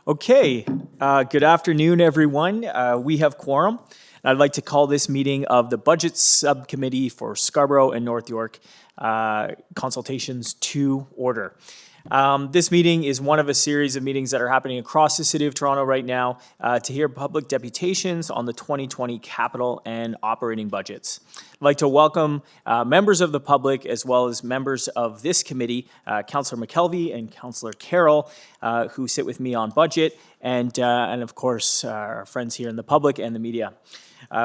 Okay, good afternoon, everyone. We have quorum. I'd like to call this meeting of the Budget Subcommittee for Scarborough and North York Consultations to order. This meeting is one of a series of meetings that are happening across the City of Toronto right now to hear public deputations on the 2020 capital and operating budgets. I'd like to welcome members of the public as well as members of this committee, Councillor McKelvey and Councillor Carroll, who sit with me on budget, and of course our friends here in the public and the media.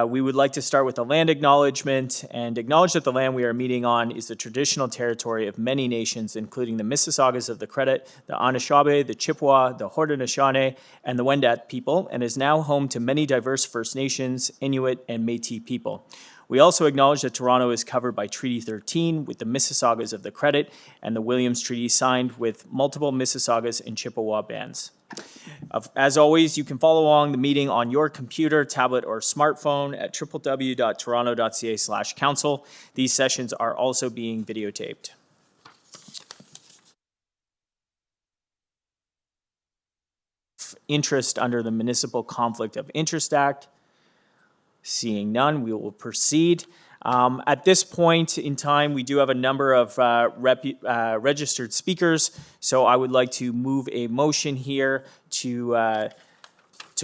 We would like to start with a land acknowledgement and acknowledge that the land we are meeting on is the traditional territory of many nations, including the Mississaugas of the Credit, the Anishinaabe, the Chippewa, the Haudenosaunee, and the Wendat people, and is now home to many diverse First Nations, Inuit, and Métis people. We also acknowledge that Toronto is covered by Treaty 13 with the Mississaugas of the Credit and the Williams Treaty signed with multiple Mississaugas and Chippewa bands. As always, you can follow along the meeting on your computer, tablet, or smartphone at www.toronto.ca/council. These sessions are also being videotaped. Interest under the Municipal Conflict of Interest Act. Seeing none, we will proceed. At this point in time, we do have a number of registered speakers, so I would like to move a motion here to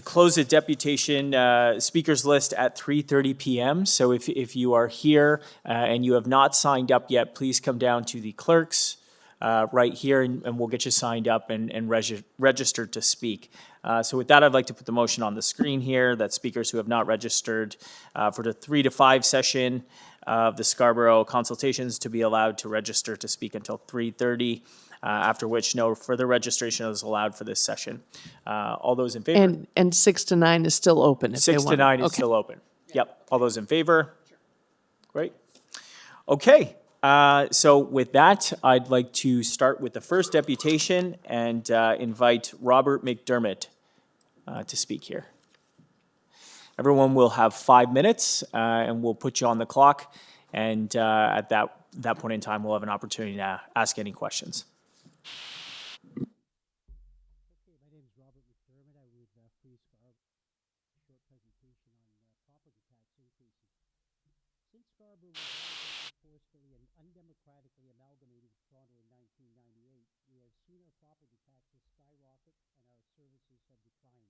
close the deputation speakers list at 3:30 p.m. So if you are here and you have not signed up yet, please come down to the clerks right here, and we'll get you signed up and registered to speak. So with that, I'd like to put the motion on the screen here that speakers who have not registered for the 3 to 5 session of the Scarborough Consultations to be allowed to register to speak until 3:30, after which no further registration is allowed for this session. All those in favor? And 6 to 9 is still open. 6 to 9 is still open. Yep. All those in favor? Sure. Great. Okay. So with that, I'd like to start with the first deputation and invite Robert McDermott to speak here. Everyone will have 5 minutes, and we'll put you on the clock. And at that point in time, we'll have an opportunity to ask any questions. Okay, my name is Robert McDermott. I would please start a short presentation on property tax increases. Since Scarborough was forcefully and undemocratically amalgamated with Toronto in 1998, we have seen our property taxes skyrocket and our services have declined.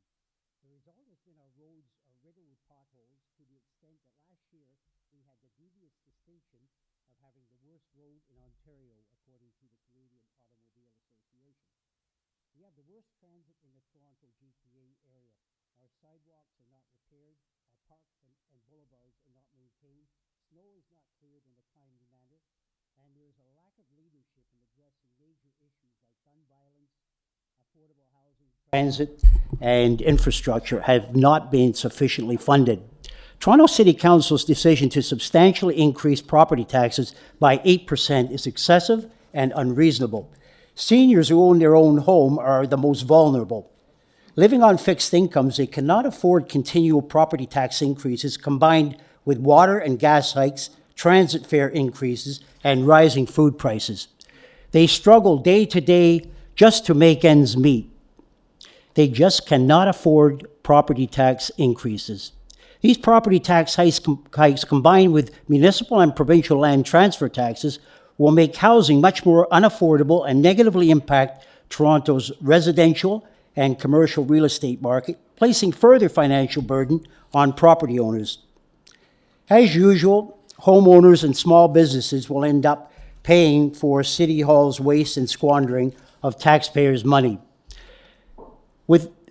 The result has been our roads are riddled with potholes to the extent that last year we had the dubious distinction of having the worst road in Ontario, according to the Canadian Automobile Association. We have the worst transit in the Toronto GTA area. Our sidewalks are not repaired, our parks and boulevards are not maintained, snow is not cleared in a timely manner, and there is a lack of leadership in addressing major issues like gun violence, affordable housing, transit, and infrastructure have not been sufficiently funded. Toronto City Council's decision to substantially increase property taxes by 8% is excessive and unreasonable. Seniors who own their own home are the most vulnerable. Living on fixed incomes, they cannot afford continual property tax increases combined with water and gas hikes, transit fare increases, and rising food prices. They struggle day to day just to make ends meet. They just cannot afford property tax increases. These property tax hikes combined with municipal and provincial land transfer taxes will make housing much more unaffordable and negatively impact Toronto's residential and commercial real estate market, placing further financial burden on property owners. As usual, homeowners and small businesses will end up paying for City Hall's waste and squandering of taxpayers' money.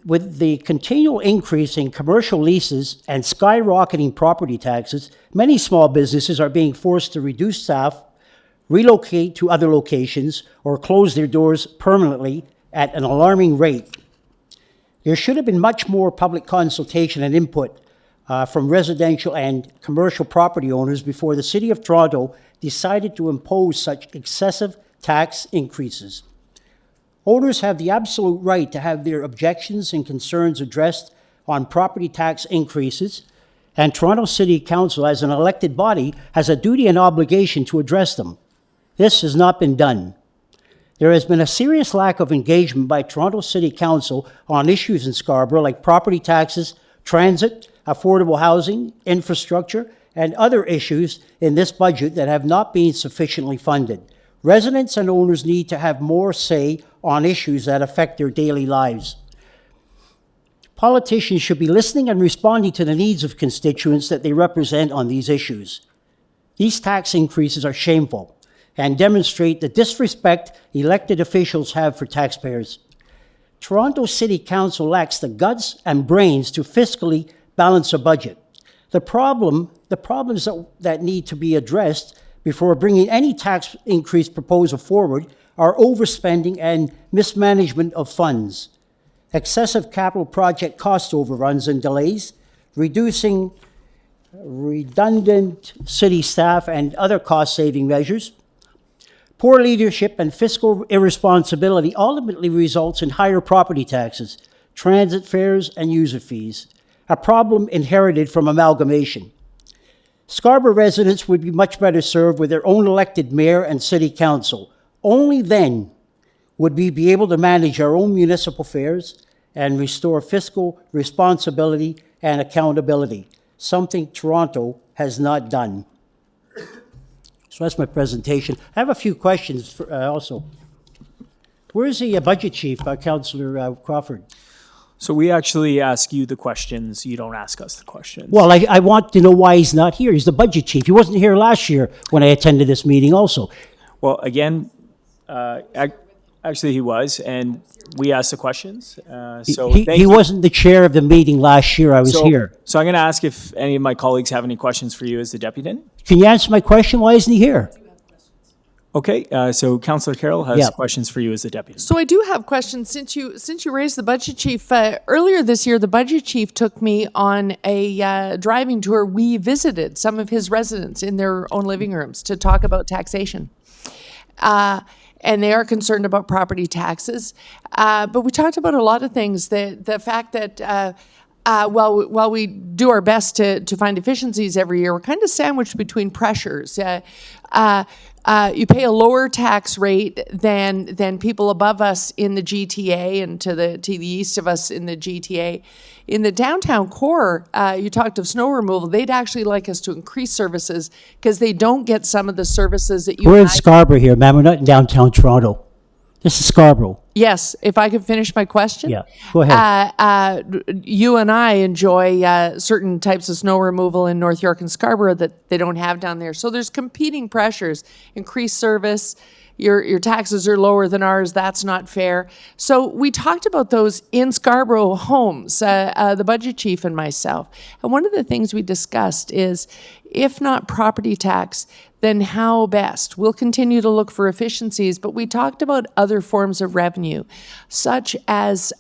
With the continual increase in commercial leases and skyrocketing property taxes, many small businesses are being forced to reduce staff, relocate to other locations, or close their doors permanently at an alarming rate. There should have been much more public consultation and input from residential and commercial property owners before the City of Toronto decided to impose such excessive tax increases. Owners have the absolute right to have their objections and concerns addressed on property tax increases, and Toronto City Council, as an elected body, has a duty and obligation to address them. This has not been done. There has been a serious lack of engagement by Toronto City Council on issues in Scarborough like property taxes, transit, affordable housing, infrastructure, and other issues in this budget that have not been sufficiently funded. Residents and owners need to have more say on issues that affect their daily lives. Politicians should be listening and responding to the needs of constituents that they represent on these issues. These tax increases are shameful and demonstrate the disrespect elected officials have for taxpayers. Toronto City Council lacks the guts and brains to fiscally balance a budget. The problems that need to be addressed before bringing any tax increase proposal forward are overspending and mismanagement of funds, excessive capital project cost overruns and delays, reducing redundant city staff and other cost-saving measures. Poor leadership and fiscal irresponsibility ultimately results in higher property taxes, transit fares, and user fees, a problem inherited from amalgamation. Scarborough residents would be much better served with their own elected mayor and city council. Only then would we be able to manage our own municipal affairs and restore fiscal responsibility and accountability, something Toronto has not done. So that's my presentation. I have a few questions also. Where's the budget chief, Councillor Crawford? So we actually ask you the questions. You don't ask us the questions. Well, I want to know why he's not here. He's the budget chief. He wasn't here last year when I attended this meeting also. Well, again, actually he was, and we asked the questions. He wasn't the chair of the meeting last year. I was here. So I'm going to ask if any of my colleagues have any questions for you as the deputy. Can you answer my question? Why isn't he here? Okay, so Councillor Carroll has questions for you as the deputy. So I do have questions since you raised the budget chief. Earlier this year, the budget chief took me on a driving tour. We visited some of his residents in their own living rooms to talk about taxation. And they are concerned about property taxes. But we talked about a lot of things. The fact that while we do our best to find efficiencies every year, we're kind of sandwiched between pressures. You pay a lower tax rate than people above us in the GTA and to the east of us in the GTA. In the downtown core, you talked of snow removal. They'd actually like us to increase services because they don't get some of the services that you. We're in Scarborough here, ma'am. We're not in downtown Toronto. This is Scarborough. Yes, if I could finish my question. Yeah, go ahead. You and I enjoy certain types of snow removal in North York and Scarborough that they don't have down there. So there's competing pressures. Increased service, your taxes are lower than ours, that's not fair. So we talked about those in Scarborough homes, the budget chief and myself. And one of the things we discussed is, if not property tax, then how best? We'll continue to look for efficiencies, but we talked about other forms of revenue, such as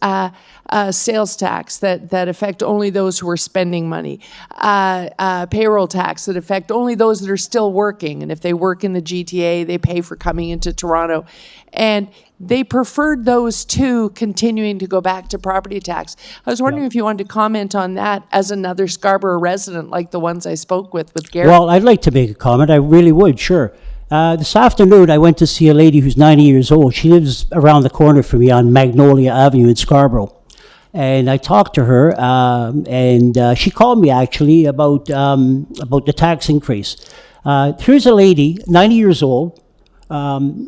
sales tax that affect only those who are spending money, payroll tax that affect only those that are still working, and if they work in the GTA, they pay for coming into Toronto. And they preferred those two continuing to go back to property tax. I was wondering if you wanted to comment on that as another Scarborough resident like the ones I spoke with Gary. Well, I'd like to make a comment. I really would, sure. This afternoon, I went to see a lady who's 90 years old. She lives around the corner from me on Magnolia Avenue in Scarborough. And I talked to her, and she called me actually about the tax increase. Here's a lady, 90 years old.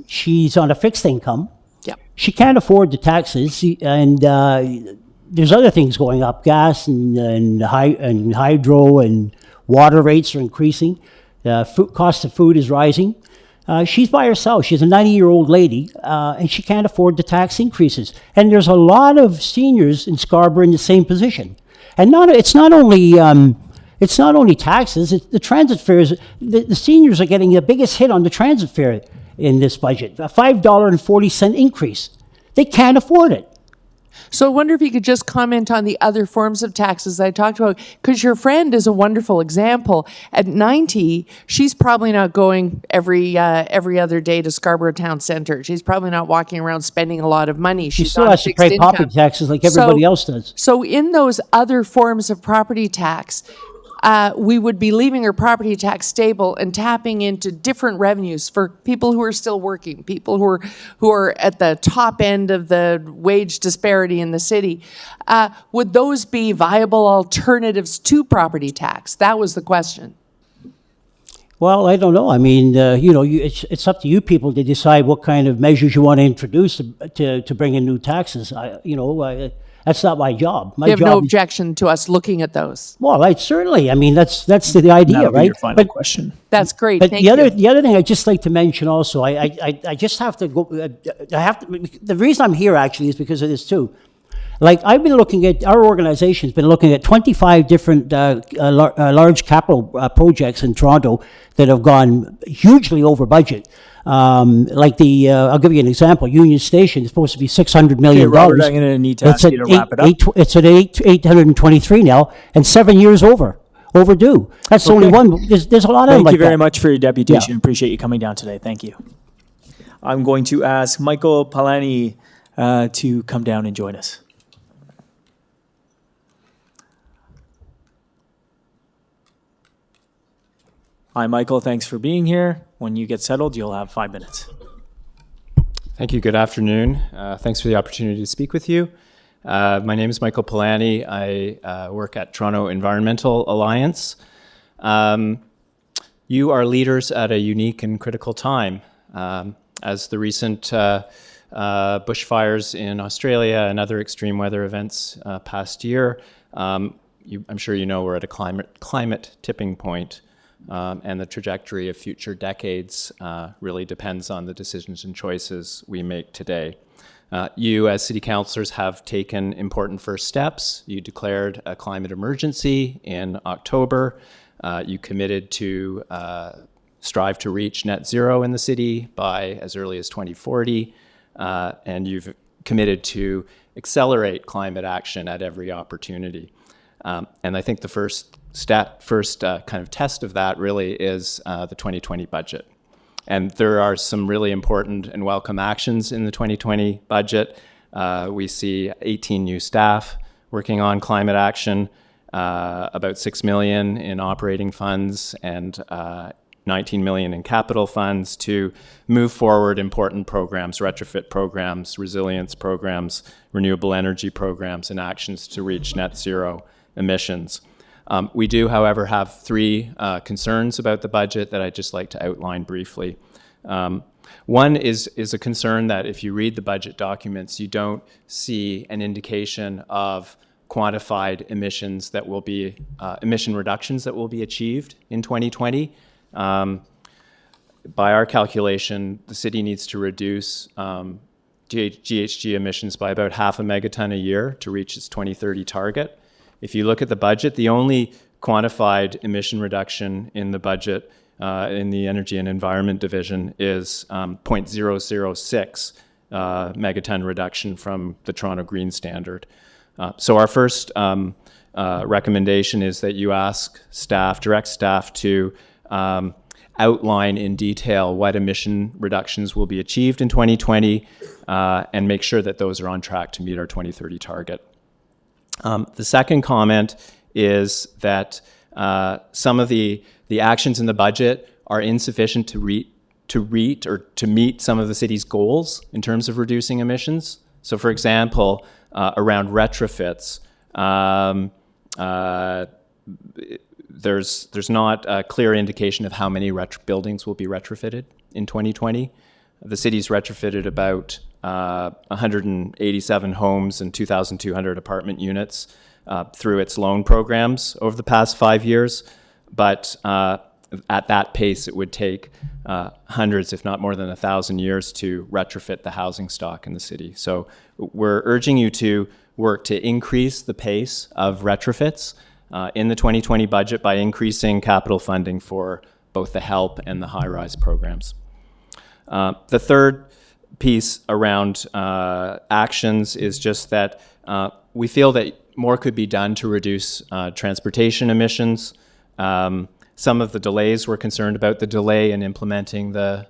She's on a fixed income. Yeah. She can't afford the taxes, and there's other things going up. Gas and hydro and water rates are increasing. Cost of food is rising. She's by herself. She's a 90-year-old lady, and she can't afford the tax increases. And there's a lot of seniors in Scarborough in the same position. And it's not only taxes. It's the transit fares. The seniors are getting the biggest hit on the transit fare in this budget, a $5.40 increase. They can't afford it. So I wonder if you could just comment on the other forms of taxes I talked about, because your friend is a wonderful example. At 90, she's probably not going every other day to Scarborough Town Centre. She's probably not walking around spending a lot of money. She still has to pay property taxes like everybody else does. So in those other forms of property tax, we would be leaving our property tax stable and tapping into different revenues for people who are still working, people who are at the top end of the wage disparity in the city. Would those be viable alternatives to property tax? That was the question. Well, I don't know. I mean, it's up to you people to decide what kind of measures you want to introduce to bring in new taxes. That's not my job. My You have job no is- objection to us looking at those. Well, certainly. I mean, that's the idea, That'll be right? your final question. That's great. But Thank the other thing I'd just like to mention also, I just have to go. The reason I'm here actually is because of this too. Like I've been looking at, our organization's been looking at 25 different large capital projects in Toronto that have gone hugely over budget. Like I'll give you an example. Union Station is supposed to be $600 million. Okay, Robert, I'm going to need to ask you to wrap it up. It's at 823 now, and 7 years overdue. That's only one. There's a lot of them Thank like you very that. much for your deputation. Yeah. Appreciate you coming down today. Thank you. I'm going to ask Michael Palani to come down and join us. Hi, Michael. Thanks for being here. When you get settled, you'll have 5 minutes. Thank you. Good afternoon. Thanks for the opportunity to speak with you. My name is Michael Palani. I work at Toronto Environmental Alliance. You are leaders at a unique and critical time. As the recent bushfires in Australia and other extreme weather events past year, I'm sure you know we're at a climate tipping point. And the trajectory of future decades really depends on the decisions and choices we make today. You, as city councillors, have taken important first steps. You declared a climate emergency in October. You committed to strive to reach net zero in the city by as early as 2040. And you've committed to accelerate climate action at every opportunity. And I think the first kind of test of that really is the 2020 budget. And there are some really important and welcome actions in the 2020 budget. We see 18 new staff working on climate action, about $6 million in operating funds and $19 million in capital funds to move forward important programs, retrofit programs, resilience programs, renewable energy programs, and actions to reach net zero emissions. We do, however, have three concerns about the budget that I'd just like to outline briefly. One is a concern that if you read the budget documents, you don't see an indication of quantified emissions that will be, emission reductions that will be achieved in 2020. By our calculation, the city needs to reduce GHG emissions by about 0.5 megaton a year to reach its 2030 target. If you look at the budget, the only quantified emission reduction in the budget in the Energy and Environment Division is 0.006 megaton reduction from the Toronto Green Standard. So our first recommendation is that you ask staff, direct staff to outline in detail what emission reductions will be achieved in 2020 and make sure that those are on track to meet our 2030 target. The second comment is that some of the actions in the budget are insufficient to meet some of the city's goals in terms of reducing emissions. So, for example, around retrofits, there's not a clear indication of how many buildings will be retrofitted in 2020. The city's retrofitted about 187 homes and 2,200 apartment units through its loan programs over the past 5 years. But at that pace, it would take hundreds, if not more than 1,000 years to retrofit the housing stock in the city. So we're urging you to work to increase the pace of retrofits in the 2020 budget by increasing capital funding for both the HELP and the high-rise programs. The third piece around actions is just that we feel that more could be done to reduce transportation emissions. Some of the delays we're concerned about, the delay in implementing the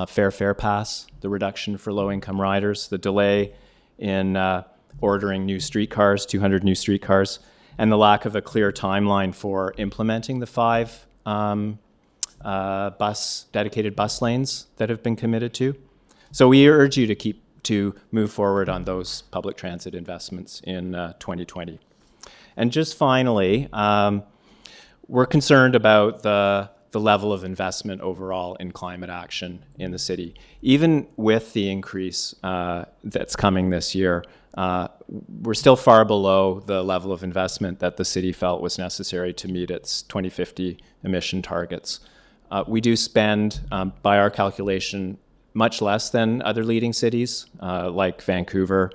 fair fare pass, the reduction for low-income riders, the delay in ordering new streetcars, 200 new streetcars, and the lack of a clear timeline for implementing the 5 dedicated bus lanes that have been committed to. So we urge you to move forward on those public transit investments in 2020. And just finally, we're concerned about the level of investment overall in climate action in the city. Even with the increase that's coming this year, we're still far below the level of investment that the city felt was necessary to meet its 2050 emission targets. We do spend, by our calculation, much less than other leading cities, like Vancouver.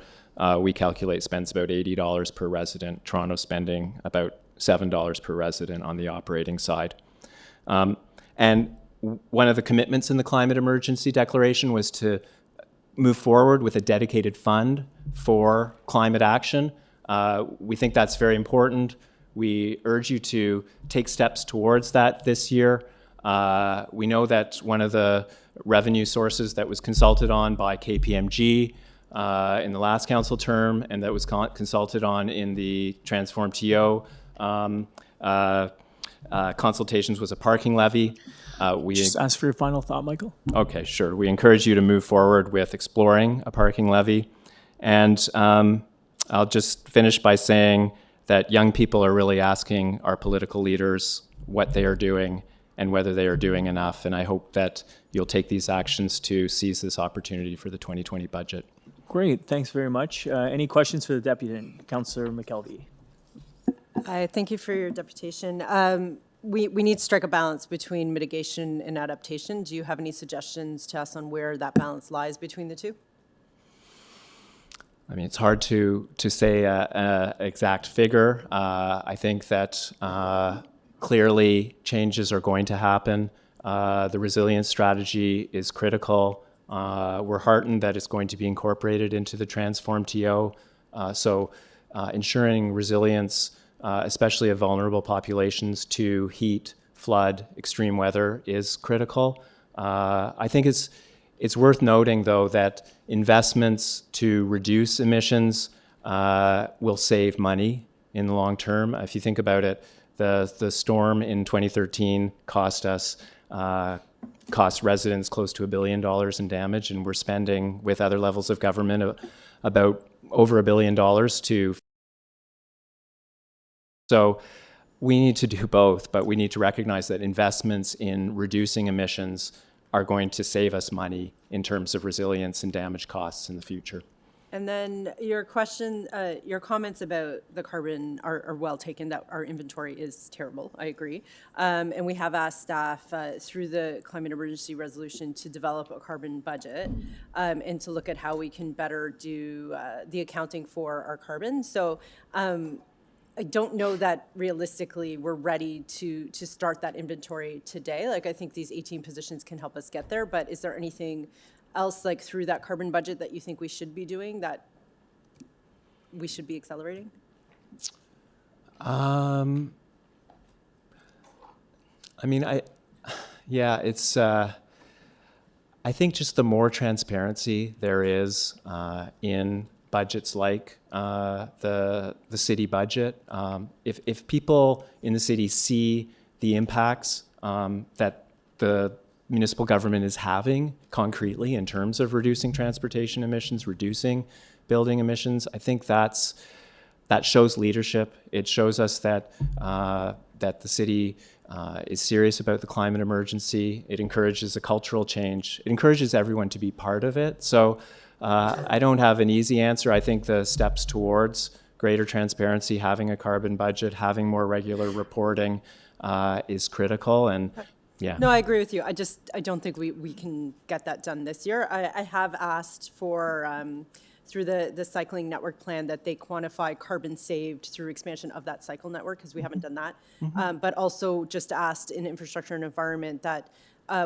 We calculate spends about $80 per resident. Toronto spending about $7 per resident on the operating side. And one of the commitments in the climate emergency declaration was to move forward with a dedicated fund for climate action. We think that's very important. We urge you to take steps towards that this year. We know that one of the revenue sources that was consulted on by KPMG in the last council term, and that was consulted on in the Transform TO consultations, was a parking levy. Just ask for your final thought, Michael. Okay, sure. We encourage you to move forward with exploring a parking levy. And I'll just finish by saying that young people are really asking our political leaders what they are doing and whether they are doing enough. And I hope that you'll take these actions to seize this opportunity for the 2020 budget. Great, thanks very much. Any questions for the deputy, Councillor McKelvey? Thank you for your deputation. We need to strike a balance between mitigation and adaptation. Do you have any suggestions to us on where that balance lies between the two? I mean, it's hard to say an exact figure. I think that clearly changes are going to happen. The resilience strategy is critical. We're heartened that it's going to be incorporated into the Transform TO. So ensuring resilience, especially of vulnerable populations to heat, flood, extreme weather, is critical. I think it's worth noting, though, that investments to reduce emissions will save money in the long term. If you think about it, the storm in 2013 cost residents close to $1 billion in damage, and we're spending, with other levels of government, about over $1 billion to. So we need to do both, but we need to recognize that investments in reducing emissions are going to save us money in terms of resilience and damage costs in the future. And then your comments about the carbon are well taken, that our inventory is terrible. I agree. And we have asked staff through the climate emergency resolution to develop a carbon budget and to look at how we can better do the accounting for our carbon. So I don't know that realistically we're ready to start that inventory today. Like, I think these 18 positions can help us get there, but is there anything else, like through that carbon budget, that you think we should be doing, that we should be accelerating? I mean, it's, I think just the more transparency there is in budgets like the city budget, if people in the city see the impacts that the municipal government is having concretely in terms of reducing transportation emissions, reducing building emissions, I think that shows leadership. It shows us that that the city is serious about the climate emergency. It encourages a cultural change. It encourages everyone to be part of it. So I don't have an easy answer. I think the steps towards greater transparency, having a carbon budget, having more regular reporting is critical. And yeah. No, I agree with you. I don't think we can get that done this year. I have asked for, through the cycling network plan, that they quantify carbon saved through expansion of that cycle network, because we haven't done that. But also just asked in infrastructure and environment that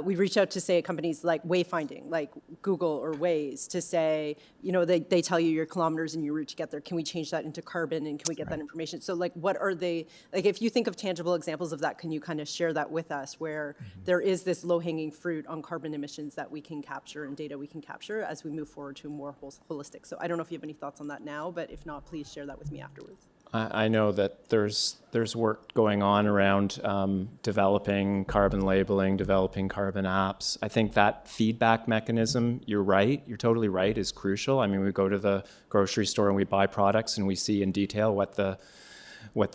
we reach out to, say, companies like wayfinding, like Google or Waze, to say, they tell you your kilometers and your route to get there. Can we change that into carbon, and can we get that information? So, like, what are they, like, if you think of tangible examples of that, can you kind of share that with us, where there is this low-hanging fruit on carbon emissions that we can capture and data we can capture as we move forward to more holistic? So I don't know if you have any thoughts on that now, but if not, please share that with me afterwards. I know that there's work going on around developing carbon labeling, developing carbon apps. I think that feedback mechanism, you're totally right, is crucial. I mean, we go to the grocery store and we buy products and we see in detail what the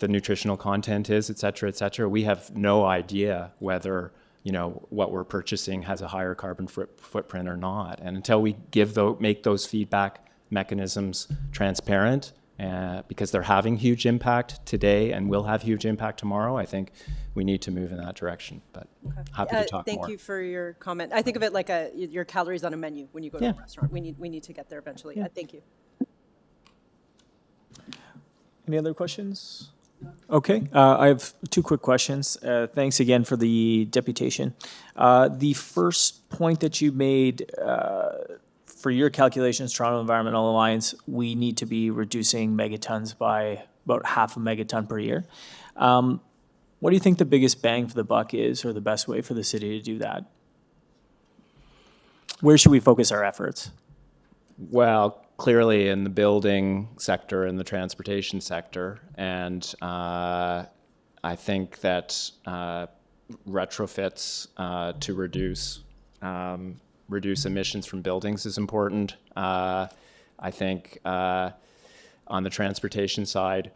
nutritional content is, et cetera, et cetera. We have no idea whether what we're purchasing has a higher carbon footprint or not. And until we make those feedback mechanisms transparent, because they're having huge impact today and will have huge impact tomorrow, I think we need to move in that direction. But happy to talk more. Thank you for your comment. I think of it like your calories on a menu when you go to a restaurant. We need to get there eventually. Yeah. Thank you. Any other questions? Okay, I have two quick questions. Thanks again for the deputation. The first point that you made, for your calculations, Toronto Environmental Alliance, we need to be reducing megatons by about half a megaton per year. What do you think the biggest bang for the buck is, or the best way for the city to do that? Where should we focus our efforts? Well, clearly in the building sector and the transportation sector. And I think that retrofits to reduce emissions from buildings is important. I think on the transportation side,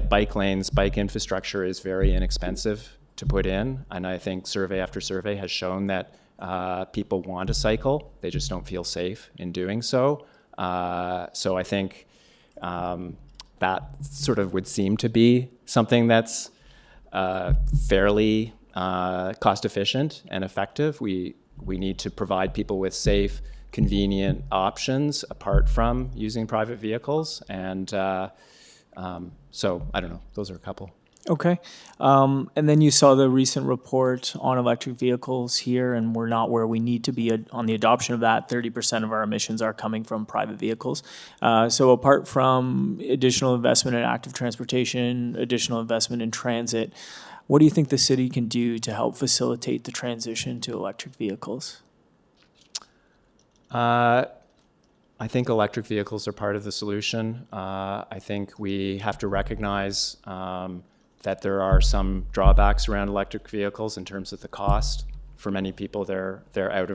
bike lanes, bike infrastructure is very inexpensive to put in. And I think survey after survey has shown that people want to cycle, they just don't feel safe in doing so. So I think that sort of would seem to be something that's fairly cost efficient and effective. We need to provide people with safe, convenient options apart from using private vehicles. And so I don't know, those are a couple. Okay. And then you saw the recent report on electric vehicles here, and we're not where we need to be on the adoption of that. 30% of our emissions are coming from private vehicles. So apart from additional investment in active transportation, additional investment in transit, what do you think the city can do to help facilitate the transition to electric vehicles? I think electric vehicles are part of the solution. I think we have to recognize that there are some drawbacks around electric vehicles in terms of the cost. For many people, they're out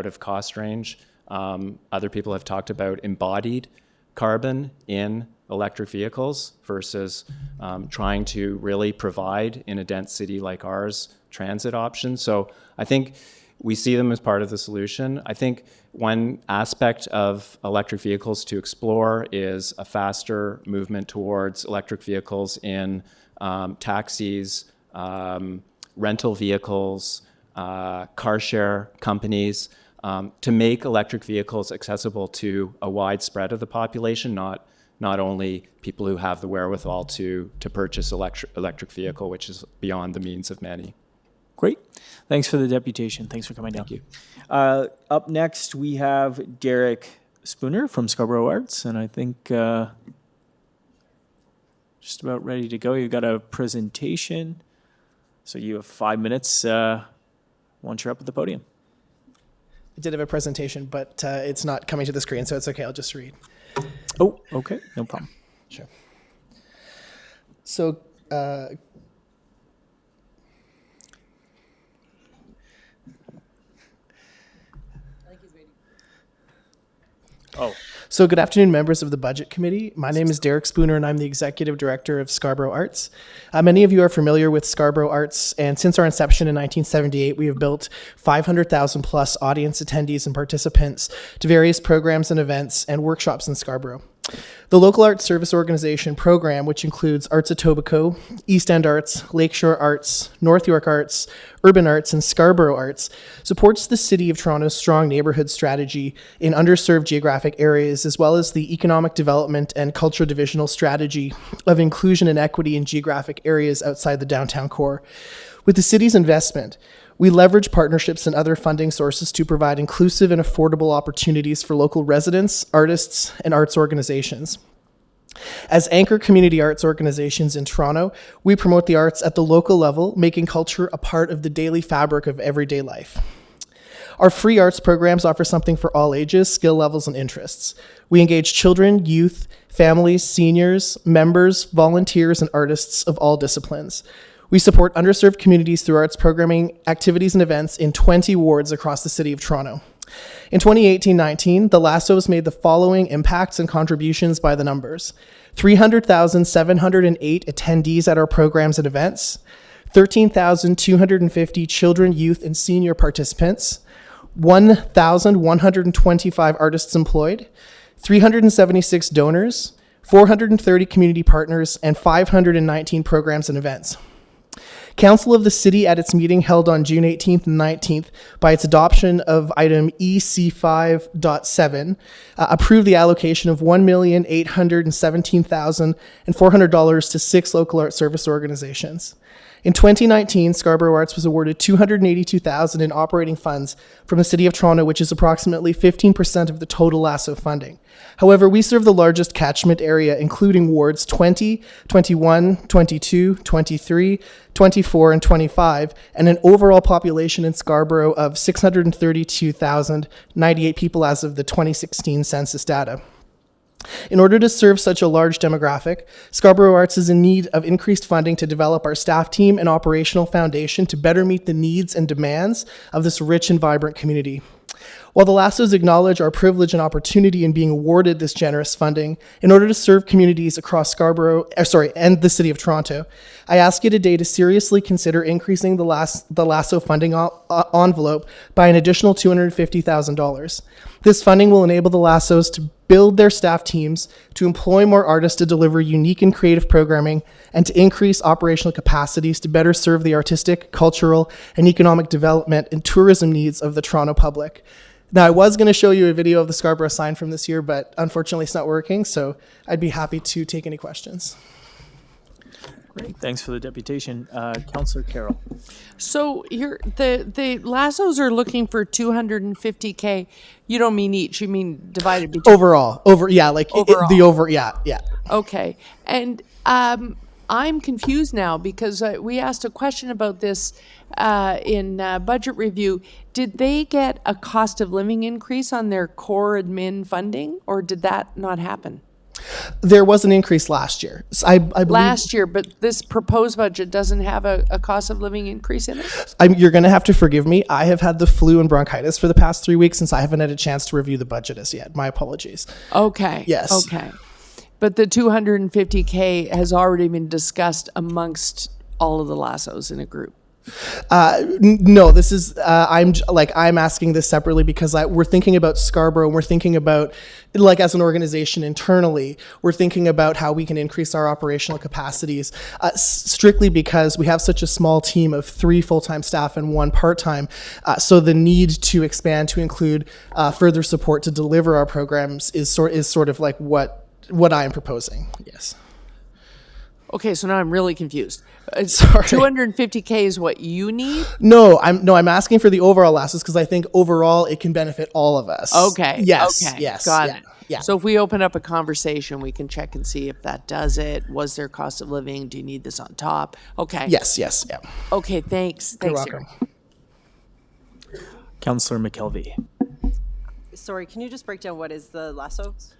of cost range. Other people have talked about embodied carbon in electric vehicles versus trying to really provide in a dense city like ours transit options. So I think we see them as part of the solution. I think one aspect of electric vehicles to explore is a faster movement towards electric vehicles in taxis, rental vehicles, car share companies, to make electric vehicles accessible to a wide spread of the population, not only people who have the wherewithal to purchase electric vehicle, which is beyond the means of many. Great. Thanks for the deputation. Thanks for coming down. Thank you. Up next, we have Derek Spooner from Scarborough Arts, and I think just about ready to go. You've got a presentation, so you have 5 minutes once you're up at the podium. I did have a presentation, but it's not coming to the screen, so it's okay. I'll just read. Oh, okay. No problem. Sure. So, So good afternoon, members of the Budget Committee. My name is Derek Spooner, and I'm the Executive Director of Scarborough Arts. Many of you are familiar with Scarborough Arts, and since our inception in 1978, we have built 500,000 plus audience attendees and participants to various programs and events and workshops in Scarborough. The Local Arts Service Organization program, which includes Arts Etobicoke, East End Arts, Lakeshore Arts, North York Arts, Urban Arts, and Scarborough Arts, supports the City of Toronto's strong neighborhood strategy in underserved geographic areas, as well as the economic development and cultural divisional strategy of inclusion and equity in geographic areas outside the downtown core. With the city's investment, we leverage partnerships and other funding sources to provide inclusive and affordable opportunities for local residents, artists, and arts organizations. As anchor community arts organizations in Toronto, we promote the arts at the local level, making culture a part of the daily fabric of everyday life. Our free arts programs offer something for all ages, skill levels, and interests. We engage children, youth, families, seniors, members, volunteers, and artists of all disciplines. We support underserved communities through arts programming, activities, and events in 20 wards across the City of Toronto. In 2018-19, the Lassos made the following impacts and contributions by the numbers: 300,708 attendees at our programs and events, 13,250 children, youth, and senior participants, 1,125 artists employed, 376 donors, 430 community partners, and 519 programs and events. Council of the City at its meeting held on June 18th and 19th by its adoption of item EC5.7 approved the allocation of $1,817,400 to 6 local art service organizations. In 2019, Scarborough Arts was awarded $282,000 in operating funds from the City of Toronto, which is approximately 15% of the total Lasso funding. However, we serve the largest catchment area, including wards 20, 21, 22, 23, 24, and 25, and an overall population in Scarborough of 632,098 people as of the 2016 census data. In order to serve such a large demographic, Scarborough Arts is in need of increased funding to develop our staff team and operational foundation to better meet the needs and demands of this rich and vibrant community. While the Lassos acknowledge our privilege and opportunity in being awarded this generous funding, in order to serve communities across Scarborough, and the City of Toronto, I ask you today to seriously consider increasing the Lasso funding envelope by an additional $250,000. This funding will enable the Lassos to build their staff teams, to employ more artists to deliver unique and creative programming, and to increase operational capacities to better serve the artistic, cultural, and economic development and tourism needs of the Toronto public. Now, I was going to show you a video of the Scarborough sign from this year, but unfortunately it's not working, so I'd be happy to take any questions. Great, thanks for the deputation. Councillor Carroll. So here, the Lassos are looking for $250K. You don't mean each, you mean divided between. Overall. Yeah. Okay, and I'm confused now because we asked a question about this in budget review. Did they get a cost of living increase on their core admin funding, or did that not happen? There was an increase last year. So I believe Last year, but this proposed budget doesn't have a cost of living increase in it? you're going to have to forgive me. I have had the flu and bronchitis for the past 3 weeks since I haven't had a chance to review the budget as yet. My apologies. Okay. Yes. Okay. But the $250K has already been discussed amongst all of the Lassos in a group. No, this is I'm asking this separately because we're thinking about Scarborough, and we're thinking about, like, as an organization internally, we're thinking about how we can increase our operational capacities, strictly because we have such a small team of 3 full-time staff and 1 part-time. So the need to expand to include further support to deliver our programs is sort of like what I am proposing. Yes. Okay, so now I'm really confused. Sorry. $250K is what you need? No, I'm asking for the overall Lassos because I think overall it can benefit all of us. Okay. Yes. Okay. Yes. Got yeah, it. Yeah. So if we open up a conversation, we can check and see if that does it. Was there cost of living? Do you need this on top? Okay. Yes. Yeah. Okay. Thanks. You're Thanks. welcome. Councillor McKelvey. Sorry, can you just break down what is the Lassos?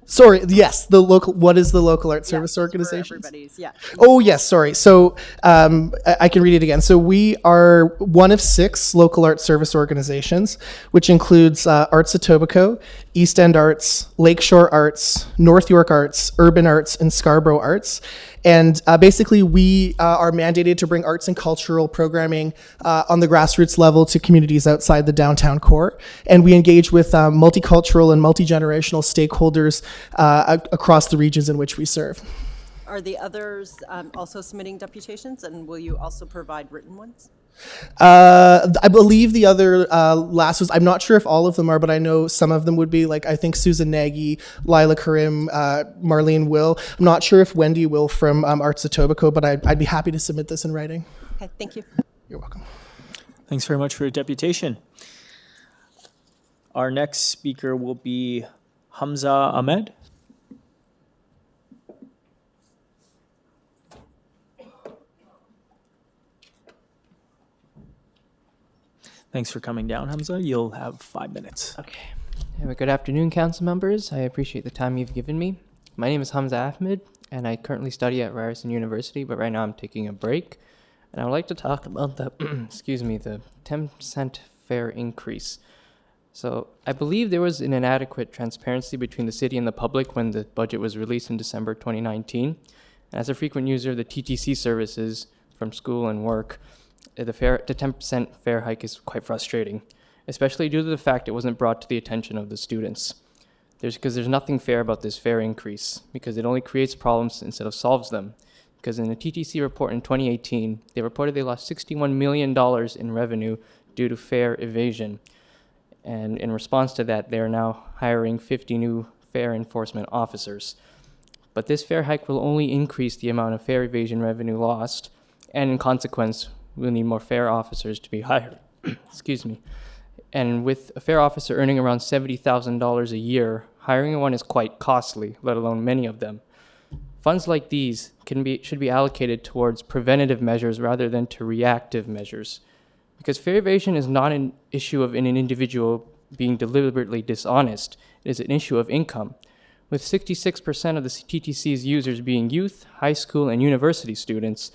Sorry. Yes. What is the local art service organization? Everybody's, yeah. Oh, yes, sorry. So I can read it again. So we are one of 6 local art service organizations, which includes Arts Etobicoke, East End Arts, Lakeshore Arts, North York Arts, Urban Arts, and Scarborough Arts. And basically, we are mandated to bring arts and cultural programming on the grassroots level to communities outside the downtown core. And we engage with multicultural and multi-generational stakeholders across the regions in which we serve. Are the others also submitting deputations, and will you also provide written ones? I believe the other Lassos, I'm not sure if all of them are, but I know some of them would be, like, I think Susan Nagy, Lila Karim, Marlene will. I'm not sure if Wendy will from Arts Etobicoke, but I'd be happy to submit this in writing. Okay, thank you. You're welcome. Thanks very much for your deputation. Our next speaker will be Hamza Ahmed. Thanks for coming down, Hamza. You'll have 5 minutes. Okay. Good afternoon, council members. I appreciate the time you've given me. My name is Hamza Ahmed, and I currently study at Ryerson University, but right now I'm taking a break. And I would like to talk about the, the 10% fare increase. So I believe there was an inadequate transparency between the city and the public when the budget was released in December 2019. As a frequent user of the TTC services from school and work, the 10% fare hike is quite frustrating, especially due to the fact it wasn't brought to the attention of the students. Because there's nothing fair about this fare increase, because it only creates problems instead of solves them. Because in a TTC report in 2018, they reported they lost $61 million in revenue due to fare evasion. And in response to that, they are now hiring 50 new fare enforcement officers. But this fare hike will only increase the amount of fare evasion revenue lost, and in consequence, we'll need more fare officers to be hired. Excuse me. And with a fare officer earning around $70,000 a year, hiring one is quite costly, let alone many of them. Funds like these should be allocated towards preventative measures rather than to reactive measures. Because fare evasion is not an issue of an individual being deliberately dishonest. It is an issue of income. With 66% of the TTC's users being youth, high school, and university students,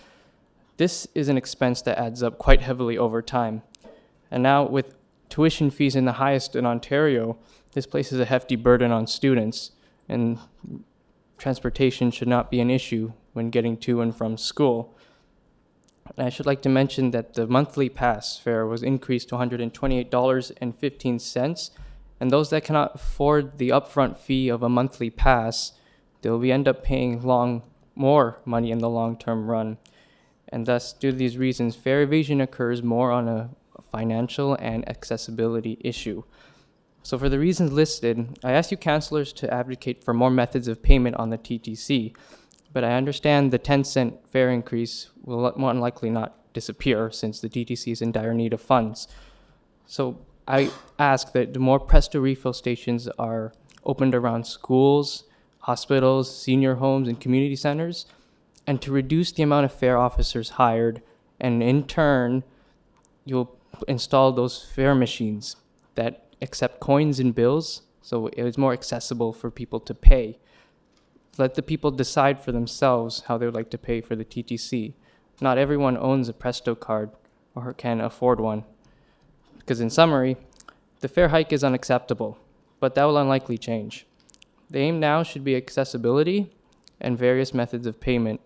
this is an expense that adds up quite heavily over time. And now with tuition fees in the highest in Ontario, this places a hefty burden on students, and transportation should not be an issue when getting to and from school. And I should like to mention that the monthly pass fare was increased to $128.15, and those that cannot afford the upfront fee of a monthly pass, they'll end up paying more money in the long-term run. And thus, due to these reasons, fare evasion occurs more on a financial and accessibility issue. So for the reasons listed, I ask you councillors to advocate for more methods of payment on the TTC, but I understand the 10-cent fare increase will more than likely not disappear since the TTC is in dire need of funds. So I ask that the more Presto refill stations are opened around schools, hospitals, senior homes, and community centers, and to reduce the amount of fare officers hired, and in turn, you'll install those fare machines that accept coins and bills, so it is more accessible for people to pay. Let the people decide for themselves how they would like to pay for the TTC. Not everyone owns a Presto card or can afford one. Because in summary, the fare hike is unacceptable, but that will unlikely change. The aim now should be accessibility and various methods of payment,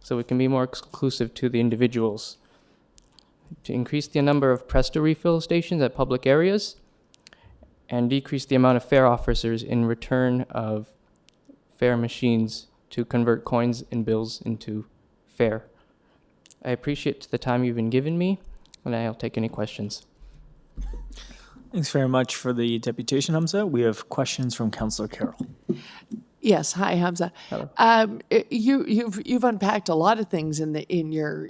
so it can be more exclusive to the individuals. To increase the number of Presto refill stations at public areas, and decrease the amount of fare officers in return of fare machines to convert coins and bills into fare. I appreciate the time you've been giving me, and I'll take any questions. Thanks very much for the deputation, Hamza. We have questions from Councillor Carroll. Yes, hi Hamza. Hello. You've unpacked a lot of things in your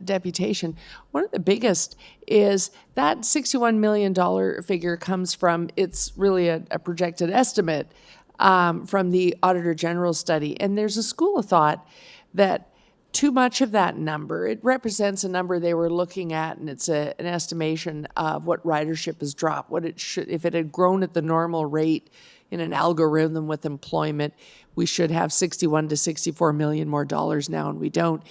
deputation. One of the biggest is that $61 million figure comes from, it's really a projected estimate from the Auditor General study, and there's a school of thought that too much of that number, it represents a number they were looking at, and it's an estimation of what ridership has dropped, what it should, if it had grown at the normal rate in an algorithm with employment, we should have 61 to 64 million more dollars now, and we don't.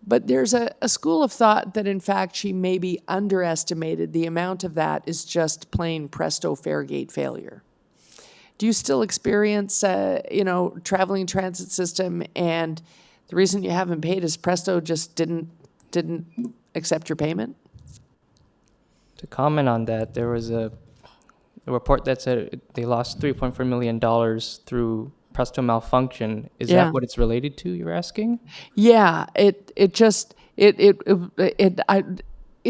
But there's a school of thought that in fact she maybe underestimated the amount of that is just plain Presto Faregate failure. Do you still experience, traveling transit system, and the reason you haven't paid is Presto just didn't accept your payment? To comment on that, there was a report that said they lost $3.4 million through Presto malfunction. Is that what it's related to, you're asking? Yeah, it's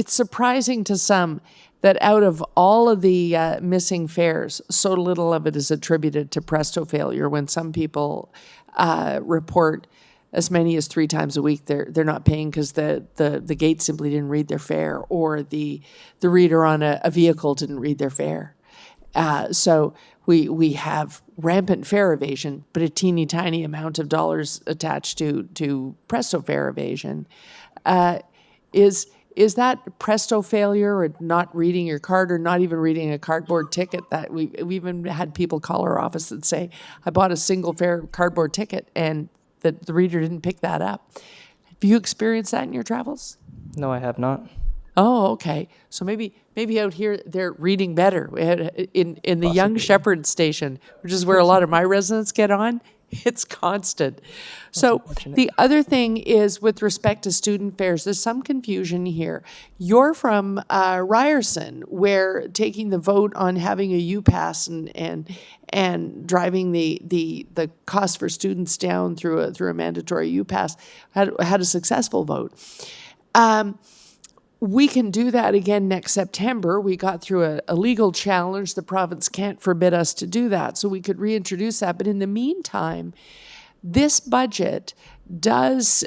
surprising to some that out of all of the missing fares, so little of it is attributed to Presto failure, when some people report as many as 3 times a week they're not paying because the gate simply didn't read their fare, or the reader on a vehicle didn't read their fare. So we have rampant fare evasion, but a teeny tiny amount of dollars attached to Presto fare evasion. Is is that presto failure or not reading your card or not even reading a cardboard ticket? That we even had people call our office and say, I bought a single fare cardboard ticket and the reader didn't pick that up. Have you experienced that in your travels? No, I have not. Oh, okay. So maybe out here they're reading better. We had in the Young Shepherd station, which is where a lot of my residents get on. It's constant. So the other thing is with respect to student fares, there's some confusion here. You're from Ryerson, where taking the vote on having a U-Pass and driving the cost for students down through a mandatory U-Pass had a successful vote. We can do that again next September. We got through a legal challenge. The province can't forbid us to do that, so we could reintroduce that. But in the meantime, this budget does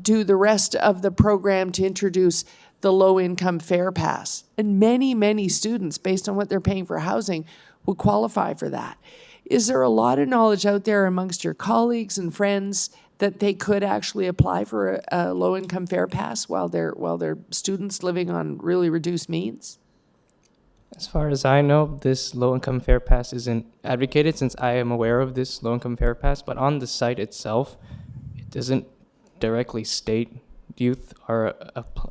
do the rest of the program to introduce the low-income fare pass. And many, many students, based on what they're paying for housing, will qualify for that. Is there a lot of knowledge out there amongst your colleagues and friends that they could actually apply for a low-income fare pass while they're students living on really reduced means? As far as I know, this low-income fare pass isn't advocated since I am aware of this low-income fare pass, but on the site itself, it doesn't directly state youth are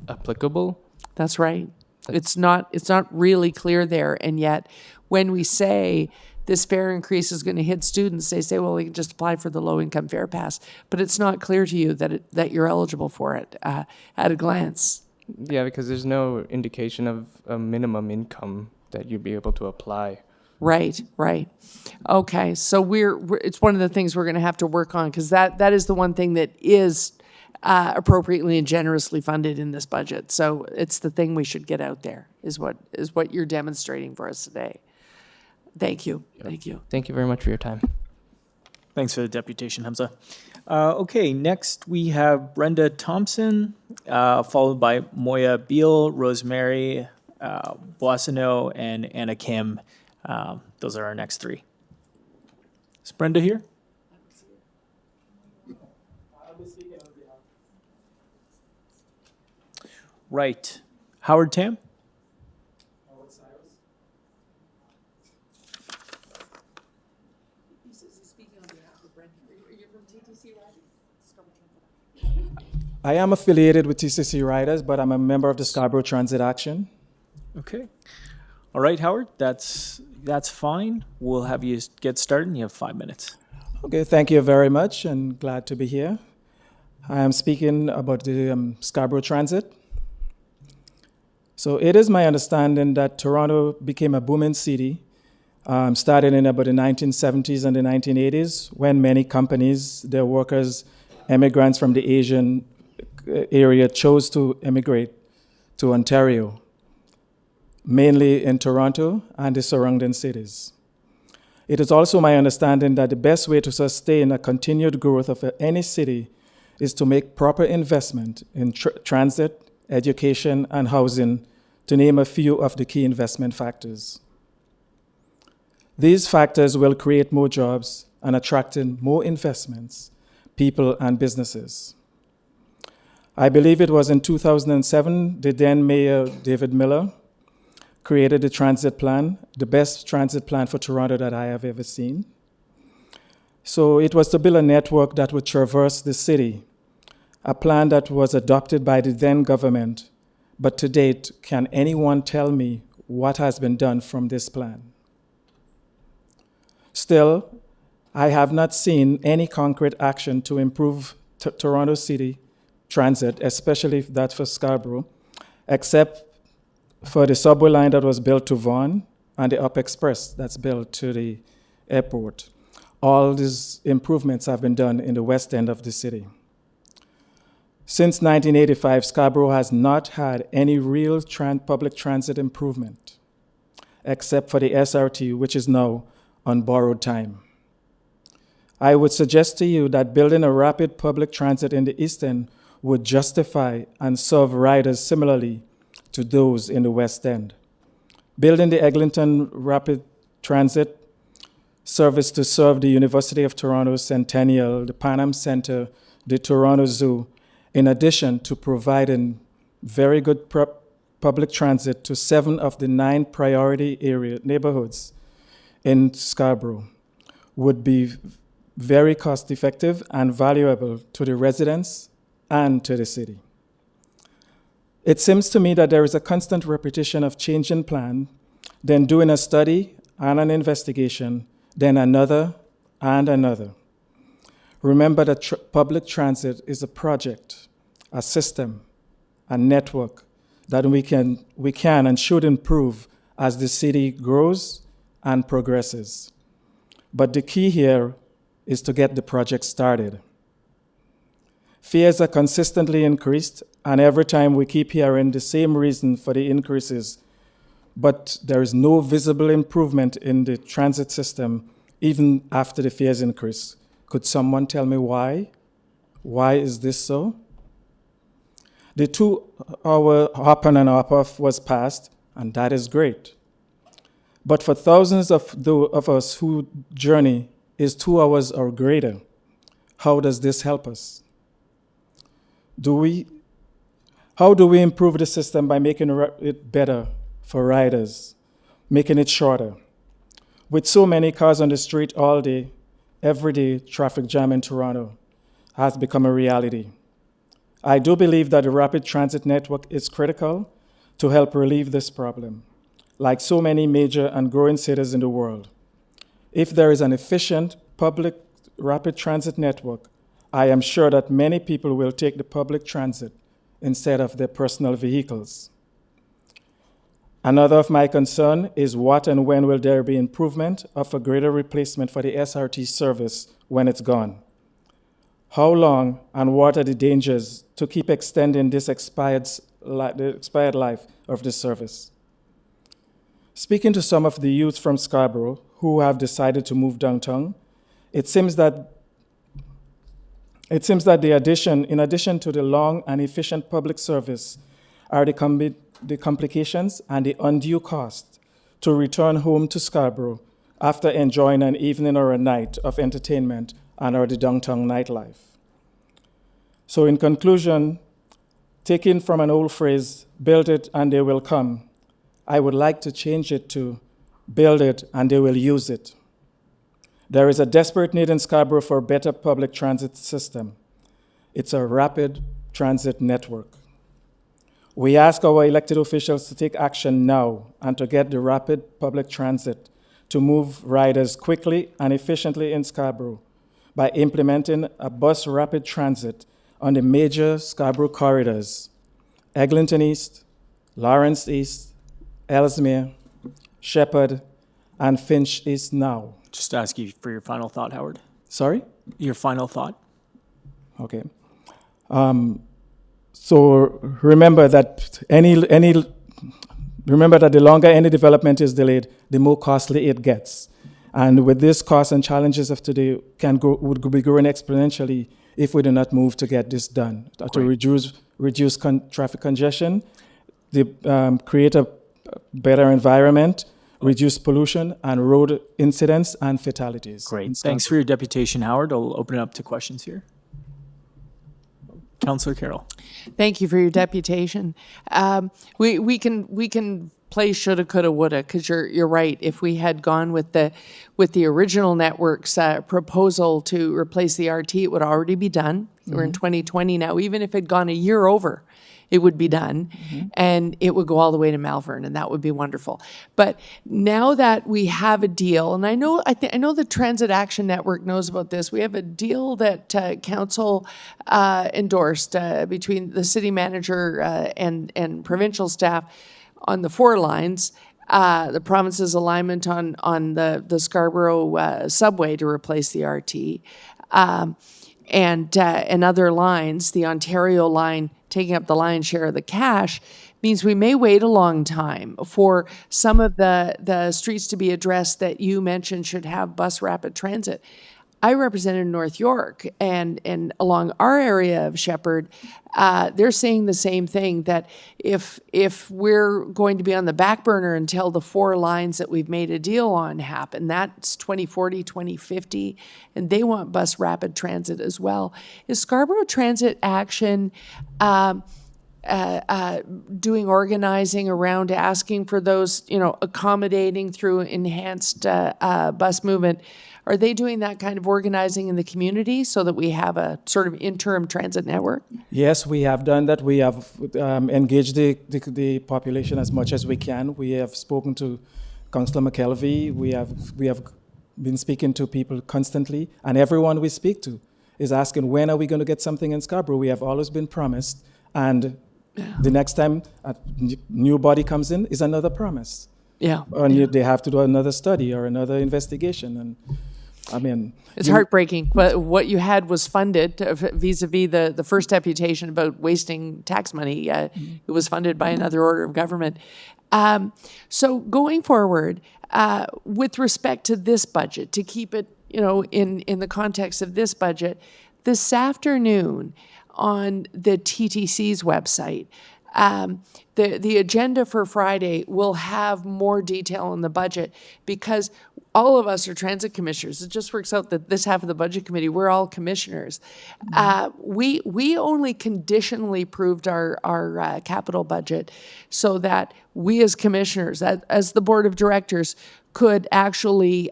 applicable. That's right. It's not really clear there, and yet when we say this fare increase is going to hit students, they say, well, you can just apply for the low-income fare pass. But it's not clear to you that you're eligible for it at a glance. Yeah, because there's no indication of a minimum income that you'd be able to apply. Right. Okay, so it's one of the things we're going to have to work on, because that is the one thing that is appropriately and generously funded in this budget. So it's the thing we should get out there, is what you're demonstrating for us today. Thank you. Thank you. Thank you very much for your time. Thanks for the deputation, Hamza. Okay, next we have Brenda Thompson, followed by Moya Beal, Rosemary Boissonneau, and Anna Kim. Those are our next three. Is Brenda here? Right. Howard Tam? I am affiliated with TCC Riders, but I'm a member of the Scarborough Transit Action. Okay. All right, Howard, that's fine. We'll have you get started, and you have 5 minutes. Okay, thank you very much, and glad to be here. I am speaking about the Scarborough Transit. So it is my understanding that Toronto became a booming city, started in about the 1970s and the 1980s, when many companies, their workers, immigrants from the Asian area chose to immigrate to Ontario, mainly in Toronto and the surrounding cities. It is also my understanding that the best way to sustain a continued growth of any city is to make proper investment in transit, education, and housing, to name a few of the key investment factors. These factors will create more jobs and attract in more investments, people, and businesses. I believe it was in 2007, the then Mayor David Miller created the transit plan, the best transit plan for Toronto that I have ever seen. So it was to build a network that would traverse the city, a plan that was adopted by the then government. But to date, can anyone tell me what has been done from this plan? Still, I have not seen any concrete action to improve Toronto City transit, especially that for Scarborough, except for the subway line that was built to Vaughan and the Up Express that's built to the airport. All these improvements have been done in the west end of the city. Since 1985, Scarborough has not had any real public transit improvement, except for the SRT, which is now on borrowed time. I would suggest to you that building a rapid public transit in the East End would justify and serve riders similarly to those in the West End. Building the Eglinton Rapid Transit service to serve the University of Toronto Centennial, the Pan Am Centre, the Toronto Zoo, in addition to providing very good public transit to 7 of the 9 priority area neighborhoods in Scarborough would be very cost effective and valuable to the residents and to the city. It seems to me that there is a constant repetition of changing plan, then doing a study and an investigation, then another and another. Remember that public transit is a project, a system, a network that we can and should improve as the city grows and progresses. But the key here is to get the project started. Fears are consistently increased, and every time we keep hearing the same reason for the increases, but there is no visible improvement in the transit system even after the fares increase. Could someone tell me why? Why is this so? The 2-hour hop on and hop off was passed, and that is great. But for thousands of us whose journey is 2 hours or greater, how does this help us? How do we improve the system by making it better for riders, making it shorter? With so many cars on the street all day, every day, traffic jam in Toronto has become a reality. I do believe that the rapid transit network is critical to help relieve this problem, like so many major and growing cities in the world. If there is an efficient public rapid transit network, I am sure that many people will take the public transit instead of their personal vehicles. Another of my concern is what and when will there be improvement of a greater replacement for the SRT service when it's gone? How long and what are the dangers to keep extending this the expired life of the service? Speaking to some of the youth from Scarborough who have decided to move downtown, it seems that in addition to the long and efficient public service, are the complications and the undue cost to return home to Scarborough after enjoying an evening or a night of entertainment and or the downtown nightlife. So in conclusion, taking from an old phrase, build it and they will come, I would like to change it to build it and they will use it. There is a desperate need in Scarborough for a better public transit system. It's a rapid transit network. We ask our elected officials to take action now and to get the rapid public transit to move riders quickly and efficiently in Scarborough by implementing a bus rapid transit on the major Scarborough corridors, Eglinton East, Lawrence East, Ellesmere, Shepherd, and Finch East now. Just ask you for your final thought, Howard. Sorry? Your final thought. Okay. So remember that the longer any development is delayed, the more costly it gets. And with this costs and challenges of today would be growing exponentially if we do not move to get this done, to reduce traffic congestion, create a better environment, reduce pollution and road incidents and fatalities. Great. Thanks for your deputation, Howard. I'll open it up to questions here. Councillor Carroll. Thank you for your deputation. We can play shoulda, coulda, woulda, because you're right. If we had gone with the original network's proposal to replace the RT, it would already be done. Mm-hmm. We're in 2020 now. Even if it had gone a year over, it would be done, mm-hmm. and it would go all the way to Malvern, and that would be wonderful. But now that we have a deal, and I know the Transit Action Network knows about this. We have a deal that council endorsed between the city manager and provincial staff on the 4 lines. The province's alignment on the Scarborough subway to replace the RT, and other lines, the Ontario line taking up the lion's share of the cash, means we may wait a long time for some of the streets to be addressed that you mentioned should have bus rapid transit. I represented North York, and along our area of Shepherd, they're saying the same thing, that if we're going to be on the back burner until the 4 lines that we've made a deal on happen, that's 2040, 2050, and they want bus rapid transit as well. Is Scarborough Transit Action doing organizing around asking for those, accommodating through enhanced bus movement? Are they doing that kind of organizing in the community so that we have a sort of interim transit network? Yes, we have done that. We have engaged the population as much as we can. We have spoken to Councillor McKelvey. We have been speaking to people constantly, and everyone we speak to is asking, when are we going to get something in Scarborough? We have always been promised, and the next time a new body comes in is another promise. Yeah. They have to do another study or another investigation, and I mean, it's heartbreaking. But what you had was funded vis-a-vis the first deputation about wasting tax money. It was funded by another order of government. So going forward, with respect to this budget, to keep it, in the context of this budget, this afternoon on the TTC's website, the agenda for Friday will have more detail on the budget, because all of us are transit commissioners. It just works out that this half of the budget committee, we're all commissioners. We only conditionally proved our capital budget so that we as commissioners, as the board of directors, could actually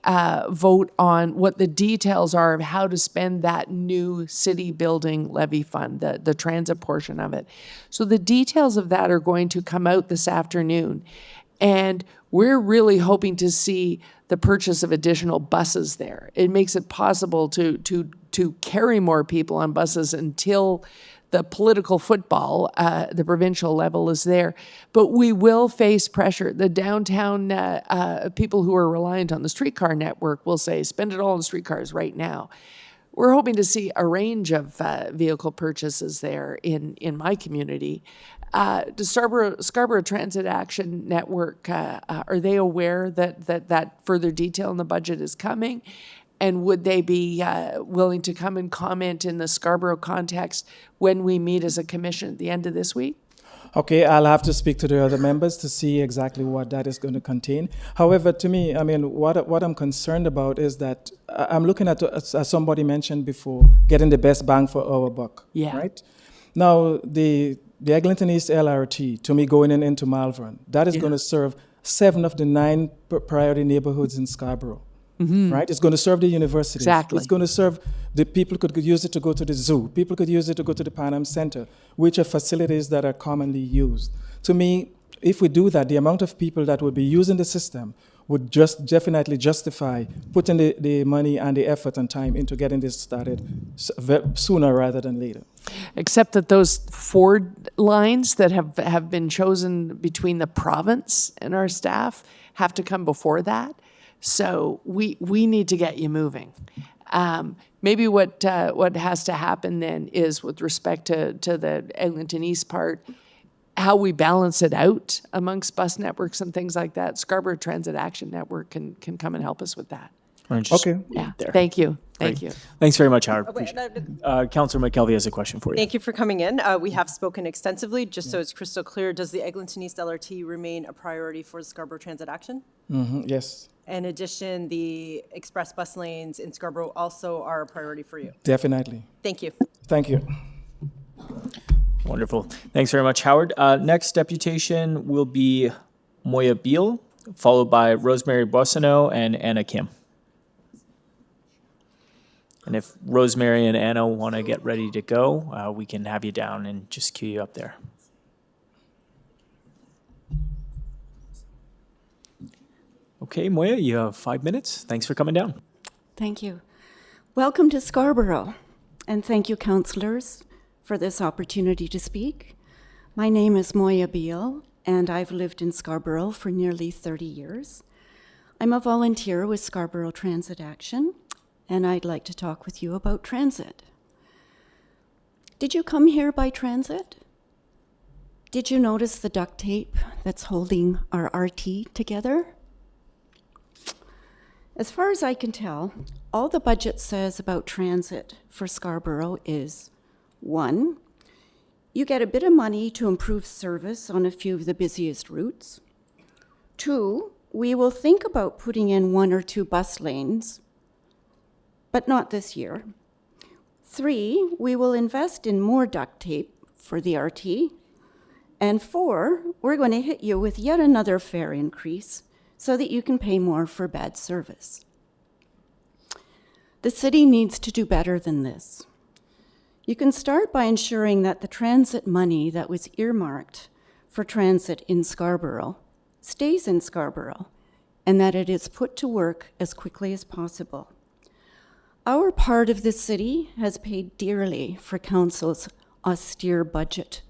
vote on what the details are of how to spend that new city building levy fund, the transit portion of it. So the details of that are going to come out this afternoon. And we're really hoping to see the purchase of additional buses there. It makes it possible to carry more people on buses until the political football, the provincial level is there. But we will face pressure. The downtown people who are reliant on the streetcar network will say, spend it all on streetcars right now. We're hoping to see a range of vehicle purchases there in my community. Does Scarborough Transit Action Network, are they aware that further detail in the budget is coming? And would they be willing to come and comment in the Scarborough context when we meet as a commission at the end of this week? Okay, I'll have to speak to the other members to see exactly what that is going to contain. However, to me, I mean, what I'm concerned about is that I'm looking at, as somebody mentioned before, getting the best bang for our buck. Yeah. Right? Now, the Eglinton East LRT, to me, going into Malvern, that is going to serve 7 of the 9 priority neighborhoods in Scarborough. Mm-hmm. Right? It's going to serve the universities. Exactly. It's going to serve the people could use it to go to the zoo. People could use it to go to the Pan Am Center, which are facilities that are commonly used. To me, if we do that, the amount of people that would be using the system would just definitely justify putting the money and the effort and time into getting this started sooner rather than later. Except that those Ford lines that have been chosen between the province and our staff have to come before that. So we need to get you moving. Maybe what has to happen then is, with respect to the Eglinton East part, how we balance it out amongst bus networks and things like that. Scarborough Transit Action Network can come and help us with that. Okay. Yeah. Thank you. Thank you. Thanks very much, Howard. Councillor McKelvey has a question for you. Thank you for coming in. We have spoken extensively. Just so it's crystal clear, does the Eglinton East LRT remain a priority for Scarborough Transit Action? Mm-hmm. Yes. In addition, the express bus lanes in Scarborough also are a priority for you? Definitely. Thank you. Thank you. Wonderful. Thanks very much, Howard. Next deputation will be Moya Beal, followed by Rosemary Boissonneau and Anna Kim. And if Rosemary and Anna want to get ready to go, we can have you down and just queue you up there. Okay, Moya, you have 5 minutes. Thanks for coming down. Thank you. Welcome to Scarborough, and thank you, councillors, for this opportunity to speak. My name is Moya Beal, and I've lived in Scarborough for nearly 30 years. I'm a volunteer with Scarborough Transit Action, and I'd like to talk with you about transit. Did you come here by transit? Did you notice the duct tape that's holding our RT together? As far as I can tell, all the budget says about transit for Scarborough is, 1, you get a bit of money to improve service on a few of the busiest routes. 2, we will think about putting in 1 or 2 bus lanes, but not this year. 3, we will invest in more duct tape for the RT. And 4, we're going to hit you with yet another fare increase so that you can pay more for bad service. The city needs to do better than this. You can start by ensuring that the transit money that was earmarked for transit in Scarborough stays in Scarborough and that it is put to work as quickly as possible. Our part of the city has paid dearly for council's austere budget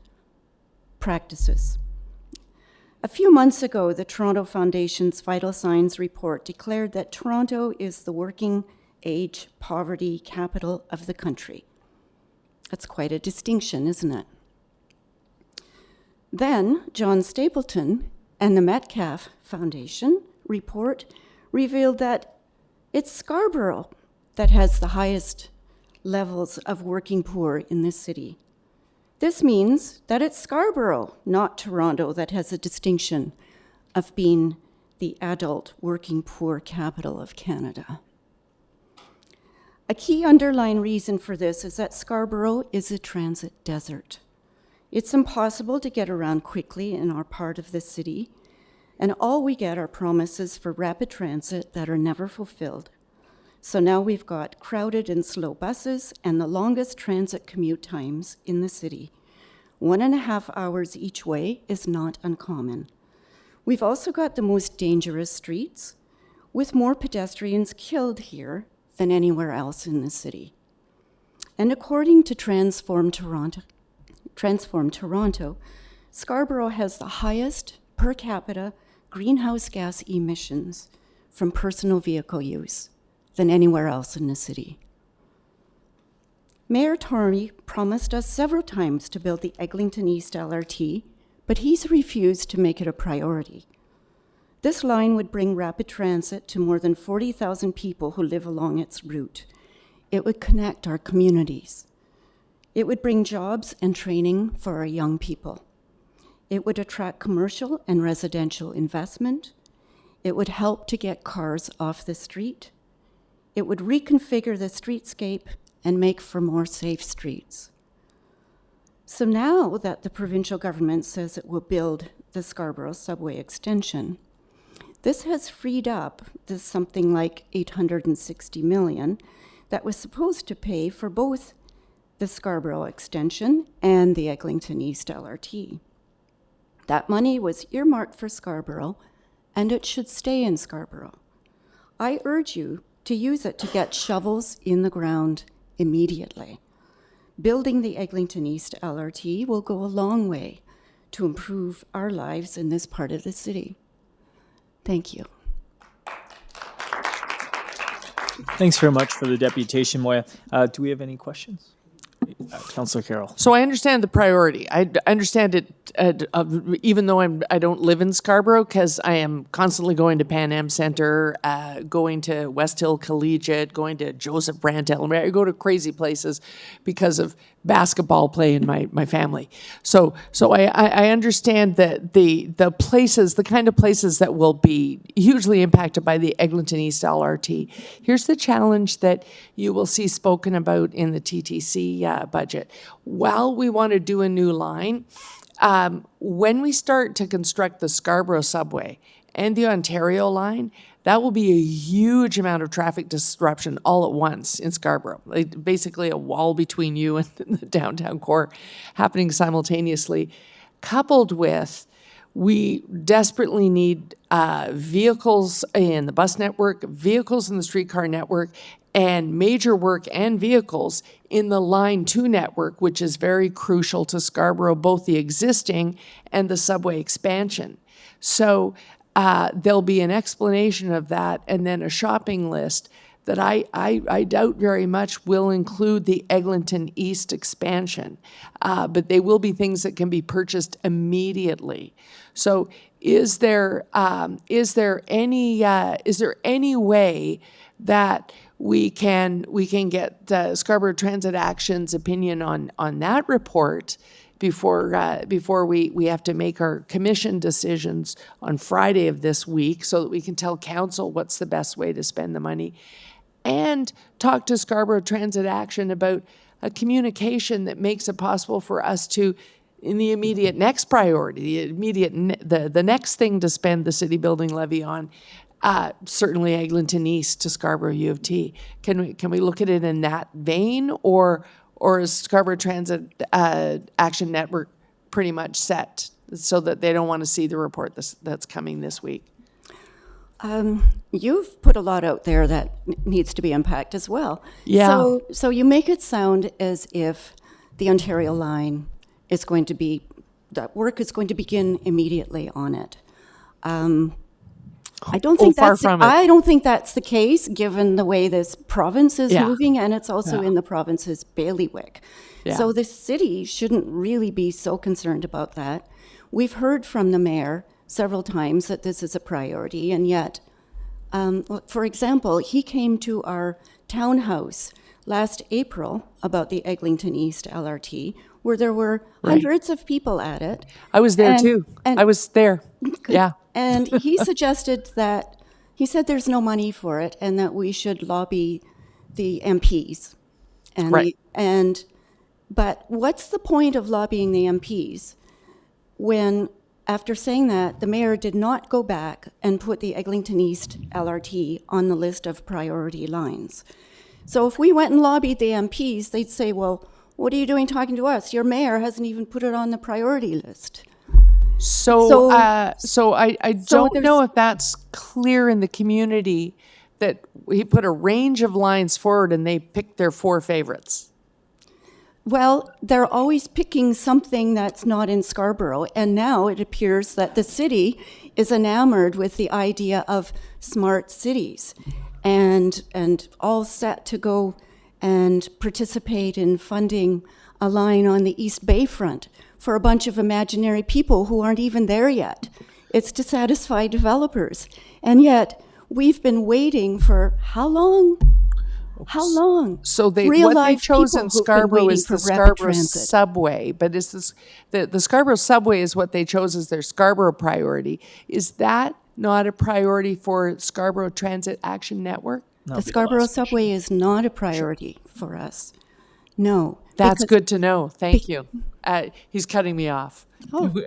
practices. A few months ago, the Toronto Foundation's Vital Signs report declared that Toronto is the working age poverty capital of the country. That's quite a distinction, isn't it? Then, John Stapleton and the Metcalf Foundation report revealed that it's Scarborough that has the highest levels of working poor in this city. This means that it's Scarborough, not Toronto, that has the distinction of being the adult working poor capital of Canada. A key underlying reason for this is that Scarborough is a transit desert. It's impossible to get around quickly in our part of the city, and all we get are promises for rapid transit that are never fulfilled. So now we've got crowded and slow buses and the longest transit commute times in the city. 1.5 hours each way is not uncommon. We've also got the most dangerous streets, with more pedestrians killed here than anywhere else in the city. And according to Transform Toronto, Scarborough has the highest per capita greenhouse gas emissions from personal vehicle use than anywhere else in the city. Mayor Torrey promised us several times to build the Eglinton East LRT, but he's refused to make it a priority. This line would bring rapid transit to more than 40,000 people who live along its route. It would connect our communities. It would bring jobs and training for our young people. It would attract commercial and residential investment. It would help to get cars off the street. It would reconfigure the streetscape and make for more safe streets. So now that the provincial government says it will build the Scarborough subway extension, this has freed up this something like $860 million that was supposed to pay for both the Scarborough extension and the Eglinton East LRT. That money was earmarked for Scarborough, and it should stay in Scarborough. I urge you to use it to get shovels in the ground immediately. Building the Eglinton East LRT will go a long way to improve our lives in this part of the city. Thank you. Thanks very much for the deputation, Moya. Do we have any questions? Councillor Carroll. So I understand the priority. I understand it, even though I don't live in Scarborough, because I am constantly going to Pan Am Centre, going to West Hill Collegiate, going to Joseph Brandt Elementary. I go to crazy places because of basketball play in my family. So I understand that the places, the kind of places that will be hugely impacted by the Eglinton East LRT. Here's the challenge that you will see spoken about in the TTC budget. While we want to do a new line, when we start to construct the Scarborough subway and the Ontario line, that will be a huge amount of traffic disruption all at once in Scarborough. Like basically a wall between you and the downtown core happening simultaneously, coupled with we desperately need vehicles in the bus network, vehicles in the streetcar network, and major work and vehicles in the Line 2 network, which is very crucial to Scarborough, both the existing and the subway expansion. So there'll be an explanation of that and then a shopping list that I doubt very much will include the Eglinton East expansion, but they will be things that can be purchased immediately. So is there any way that we can get Scarborough Transit Action's opinion on that report before we have to make our commission decisions on Friday of this week, so that we can tell council what's the best way to spend the money, and talk to Scarborough Transit Action about a communication that makes it possible for us to in the immediate next priority, the next thing to spend the city building levy on, certainly Eglinton East to Scarborough U of T. Can we look at it in that vein, or is Scarborough Transit Action Network pretty much set so that they don't want to see the report that's coming this week? You've put a lot out there that needs to be unpacked as well. Yeah. So you make it sound as if the Ontario line is going to be, that work is going to begin immediately on it. I don't think far that's from it. I don't think that's the case, given the way this province is Yeah. moving, and it's also in the province's bailiwick. Yeah. So the city shouldn't really be so concerned about that. We've heard from the mayor several times that this is a priority, and yet, for example, he came to our townhouse last April about the Eglinton East LRT, where there were hundreds of people at it. I was there And- too. and- I was there. Yeah. And he suggested that, he said there's no money for it and that we should lobby the MPs. And Right. but what's the point of lobbying the MPs when, after saying that, the mayor did not go back and put the Eglinton East LRT on the list of priority lines? So if we went and lobbied the MPs, they'd say, well, what are you doing talking to us? Your mayor hasn't even put it on the priority list. So I don't there's- know if that's clear in the community that he put a range of lines forward and they picked their 4 favorites. Well, they're always picking something that's not in Scarborough, and now it appears that the city is enamored with the idea of smart cities and all set to go and participate in funding a line on the East Bay front for a bunch of imaginary people who aren't even there yet. It's to satisfy developers. And yet, we've been waiting for how long? How long? So what they chose in Scarborough is the Scarborough subway, but is this the Scarborough subway is what they chose as their Scarborough priority. Is that not a priority for Scarborough Transit Action Network? The Scarborough subway is not a priority for us. No. That's because- good to know. Thank you. He's cutting me off.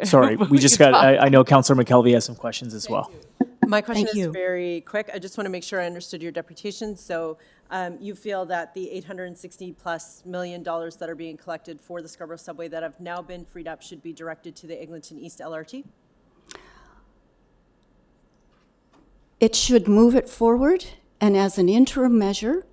Sorry, we just got, I know Councillor McKelvey has some questions as well. My question Thank is you. very quick. I just want to make sure I understood your deputation. So you feel that the $860+ million that are being collected for the Scarborough subway that have now been freed up should be directed to the Eglinton East LRT? It should move it forward, and as an interim measure,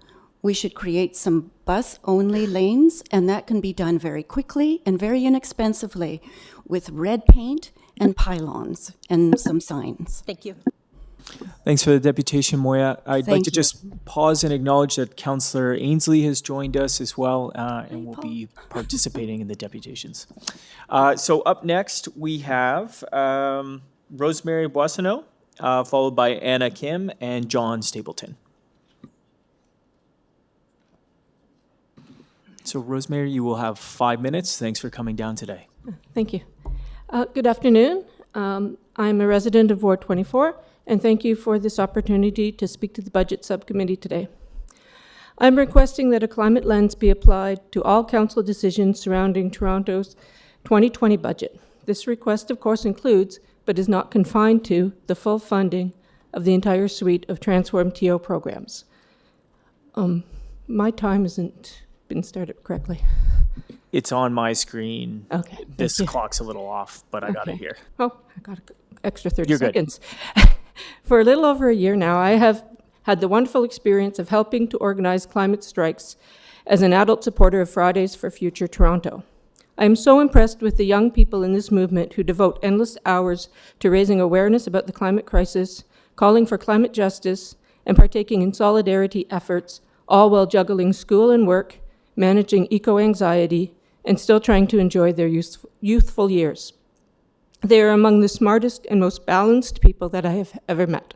we should create some bus-only lanes, and that can be done very quickly and very inexpensively with red paint and pylons and some signs. Thank you. Thanks for the deputation, Moya. I'd like Thank to you. just pause and acknowledge that Councillor Ainsley has joined us as well and will be participating in the deputations. So up next, we have Rosemary Boissonneau, followed by Anna Kim and John Stapleton. So Rosemary, you will have 5 minutes. Thanks for coming down today. Thank you. Good afternoon. I'm a resident of Ward 24, and thank you for this opportunity to speak to the Budget Subcommittee today. I'm requesting that a climate lens be applied to all council decisions surrounding Toronto's 2020 budget. This request, of course, includes, but is not confined to, the full funding of the entire suite of Transform TO programs. My time hasn't been started correctly. It's on my screen. Okay, thank This you. clock's a little off, but I got it here. Oh, I got an extra 30 You're good. seconds. For a little over a year now, I have had the wonderful experience of helping to organize climate strikes as an adult supporter of Fridays for Future Toronto. I am so impressed with the young people in this movement who devote endless hours to raising awareness about the climate crisis, calling for climate justice, and partaking in solidarity efforts, all while juggling school and work, managing eco-anxiety, and still trying to enjoy their youthful years. They are among the smartest and most balanced people that I have ever met.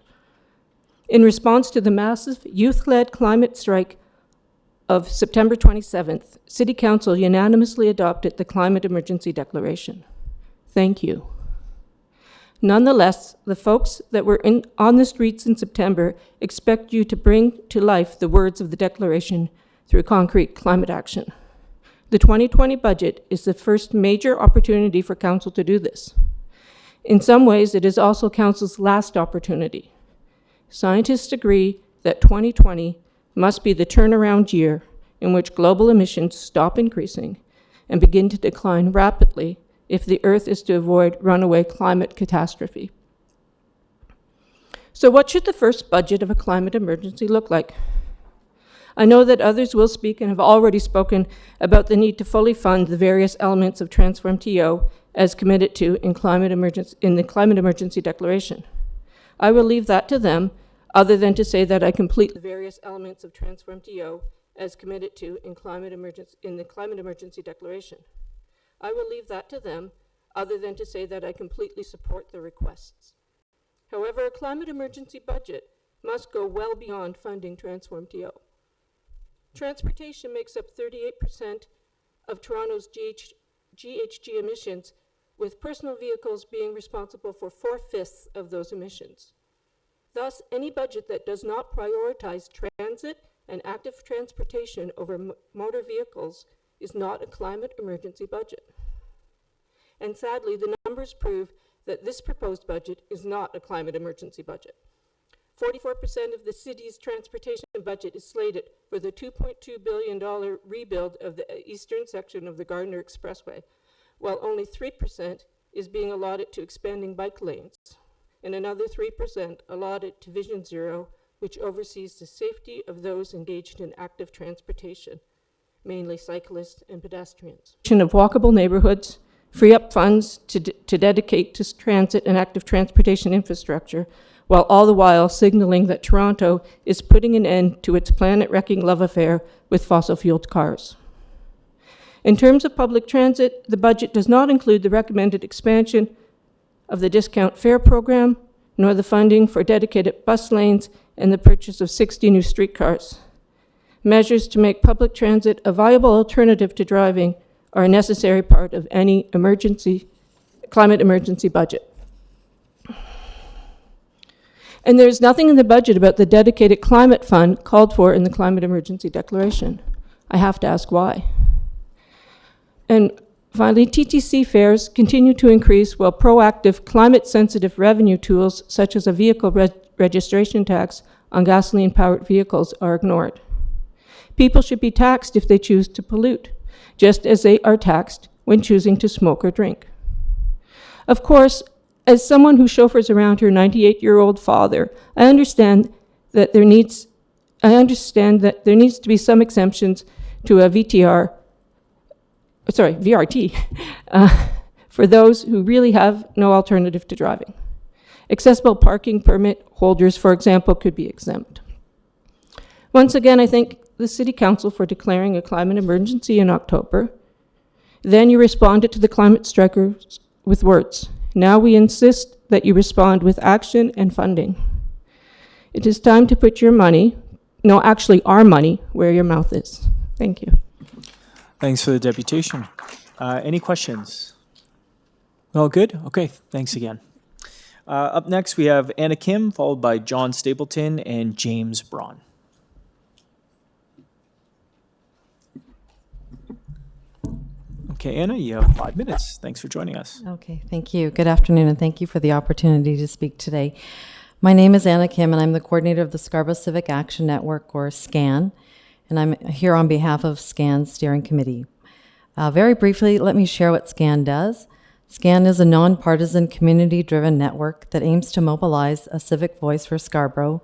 In response to the massive youth-led climate strike of September 27th, City Council unanimously adopted the Climate Emergency Declaration. Thank you. Nonetheless, the folks that were on the streets in September expect you to bring to life the words of the Declaration through concrete climate action. The 2020 budget is the first major opportunity for Council to do this. In some ways, it is also Council's last opportunity. Scientists agree that 2020 must be the turnaround year in which global emissions stop increasing and begin to decline rapidly if the Earth is to avoid runaway climate catastrophe. So what should the first budget of a climate emergency look like? I know that others will speak and have already spoken about the need to fully fund the various elements of Transform TO as committed to in the Climate Emergency Declaration. I will leave that to them, other than to say that I complete the various elements of Transform TO as committed to in the Climate Emergency Declaration. I will leave that to them, other than to say that I completely support the requests. However, a climate emergency budget must go well beyond funding Transform TO. Transportation makes up 38% of Toronto's GHG emissions, with personal vehicles being responsible for 4/5 of those emissions. Thus, any budget that does not prioritize transit and active transportation over motor vehicles is not a climate emergency budget. And sadly, the numbers prove that this proposed budget is not a climate emergency budget. 44% of the city's transportation budget is slated for the $2.2 billion rebuild of the eastern section of the Gardiner Expressway, while only 3% is being allotted to expanding bike lanes, and another 3% allotted to Vision Zero, which oversees the safety of those engaged in active transportation, mainly cyclists and pedestrians. Of walkable neighborhoods, free up funds to dedicate to transit and active transportation infrastructure, while all the while signaling that Toronto is putting an end to its planet-wrecking love affair with fossil-fueled cars. In terms of public transit, the budget does not include the recommended expansion of the discount fare program, nor the funding for dedicated bus lanes and the purchase of 60 new streetcars. Measures to make public transit a viable alternative to driving are a necessary part of any climate emergency budget. And there's nothing in the budget about the dedicated climate fund called for in the Climate Emergency Declaration. I have to ask why. And finally, TTC fares continue to increase while proactive climate-sensitive revenue tools such as a vehicle registration tax on gasoline-powered vehicles are ignored. People should be taxed if they choose to pollute, just as they are taxed when choosing to smoke or drink. Of course, as someone who chauffeurs around her 98-year-old father, I understand that there needs to be some exemptions to a VRT, for those who really have no alternative to driving. Accessible parking permit holders, for example, could be exempt. Once again, I thank the City Council for declaring a climate emergency in October. Then you responded to the climate strikers with words. Now we insist that you respond with action and funding. It is time to put your money, no, actually our money, where your mouth is. Thank you. Thanks for the deputation. Any questions? All good? Okay, thanks again. Up next, we have Anna Kim, followed by John Stapleton and James Braun. Okay, Anna, you have 5 minutes. Thanks for joining us. Okay, thank you. Good afternoon, and thank you for the opportunity to speak today. My name is Anna Kim, and I'm the coordinator of the Scarborough Civic Action Network, or SCAN, and I'm here on behalf of SCAN's steering committee. Very briefly, let me share what SCAN does. SCAN is a nonpartisan, community-driven network that aims to mobilize a civic voice for Scarborough,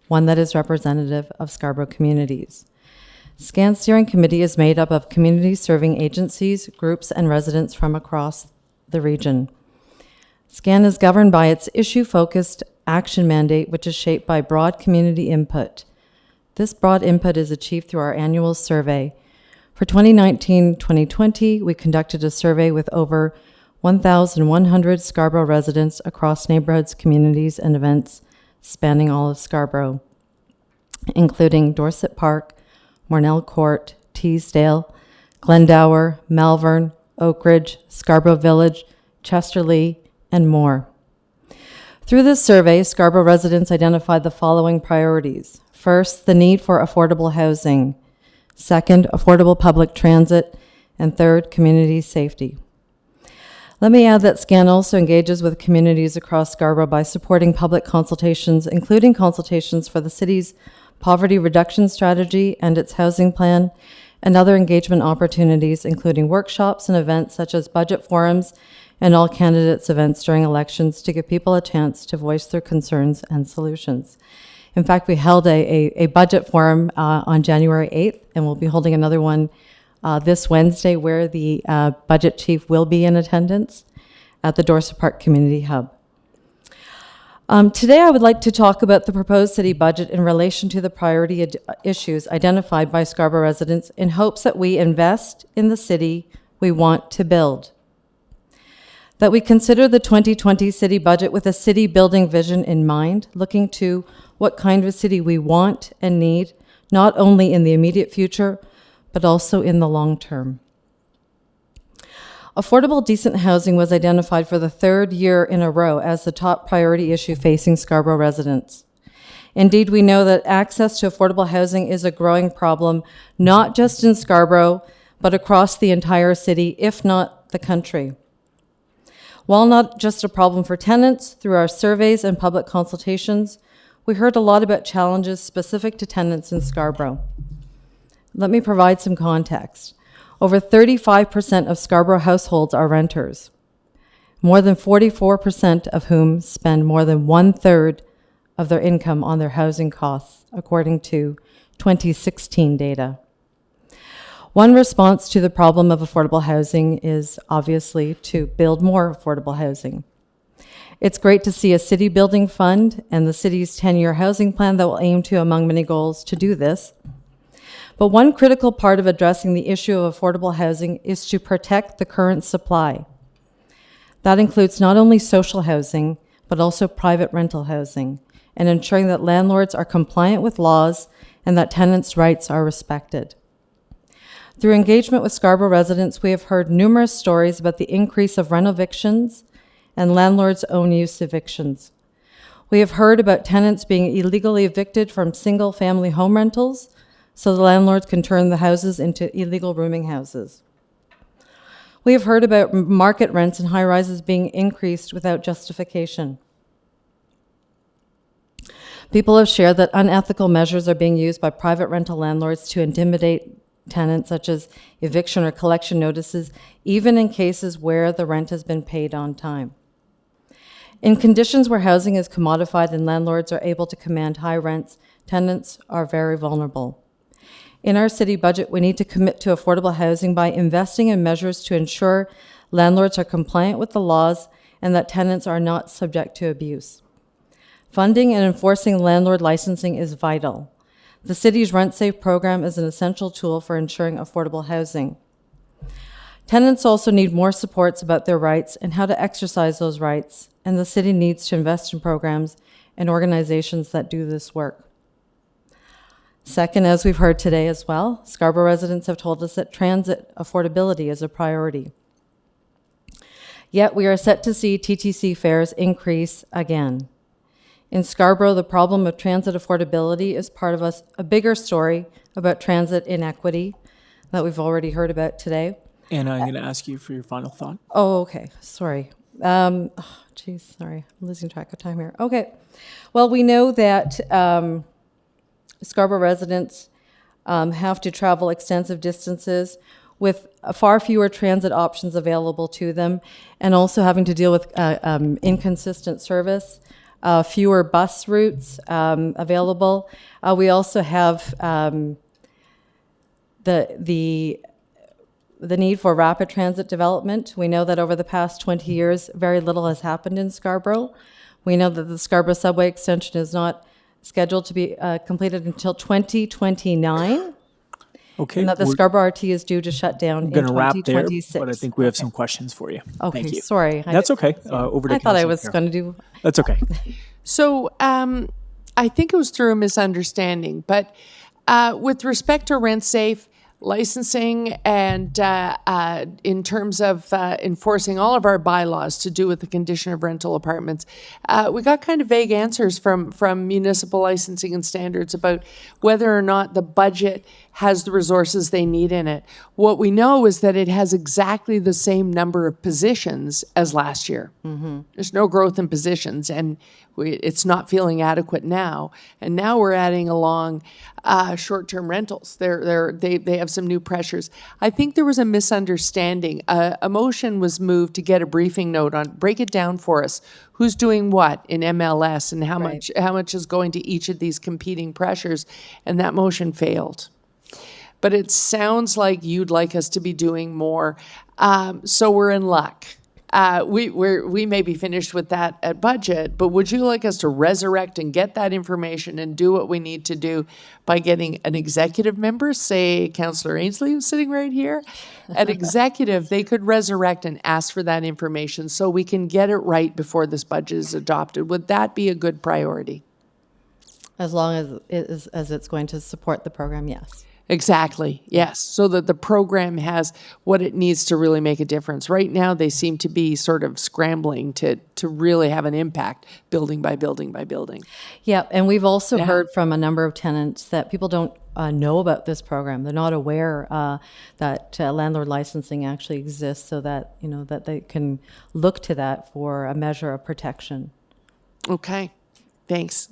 one that is representative of Scarborough communities. SCAN's steering committee is made up of community-serving agencies, groups, and residents from across the region. SCAN is governed by its issue-focused action mandate, which is shaped by broad community input. This broad input is achieved through our annual survey. For 2019-2020, we conducted a survey with over 1,100 Scarborough residents across neighborhoods, communities, and events spanning all of Scarborough, including Dorset Park, Mornell Court, Teesdale, Glendower, Malvern, Oakridge, Scarborough Village, Chesterlee, and more. Through this survey, Scarborough residents identified the following priorities. First, the need for affordable housing. Second, affordable public transit. And third, community safety. Let me add that SCAN also engages with communities across Scarborough by supporting public consultations, including consultations for the city's poverty reduction strategy and its housing plan, and other engagement opportunities, including workshops and events such as budget forums and all candidates events during elections to give people a chance to voice their concerns and solutions. In fact, we held a budget forum on January 8th, and we'll be holding another one this Wednesday where the budget chief will be in attendance at the Dorset Park Community Hub. Today I would like to talk about the proposed city budget in relation to the priority issues identified by Scarborough residents in hopes that we invest in the city we want to build. That we consider the 2020 city budget with a city building vision in mind, looking to what kind of city we want and need, not only in the immediate future, but also in the long term. Affordable, decent housing was identified for the third year in a row as the top priority issue facing Scarborough residents. Indeed, we know that access to affordable housing is a growing problem, not just in Scarborough, but across the entire city, if not the country. While not just a problem for tenants, through our surveys and public consultations, we heard a lot about challenges specific to tenants in Scarborough. Let me provide some context. Over 35% of Scarborough households are renters, more than 44% of whom spend more than 1/3 of their income on their housing costs, according to 2016 data. One response to the problem of affordable housing is obviously to build more affordable housing. It's great to see a city building fund and the city's 10-year housing plan that will aim to, among many goals, to do this. But one critical part of addressing the issue of affordable housing is to protect the current supply. That includes not only social housing, but also private rental housing, and ensuring that landlords are compliant with laws and that tenants' rights are respected. Through engagement with Scarborough residents, we have heard numerous stories about the increase of rent evictions and landlords' own use evictions. We have heard about tenants being illegally evicted from single-family home rentals, so the landlords can turn the houses into illegal rooming houses. We have heard about market rents and high-rises being increased without justification. People have shared that unethical measures are being used by private rental landlords to intimidate tenants, such as eviction or collection notices, even in cases where the rent has been paid on time. In conditions where housing is commodified and landlords are able to command high rents, tenants are very vulnerable. In our city budget, we need to commit to affordable housing by investing in measures to ensure landlords are compliant with the laws and that tenants are not subject to abuse. Funding and enforcing landlord licensing is vital. The city's Rent Safe program is an essential tool for ensuring affordable housing. Tenants also need more supports about their rights and how to exercise those rights, and the city needs to invest in programs and organizations that do this work. Second, as we've heard today as well, Scarborough residents have told us that transit affordability is a priority. Yet we are set to see TTC fares increase again. In Scarborough, the problem of transit affordability is part of a bigger story about transit inequity that we've already heard about today. And I'm going to ask you for your final thought. Oh, okay. Sorry. Sorry. I'm losing track of time here. Okay. Well, we know that Scarborough residents have to travel extensive distances with far fewer transit options available to them, and also having to deal with inconsistent service. Fewer bus routes available. We also have the need for rapid transit development. We know that over the past 20 years, very little has happened in Scarborough. We know that the Scarborough subway extension is not scheduled to be completed until 2029. Okay. And that the Scarborough RT is due to shut down in 2026. We're going to wrap there, but I think we have some questions for you. Okay, Thank you. sorry. That's okay. Over to I thought I Councillor was Carroll. going to do... That's okay. So I think it was through a misunderstanding, but with respect to rent safe licensing and in terms of enforcing all of our bylaws to do with the condition of rental apartments, we got kind of vague answers from municipal licensing and standards about whether or not the budget has the resources they need in it. What we know is that it has exactly the same number of positions as last year. There's no growth in positions, and it's not feeling adequate now. And now we're adding along short-term rentals. They have some new pressures. I think there was a misunderstanding. A motion was moved to get a briefing note on, break it down for us. Who's doing what in MLS and how much is going to each of these competing pressures, and that motion failed. But it sounds like you'd like us to be doing more, so we're in luck. We may be finished with that at budget, but would you like us to resurrect and get that information and do what we need to do by getting an executive member, say Councillor Ainsley, who's sitting right here, an executive, they could resurrect and ask for that information so we can get it right before this budget is adopted. Would that be a good priority? As long as it's going to support the program, yes. Exactly, yes, so that the program has what it needs to really make a difference. Right now, they seem to be sort of scrambling to really have an impact, building by building by building. Yeah, and we've also heard from a number of tenants that people don't know about this program. They're not aware that landlord licensing actually exists, so that that they can look to that for a measure of protection. Okay, thanks.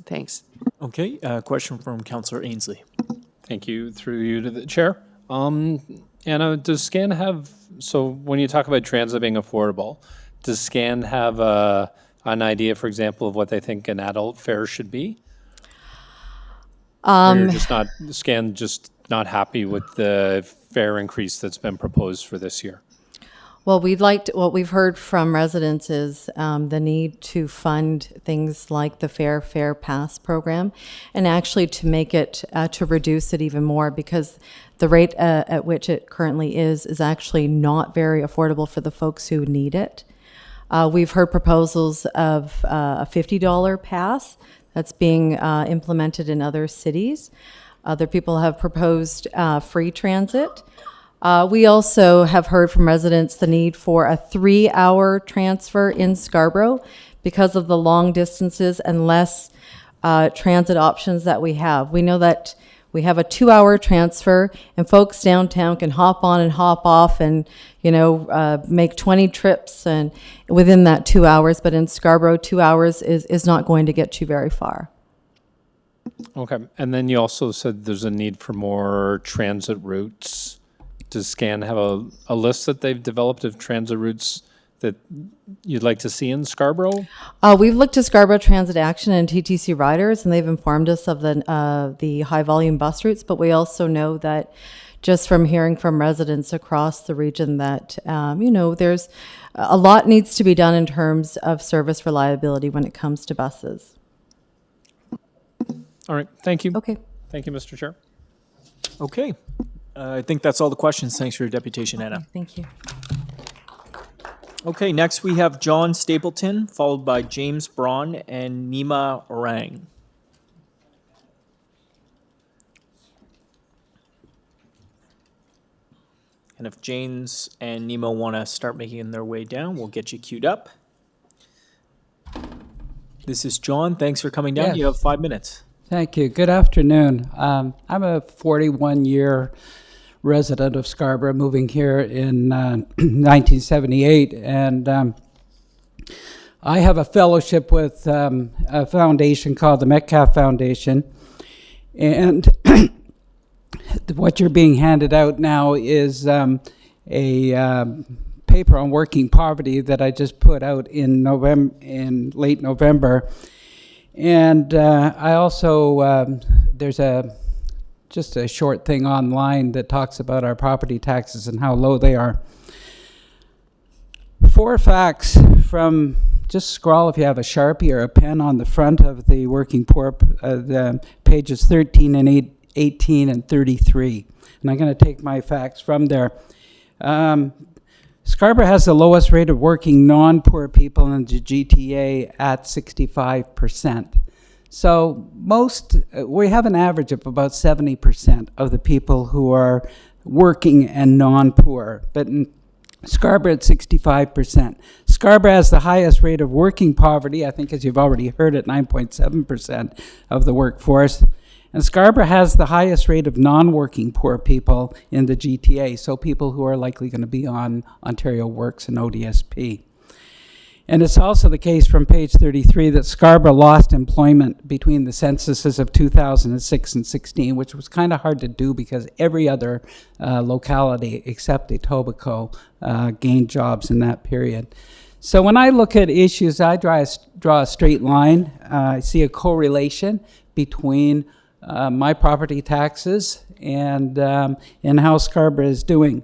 Okay, question from Councillor Ainsley. Thank you. Through you to the chair. Anna, does SCAN have, so when you talk about transit being affordable, does SCAN have an idea, for example, of what they think an adult fare should be? Or you're just not, SCAN just not happy with the fare increase that's been proposed for this year? Well, what we've heard from residents is the need to fund things like the Fare Pass program, and actually to make it, to reduce it even more, because the rate at which it currently is actually not very affordable for the folks who need it. We've heard proposals of a $50 pass that's being implemented in other cities. Other people have proposed free transit. We also have heard from residents the need for a 3-hour transfer in Scarborough because of the long distances and less transit options that we have. We know that we have a 2-hour transfer, and folks downtown can hop on and hop off and, make 20 trips and within that 2 hours. But in Scarborough, 2 hours is not going to get you very far. Okay. And then you also said there's a need for more transit routes. Does SCAN have a list that they've developed of transit routes that you'd like to see in Scarborough? We've looked at Scarborough Transit Action and TTC Riders, and they've informed us of the high volume bus routes, but we also know that just from hearing from residents across the region that, there's a lot needs to be done in terms of service reliability when it comes to buses. All right. Thank you. Okay. Thank you, Mr. Chair. Okay. I think that's all the questions. Thanks for your deputation, Anna. Thank you. Okay, next we have John Stapleton, followed by James Braun and Nima Orang. And if James and Nima want to start making their way down, we'll get you queued up. This is John. Thanks for coming down. Yes. You have 5 minutes. Thank you. Good afternoon. I'm a 41-year resident of Scarborough, moving here in 1978, and I have a fellowship with a foundation called the Metcalf Foundation, and what you're being handed out now is a paper on working poverty that I just put out in late November. And I also, there's just a short thing online that talks about our property taxes and how low they are. 4 facts from, just scroll if you have a Sharpie or a pen on the front of the working poor, the pages 13 and 18 and 33. And I'm going to take my facts from there. Scarborough has the lowest rate of working non-poor people in the GTA at 65%. So we have an average of about 70% of the people who are working and non-poor, but in Scarborough at 65%. Scarborough has the highest rate of working poverty, I think as you've already heard, at 9.7% of the workforce. And Scarborough has the highest rate of non-working poor people in the GTA, so people who are likely going to be on Ontario Works and ODSP. And it's also the case from page 33 that Scarborough lost employment between the censuses of 2006 and 16, which was kind of hard to do because every other locality except Etobicoke gained jobs in that period. So when I look at issues, I draw a straight line. I see a correlation between my property taxes and how Scarborough is doing.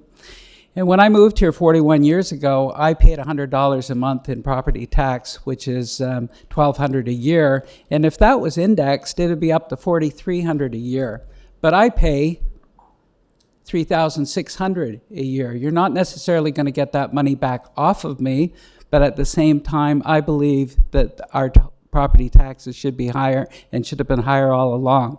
And when I moved here 41 years ago, I paid $100 a month in property tax, which is $1,200 a year. And if that was indexed, it would be up to $4,300 a year. But I pay $3,600 a year. You're not necessarily going to get that money back off of me, but at the same time, I believe that our property taxes should be higher and should have been higher all along.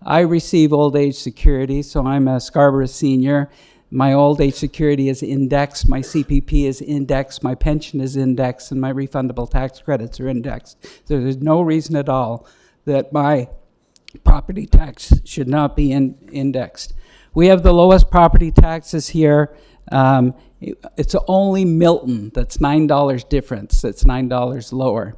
I receive old age security, so I'm a Scarborough senior. My old age security is indexed, my CPP is indexed, my pension is indexed, and my refundable tax credits are indexed. So there's no reason at all that my property tax should not be indexed. We have the lowest property taxes here. It's only Milton that's $9 difference, that's $9 lower.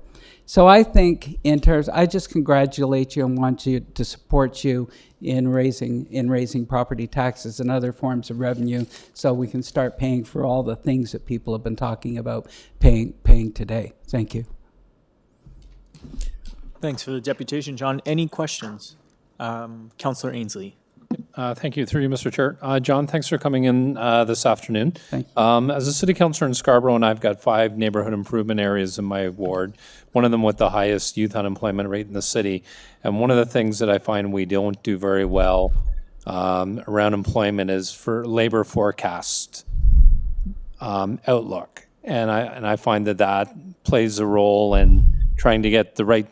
So I think I just congratulate you and want you to support you in raising property taxes and other forms of revenue so we can start paying for all the things that people have been talking about paying today. Thank you. Thanks for the deputation, John. Any questions? Councillor Ainsley. Thank you. Through you, Mr. Chair. John, thanks for coming in this afternoon. Thank you. As a city councillor in Scarborough, and I've got 5 neighborhood improvement areas in my ward, one of them with the highest youth unemployment rate in the city. And one of the things that I find we don't do very well around employment is for labor forecast outlook. And I find that plays a role in trying to get the right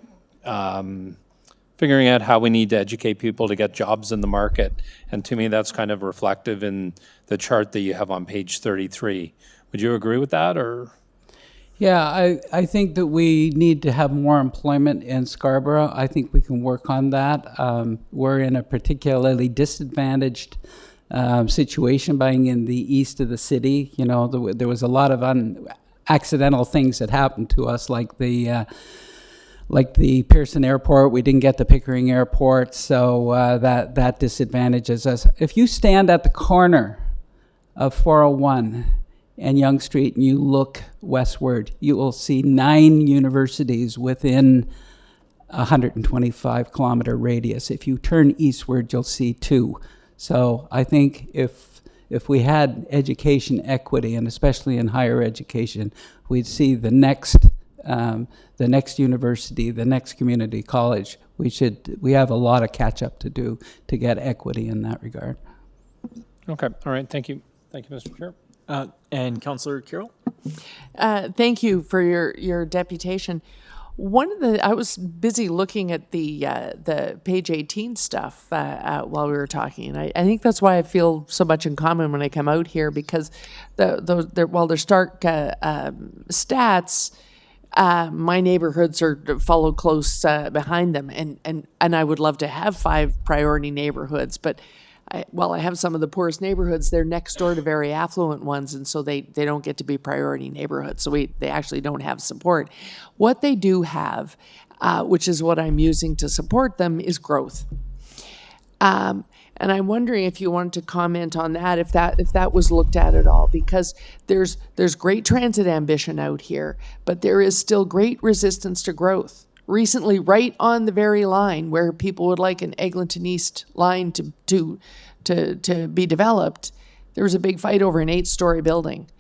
figuring out how we need to educate people to get jobs in the market. And to me, that's kind of reflective in the chart that you have on page 33. Would you agree with that, or? Yeah, I think that we need to have more employment in Scarborough. I think we can work on that. We're in a particularly disadvantaged situation being in the east of the city. You know, there was a lot of accidental things that happened to us, like the Pearson Airport. We didn't get the Pickering Airport, so that disadvantages us. If you stand at the corner of 401 and Yonge Street and you look westward, you will see 9 universities within a 125-kilometer radius. If you turn eastward, you'll see 2. So I think if we had education equity, and especially in higher education, we'd see the next university, the next community college. We have a lot of catch up to do to get equity in that regard. Okay, all right, thank you. Thank you, Mr. Chair. And Councillor Carroll? Thank you for your deputation. I was busy looking at the page 18 stuff while we were talking, and I think that's why I feel so much in common when I come out here, because while they're stark stats, my neighborhoods follow close behind them, and I would love to have 5 priority neighborhoods, but while I have some of the poorest neighborhoods, they're next door to very affluent ones, and so they don't get to be priority neighborhoods, so they actually don't have support. What they do have, which is what I'm using to support them, is growth. And I'm wondering if you wanted to comment on that, if that was looked at all, because there's great transit ambition out here, but there is still great resistance to growth. Recently, right on the very line where people would like an Eglinton East line to be developed, there was a big fight over an 8-story building.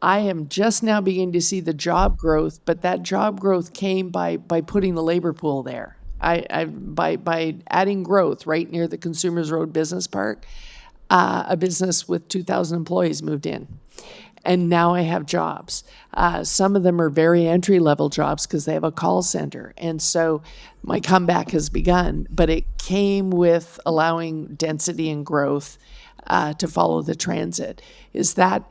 I am just now beginning to see the job growth, but that job growth came by putting the labor pool there. By adding growth right near the Consumers Road Business Park, a business with 2,000 employees moved in. And now I have jobs. Some of them are very entry-level jobs because they have a call center. And so my comeback has begun, but it came with allowing density and growth to follow the transit. Is that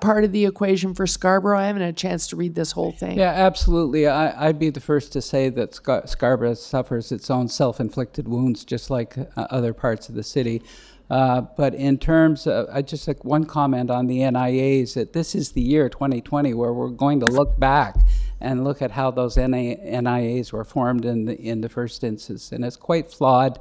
part of the equation for Scarborough? I haven't had a chance to read this whole thing. Yeah, absolutely. I'd be the first to say that Scarborough suffers its own self-inflicted wounds, just like other parts of the city. But in terms of, I just like one comment on the NIAs, that this is the year 2020 where we're going to look back and look at how those NIAs were formed in the first instance, and it's quite flawed.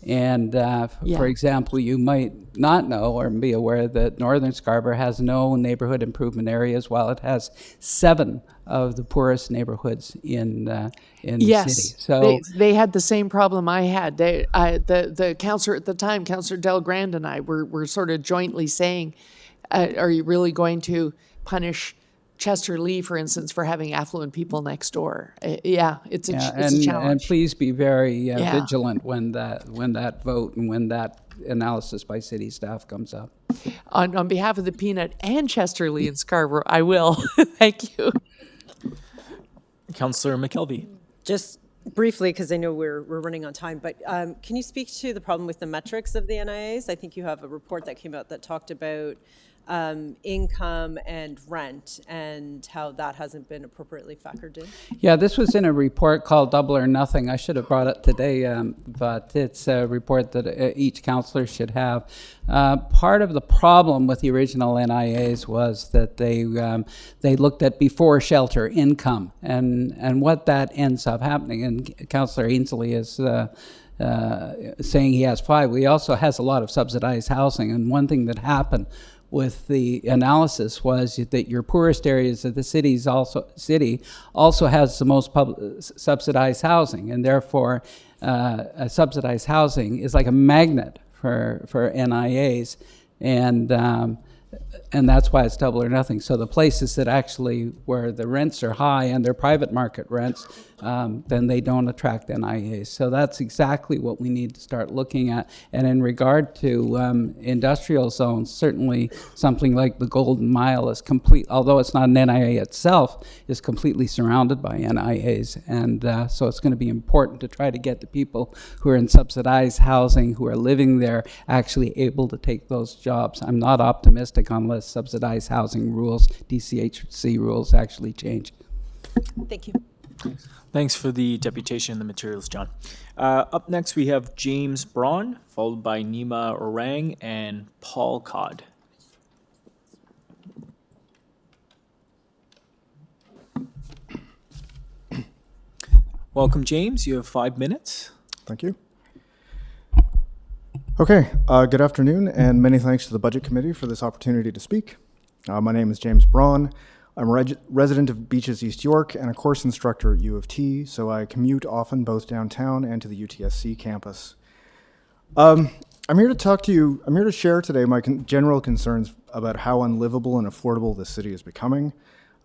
And for example, you might not know or be aware that Northern Scarborough has no neighborhood improvement areas, while it has 7 of the poorest neighborhoods in the city. So they had the same problem I had. The councillor at the time, Councillor Del Grand, and I were sort of jointly saying, "Are you really going to punish Chester Lee, for instance, for having affluent people next door?" It's a challenge. And please be very vigilant when that vote and when that analysis by city staff comes up. On behalf of the Peanut and Chester Lee and Scarborough, I will. Thank you. Councillor McKelvey. Just briefly, because I know we're running on time, but can you speak to the problem with the metrics of the NIAs? I think you have a report that came out that talked about income and rent and how that hasn't been appropriately factored in. Yeah, this was in a report called Double or Nothing. I should have brought it today, but it's a report that each councillor should have. Part of the problem with the original NIAs was that they looked at before shelter income and what that ends up happening. And Councillor Ainsley is saying he has 5. He also has a lot of subsidized housing. And one thing that happened with the analysis was that your poorest areas of the city also has the most subsidized housing, and therefore subsidized housing is like a magnet for NIAs, and that's why it's double or nothing. So the places that actually where the rents are high and they're private market rents, then they don't attract NIAs. So that's exactly what we need to start looking at. And in regard to industrial zones, certainly something like the Golden Mile is complete, although it's not an NIA itself, is completely surrounded by NIAs. And so it's going to be important to try to get the people who are in subsidized housing, who are living there, actually able to take those jobs. I'm not optimistic unless subsidized housing rules, DCHC rules, actually change. Thank you. Thanks for the deputation and the materials, John. Up next, we have James Braun, followed by Nima Orang and Paul Codd. Welcome, James. You have 5 minutes. Thank you. Okay, good afternoon, and many thanks to the Budget Committee for this opportunity to speak. My name is James Braun. I'm a resident of Beaches, East York, and a course instructor at U of T, so I commute often both downtown and to the UTSC campus. I'm here to share today my general concerns about how unlivable and affordable this city is becoming.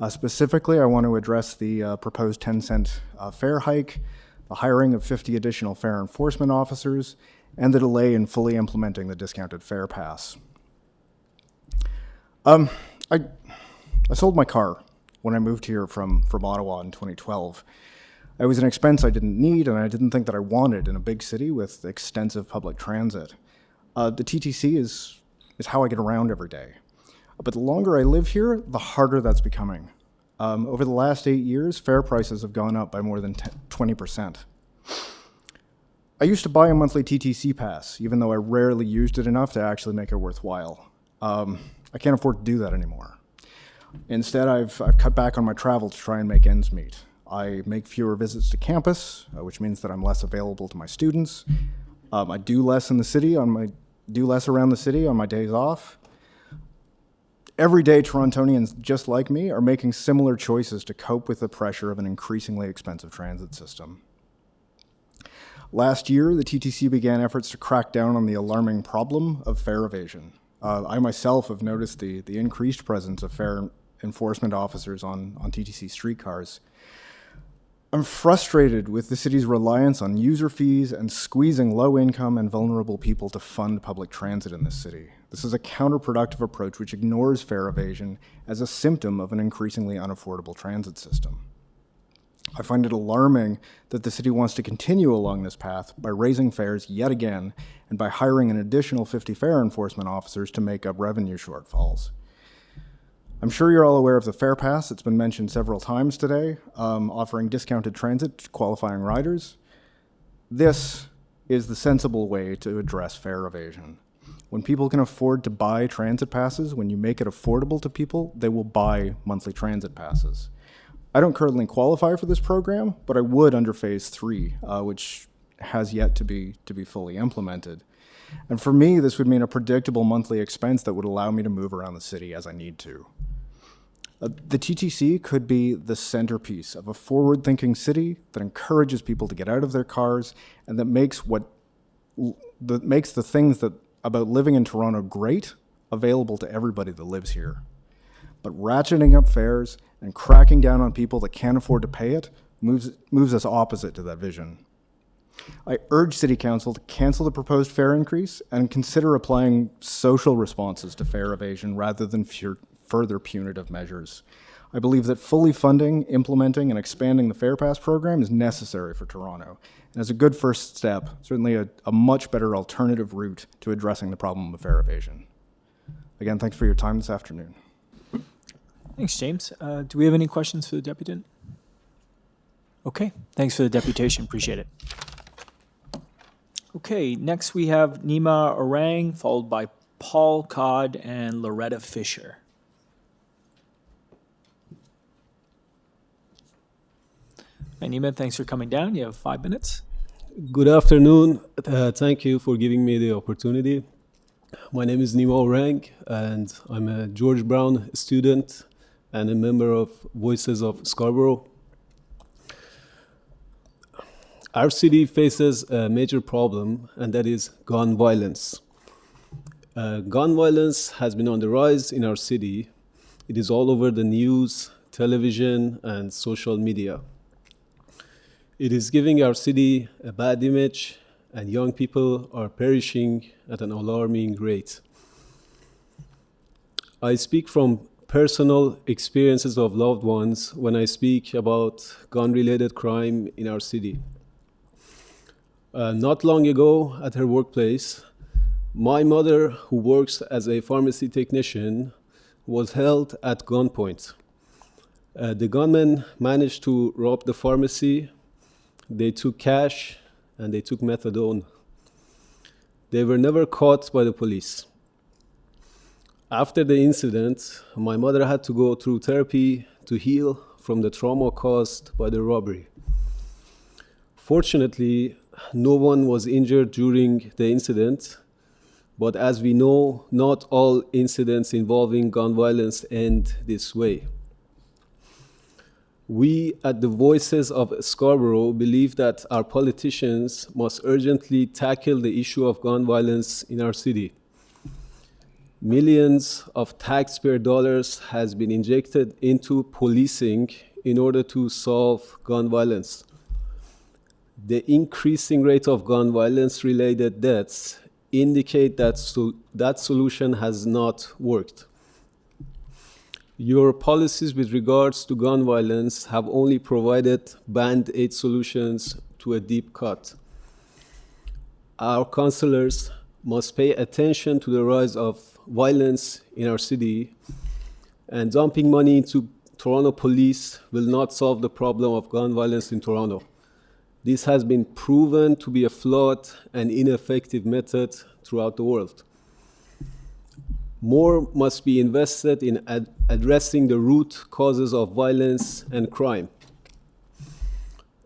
Specifically, I want to address the proposed 10-cent fare hike, the hiring of 50 additional fare enforcement officers, and the delay in fully implementing the discounted fare pass. I sold my car when I moved here from Ottawa in 2012. It was an expense I didn't need and I didn't think that I wanted in a big city with extensive public transit. The TTC is how I get around every day. But the longer I live here, the harder that's becoming. Over the last 8 years, fare prices have gone up by more than 20%. I used to buy a monthly TTC pass, even though I rarely used it enough to actually make it worthwhile. I can't afford to do that anymore. Instead, I've cut back on my travel to try and make ends meet. I make fewer visits to campus, which means that I'm less available to my students. I do less around the city on my days off. Everyday Torontonians just like me are making similar choices to cope with the pressure of an increasingly expensive transit system. Last year, the TTC began efforts to crack down on the alarming problem of fare evasion. I myself have noticed the increased presence of fare enforcement officers on TTC streetcars. I'm frustrated with the city's reliance on user fees and squeezing low-income and vulnerable people to fund public transit in this city. This is a counterproductive approach which ignores fare evasion as a symptom of an increasingly unaffordable transit system. I find it alarming that the city wants to continue along this path by raising fares yet again and by hiring an additional 50 fare enforcement officers to make up revenue shortfalls. I'm sure you're all aware of the Fare Pass. It's been mentioned several times today, offering discounted transit to qualifying riders. This is the sensible way to address fare evasion. When people can afford to buy transit passes, when you make it affordable to people, they will buy monthly transit passes. I don't currently qualify for this program, but I would under Phase 3, which has yet to be fully implemented. And for me, this would mean a predictable monthly expense that would allow me to move around the city as I need to. The TTC could be the centerpiece of a forward-thinking city that encourages people to get out of their cars and that makes the things that about living in Toronto great available to everybody that lives here. But ratcheting up fares and cracking down on people that can't afford to pay it moves us opposite to that vision. I urge City Council to cancel the proposed fare increase and consider applying social responses to fare evasion rather than further punitive measures. I believe that fully funding, implementing, and expanding the Fare Pass program is necessary for Toronto, and as a good first step, certainly a much better alternative route to addressing the problem of fare evasion. Again, thanks for your time this afternoon. Thanks, James. Do we have any questions for the deputant? Okay, thanks for the deputation. Appreciate it. Okay, next we have Nima Orang, followed by Paul Codd and Loretta Fisher. Hi, Nima, thanks for coming down. You have 5 minutes. Good afternoon. Thank you for giving me the opportunity. My name is Nima Orang, and I'm a George Brown student and a member of Voices of Scarborough. Our city faces a major problem, and that is gun violence. Gun violence has been on the rise in our city. It is all over the news, television, and social media. It is giving our city a bad image, and young people are perishing at an alarming rate. I speak from personal experiences of loved ones when I speak about gun-related crime in our city. Not long ago at her workplace, my mother, who works as a pharmacy technician, was held at gunpoint. The gunmen managed to rob the pharmacy. They took cash and they took methadone. They were never caught by the police. After the incident, my mother had to go through therapy to heal from the trauma caused by the robbery. Fortunately, no one was injured during the incident, but as we know, not all incidents involving gun violence end this way. We at the Voices of Scarborough believe that our politicians must urgently tackle the issue of gun violence in our city. Millions of taxpayer dollars has been injected into policing in order to solve gun violence. The increasing rate of gun violence-related deaths indicate that that solution has not worked. Your policies with regards to gun violence have only provided band-aid solutions to a deep cut. Our councillors must pay attention to the rise of violence in our city, and dumping money into Toronto police will not solve the problem of gun violence in Toronto. This has been proven to be a flawed and ineffective method throughout the world. More must be invested in addressing the root causes of violence and crime.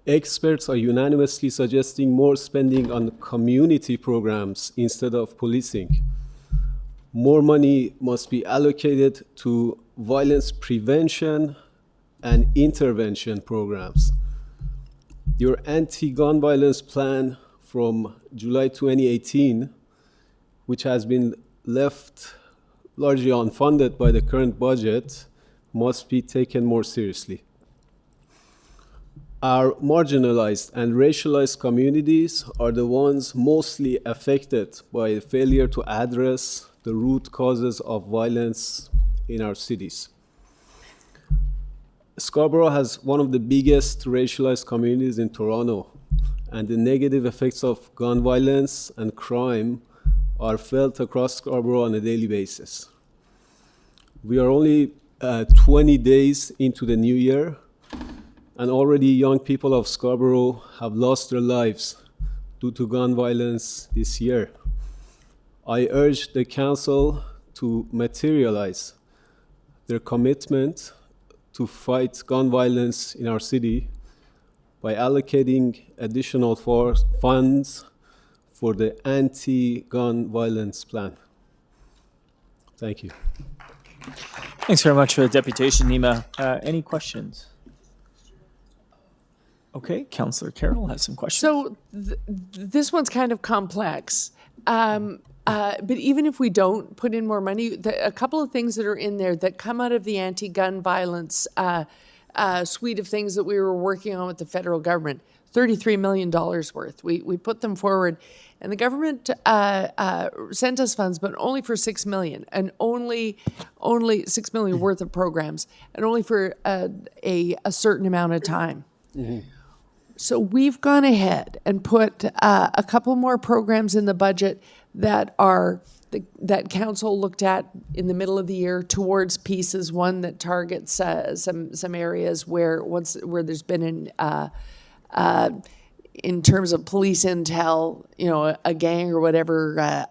Experts are unanimously suggesting more spending on community programs instead of policing. More money must be allocated to violence prevention and intervention programs. Your anti-gun violence plan from July 2018, which has been left largely unfunded by the current budget, must be taken more seriously. Our marginalized and racialized communities are the ones mostly affected by the failure to address the root causes of violence in our cities. Scarborough has one of the biggest racialized communities in Toronto, and the negative effects of gun violence and crime are felt across Scarborough on a daily basis. We are only 20 days into the new year, and already young people of Scarborough have lost their lives due to gun violence this year. I urge the council to materialize their commitment to fight gun violence in our city by allocating additional funds for the anti-gun violence plan. Thank you. Thanks very much for the deputation, Nima. Any questions? Okay, Councillor Carroll has some questions. So this one's kind of complex. But even if we don't put in more money, a couple of things that are in there that come out of the anti-gun violence suite of things that we were working on with the federal government, $33 million worth. We put them forward, and the government sent us funds, but only for $6 million, and only $6 million worth of programs, and only for a certain amount of time. Mm-hmm. So we've gone ahead and put a couple more programs in the budget that that council looked at in the middle of the year towards pieces. One that targets some areas where there's been in terms of police intel, a gang or whatever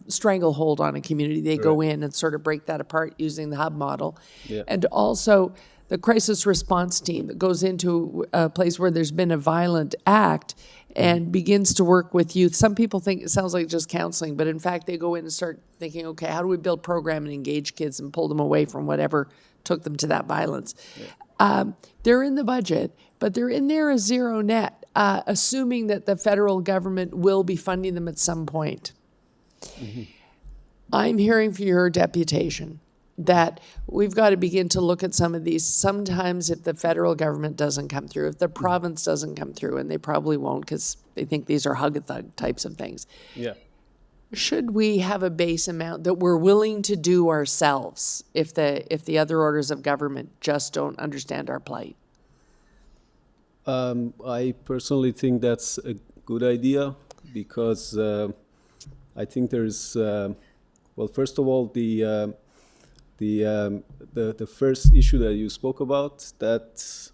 stranglehold on a community. They go in and sort of break that apart using the hub model, and also the crisis response team that goes into a place where there's been a violent act and begins to work with youth. Some people think it sounds like just counseling, but in fact, they go in and start thinking, okay, how do we build program and engage kids and pull them away from whatever took them to that violence? They're in the budget, but they're in there as zero net, assuming that the federal government will be funding them at some point. Mm-hmm. I'm hearing for your deputation that we've got to begin to look at some of these. Sometimes if the federal government doesn't come through, if the province doesn't come through, and they probably won't because they think these are hug-a-thug types of things, should we have a base amount that we're willing to do ourselves if the other orders of government just don't understand our plight? I personally think that's a good idea because I think there's, well, first of all, the first issue that you spoke about, that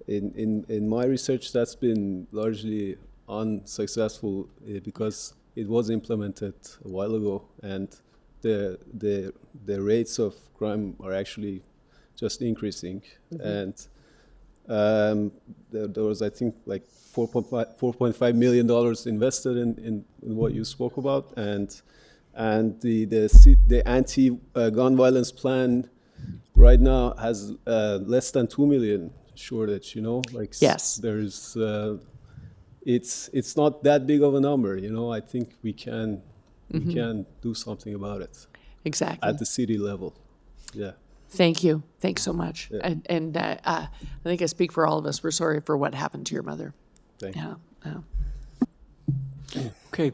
in my research, that's been largely unsuccessful because it was implemented a while ago, and the rates of crime are actually just increasing. Mm-hmm. And there was, I think, like $4.5 million invested in what you spoke about, and the anti-gun violence plan right now has less than 2 million shortage. Yes. There's it's not that big of a number. I think we can do something about it. Exactly. At the city level. Yeah. Thank you. Thanks so much. Yeah. And I think I speak for all of us. We're sorry for what happened to your mother. Thank you. Yeah. Okay.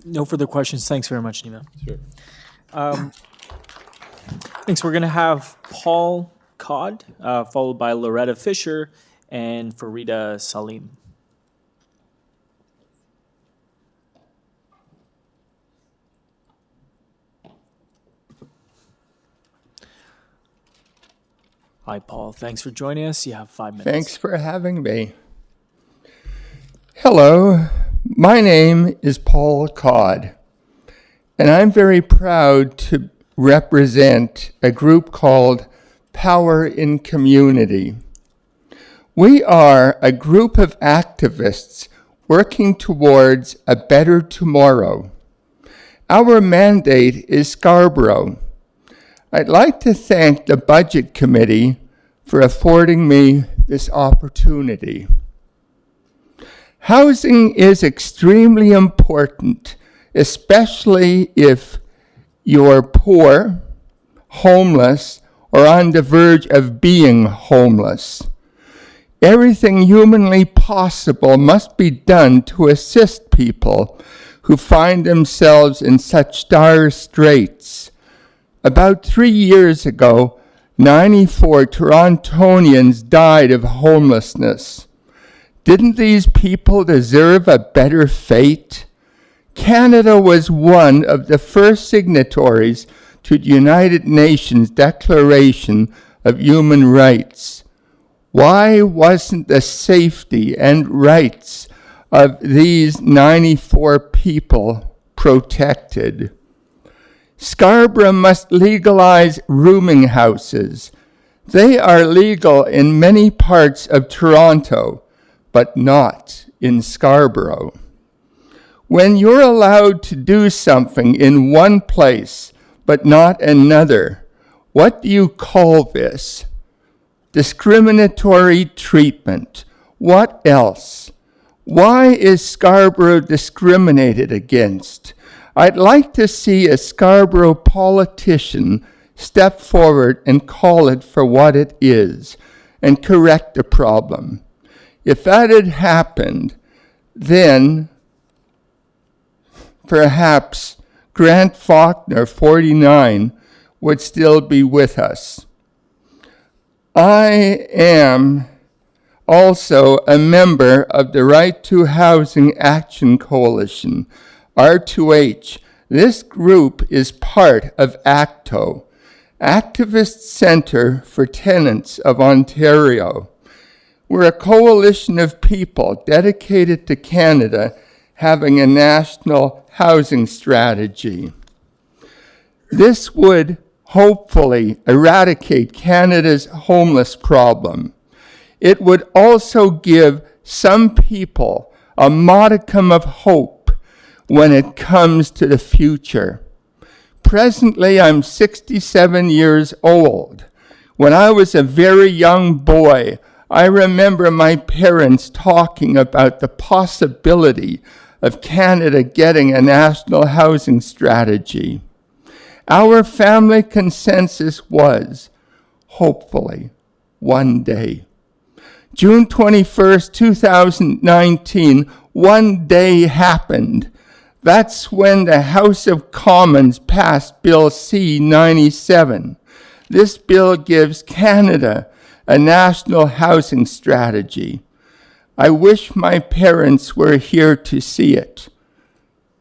No further questions. Thanks very much, Nima. Sure. Thanks. We're going to have Paul Codd, followed by Loretta Fisher and Farida Salim. Hi, Paul. Thanks for joining us. You have 5 minutes. Thanks for having me. Hello. My name is Paul Codd, and I'm very proud to represent a group called Power in Community. We are a group of activists working towards a better tomorrow. Our mandate is Scarborough. I'd like to thank the Budget Committee for affording me this opportunity. Housing is extremely important, especially if you're poor, homeless, or on the verge of being homeless. Everything humanly possible must be done to assist people who find themselves in such dire straits. About 3 years ago, 94 Torontonians died of homelessness. Didn't these people deserve a better fate? Canada was one of the first signatories to the United Nations Declaration of Human Rights. Why wasn't the safety and rights of these 94 people protected? Scarborough must legalize rooming houses. They are legal in many parts of Toronto, but not in Scarborough. When you're allowed to do something in one place, but not another, what do you call this? Discriminatory treatment. What else? Why is Scarborough discriminated against? I'd like to see a Scarborough politician step forward and call it for what it is and correct the problem. If that had happened, then perhaps Grant Faulkner, 49, would still be with us. I am also a member of the Right to Housing Action Coalition, R2H. This group is part of ACTO, Activist Centre for Tenants of Ontario. We're a coalition of people dedicated to Canada having a national housing strategy. This would hopefully eradicate Canada's homeless problem. It would also give some people a modicum of hope when it comes to the future. Presently, I'm 67 years old. When I was a very young boy, I remember my parents talking about the possibility of Canada getting a national housing strategy. Our family consensus was, hopefully, one day. June 21st, 2019, one day happened. That's when the House of Commons passed Bill C-97. This bill gives Canada a national housing strategy. I wish my parents were here to see it.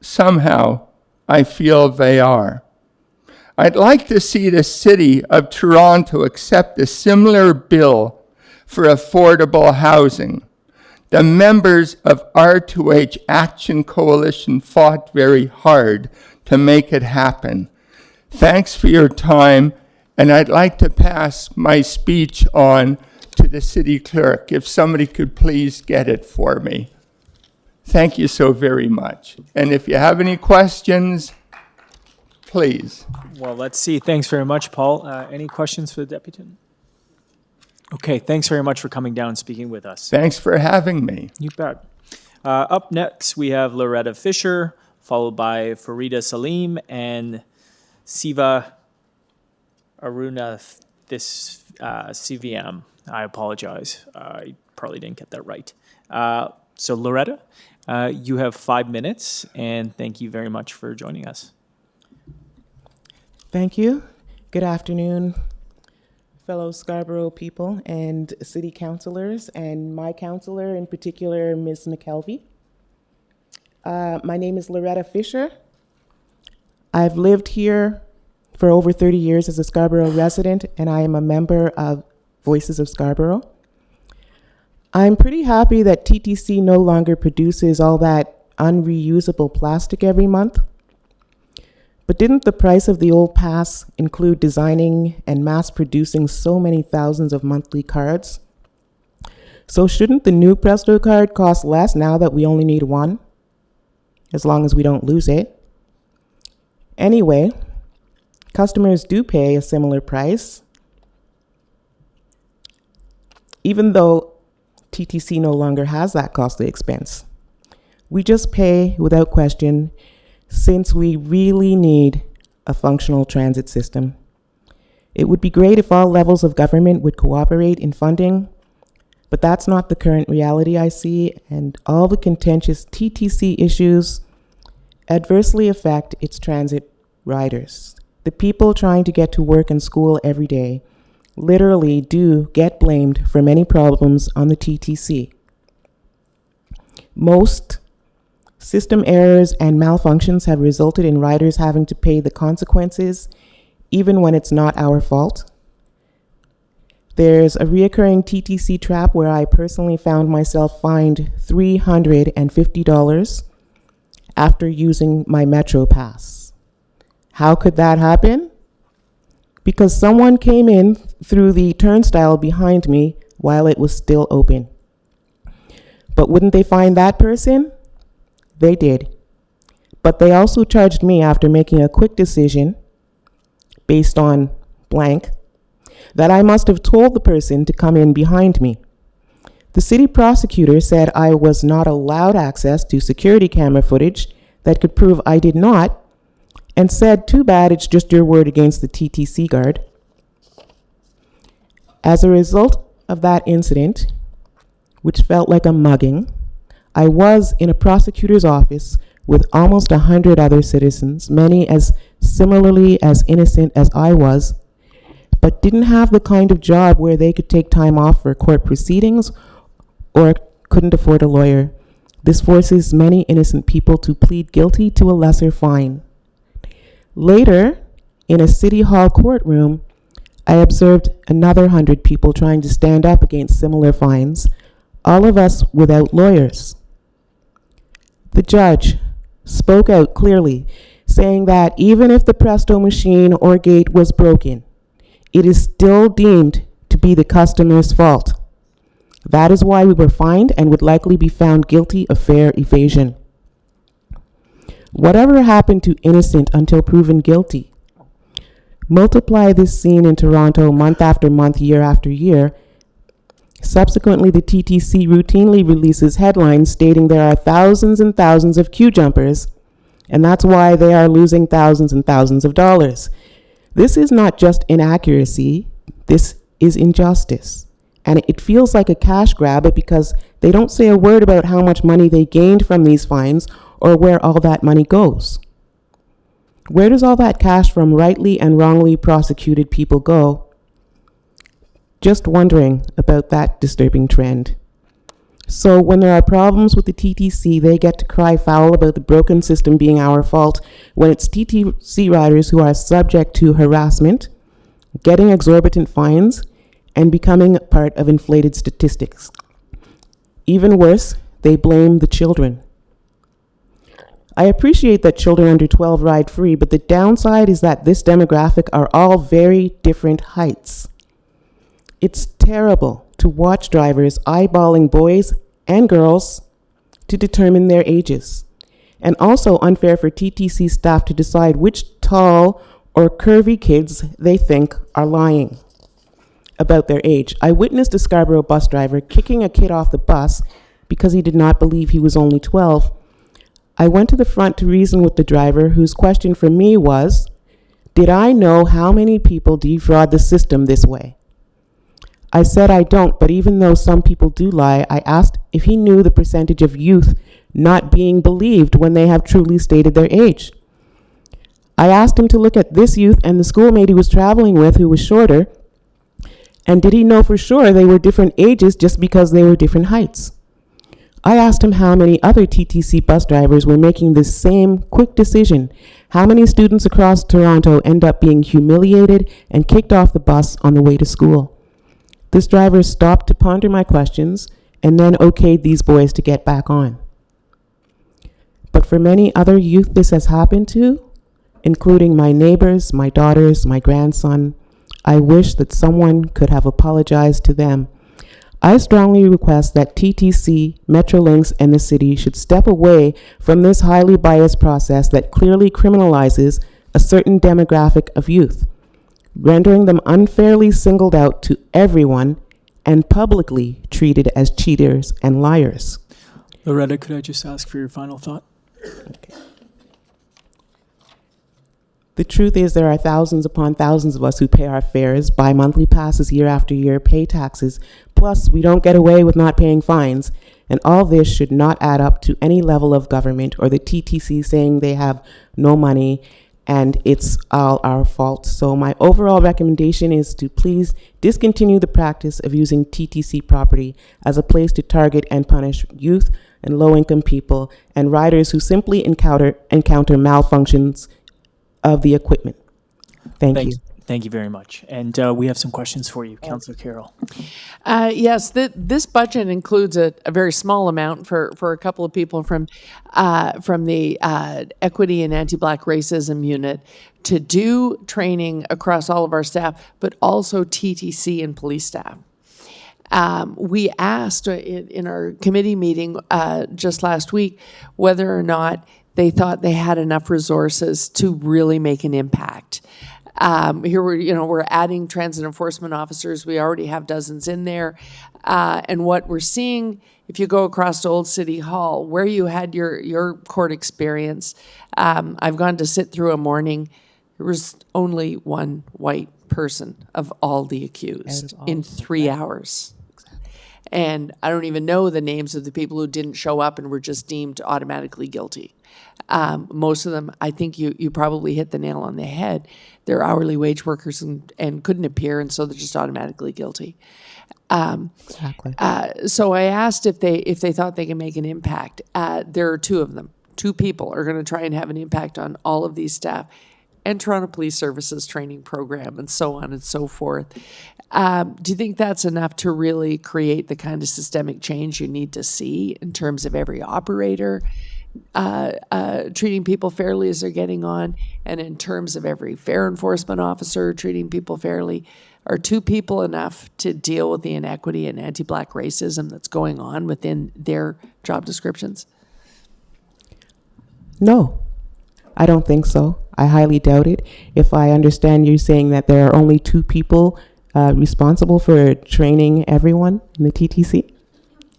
Somehow, I feel they are. I'd like to see the City of Toronto accept a similar bill for affordable housing. The members of R2H Action Coalition fought very hard to make it happen. Thanks for your time, and I'd like to pass my speech on to the city clerk, if somebody could please get it for me. Thank you so very much. And if you have any questions, please. Well, let's see. Thanks very much, Paul. Any questions for the deputy? Okay, thanks very much for coming down and speaking with us. Thanks for having me. You bet. Up next, we have Loretta Fisher, followed by Farida Salim and Siva Aruna CVM. I apologize. I probably didn't get that right. So Loretta, you have 5 minutes, and thank you very much for joining us. Thank you. Good afternoon, fellow Scarborough people and city councilors, and my councilor in particular, Ms. McKelvey. My name is Loretta Fisher. I've lived here for over 30 years as a Scarborough resident, and I am a member of Voices of Scarborough. I'm pretty happy that TTC no longer produces all that unreusable plastic every month. But didn't the price of the old pass include designing and mass producing so many thousands of monthly cards? So shouldn't the new Presto card cost less now that we only need one? As long as we don't lose it. Anyway, customers do pay a similar price, even though TTC no longer has that costly expense. We just pay without question, since we really need a functional transit system. It would be great if all levels of government would cooperate in funding, but that's not the current reality I see, and all the contentious TTC issues adversely affect its transit riders, the people trying to get to work and school every day. literally do get blamed for many problems on the TTC. Most system errors and malfunctions have resulted in riders having to pay the consequences, even when it's not our fault. There's a reoccurring TTC trap where I personally found myself fined $350 after using my Metro Pass. How could that happen? Because someone came in through the turnstile behind me while it was still open. But wouldn't they find that person? They did. But they also charged me after making a quick decision based on blank that I must have told the person to come in behind me. The city prosecutor said I was not allowed access to security camera footage that could prove I did not, and said, too bad, it's just your word against the TTC guard. As a result of that incident, which felt like a mugging, I was in a prosecutor's office with almost 100 other citizens, many as similarly as innocent as I was, but didn't have the kind of job where they could take time off for court proceedings or couldn't afford a lawyer. This forces many innocent people to plead guilty to a lesser fine. Later, in a city hall courtroom, I observed another 100 people trying to stand up against similar fines, all of us without lawyers. The judge spoke out clearly, saying that even if the Presto machine or gate was broken, it is still deemed to be the customer's fault. That is why we were fined and would likely be found guilty of fare evasion. Whatever happened to innocent until proven guilty? Multiply this scene in Toronto month after month, year after year. Subsequently, the TTC routinely releases headlines stating there are thousands and thousands of queue jumpers, and that's why they are losing thousands and thousands of dollars. This is not just inaccuracy, this is injustice. And it feels like a cash grab because they don't say a word about how much money they gained from these fines or where all that money goes. Where does all that cash from rightly and wrongly prosecuted people go? Just wondering about that disturbing trend. So when there are problems with the TTC, they get to cry foul about the broken system being our fault when it's TTC riders who are subject to harassment, getting exorbitant fines, and becoming part of inflated statistics. Even worse, they blame the children. I appreciate that children under 12 ride free, but the downside is that this demographic are all very different heights. It's terrible to watch drivers eyeballing boys and girls to determine their ages, and also unfair for TTC staff to decide which tall or curvy kids they think are lying about their age. I witnessed a Scarborough bus driver kicking a kid off the bus because he did not believe he was only 12. I went to the front to reason with the driver, whose question for me was, did I know how many people defraud the system this way? I said I don't, but even though some people do lie, I asked if he knew the percentage of youth not being believed when they have truly stated their age. I asked him to look at this youth and the schoolmate he was traveling with who was shorter, and did he know for sure they were different ages just because they were different heights? I asked him how many other TTC bus drivers were making this same quick decision. How many students across Toronto end up being humiliated and kicked off the bus on the way to school? This driver stopped to ponder my questions and then okayed these boys to get back on. But for many other youth this has happened to, including my neighbors, my daughters, my grandson, I wish that someone could have apologized to them. I strongly request that TTC, Metrolinx, and the city should step away from this highly biased process that clearly criminalizes a certain demographic of youth, rendering them unfairly singled out to everyone and publicly treated as cheaters and liars. Loretta, could I just ask for your final thought? Okay. The truth is there are thousands upon thousands of us who pay our fares, buy monthly passes year after year, pay taxes, plus we don't get away with not paying fines, and all this should not add up to any level of government or the TTC saying they have no money and it's all our fault. So my overall recommendation is to please discontinue the practice of using TTC property as a place to target and punish youth and low-income people and riders who simply encounter malfunctions of the equipment. Thank you. Thank you very much. And we have some questions for you, Councillor Carroll. Yes, this budget includes a very small amount for a couple of people from the Equity and Anti-Black Racism Unit to do training across all of our staff, but also TTC and police staff. We asked in our committee meeting just last week whether or not they thought they had enough resources to really make an impact. Here we're adding transit enforcement officers. We already have dozens in there. And what we're seeing, if you go across to Old City Hall, where you had your court experience, I've gone to sit through a morning. There was only one white person of all the accused in 3 hours. And I don't even know the names of the people who didn't show up and were just deemed automatically guilty. Most of them, I think you probably hit the nail on the head. They're hourly wage workers and couldn't appear, and so they're just automatically guilty. Exactly. So I asked if they thought they can make an impact. There are two of them. Two people are going to try and have an impact on all of these staff, and Toronto Police Services training program, and so on and so forth. Do you think that's enough to really create the kind of systemic change you need to see in terms of every operator treating people fairly as they're getting on, and in terms of every fare enforcement officer treating people fairly? Are two people enough to deal with the inequity and anti-Black racism that's going on within their job descriptions? No, I don't think so. I highly doubt it. If I understand you saying that there are only two people responsible for training everyone in the TTC?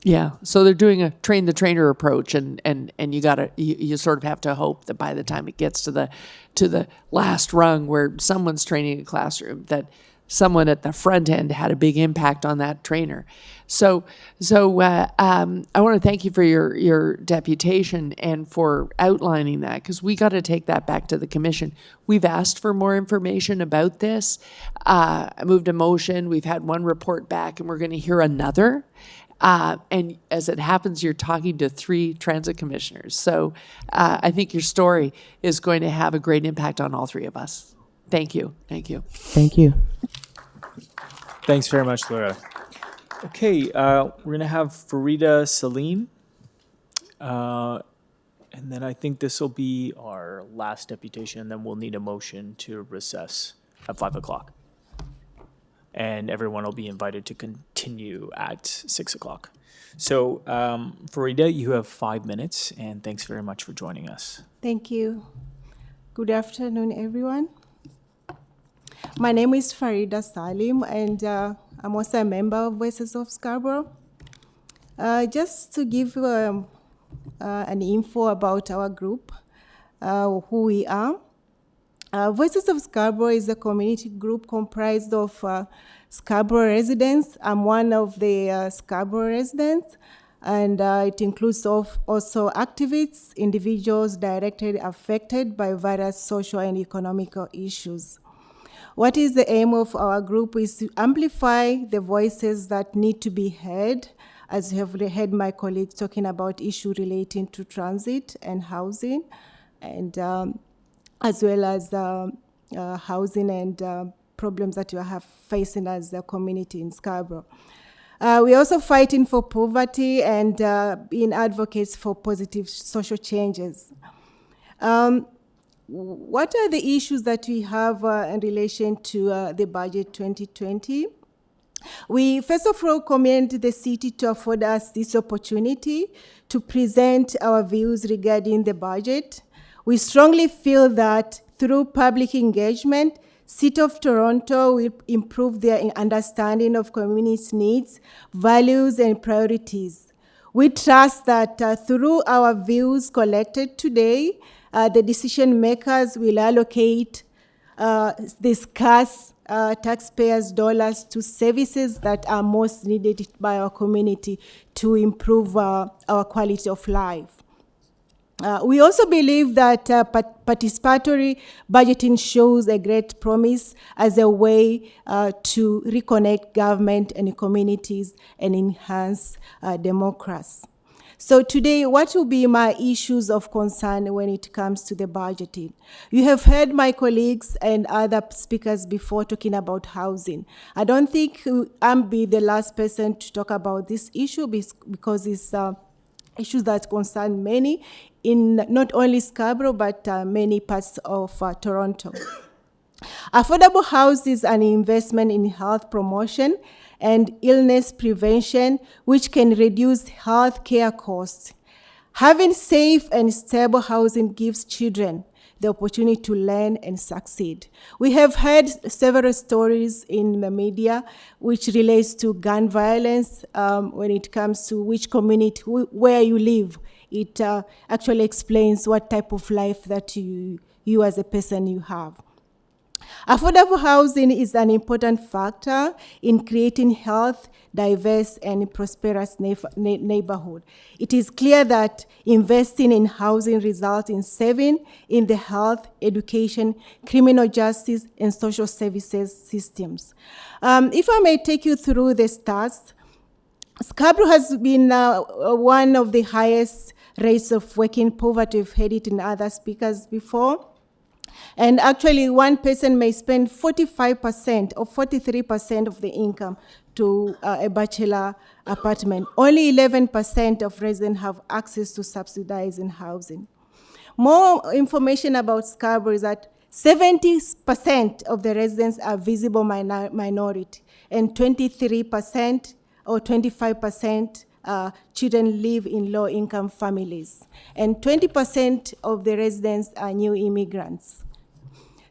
Yeah, so they're doing a train the trainer approach, and you sort of have to hope that by the time it gets to the last rung where someone's training a classroom, that someone at the front end had a big impact on that trainer. So I want to thank you for your deputation and for outlining that, because we got to take that back to the commission. We've asked for more information about this. I moved a motion. We've had one report back, and we're going to hear another. And as it happens, you're talking to 3 transit commissioners. So I think your story is going to have a great impact on all 3 of us. Thank you. Thank you. Thank you. Thanks very much, Laura. Okay, we're going to have Farida Salim. And then I think this will be our last deputation, and then we'll need a motion to recess at 5 o'clock. And everyone will be invited to continue at 6 o'clock. So, Farida, you have 5 minutes, and thanks very much for joining us. Thank you. Good afternoon, everyone. My name is Farida Salim, and I'm also a member of Voices of Scarborough. Just to give an info about our group, who we are. Voices of Scarborough is a community group comprised of Scarborough residents. I'm one of the Scarborough residents, and it includes also activists, individuals directly affected by various social and economical issues. What is the aim of our group is to amplify the voices that need to be heard, as you have heard my colleagues talking about issues relating to transit and housing, and as well as housing and problems that you have facing as a community in Scarborough. We're also fighting for poverty and being advocates for positive social changes. What are the issues that we have in relation to the budget 2020? We first of all commend the city to afford us this opportunity to present our views regarding the budget. We strongly feel that through public engagement, City of Toronto will improve their understanding of community needs, values, and priorities. We trust that through our views collected today, the decision makers will allocate the scarce taxpayers' dollars to services that are most needed by our community to improve our quality of life. We also believe that participatory budgeting shows a great promise as a way to reconnect government and communities and enhance democracy. So today, what will be my issues of concern when it comes to the budgeting? You have heard my colleagues and other speakers before talking about housing. I don't think I'm be the last person to talk about this issue because it's issues that concern many in not only Scarborough, but many parts of Toronto. Affordable housing is an investment in health promotion and illness prevention, which can reduce health care costs. Having safe and stable housing gives children the opportunity to learn and succeed. We have heard several stories in the media which relates to gun violence when it comes to which community, where you live. It actually explains what type of life that you as a person you have. Affordable housing is an important factor in creating health, diverse, and prosperous neighborhood. It is clear that investing in housing results in saving in the health, education, criminal justice, and social services systems. If I may take you through the stats, Scarborough has been one of the highest rates of working poverty. We've heard it in other speakers before. And actually, one person may spend 45% or 43% of the income to a bachelor apartment. Only 11% of residents have access to subsidizing housing. More information about Scarborough is that 70% of the residents are visible minority, and 23% or 25% children live in low-income families, and 20% of the residents are new immigrants.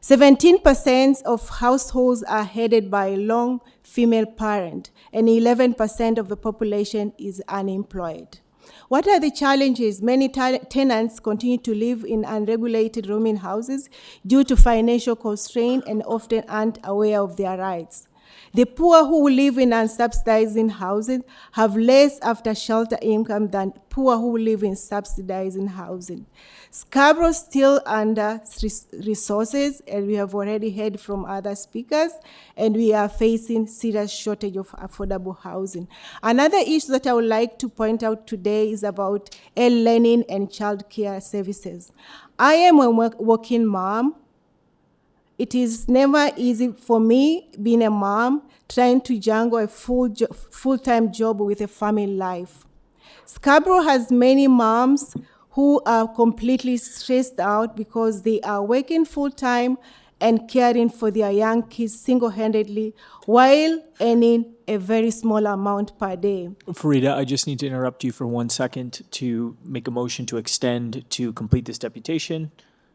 17% of households are headed by a lone female parent, and 11% of the population is unemployed. What are the challenges? Many tenants continue to live in unregulated rooming houses due to financial constraint and often aren't aware of their rights. The poor who live in unsubsidized housing have less after-shelter income than poor who live in subsidized housing. Scarborough is still under resources, and we have already heard from other speakers, and we are facing serious shortage of affordable housing. Another issue that I would like to point out today is about e-learning and child care services. I am a working mom. It is never easy for me, being a mom, trying to juggle a full-time job with a family life. Scarborough has many moms who are completely stressed out because they are working full-time and caring for their young kids single-handedly while earning a very small amount per day. Farida, I just need to interrupt you for 1 second to make a motion to extend to complete this deputation.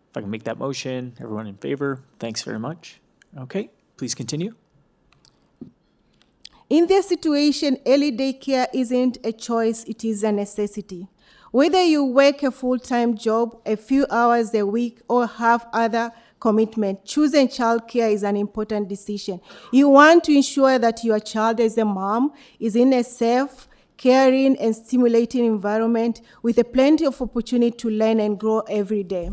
If I can make that motion, everyone in favor? Thanks very much. Okay, please continue. In this situation, early daycare isn't a choice, it is a necessity. Whether you work a full-time job, a few hours a week, or have other commitment, choosing childcare is an important decision. You want to ensure that your child as a mom is in a safe, caring, and stimulating environment with plenty of opportunity to learn and grow every day.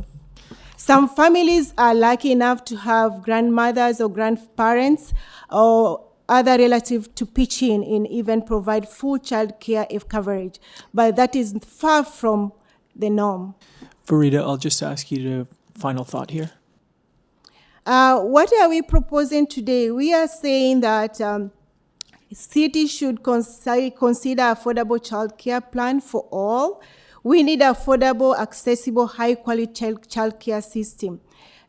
Some families are lucky enough to have grandmothers or grandparents or other relatives to pitch in and even provide full child care coverage, but that is far from the norm. Farida, I'll just ask you to final thought here. What are we proposing today? We are saying that cities should consider affordable child care plan for all. We need affordable, accessible, high-quality child care system.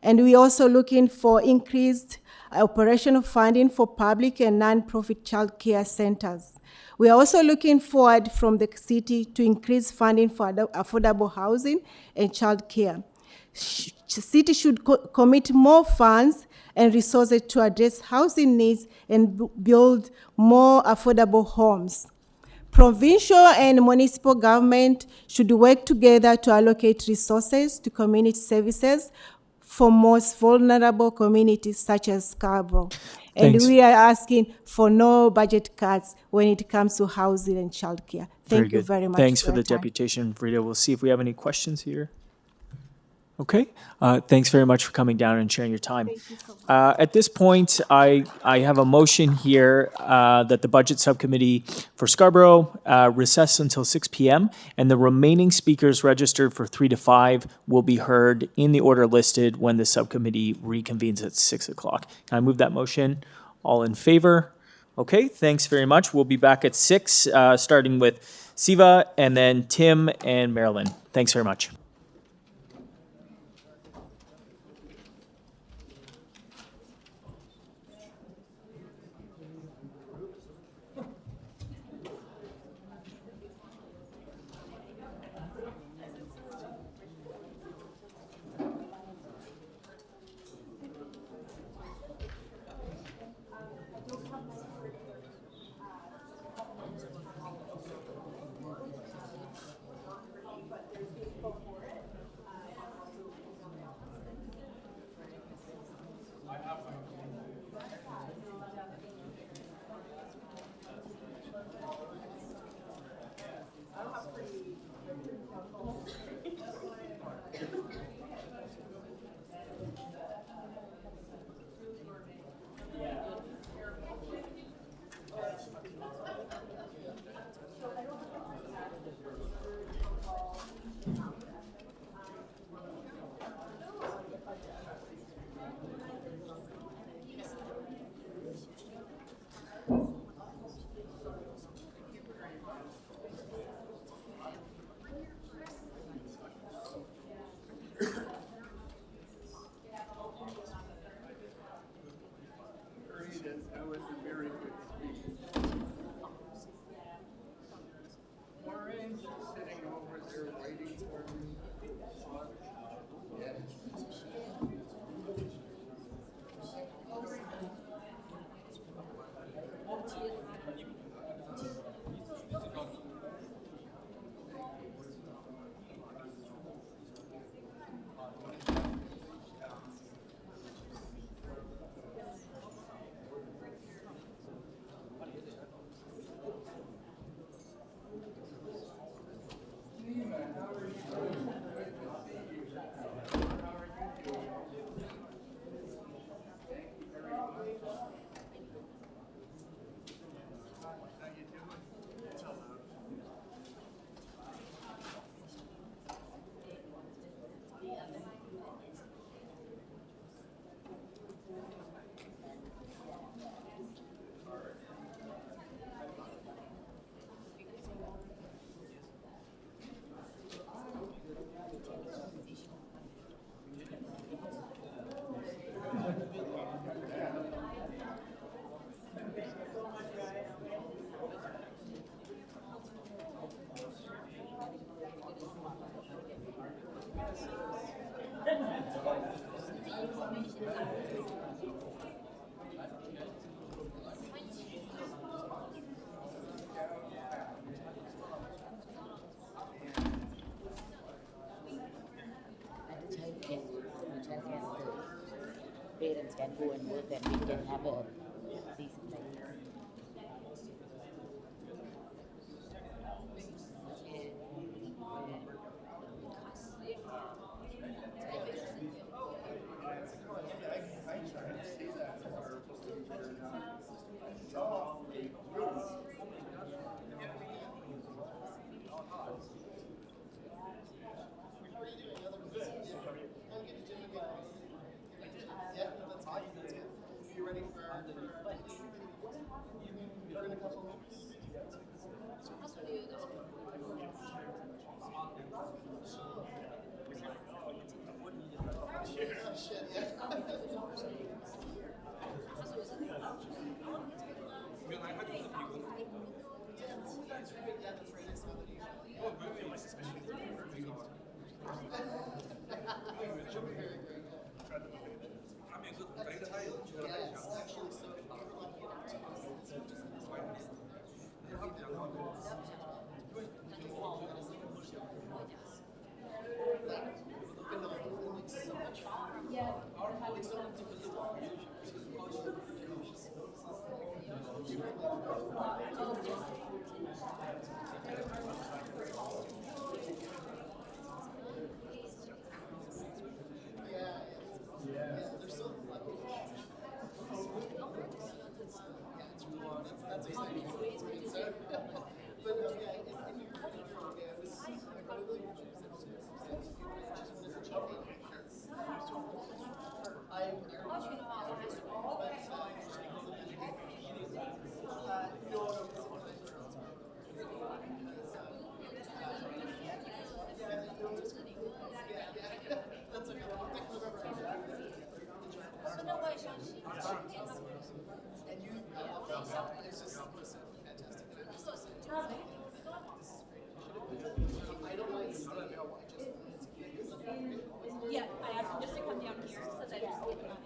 And we're also looking for increased operational funding for public and non-profit child care centers. We are also looking forward from the city to increase funding for affordable housing and child care. The city should commit more funds and resources to address housing needs and build more affordable homes. Provincial and municipal government should work together to allocate resources to community services for most vulnerable communities such as Scarborough. Thanks. And we are asking for no budget cuts when it comes to housing and childcare. Thank you very much. Thanks for your the time. deputation, Farida. We'll see if we have any questions here. Okay, thanks very much for coming down and sharing your time. At this point, I have a motion here that the Budget Subcommittee for Scarborough recess until 6 p.m. and the remaining speakers registered for 3 to 5 will be heard in the order listed when the subcommittee reconvenes at 6 o'clock. Can I move that motion? All in favor? Okay, thanks very much. We'll be back at 6, starting with Siva and then Tim and Marilyn. Thanks very much. Parents can go and work and we can have a decent life. Yeah, I asked him just to come down here, so that just leave it on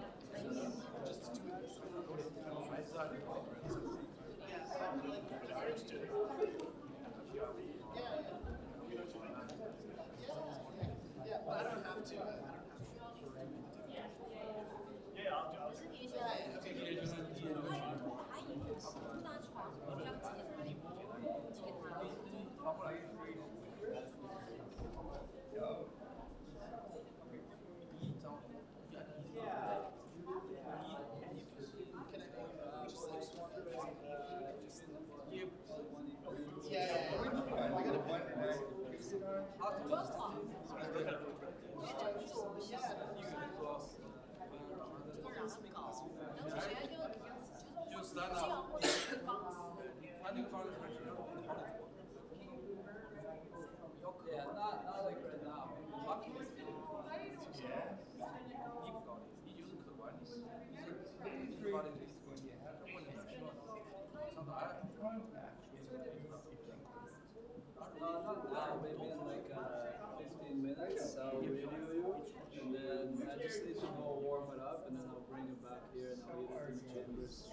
Yeah, not like right now. Not now, maybe in like 15 minutes I'll review you, and then I just need to go warm it up, and then I'll bring it back here and I'll leave it in the chambers.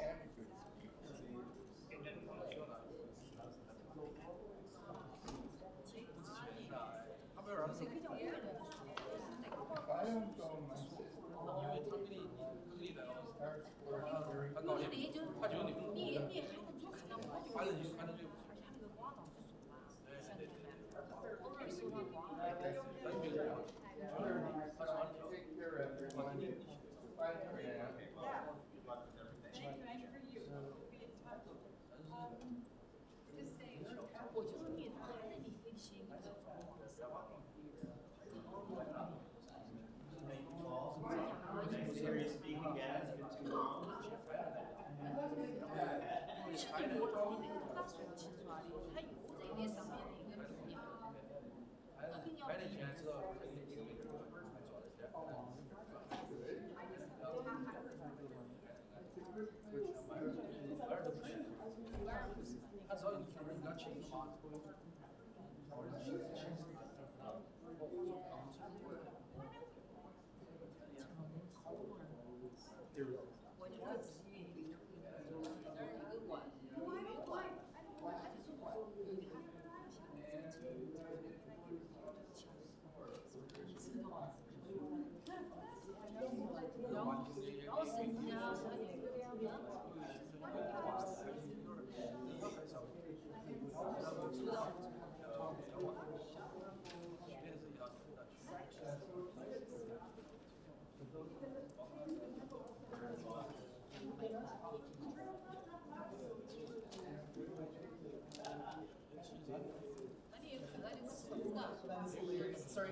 Sorry,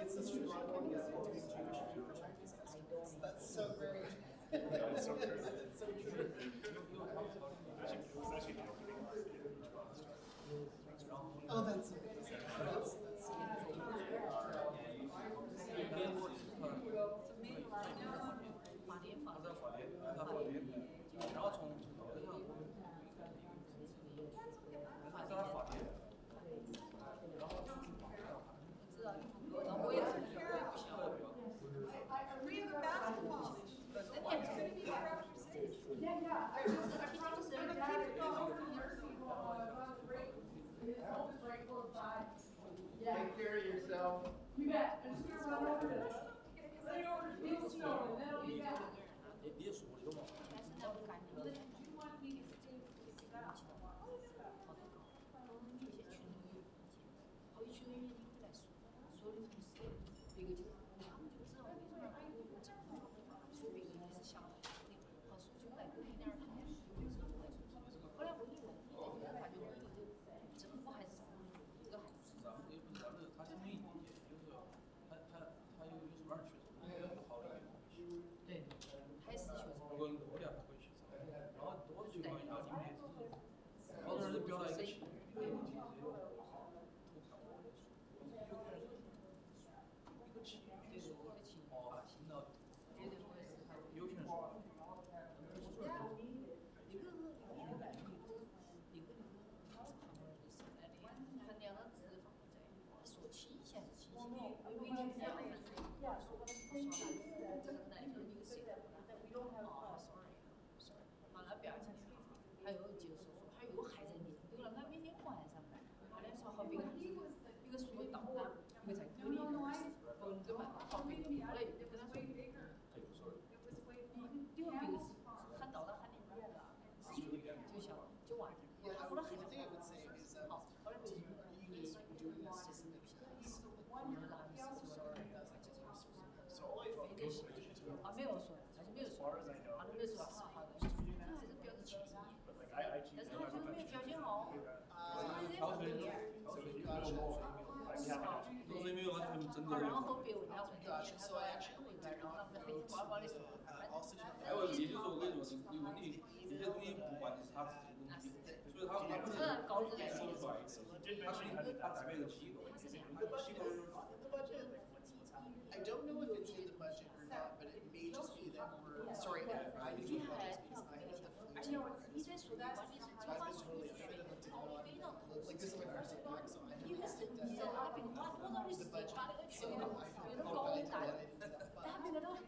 it's the Sri Lankan doing Jewish food for Chinese customers. That's so great. That's so true. That's so true. Oh, that's amazing. That's 然后后边我要问他说里边，然后他们很呱呱的说，还有也就是说，我跟你说，你问题这些东西不完全是他自己的问题，所以他不能说出来，他是他代表一个机构，他的机构。I don't know if it's in the budget or not, but it may just be that we're, sorry, I do apologize because I have the flu too. So I've been totally, I should have looked at it. Like this is my first time back, so I have to sit down. The budget, so I apologize that.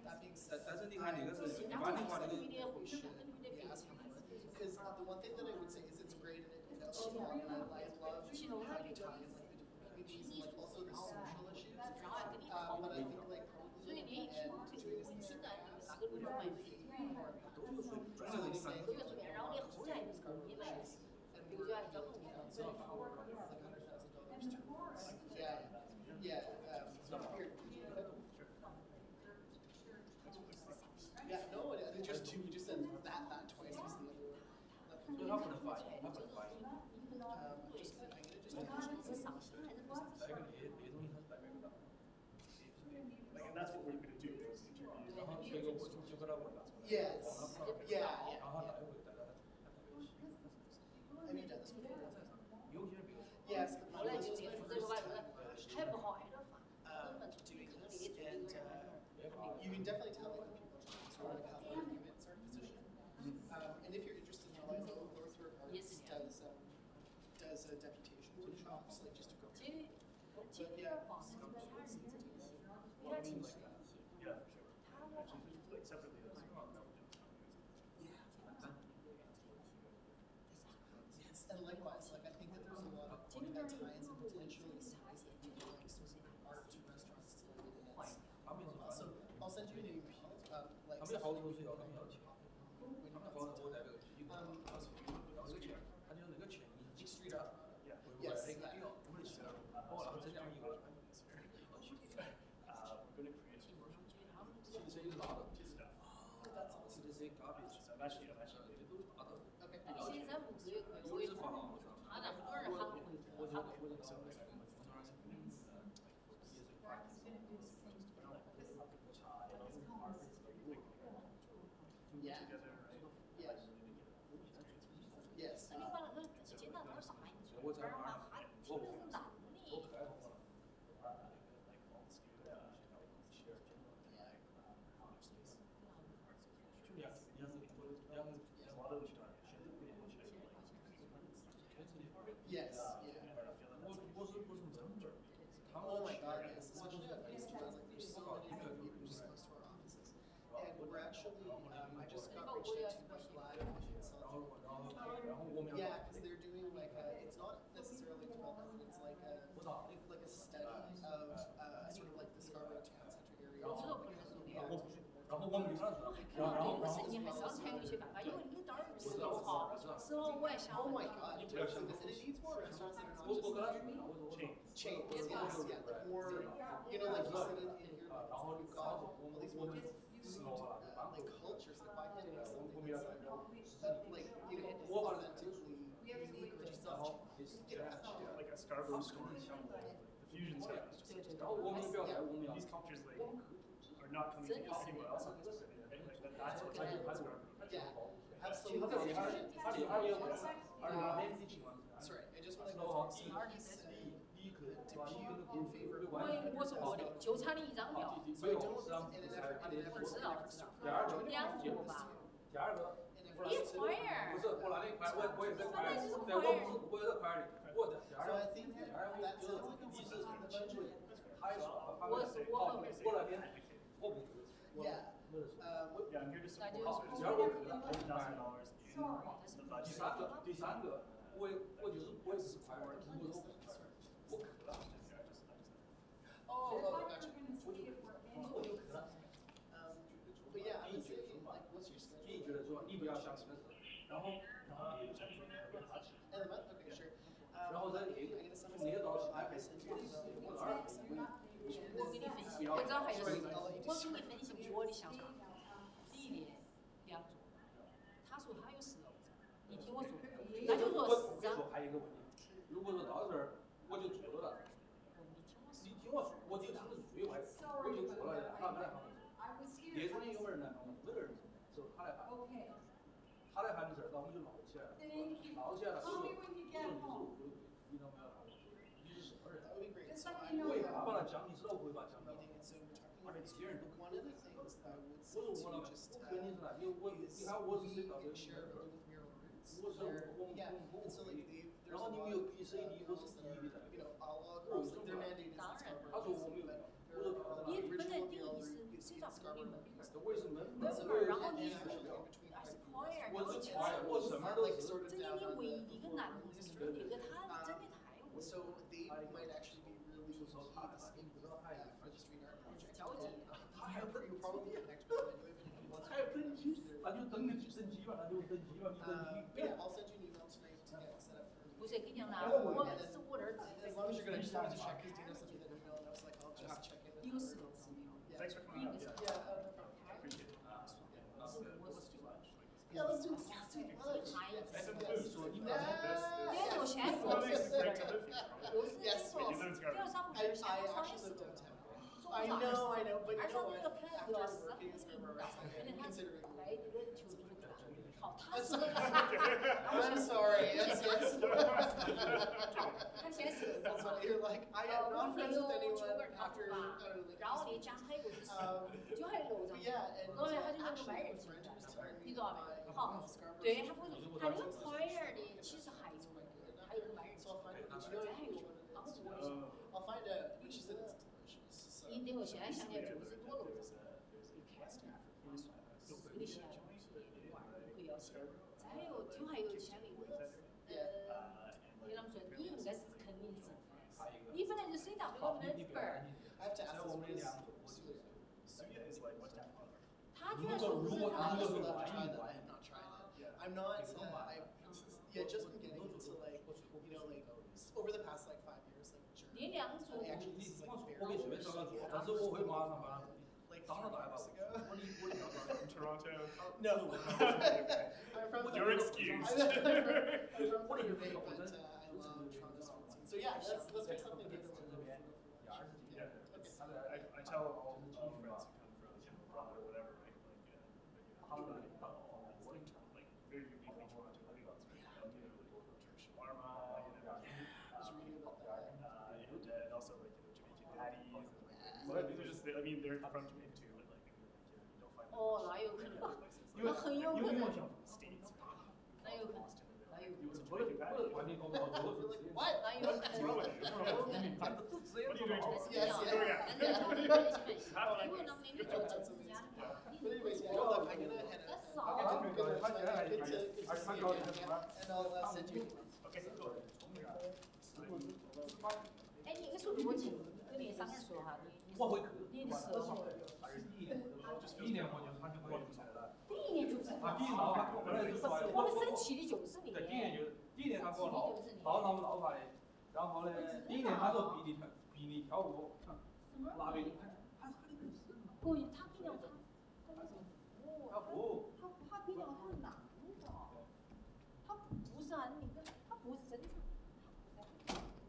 That being said, 但是你看那个是一般的话，那个 we should be asking for it. Because the one thing that I would say is it's great and it's fun and I love how you tie in like the communities and like also the social issues. But I think like probably and doing this in the city would be more so we say and we were able to cancel for like $100,000 towards yeah, no, they just two. We just said that twice was the other one. So how can I find? How can I find? Just I'm gonna just. Like, and that's what we're going to do is interview. Yes. Yeah. Have you done this before? Yes. This was my first time doing this, and you can definitely tell like when people are sort of like how their arguments are positioned. And if you're interested in how North York Arts does a deputation workshops, like just to go. But yeah. Yeah, for sure. Actually, like separately, Yes, and likewise, like I think that there's a lot of that ties and potentially ties that people like sort of art to restaurants and also I'll send you an email. Like Street Up. Yes. We're going to create some workshops. Stuff. That's awesome. I'm actually Okay. 现在5个月可以，我也他那不是韩国，Yeah. Yes. Yes. 那你把那个简单多少你做，不然的话还听着是难的。Yes. Yeah. Oh my God, yes. Especially at high school, like there's so many people just close to our offices. And we're actually, I just got reached out to by Glad and Consultation. Yeah, because they're doing like it's not necessarily development, it's like a study of sort of like the Scarborough Town Center area. 然后我们这个事情还是要采取一些办法，因为你到那儿吃的话，吃了我也想。Oh my God! And it needs more restaurants that are not just chains. Yes, yeah, like more. You know, like you said in your like you've got all these wonderful like cultures. Like why can't you have something that's like you know authentically unique or just not like a Scarborough store. The fusion stuff is just these cultures like are not coming anywhere else on this planet. Like that's what's like Scarborough. Yeah, absolutely. Sorry, I just want to go through some of these depute in favor of 我是我的，就差你一张票。So I don't in an effort to 两组吧。第二个，一块儿。不是我拿那块，我也这块，对，我也这块的，我的第二 So I think that sounds like it's 你是从清楚，他说我那边我不。 Yeah. Yeah, I'm here to support $1,000 in the budget. 第三个，我就是块，我渴了。 Oh, gotcha. But yeah, I would say, like, what's your schedule? 你觉得说你不要想这个事，然后 End of the month? Okay, sure. 然后在 I'm gonna send this email. I will send you an email. 我给你分析，我知道还有什么，我给你分析我的想法。第一点，2组，他说他有10楼，你听我说，那就说4张。还有一个问题，如果说到这儿我就坐到那儿，你听我说，我就听着住他来喊的事，叶春英有人来喊的，没得人走，他来喊。他来喊的事，那我们就闹起来了，闹起来了，就说你都没有喊我，你是什么人？我也把他讲，你知道我会把他讲的，而且这些人都我说我了，我跟你说了，你看我是谁到这个我是我会，然后你们又比谁低，我是第一的，我为什么？他说我没有，我说你本来第一是谁找不你门？我也是门，然后你还是快我是快，我什么都是。这是你唯一的一个难度，就是那个他真的太无聊。 So they might actually be really key to speak with for the street art project. You'll probably be an expert in it. 还有登记，那就登个登记吧，那就登记吧，你登记。Yeah, I'll send you an email tonight to get set up for. 不是跟你讲啦，我是我那儿自己。 As long as you're gonna just have to check, because Dina sent me that email, and I was like, I'll just check it. 有事有事。 Thanks for coming. Yeah, appreciate it. 要是就下水，我太有自信了。说你们别说先说，我是先说，第二上不是先说也是。 I know, but 而且 you know 那个 what? 看 After 不 I'm 是 working in Scarborough, I'm 因为他 considering. 来这个球衣服好，他是 I'm sorry. Yes, yes. 他先是 That's what you're like. I am not friends with anyone after. 然后你讲他有个意思，就还楼上， Yeah, and 后来他就那个卖人情，你知道没？好，对他不是他那个快点的，其实还有个卖人情，这还有，然后我的。 I'll find out. But she said it's delicious. 你等我现在想起来就是多楼上，有的咸东西玩儿会要吃，再还有就还有像那个你啷么说？你应该是肯定是，你本来就水大我们的本儿。 I have to ask this. 他居然说不是他。 I have not tried it. I'm not. Just been getting into like over the past like 5 years like. Actually, this is like very. 但是我会马上把 Like 当然来吧，我 From Toronto. No. I'm from. You're excused. I'm from Puerto Rico, but I love Toronto's food scene. So yeah, let's make something good. Yeah, I tell all my friends who come from abroad or whatever, right? Like very uniquely Toronto foods, right? Turkish shawarma, and also like Jamaican patties. These are just, I mean, they're from Jamaica too, but like you don't find them. 哦，那有可能，那很有可能。 States. 那有可能，那有可能。 Jamaican patties. 那有可能。 What are you doing? Yes,因为能明明就正自家的。 But anyways, yeah, look, I'm gonna head out. Good to see you again, and I'll send you. Okay, cool. 哎，你应该说多近，跟那上面说哈，你的时候。第一年我就他就过来了。第一年就是。啊，第一闹他本来就是。我们生气的就是你。对，第一年他给我闹他们闹他的，然后呢，第一年他说比你跳舞，那边不，他比较他不，他比较很难的，他不是按那个，他不是真正，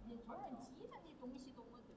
你突然记得你东西都没得。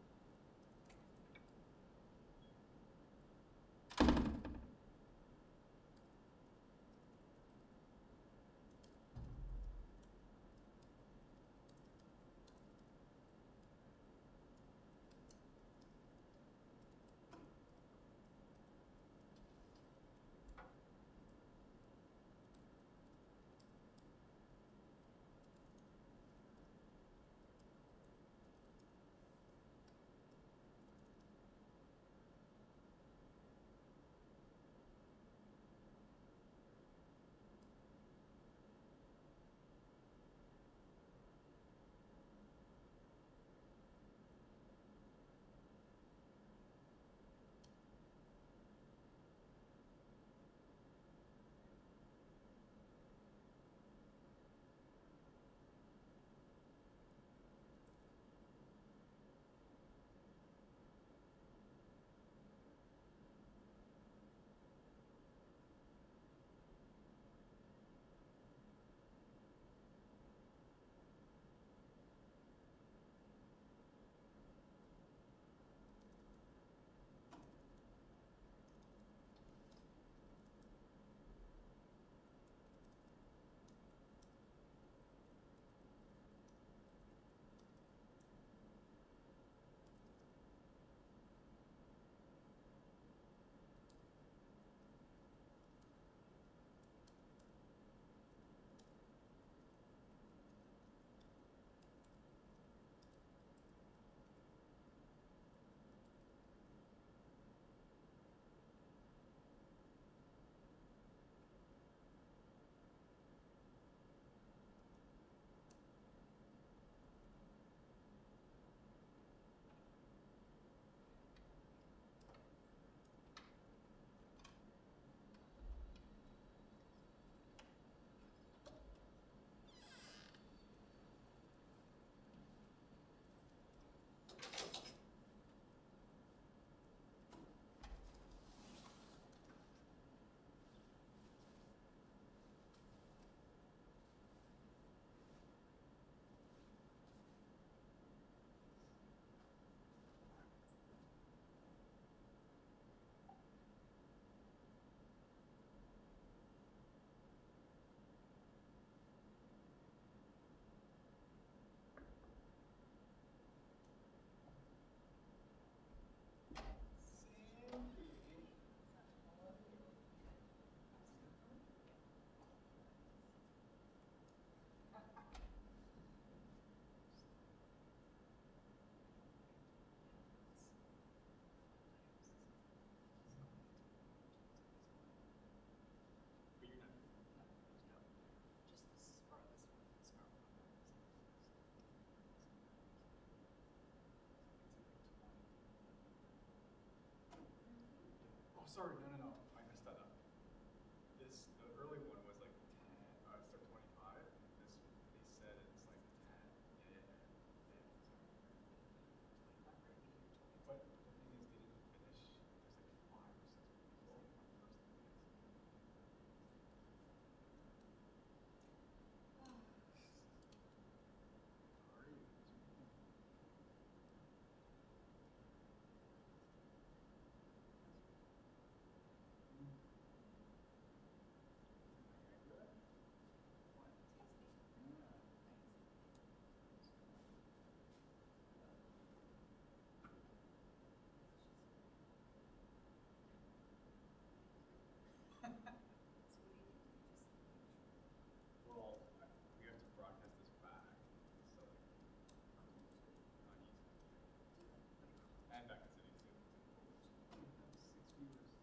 sorry, no, I messed that up. The early one was like 10, it's like 25. This, they said it's like 10. Yeah. But the thing is, they didn't finish. There's like 5 or 6 people on the first meeting. How are you? Well, we have to broadcast this back, so like, on YouTube. And back in City too. 6 viewers.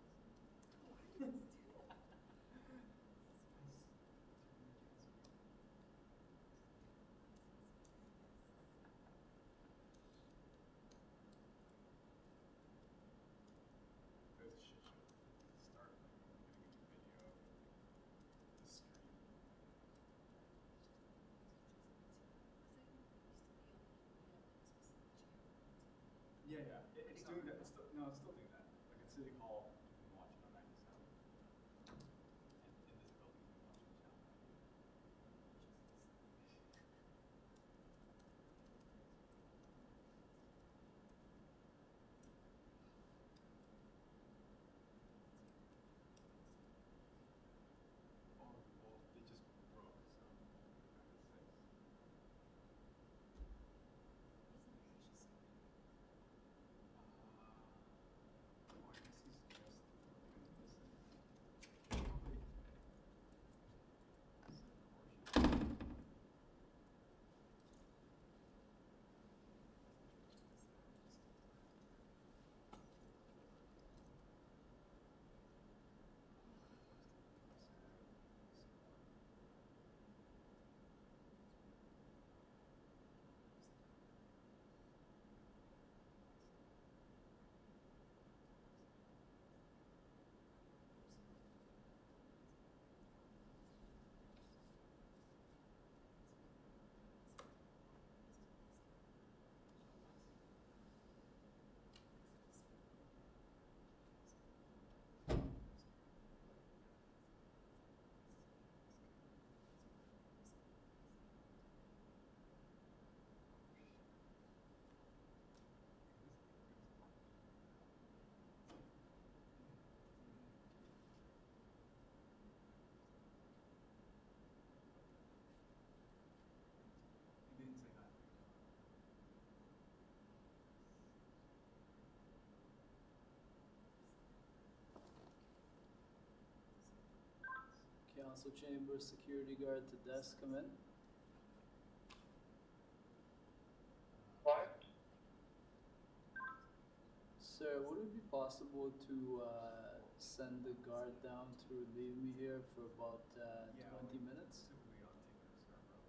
There's a shit show to start, like, getting a new video, the stream. Yeah. It's doing that. It's still doing that. Like at City Hall, you can watch it on 97. And in this building, you can watch it on channel 9. Oh, well, they just broke, so back at 6. Oh, I guess he's just listen. He didn't say that. Council chamber security guard to desk, come in. What? Sir, would it be possible to send the guard down to relieve me here for about 20 minutes? Typically, I'll take it to Scarborough.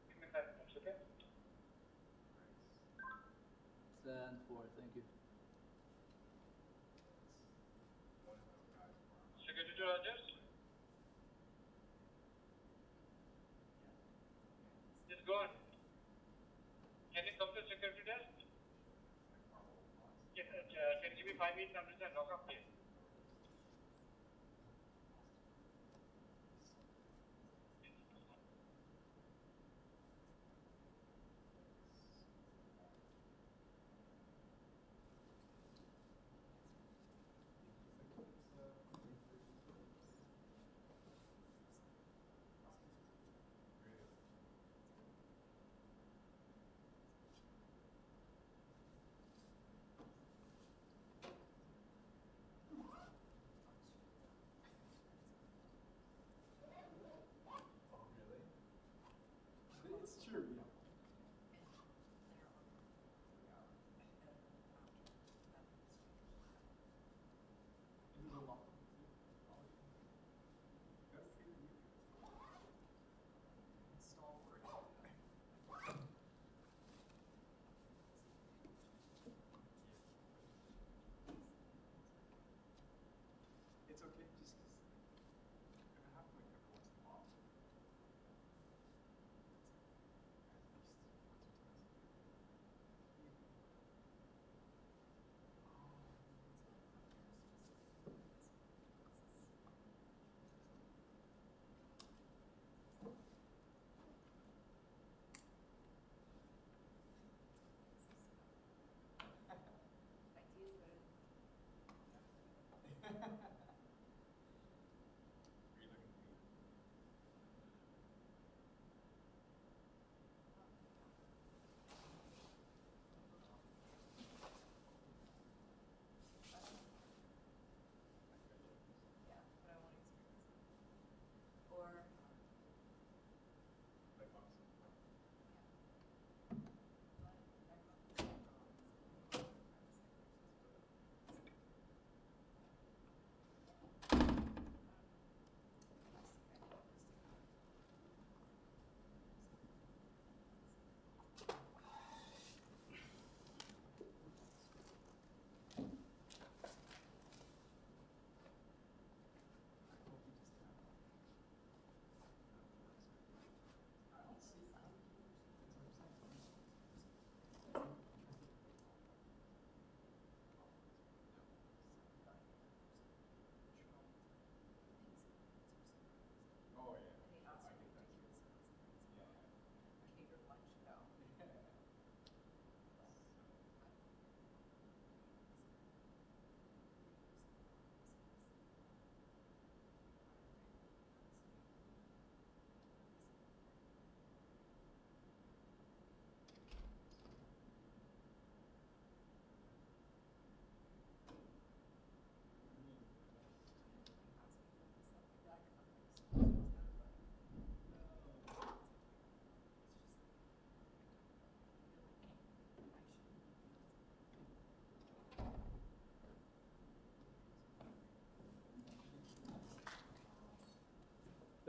Give me 5 minutes, okay? 10-4, thank you. Security Rogers? Just go on. Can you come to security desk? Yes, can you give me 5 minutes? I'm just going to knock off here.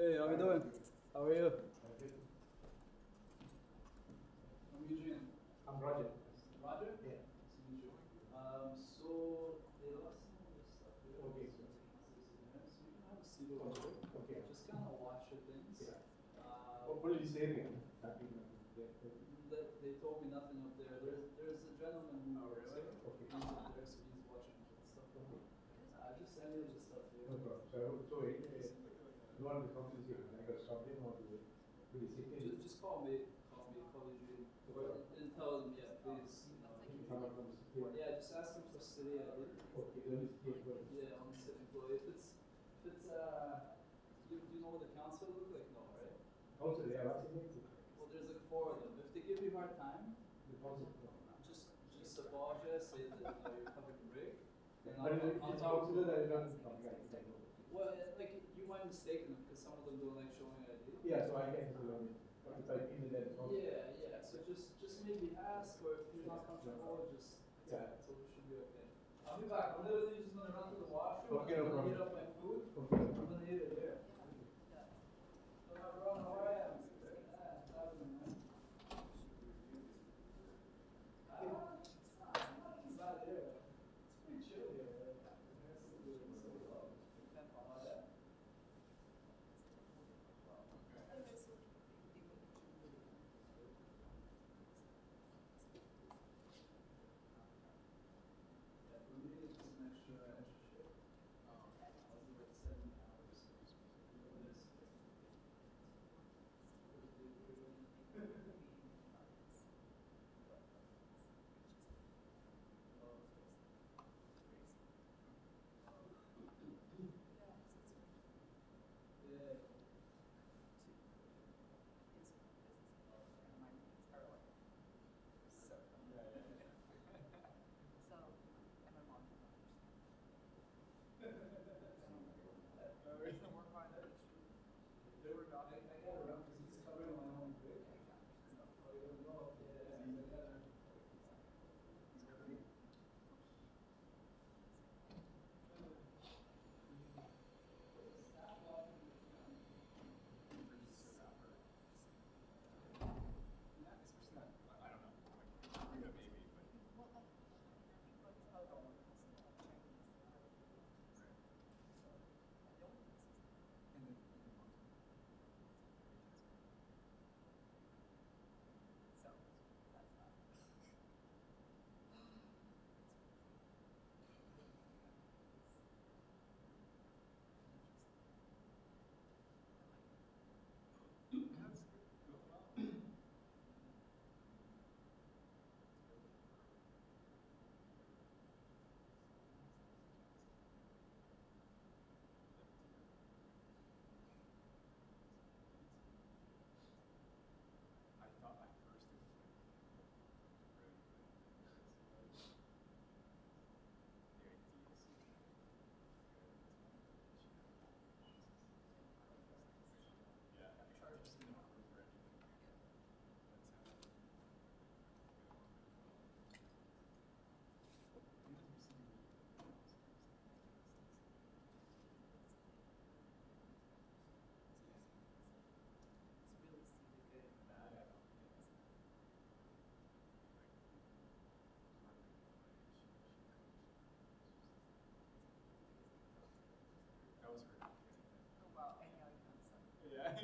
Hey, how you doing? How are you? I'm Eugene. I'm Roger. Roger? Yeah. Nice to meet you. So they lost some of the stuff here. Okay. So you can have a seat over here. Okay. Just kind of watch your things. Yeah. What did you say again? They told me nothing up there. There's a gentleman who works here. Okay. He's up there, so he's watching stuff. Just send me the stuff here. No problem. So you want to come to this? I got something or to Just call me. Call Eugene. And tell them, yeah, please. Yeah, just ask him for city ID. Okay. Yeah, on the city employee. If it's do you know what the council look like? No, right? Also, yeah, what's it? Well, there's like 4 of them. If they give you a hard time, just apologize, say that you're having a break. And I'll talk to them. Well, like you might mistake them because some of them don't like showing ID. Yeah, so I can do it. Yeah. So just maybe ask, or if you're not comfortable, just so we should be okay. I'll be back. I'm literally just gonna run to the washroom. Okay, no I'm gonna problem. heat up my food. I'm gonna eat it here. So everyone, how are you? It's not here. It's pretty chill here.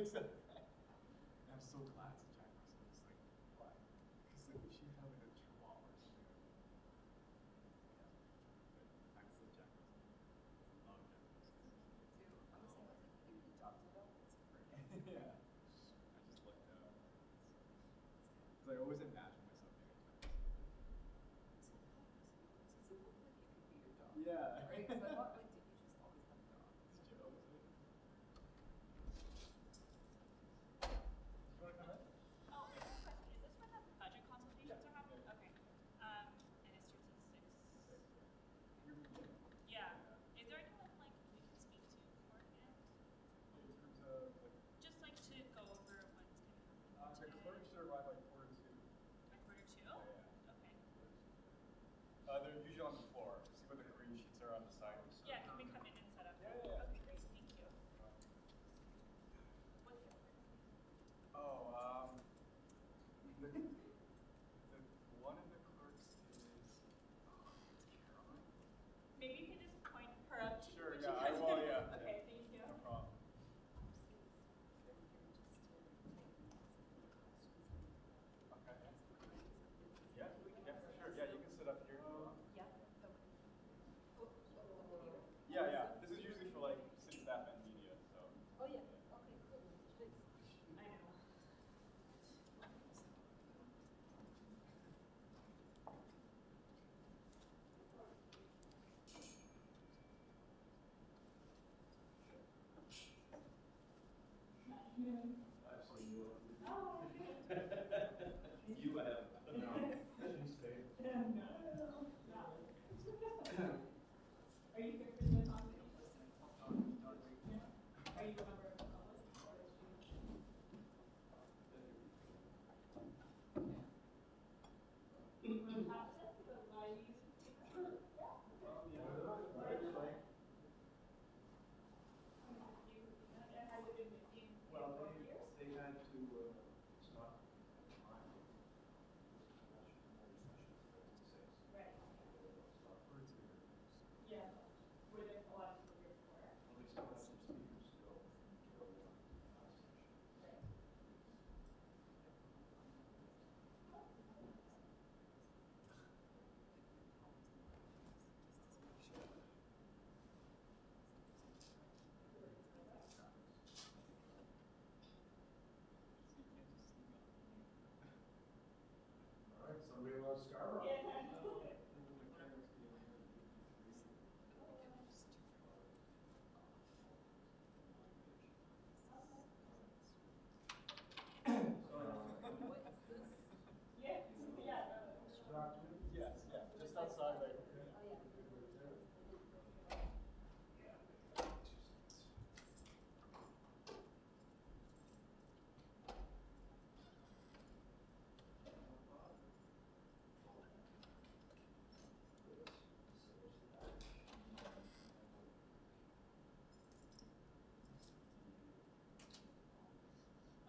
Exactly. I'm so glad it's a Jack Russell. It's like, why? Because like, she had like a chihuahua or something. Yeah. But it's a Jack Russell. Love Jack Russell. I'm the same way. You talked about it's great. Yeah. I just looked up. Because I always imagine myself being a Jack Russell. It's a book that you could be your dog. Yeah. Right? Because I want, like, did you just always have dogs? It's Joe, isn't it? You want to come in? Oh, wait, I have a question. Is this when the budget consultations are happening? Okay. And it starts at 6. Yeah. Is there anyone like we can speak to beforehand? In terms of like. Just like to go over what's going to happen. The clerk should arrive like 1:45. Like 1:45? Yeah. Okay. They're usually on the floor. See where the green sheets are on the side. Yeah, You have. No. Are you here for the consultation? Are you a member of the public? You want to talk to us about why you speak? Has it been missing Well, for years? they had to stop. Right. Yeah. Were there a lot of people here before? Well, they still have some speakers to go. Right. All right, somebody loves Scarborough. Yeah, yeah. Yes, yeah, just outside right.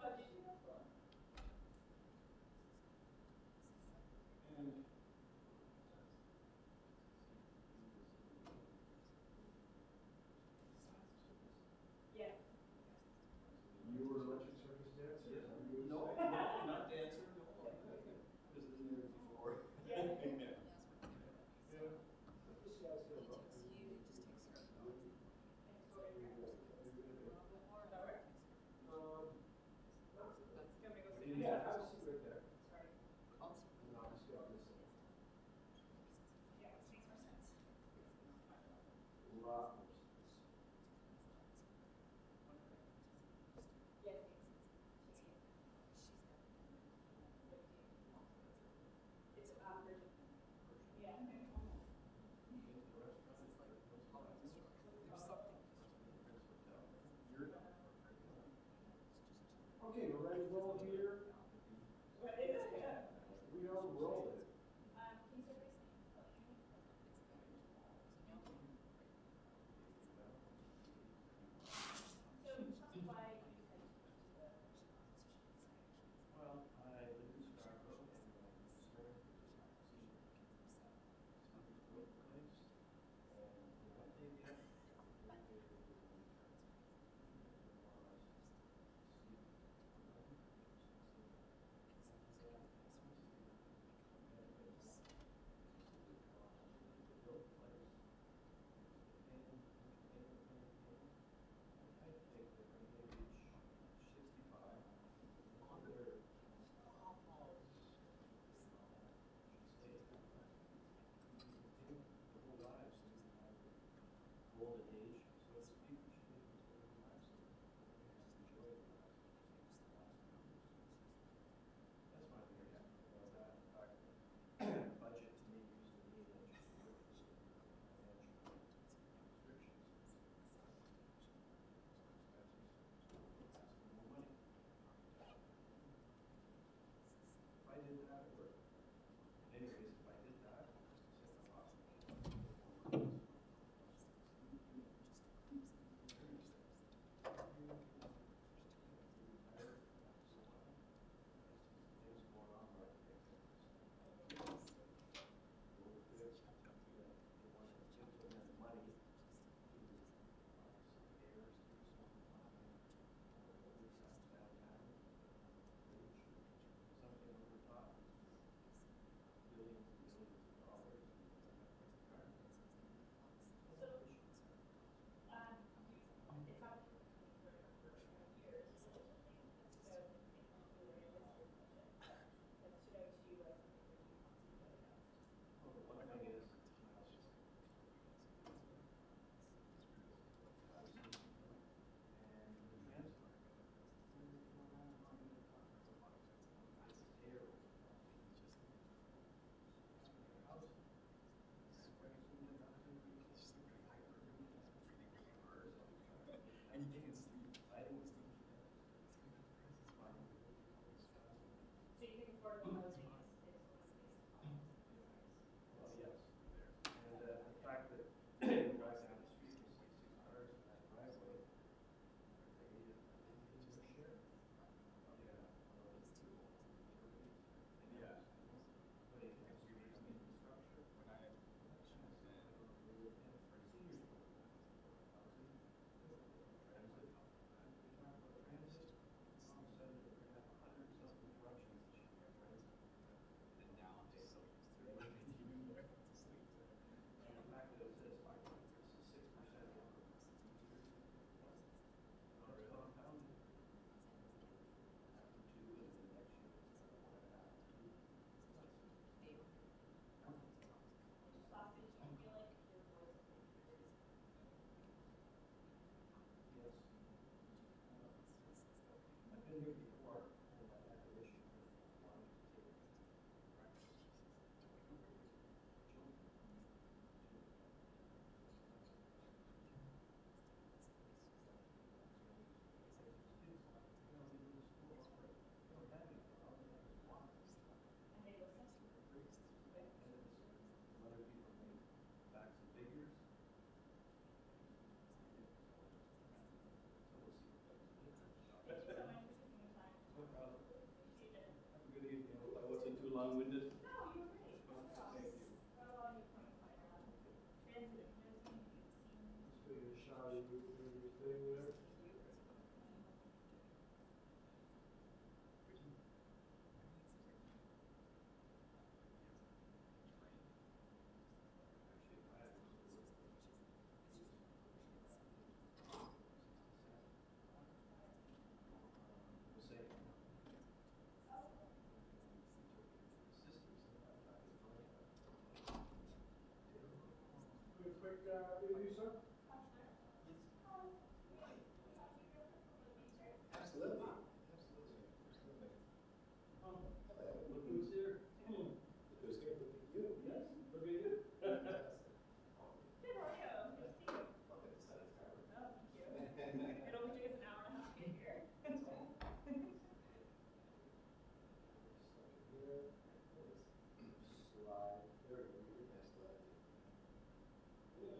Oh, did you know? And Yes. you were electric circus dancer? Yes. No, not dancer, no. Was in there before. Yeah. Yeah. This guy's got a rough. Yeah, have a seat right there. And I'll just go this way. Yeah, it makes more sense. Lot more sense. Yes. It's yeah. Okay, we're ready to roll here. What is it? We are rolling. Can you say your So tell me why you decided to go to the. Well, I live in Scarborough and served workplace. And one thing that So you think affordable housing is Well, yes, there. And the fact that you drive down the street and you see 6 cars in that driveway, they need to share. Yeah. Yeah. But it has to be infrastructure. When I and for seniors, housing, transit, transit, some said that we're gonna have 100-something interruptions this year for transit. And now it's so they're living even there to sleep there. And the fact that it says 5, this is 6%. It's compounded. After 2 and the next year, it's 1.5, 2. just last thing, do you feel like your voice is Yes. I've been here before, and I had an issue with wanting to take practice. Other people make facts and figures. So we'll see. Thank you so much for taking the time. No problem. Appreciate it. Have a good evening. I hope I wasn't too long-winded. No, you're great. Thank you. Got a lot of good points. Transit, if there's anything you've seen. Let's go get a shot of your thing there. Quick interview, sir? Absolutely. Look who's here. Look who's here. Look at you. Yes. Look at you. Good, how are you? Good to see you. Oh, thank you. It only took us an hour and a half to get here. Slide. There we go. Your next slide. Yeah.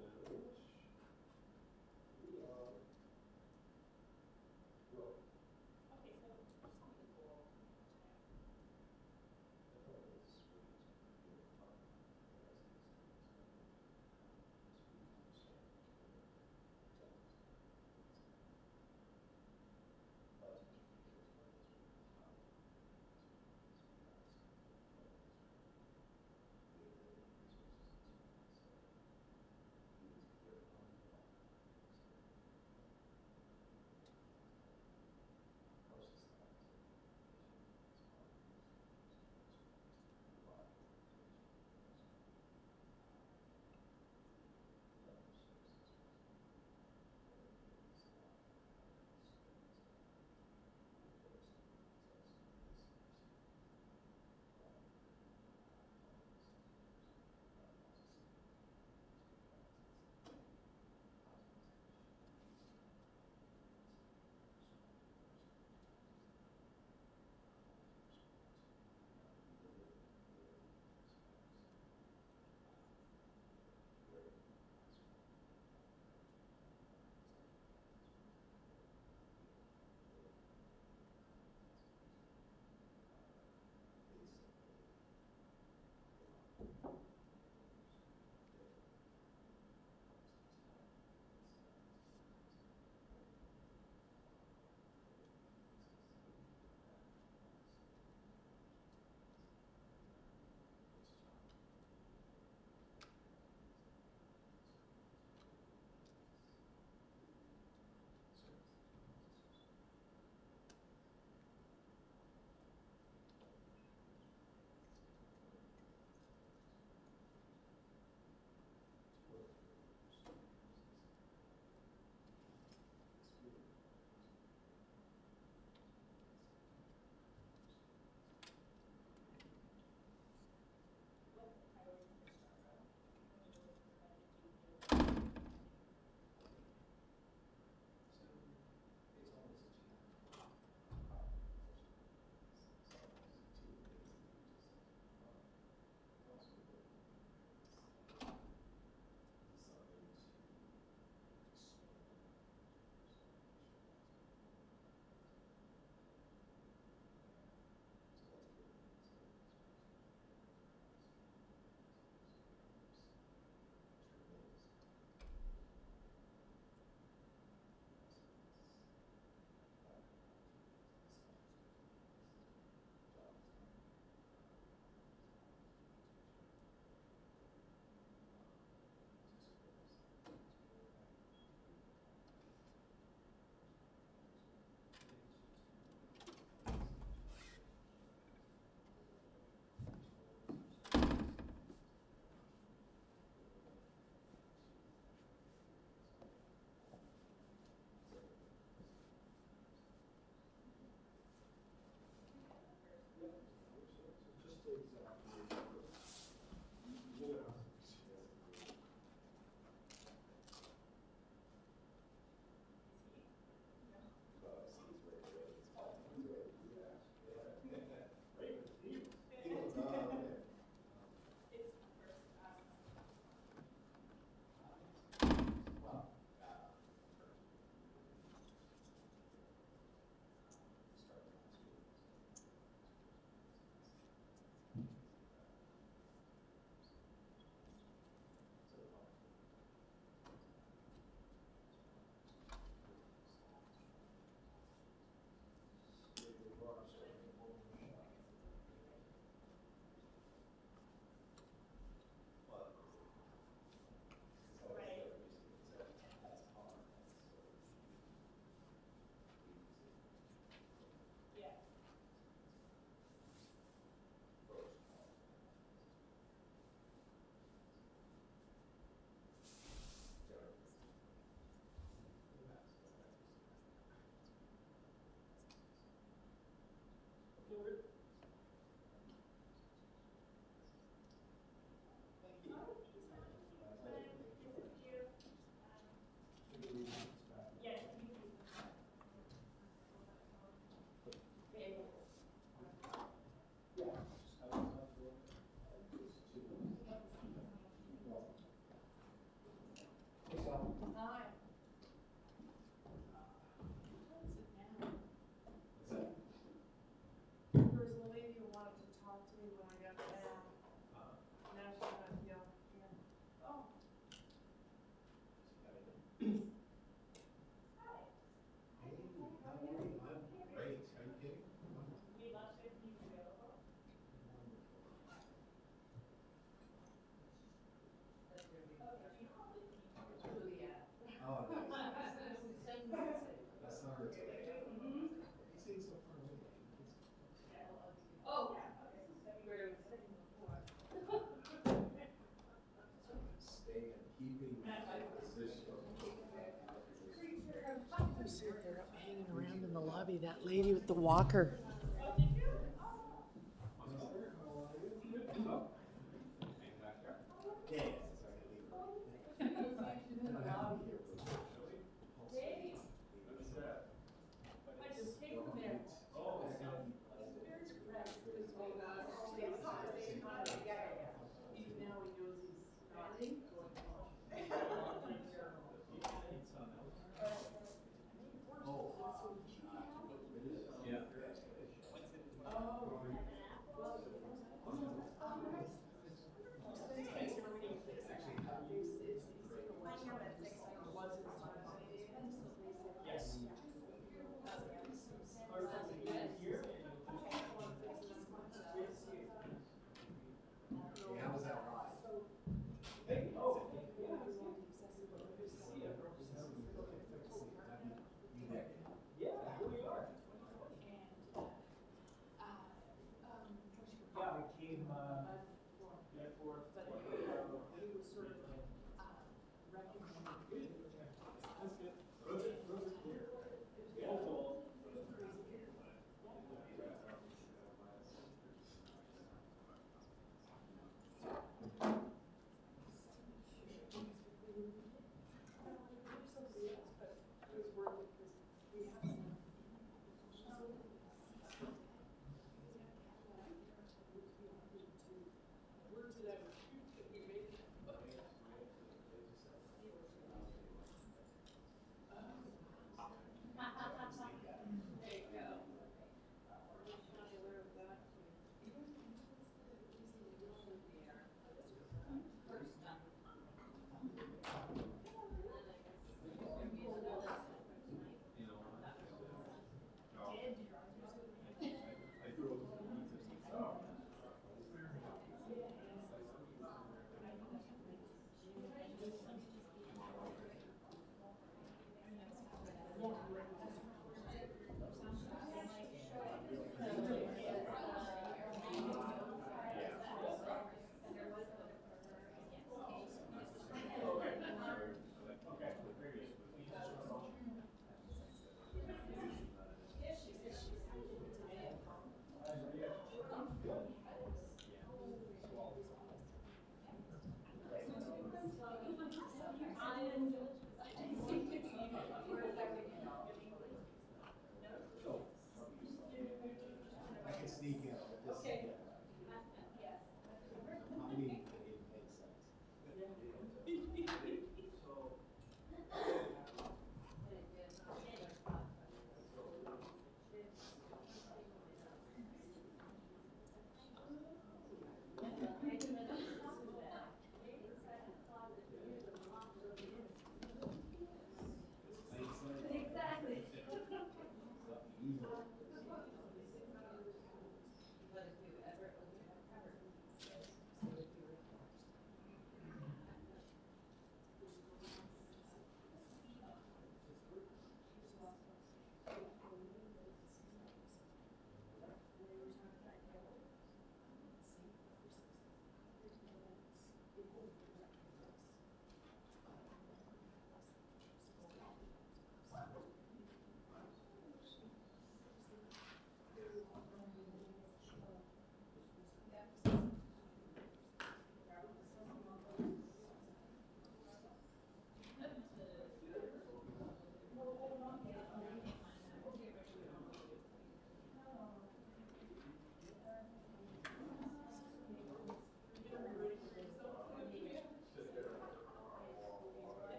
See if they're up hanging around in the lobby, that lady with the walker.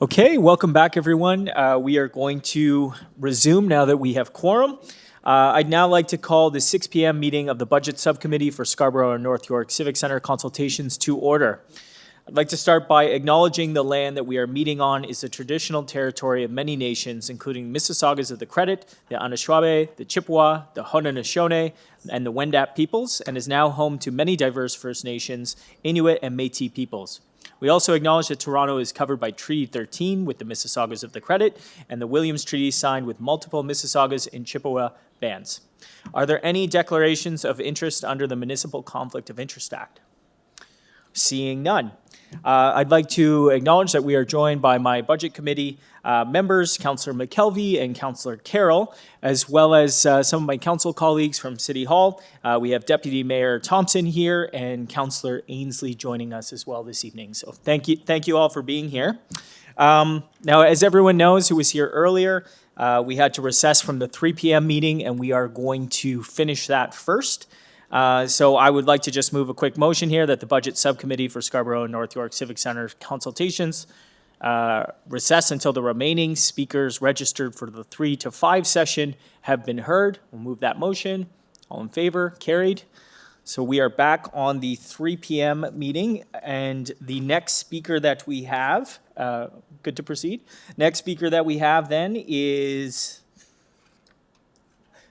Okay, welcome back, everyone. We are going to resume now that we have quorum. I'd now like to call the 6 p.m. meeting of the Budget Subcommittee for Scarborough and North York Civic Center consultations to order. I'd like to start by acknowledging the land that we are meeting on is the traditional territory of many nations, including Mississaugas of the Credit, the Anishinaabe, the Chippewa, the Haudenosaunee, and the Wendat peoples, and is now home to many diverse First Nations, Inuit, and Métis peoples. We also acknowledge that Toronto is covered by Treaty 13 with the Mississaugas of the Credit and the Williams Treaty signed with multiple Mississaugas and Chippewa bands. Are there any declarations of interest under the Municipal Conflict of Interest Act? Seeing none. I'd like to acknowledge that we are joined by my Budget Committee members, Councillor McKelvey and Councillor Carroll, as well as some of my council colleagues from City Hall. We have Deputy Mayor Thompson here and Councillor Ainsley joining us as well this evening. So thank you all for being here. Now, as everyone knows who was here earlier, we had to recess from the 3 p.m. meeting, and we are going to finish that first. So I would like to just move a quick motion here that the Budget Subcommittee for Scarborough and North York Civic Center consultations recess until the remaining speakers registered for the 3 to 5 session have been heard. We'll move that motion. All in favor? Carried. So we are back on the 3 p.m. meeting, and the next speaker that we have, good to proceed. Next speaker that we have then is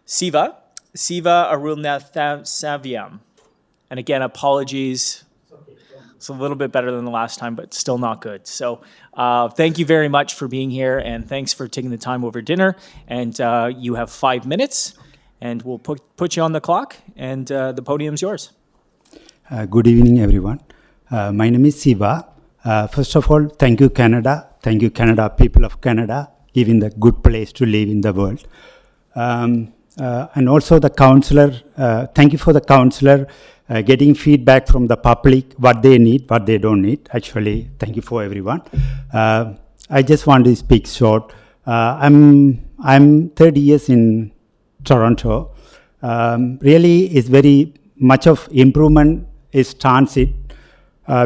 Siva Arulnath-Savyam. And again, apologies. It's a little bit better than the last time, but still not good. So thank you very much for being here, and thanks for taking the time over dinner. And you have 5 minutes, and we'll put you on the clock, and the podium's yours. Good evening, everyone. My name is Siva. First of all, thank you, Canada. Thank you, Canada, people of Canada, giving the good place to live in the world. And also the counselor, thank you for the counselor getting feedback from the public, what they need, what they don't need. Actually, thank you for everyone. I just want to speak short. I'm 30 years in Toronto. Really is very much of improvement is transit.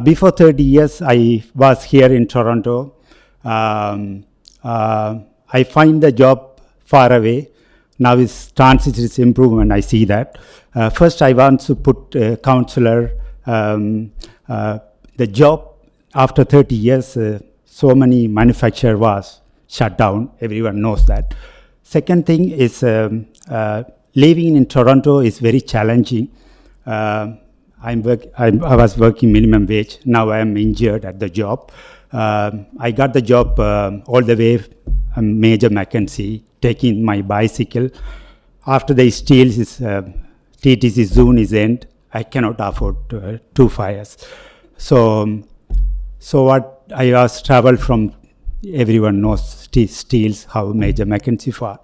Before 30 years, I was here in Toronto. I find the job far away. Now is transit is improvement, I see that. First, I want to put counselor, the job after 30 years, so many manufacturer was shut down. Everyone knows that. Second thing is living in Toronto is very challenging. I was working minimum wage. Now I am injured at the job. I got the job all the way Major Mackenzie, taking my bicycle. After the steel is TTC zone is end, I cannot afford 2 fires. So what I was travel from, everyone knows steels how Major Mackenzie far.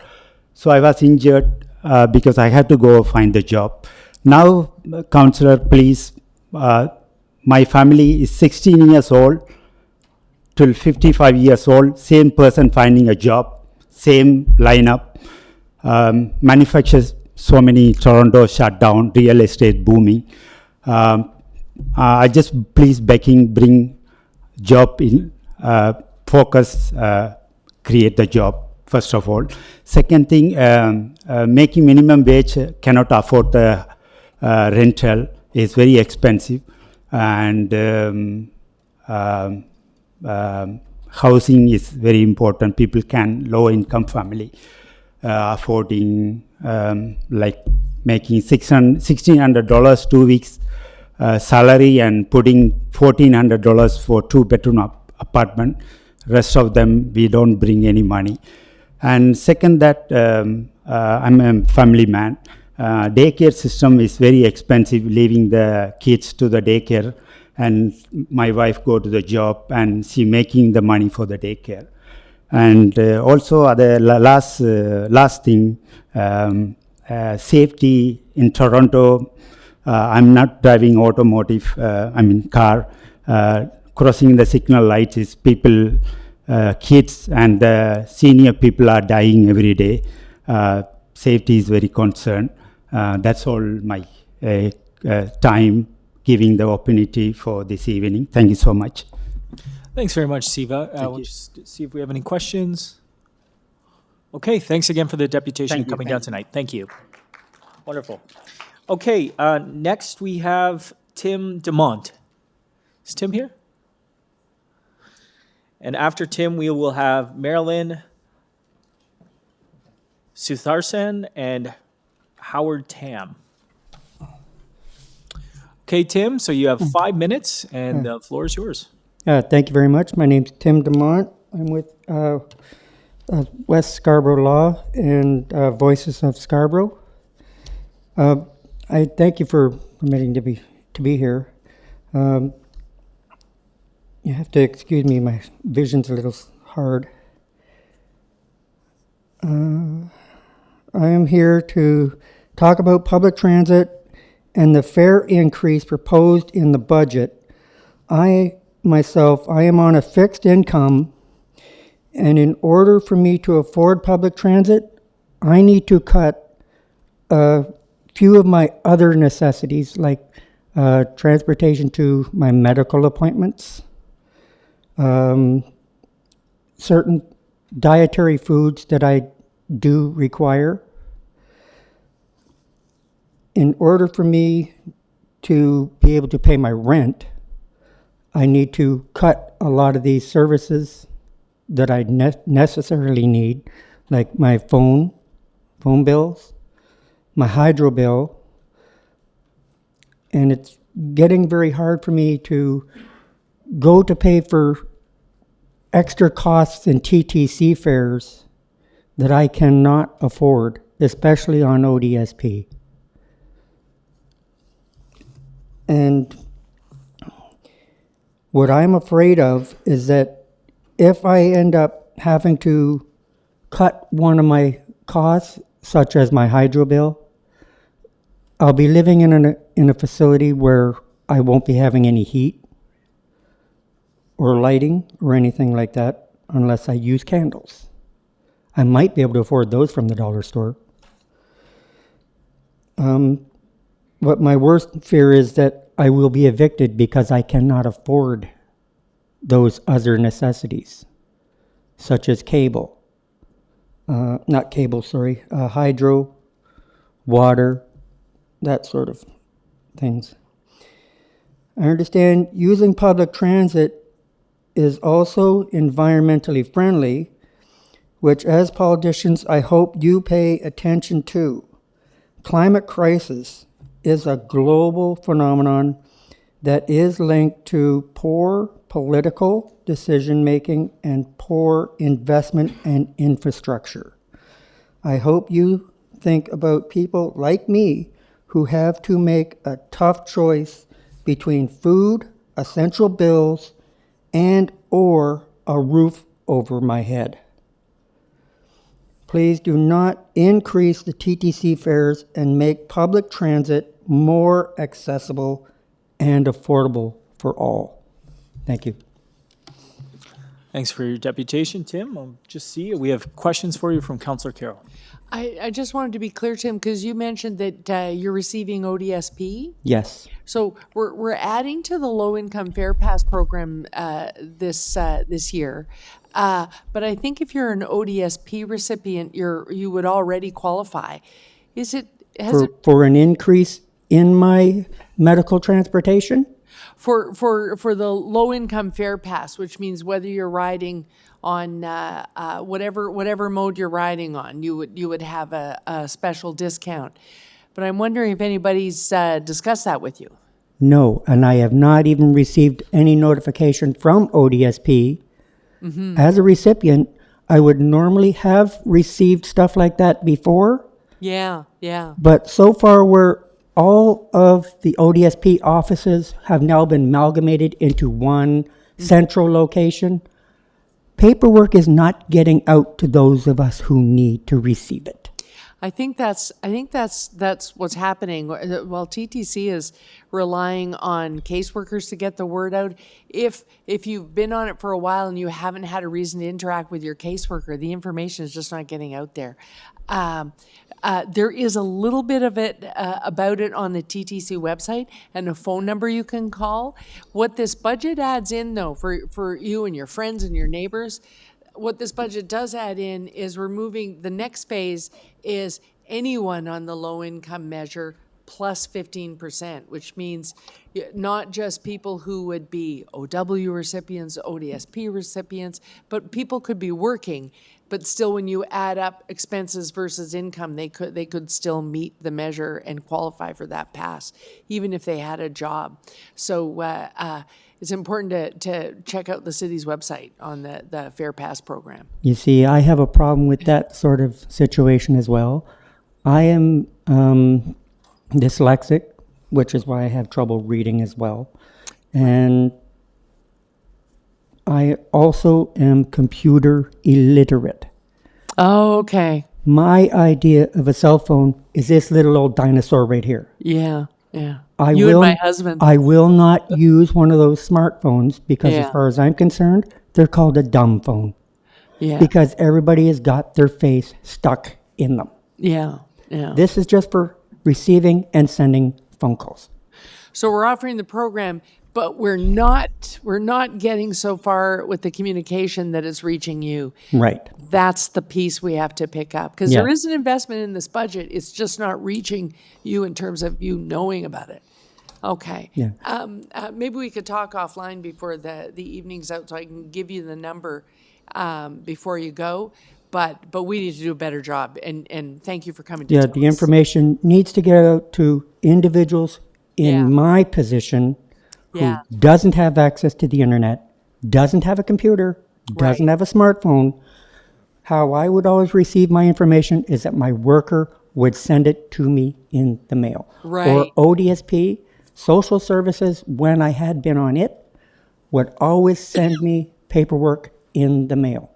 So I was injured because I had to go find a job. Now, counselor, please, my family is 16 years old till 55 years old, same person finding a job, same lineup. Manufacturers, so many Toronto shut down, real estate booming. I just please begging, bring job in, focus, create the job, first of all. Second thing, making minimum wage cannot afford the rental, is very expensive. And housing is very important. People can, low income family, affording like making $1,600 2 weeks salary and putting $1,400 for 2-bedroom apartment. Rest of them, we don't bring any money. And second that, I'm a family man. Daycare system is very expensive, leaving the kids to the daycare, and my wife go to the job and she making the money for the daycare. And also the last thing, safety in Toronto. I'm not driving automotive, car. Crossing the signal light is people kids and senior people are dying every day. Safety is very concerned. That's all my time giving the opportunity for this evening. Thank you so much. Thanks very much, Siva. We'll just see if we have any questions. Okay, thanks again for the deputation coming down tonight. Thank you. Wonderful. Okay, next we have Tim DeMont. Is Tim here? And after Tim, we will have Marilyn Sutharsan and Howard Tam. Okay, Tim, so you have 5 minutes, and the floor is yours. Thank you very much. My name's Tim DeMont. I'm with West Scarborough Law and Voices of Scarborough. I thank you for permitting to be here. You have to excuse me, my vision's a little hard. I am here to talk about public transit and the fare increase proposed in the budget. I am on a fixed income, and in order for me to afford public transit, I need to cut a few of my other necessities, like transportation to my medical appointments, certain dietary foods that I do require. In order for me to be able to pay my rent, I need to cut a lot of these services that I necessarily need, like my phone bills, my hydro bill, and it's getting very hard for me to go to pay for extra costs in TTC fares that I cannot afford, especially on ODSP. And what I'm afraid of is that if I end up having to cut one of my costs, such as my hydro bill, I'll be living in a facility where I won't be having any heat or lighting or anything like that unless I use candles. I might be able to afford those from the dollar store. But my worst fear is that I will be evicted because I cannot afford those other necessities, such as hydro, water, that sort of things. I understand using public transit is also environmentally friendly, which as politicians I hope you pay attention to. Climate crisis is a global phenomenon that is linked to poor political decision-making and poor investment and infrastructure. I hope you think about people like me who have to make a tough choice between food, essential bills, and or a roof over my head. Please do not increase the TTC fares and make public transit more accessible and affordable for all. Thank you. Thanks for your deputation, Tim. I'll just see. We have questions for you from Councillor Carroll. I just wanted to be clear, Tim, because you mentioned that you're receiving ODSP. Yes. So we're adding to the low-income Fare Pass program this year. But I think if you're an ODSP recipient, you would already qualify. For an increase in my medical transportation? For the low-income Fare Pass, which means whether you're riding on whatever mode you're riding on, you would have a special discount. But I'm wondering if anybody's discussed that with you. No, and I have not even received any notification from ODSP. Mm-hmm. As a recipient, I would normally have received stuff like that before. Yeah. But so far, all of the ODSP offices have now been amalgamated into one central location. Paperwork is not getting out to those of us who need to receive it. I think that's what's happening. Well, TTC is relying on caseworkers to get the word out. If you've been on it for a while and you haven't had a reason to interact with your caseworker, the information is just not getting out there. There is a little bit of it about it on the TTC website and a phone number you can call. What this budget adds in, though, for you and your friends and your neighbors, what this budget does add in is removing, the next phase is anyone on the low income measure plus 15%, which means not just people who would be OW recipients, ODSP recipients, but people could be working, but still when you add up expenses versus income, they could still meet the measure and qualify for that pass, even if they had a job. So it's important to check out the city's website on the Fair Pass program. You see, I have a problem with that sort of situation as well. I am dyslexic, which is why I have trouble reading as well. And I also am computer illiterate. Oh, okay. My idea of a cell phone is this little old dinosaur right here. Yeah, yeah. And my husband. I will not use one of those smartphones because as far as I'm concerned, they're called a dumb phone. Yeah. Because everybody has got their face stuck in them. Yeah, yeah. This is just for receiving and sending phone calls. So we're offering the program, but we're not getting so far with the communication that it's reaching you. Right. That's the piece we have to pick up because there is an investment in this budget. It's just not reaching you in terms of you knowing about it. Okay. Yeah. Maybe we could talk offline before the evening's out so I can give you the number before you go. But we need to do a better job. And thank you for coming to the information needs to get out to individuals in my position who doesn't have access to the internet, doesn't have a computer, doesn't have a smartphone. How I would always receive my information is that my worker would send it to me in the mail. Right. Or ODSP, social services, when I had been on it, would always send me paperwork in the mail.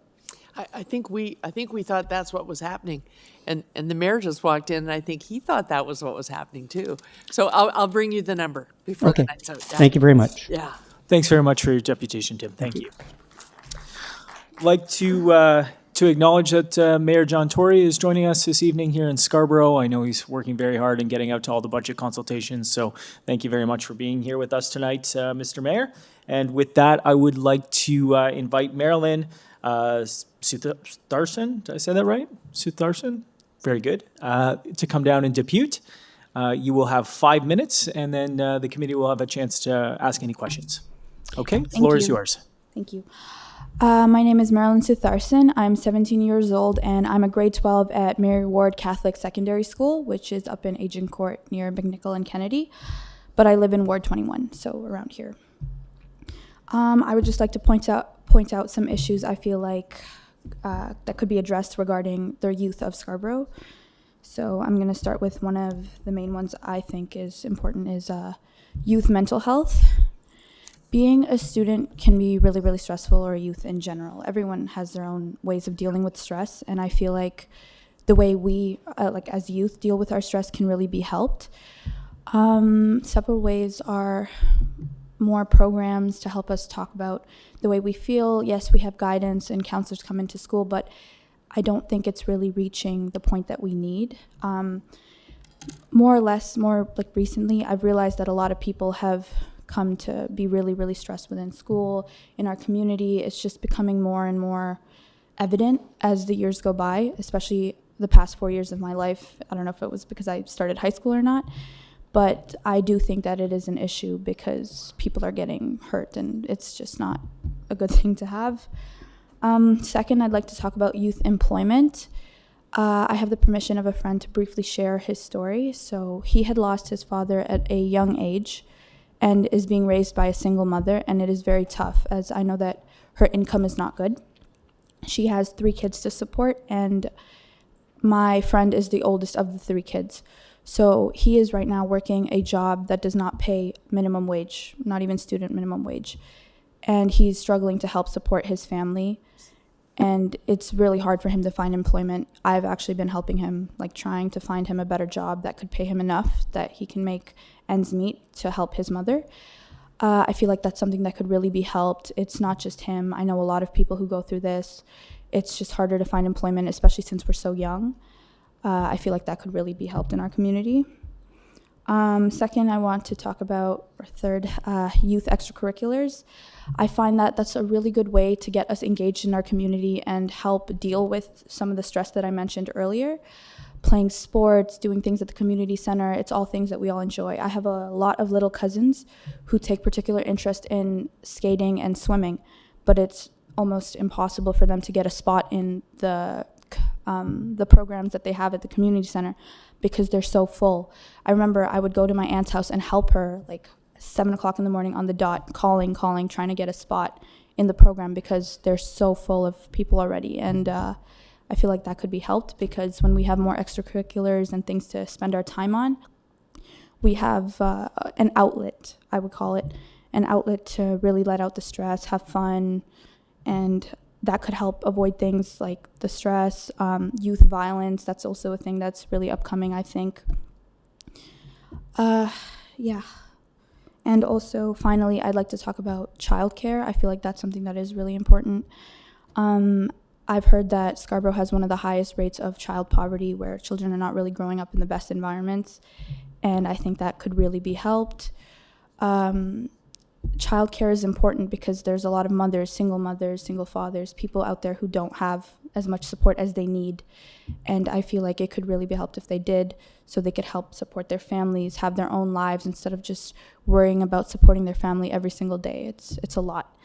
I think we thought that's what was happening, and the mayor just walked in, and I think he thought that was what was happening too. So I'll bring you the number before the night's out. Thank you very much. Yeah. Thanks very much for your deputation, Tim. Thank you. I'd like to acknowledge that Mayor John Tory is joining us this evening here in Scarborough. I know he's working very hard and getting out to all the budget consultations, so thank you very much for being here with us tonight, Mr. Mayor. And with that, I would like to invite Marilyn Sutharson, did I say that right? Sutharson? Very good. To come down and depute. You will have 5 minutes, and then the committee will have a chance to ask any questions. Okay, the floor is yours. Thank you. My name is Marilyn Sutharson. I'm 17 years old, and I'm a grade 12 at Mary Ward Catholic Secondary School, which is up in Agincourt near McNichol and Kennedy. But I live in Ward 21, so around here. I would just like to point out some issues I feel like that could be addressed regarding the youth of Scarborough. So I'm going to start with one of the main ones I think is important is youth mental health. Being a student can be really, really stressful, or youth in general. Everyone has their own ways of dealing with stress, and I feel like the way we, like as youth, deal with our stress can really be helped. Several ways are more programs to help us talk about the way we feel. Yes, we have guidance and counselors come into school, but I don't think it's really reaching the point that we need. More like recently, I've realized that a lot of people have come to be really, really stressed within school, in our community. It's just becoming more and more evident as the years go by, especially the past 4 years of my life. I don't know if it was because I started high school or not, but I do think that it is an issue because people are getting hurt, and it's just not a good thing to have. Second, I'd like to talk about youth employment. I have the permission of a friend to briefly share his story. So he had lost his father at a young age and is being raised by a single mother, and it is very tough, as I know that her income is not good. She has 3 kids to support, and my friend is the oldest of the 3 kids. So he is right now working a job that does not pay minimum wage, not even student minimum wage. And he's struggling to help support his family. and it's really hard for him to find employment. I've actually been helping him, like trying to find him a better job that could pay him enough that he can make ends meet to help his mother. I feel like that's something that could really be helped. It's not just him. I know a lot of people who go through this. It's just harder to find employment, especially since we're so young. I feel like that could really be helped in our community. Second, I want to talk about, or third, youth extracurriculars. I find that that's a really good way to get us engaged in our community and help deal with some of the stress that I mentioned earlier. Playing sports, doing things at the community center, it's all things that we all enjoy. I have a lot of little cousins who take particular interest in skating and swimming, but it's almost impossible for them to get a spot in the programs that they have at the community center because they're so full. I remember I would go to my aunt's house and help her like 7 o'clock in the morning on the dot, calling, trying to get a spot in the program because they're so full of people already. And I feel like that could be helped because when we have more extracurriculars and things to spend our time on, we have an outlet, I would call it, an outlet to really let out the stress, have fun, and that could help avoid things like the stress, youth violence. That's also a thing that's really upcoming, I think. Yeah. And also, finally, I'd like to talk about childcare. I feel like that's something that is really important. I've heard that Scarborough has one of the highest rates of child poverty where children are not really growing up in the best environments, and I think that could really be helped. Childcare is important because there's a lot of mothers, single fathers, people out there who don't have as much support as they need, and I feel like it could really be helped if they did, so they could help support their families, have their own lives instead of just worrying about supporting their family every single day. It's a lot.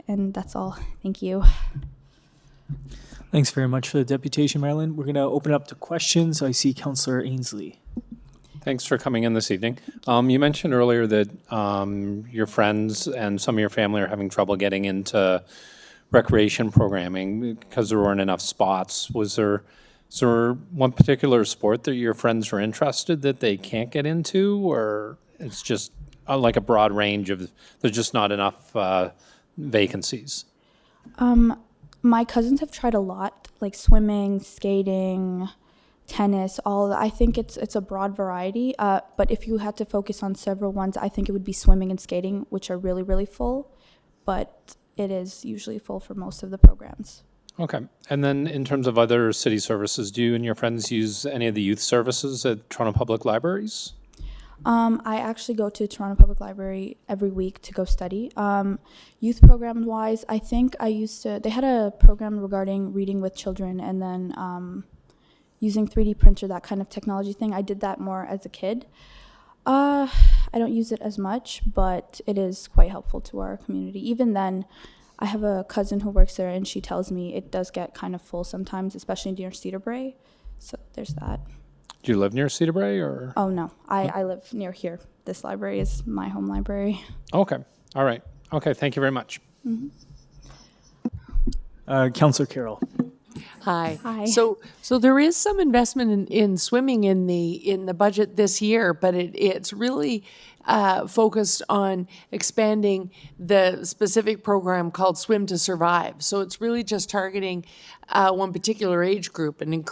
And that's all. Thank you. Thanks very much for the deputation, Marilyn. We're going to open up to questions. I see Councillor Ainsley. Thanks for coming in this evening. You mentioned earlier that your friends and some of your family are having trouble getting into recreation programming because there weren't enough spots. Is there one particular sport that your friends are interested that they can't get into, or it's just like a broad range of there's just not enough vacancies? My cousins have tried a lot, like swimming, skating, tennis, all. I think it's a broad variety. But if you had to focus on several ones, I think it would be swimming and skating, which are really, really full. But it is usually full for most of the programs. Okay. And then in terms of other city services, do you and your friends use any of the youth services at Toronto Public Libraries? I actually go to Toronto Public Library every week to go study. Youth program-wise, I think they had a program regarding reading with children and then using 3D printer, that kind of technology thing. I did that more as a kid. I don't use it as much, but it is quite helpful to our community. Even then, I have a cousin who works there and she tells me it does get kind of full sometimes, especially near Cedar Brae. So there's that. Do you live near Cedar Brae, or? Oh, no. I live near here. This library is my home library. Okay. All right. Okay. Thank you very much. Councillor Carroll. Hi. Hi. So there is some investment in swimming in the budget this year, but it's really focused on expanding the specific program called Swim to Survive. So it's really just targeting one particular age group and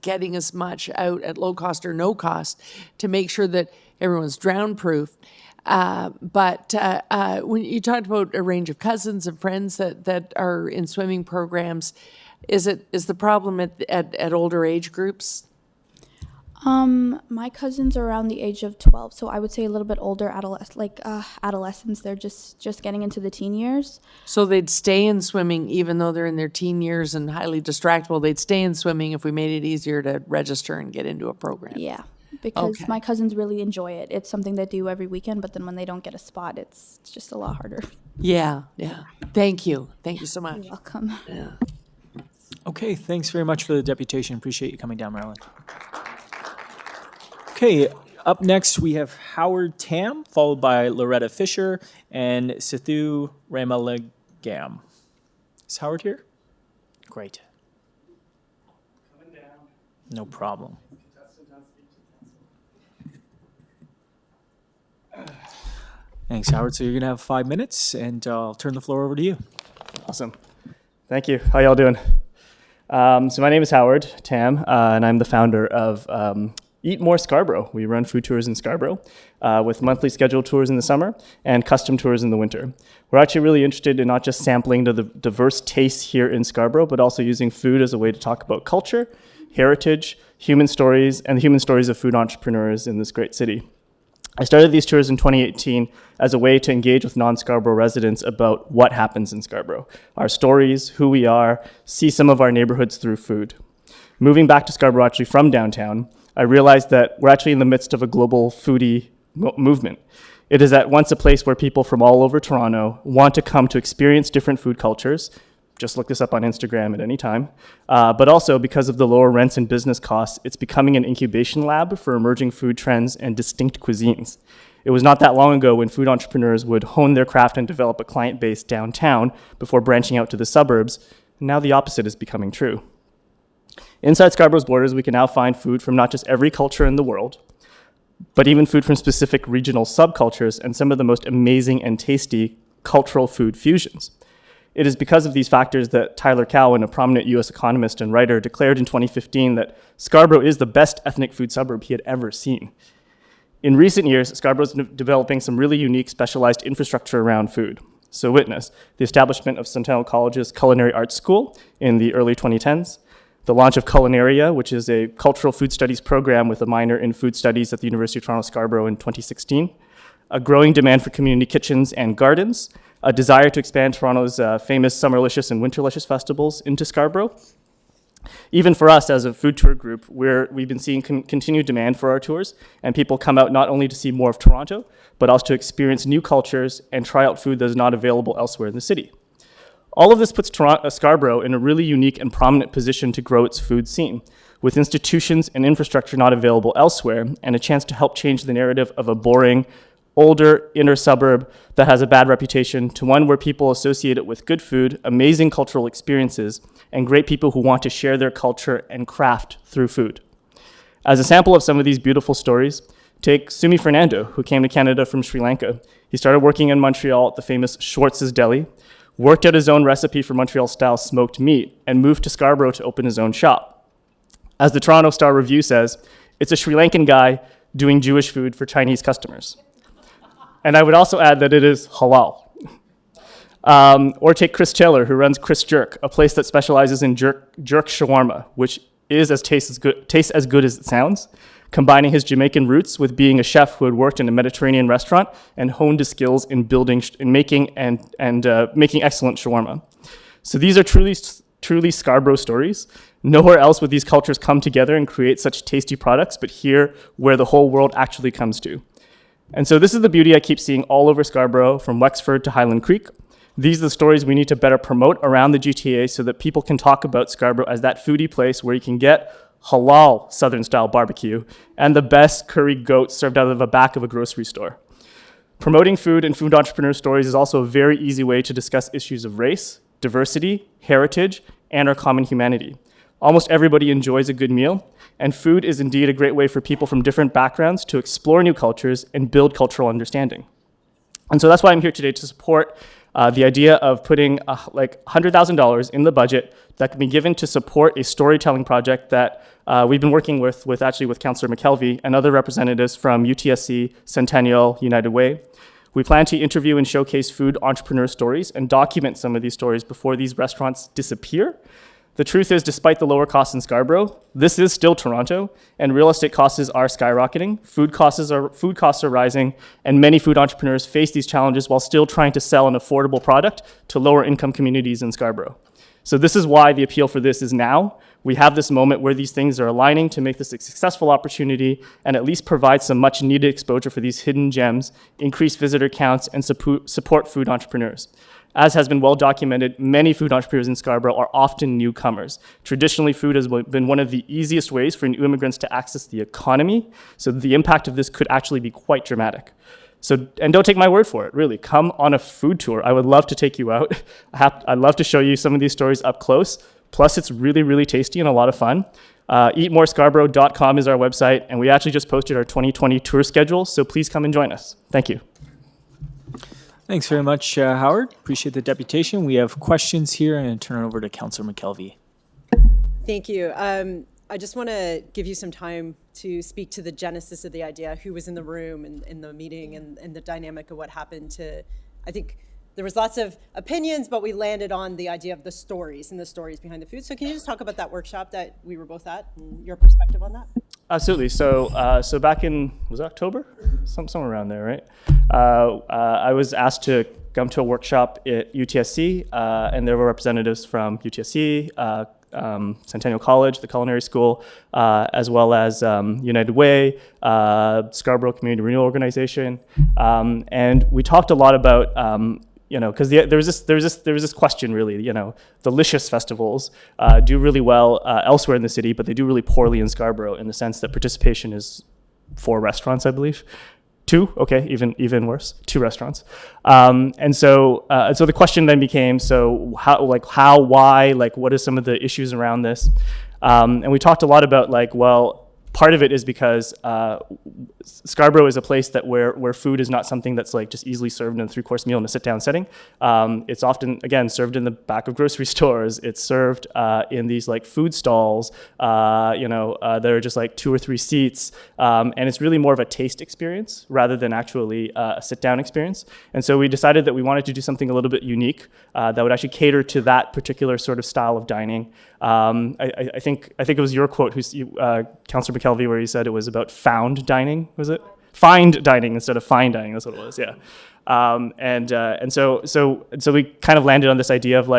getting as much out at low cost or no cost to make sure that everyone's drown-proof. But when you talked about a range of cousins and friends that are in swimming programs, is the problem at older age groups? My cousins are around the age of 12, so I would say a little bit older, adolescents. They're just getting into the teen years. So they'd stay in swimming even though they're in their teen years and highly distractible. They'd stay in swimming if we made it easier to register and get into a program. Yeah, because my cousins really enjoy it. It's something they do every weekend, but then when they don't get a spot, it's just a lot harder. Yeah. Thank you so much. You're welcome. Yeah. Okay, thanks very much for the deputation. Appreciate you coming down, Marilyn. Okay, up next we have Howard Tam, followed by Loretta Fisher and Sithu Ramalingam. Is Howard here? Great. Coming down. No problem. Thanks, Howard. So you're going to have 5 minutes, and I'll turn the floor over to you. Awesome. Thank you. How y'all doing? So my name is Howard Tam, and I'm the founder of Eat More Scarborough. We run food tours in Scarborough with monthly scheduled tours in the summer and custom tours in the winter. We're actually really interested in not just sampling the diverse tastes here in Scarborough, but also using food as a way to talk about culture, heritage, human stories, and the human stories of food entrepreneurs in this great city. I started these tours in 2018 as a way to engage with non-Scarborough residents about what happens in Scarborough, our stories, who we are, see some of our neighborhoods through food. Moving back to Scarborough actually from downtown, I realized that we're actually in the midst of a global foodie movement. It is at once a place where people from all over Toronto want to come to experience different food cultures. Just look this up on Instagram at any time. But also because of the lower rents and business costs, it's becoming an incubation lab for emerging food trends and distinct cuisines. It was not that long ago when food entrepreneurs would hone their craft and develop a client base downtown before branching out to the suburbs. Now the opposite is becoming true. Inside Scarborough's borders, we can now find food from not just every culture in the world, but even food from specific regional subcultures and some of the most amazing and tasty cultural food fusions. It is because of these factors that Tyler Cowen, a prominent US economist and writer, declared in 2015 that Scarborough is the best ethnic food suburb he had ever seen. In recent years, Scarborough is developing some really unique specialized infrastructure around food. So witness the establishment of Centennial College's Culinary Arts School in the early 2010s, the launch of Culinaria, which is a cultural food studies program with a minor in food studies at the University of Toronto Scarborough in 2016, a growing demand for community kitchens and gardens, a desire to expand Toronto's famous Summerlicious and Winterlicious festivals into Scarborough. Even for us as a food tour group, we've been seeing continued demand for our tours, and people come out not only to see more of Toronto, but also to experience new cultures and try out food that is not available elsewhere in the city. All of this puts Scarborough in a really unique and prominent position to grow its food scene, with institutions and infrastructure not available elsewhere, and a chance to help change the narrative of a boring, older inner suburb that has a bad reputation to one where people associate it with good food, amazing cultural experiences, and great people who want to share their culture and craft through food. As a sample of some of these beautiful stories, take Sumi Fernando, who came to Canada from Sri Lanka. He started working in Montreal at the famous Schwartz's Deli, worked out his own recipe for Montreal-style smoked meat, and moved to Scarborough to open his own shop. As the Toronto Star Review says, it's a Sri Lankan guy doing Jewish food for Chinese customers. And I would also add that it is halal. Or take Chris Taylor, who runs Chris Jerk, a place that specializes in jerk shawarma, which is tastes as good as it sounds, combining his Jamaican roots with being a chef who had worked in a Mediterranean restaurant and honed his skills in making excellent shawarma. So these are truly Scarborough stories. Nowhere else would these cultures come together and create such tasty products, but here where the whole world actually comes to. And so this is the beauty I keep seeing all over Scarborough, from Wexford to Highland Creek. These are the stories we need to better promote around the GTA so that people can talk about Scarborough as that foodie place where you can get halal Southern-style barbecue and the best curried goat served out of the back of a grocery store. Promoting food and food entrepreneur stories is also a very easy way to discuss issues of race, diversity, heritage, and our common humanity. Almost everybody enjoys a good meal, and food is indeed a great way for people from different backgrounds to explore new cultures and build cultural understanding. And so that's why I'm here today, to support the idea of putting like $100,000 in the budget that can be given to support a storytelling project that we've been working with Councillor McKelvey and other representatives from UTSC, Centennial, United Way. We plan to interview and showcase food entrepreneur stories and document some of these stories before these restaurants disappear. The truth is, despite the lower costs in Scarborough, this is still Toronto, and real estate costs are skyrocketing, food costs are rising, and many food entrepreneurs face these challenges while still trying to sell an affordable product to lower income communities in Scarborough. So this is why the appeal for this is now. We have this moment where these things are aligning to make this a successful opportunity and at least provide some much needed exposure for these hidden gems, increase visitor counts, and support food entrepreneurs. As has been well documented, many food entrepreneurs in Scarborough are often newcomers. Traditionally, food has been one of the easiest ways for new immigrants to access the economy, so the impact of this could actually be quite dramatic. So, and don't take my word for it, really. Come on a food tour. I would love to take you out. I'd love to show you some of these stories up close. Plus, it's really, really tasty and a lot of fun. Eatmorescarborough.com is our website, and we actually just posted our 2020 tour schedule, so please come and join us. Thank you. Thanks very much, Howard. Appreciate the deputation. We have questions here, and turn it over to Councillor McKelvey. Thank you. I just want to give you some time to speak to the genesis of the idea, who was in the room and in the meeting, and the dynamic of what happened to, I think there was lots of opinions, but we landed on the idea of the stories and the stories behind the food. So can you just talk about that workshop that we were both at and your perspective on that? Absolutely. So back in, was it October? Somewhere around there, right? I was asked to come to a workshop at UTSC, and there were representatives from UTSC, Centennial College, the culinary school, as well as United Way, Scarborough Community Renewal Organization, and we talked a lot about because there was this question really, delicious festivals do really well elsewhere in the city, but they do really poorly in Scarborough in the sense that participation is 4 restaurants, I believe. 2, okay, even worse, 2 restaurants. And so the question then became, so how, why, what are some of the issues around this? And we talked a lot about part of it is because Scarborough is a place that where food is not something that's just easily served in a 3-course meal in a sit-down setting. It's often, again, served in the back of grocery stores. It's served in these food stalls, that are just 2 or 3 seats. And it's really more of a taste experience rather than actually a sit-down experience. And so we decided that we wanted to do something a little bit unique that would actually cater to that particular sort of style of dining. I think it was your quote, Councillor McKelvey, where you said it was about found dining, was it? Find dining instead of fine dining, that's what it was, yeah. And so we kind of landed on this idea of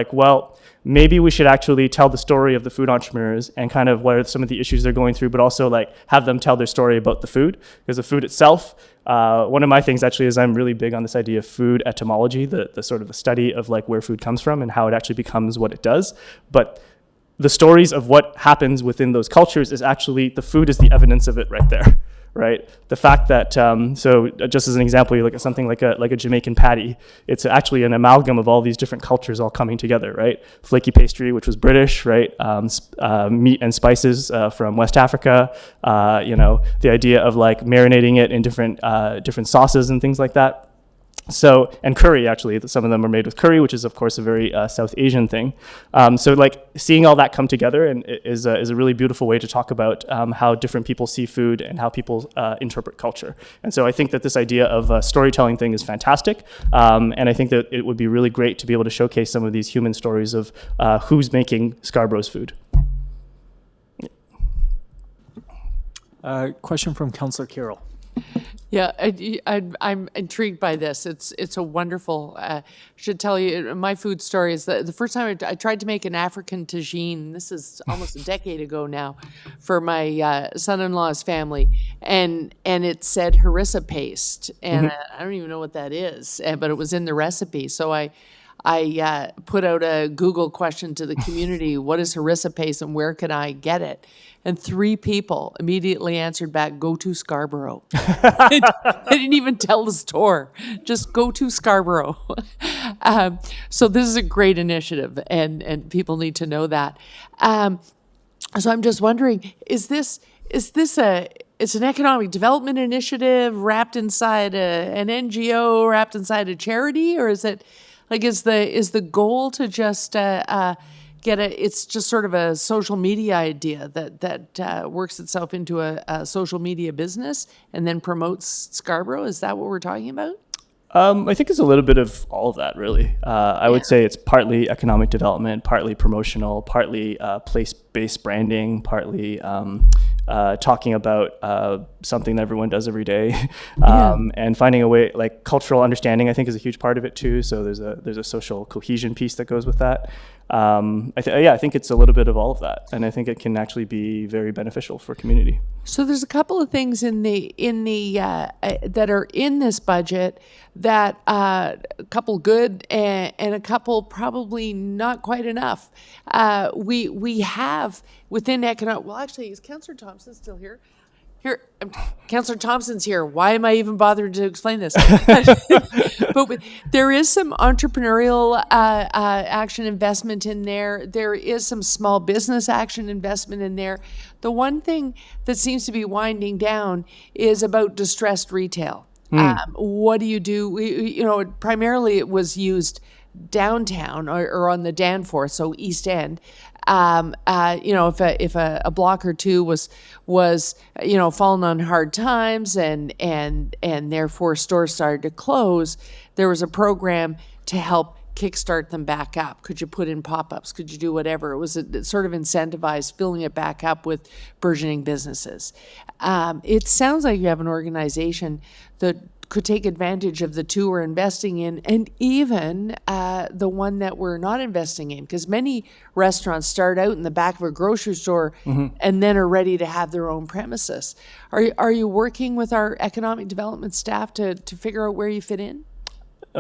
maybe we should actually tell the story of the food entrepreneurs and kind of what are some of the issues they're going through, but also have them tell their story about the food, because the food itself, one of my things actually is I'm really big on this idea of food etymology, the sort of the study of where food comes from and how it actually becomes what it does. But the stories of what happens within those cultures is actually, the food is the evidence of it right there, right? The fact that, so just as an example, you look at something like a Jamaican patty, it's actually an amalgam of all these different cultures all coming together, right? Flaky pastry, which was British, right? Meat and spices from West Africa, the idea of marinating it in different sauces and things like that. So, and curry, actually, some of them are made with curry, which is, of course, a very South Asian thing. So, seeing all that come together and is a really beautiful way to talk about how different people see food and how people interpret culture. And so I think that this idea of a storytelling thing is fantastic. And I think that it would be really great to be able to showcase some of these human stories of who's making Scarborough's food. Question from Councillor Carroll. Yeah, I'm intrigued by this. It's a wonderful. Should tell you my food story is the first time I tried to make an African tagine. This is almost a decade ago now, for my son-in-law's family, and it said harissa paste, and I don't even know what that is, but it was in the recipe. So I put out a Google question to the community: what is harissa paste and where can I get it? And 3 people immediately answered back, go to Scarborough. They didn't even tell the store, just go to Scarborough. So this is a great initiative, and people need to know that. So I'm just wondering, is this it's an economic development initiative wrapped inside an NGO, wrapped inside a charity, or is it is the goal to just it's just sort of a social media idea that works itself into a social media business and then promotes Scarborough? Is that what we're talking about? I think it's a little bit of all of that, really. I would say it's partly economic development, partly promotional, partly place-based branding, partly talking about something that everyone does every day, and finding a way, cultural understanding, I think, is a huge part of it too. So there's a social cohesion piece that goes with that. I think it's a little bit of all of that, and I think it can actually be very beneficial for community. So there's a couple of things in the that are in this budget that a couple good and a couple probably not quite enough. We have within economic. Well, actually, is Councillor Thompson still here? Here, Councillor Thompson's here. Why am I even bothering to explain this? But there is some entrepreneurial action investment in there. There is some small business action investment in there. The one thing that seems to be winding down is about distressed retail. What do you do? Primarily it was used downtown or on the Danforth, so East End. If a block or two was falling on hard times and therefore stores started to close, there was a program to help kickstart them back up. Could you put in pop-ups? Could you do whatever? It was sort of incentivized filling it back up with burgeoning businesses. It sounds like you have an organization that could take advantage of the two we're investing in, and even the one that we're not investing in, because many restaurants start out in the back of a grocery store and then are ready to have their own premises. Are you working with our economic development staff to figure out where you fit in?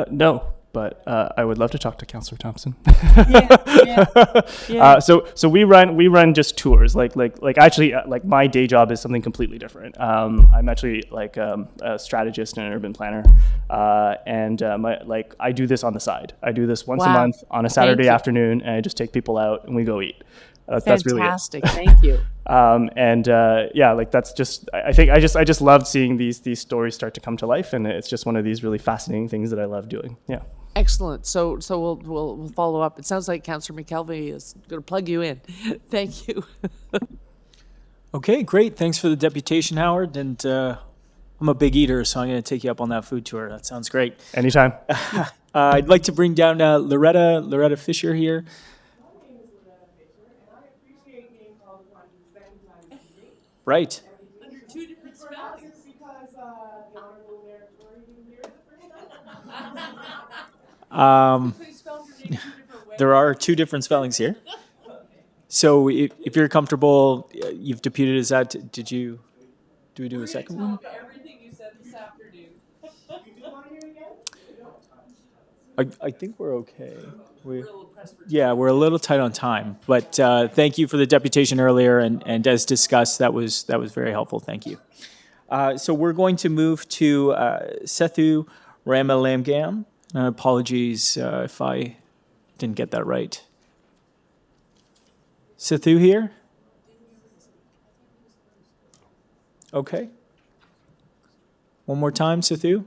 No, but I would love to talk to Councillor Thompson. Yeah. So we run just tours. Like my day job is something completely different. I'm actually a strategist and an urban planner, and I do this on the side. I do this once a month on a Saturday afternoon, and I just take people out and we go eat. That's really it. Fantastic. Thank you. That's just. I think I just loved seeing these stories start to come to life, and it's just one of these really fascinating things that I love doing. Yeah. Excellent. So we'll follow up. It sounds like Councillor McKelvey is going to plug you in. Thank you. Okay, great. Thanks for the deputation, Howard. And I'm a big eater, so I'm going to take you up on that food tour. That sounds great. Anytime. I'd like to bring down Loretta Fisher here. Right. Under two different spellings. There are two different spellings here. So if you're comfortable, you've deputed as that. Do we do a second one? Everything you said this afternoon. I think we're okay. We're a little tight on time, but thank you for the deputation earlier, and as discussed, that was very helpful. Thank you. So we're going to move to Sethu Ramalingam. Apologies if I didn't get that right. Sethu here? Okay. One more time, Sethu.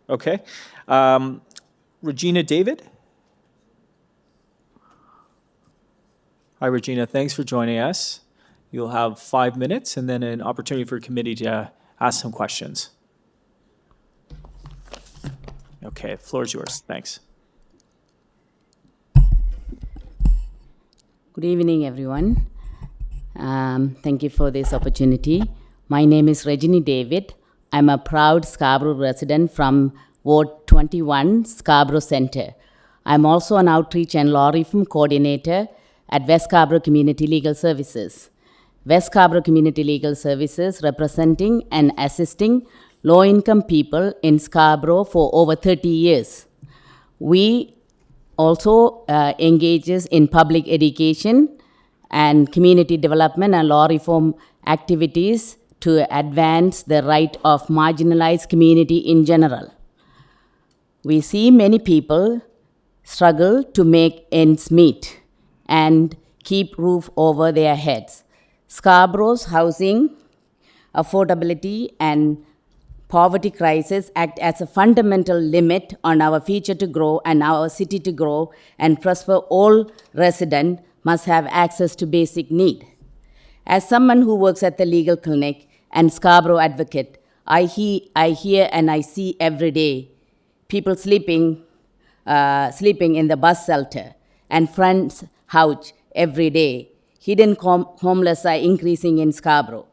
Okay. Regina David? Hi, Regina. Thanks for joining us. You'll have 5 minutes and then an opportunity for committee to ask some questions. Okay, the floor is yours. Thanks. Good evening, everyone. Thank you for this opportunity. My name is Regina David. I'm a proud Scarborough resident from Ward 21, Scarborough Centre. I'm also an outreach and law reform coordinator at West Scarborough Community Legal Services. West Scarborough Community Legal Services representing and assisting low-income people in Scarborough for over 30 years. We also engages in public education and community development and law reform activities to advance the right of marginalized community in general. We see many people struggle to make ends meet and keep roof over their heads. Scarborough's housing, affordability, and poverty crisis act as a fundamental limit on our future to grow and our city to grow and prosper. All residents must have access to basic need. As someone who works at the legal clinic and Scarborough advocate, I hear and I see every day people sleeping in the bus shelter and front couch every day. Hidden homeless are increasing in Scarborough.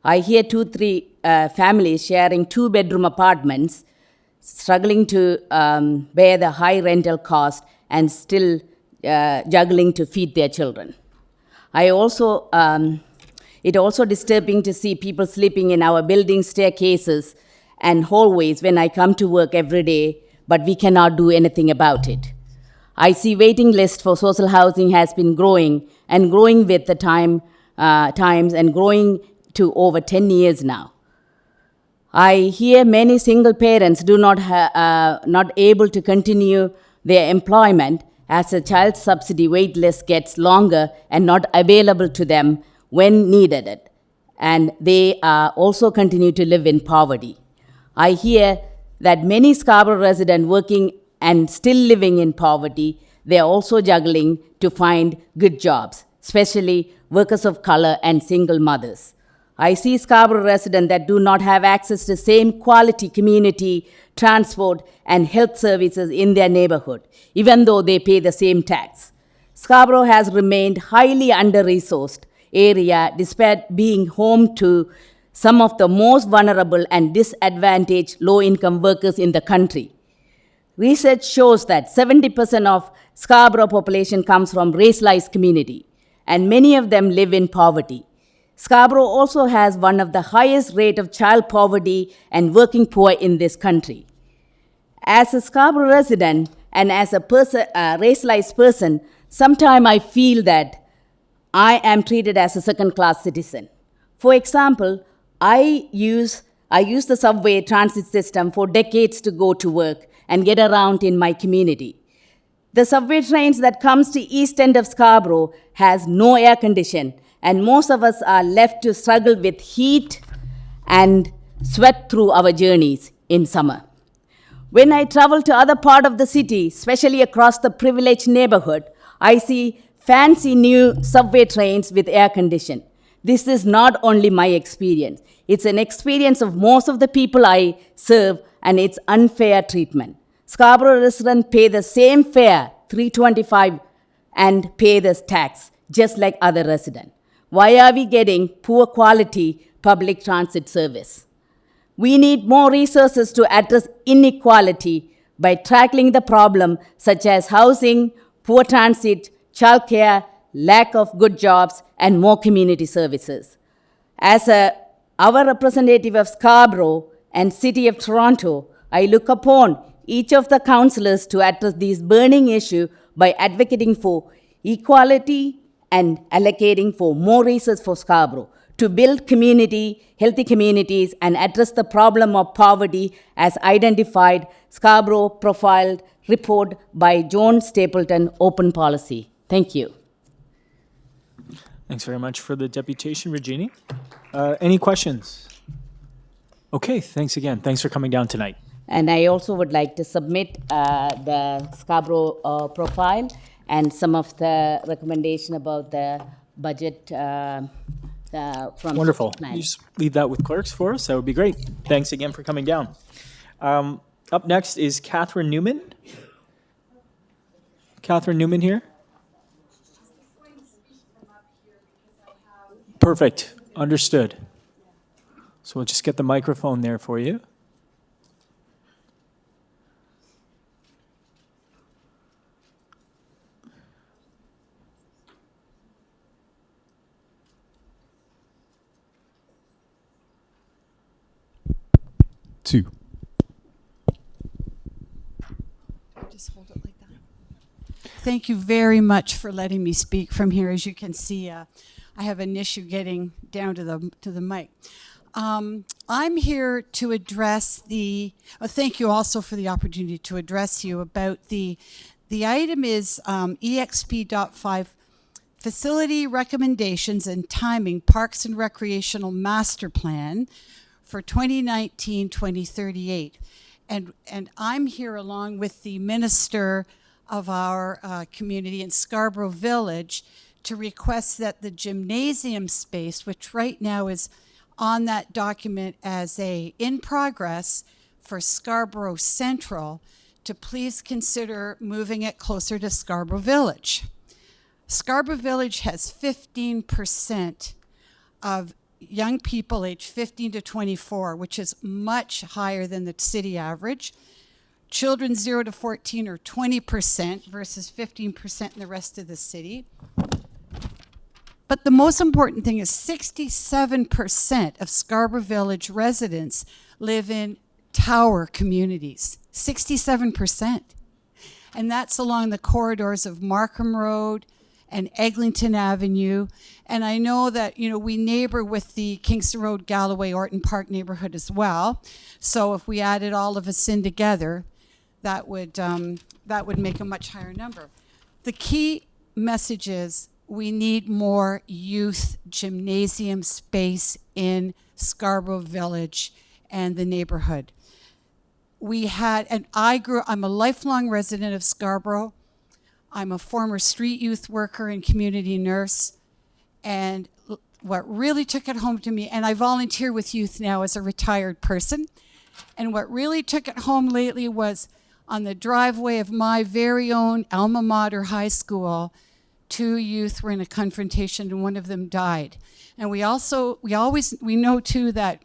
I hear 2-3 families sharing 2-bedroom apartments, struggling to bear the high rental cost and still juggling to feed their children. It also disturbing to see people sleeping in our building staircases and hallways when I come to work every day, but we cannot do anything about it. I see waiting list for social housing has been growing and growing with the times and growing to over 10 years now. I hear many single parents not able to continue their employment as the child subsidy wait list gets longer and not available to them when needed it. And they also continue to live in poverty. I hear that many Scarborough residents working and still living in poverty, they are also juggling to find good jobs, especially workers of color and single mothers. I see Scarborough residents that do not have access to same quality community, transport, and health services in their neighborhood, even though they pay the same tax. Scarborough has remained highly under-resourced area despite being home to some of the most vulnerable and disadvantaged low-income workers in the country. Research shows that 70% of Scarborough population comes from racialized community, and many of them live in poverty. Scarborough also has one of the highest rate of child poverty and working poor in this country. As a Scarborough resident and as a racialized person, sometimes I feel that I am treated as a second-class citizen. For example, I use the subway transit system for decades to go to work and get around in my community. The subway trains that comes to east end of Scarborough has no air condition, and most of us are left to struggle with heat and sweat through our journeys in summer. When I travel to other part of the city, especially across the privileged neighborhood, I see fancy new subway trains with air condition. This is not only my experience. It's an experience of most of the people I serve, and it's unfair treatment. Scarborough residents pay the same fare, $3.25, and pay this tax, just like other residents. Why are we getting poor quality public transit service? We need more resources to address inequality by tackling the problem such as housing, poor transit, childcare, lack of good jobs, and more community services. As our representative of Scarborough and City of Toronto, I look upon each of the councillors to address these burning issues by advocating for equality and allocating for more resources for Scarborough to build healthy communities and address the problem of poverty as identified Scarborough profiled report by John Stapleton, Open Policy. Thank you. Thanks very much for the deputation, Regina. Any questions? Okay, thanks again. Thanks for coming down tonight. And I also would like to submit the Scarborough profile and some of the recommendation about the budget from Wonderful. plan. You just leave that with clerks for us. That would be great. Thanks again for coming down. Up next is Catherine Newman. Catherine Newman here. Perfect. Understood. So we'll just get the microphone there for you. Two. Just hold it like that. Thank you very much for letting me speak from here. As you can see, I have an issue getting down to the mic. I'm here to address thank you also for the opportunity to address you about the item is EXP.5 Facility Recommendations and Timing Parks and Recreational Master Plan for 2019-2038. And I'm here along with the minister of our community in Scarborough Village to request that the gymnasium space, which right now is on that document as in progress for Scarborough Central, to please consider moving it closer to Scarborough Village. Scarborough Village has 15% of young people aged 15 to 24, which is much higher than the city average. Children 0 to 14 are 20% versus 15% in the rest of the city. But the most important thing is 67% of Scarborough Village residents live in tower communities, 67%. And that's along the corridors of Markham Road and Eglinton Avenue. And I know that, we neighbor with the Kingston Road, Galloway, Orton Park neighborhood as well. So if we added all of us in together, that would make a much higher number. The key message is we need more youth gymnasium space in Scarborough Village and the neighborhood. we had, and I'm a lifelong resident of Scarborough. I'm a former street youth worker and community nurse. And what really took it home to me, and I volunteer with youth now as a retired person, and what really took it home lately was on the driveway of my very own alma mater high school, 2 youth were in a confrontation and one of them died. And we know too that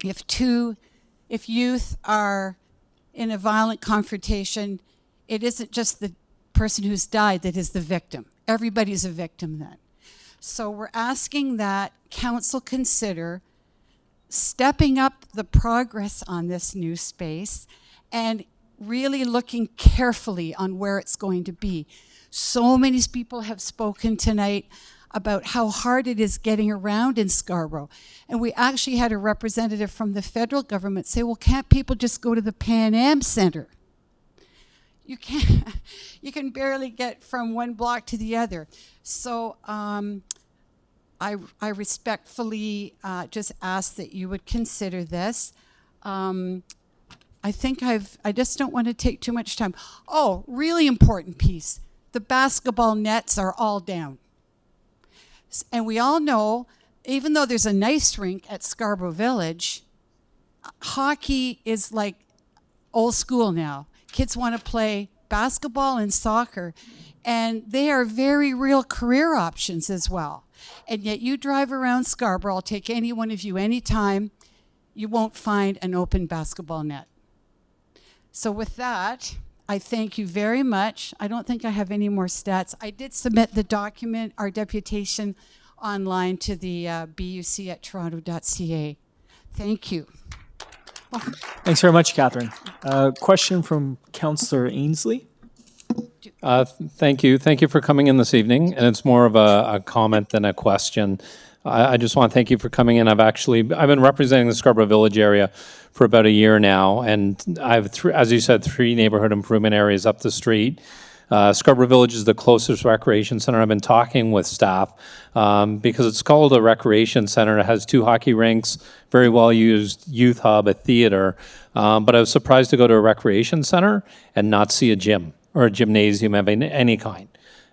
if youth are in a violent confrontation, it isn't just the person who's died that is the victim. Everybody's a victim then. So we're asking that council consider stepping up the progress on this new space and really looking carefully on where it's going to be. So many people have spoken tonight about how hard it is getting around in Scarborough. And we actually had a representative from the federal government say, well, can't people just go to the Pan Am Center? You can't, you can barely get from one block to the other. So I respectfully just ask that you would consider this. I just don't want to take too much time. Oh, really important piece. The basketball nets are all down. And we all know, even though there's a nice rink at Scarborough Village, hockey is like old school now. Kids want to play basketball and soccer, and they are very real career options as well. And yet you drive around Scarborough, I'll take any one of you anytime, you won't find an open basketball net. So with that, I thank you very much. I don't think I have any more stats. I did submit the document, our deputation, online to the buc@toronto.ca. Thank you. Thanks very much, Catherine. Question from Councillor Ainsley. Thank you. Thank you for coming in this evening. And it's more of a comment than a question. I just want to thank you for coming in. I've been representing the Scarborough Village area for about a year now. And I've, as you said, 3 neighborhood improvement areas up the street. Scarborough Village is the closest recreation center. I've been talking with staff because it's called a recreation center. It has 2 hockey rinks, very well-used youth hub, a theater. But I was surprised to go to a recreation center and not see a gym or a gymnasium of any kind.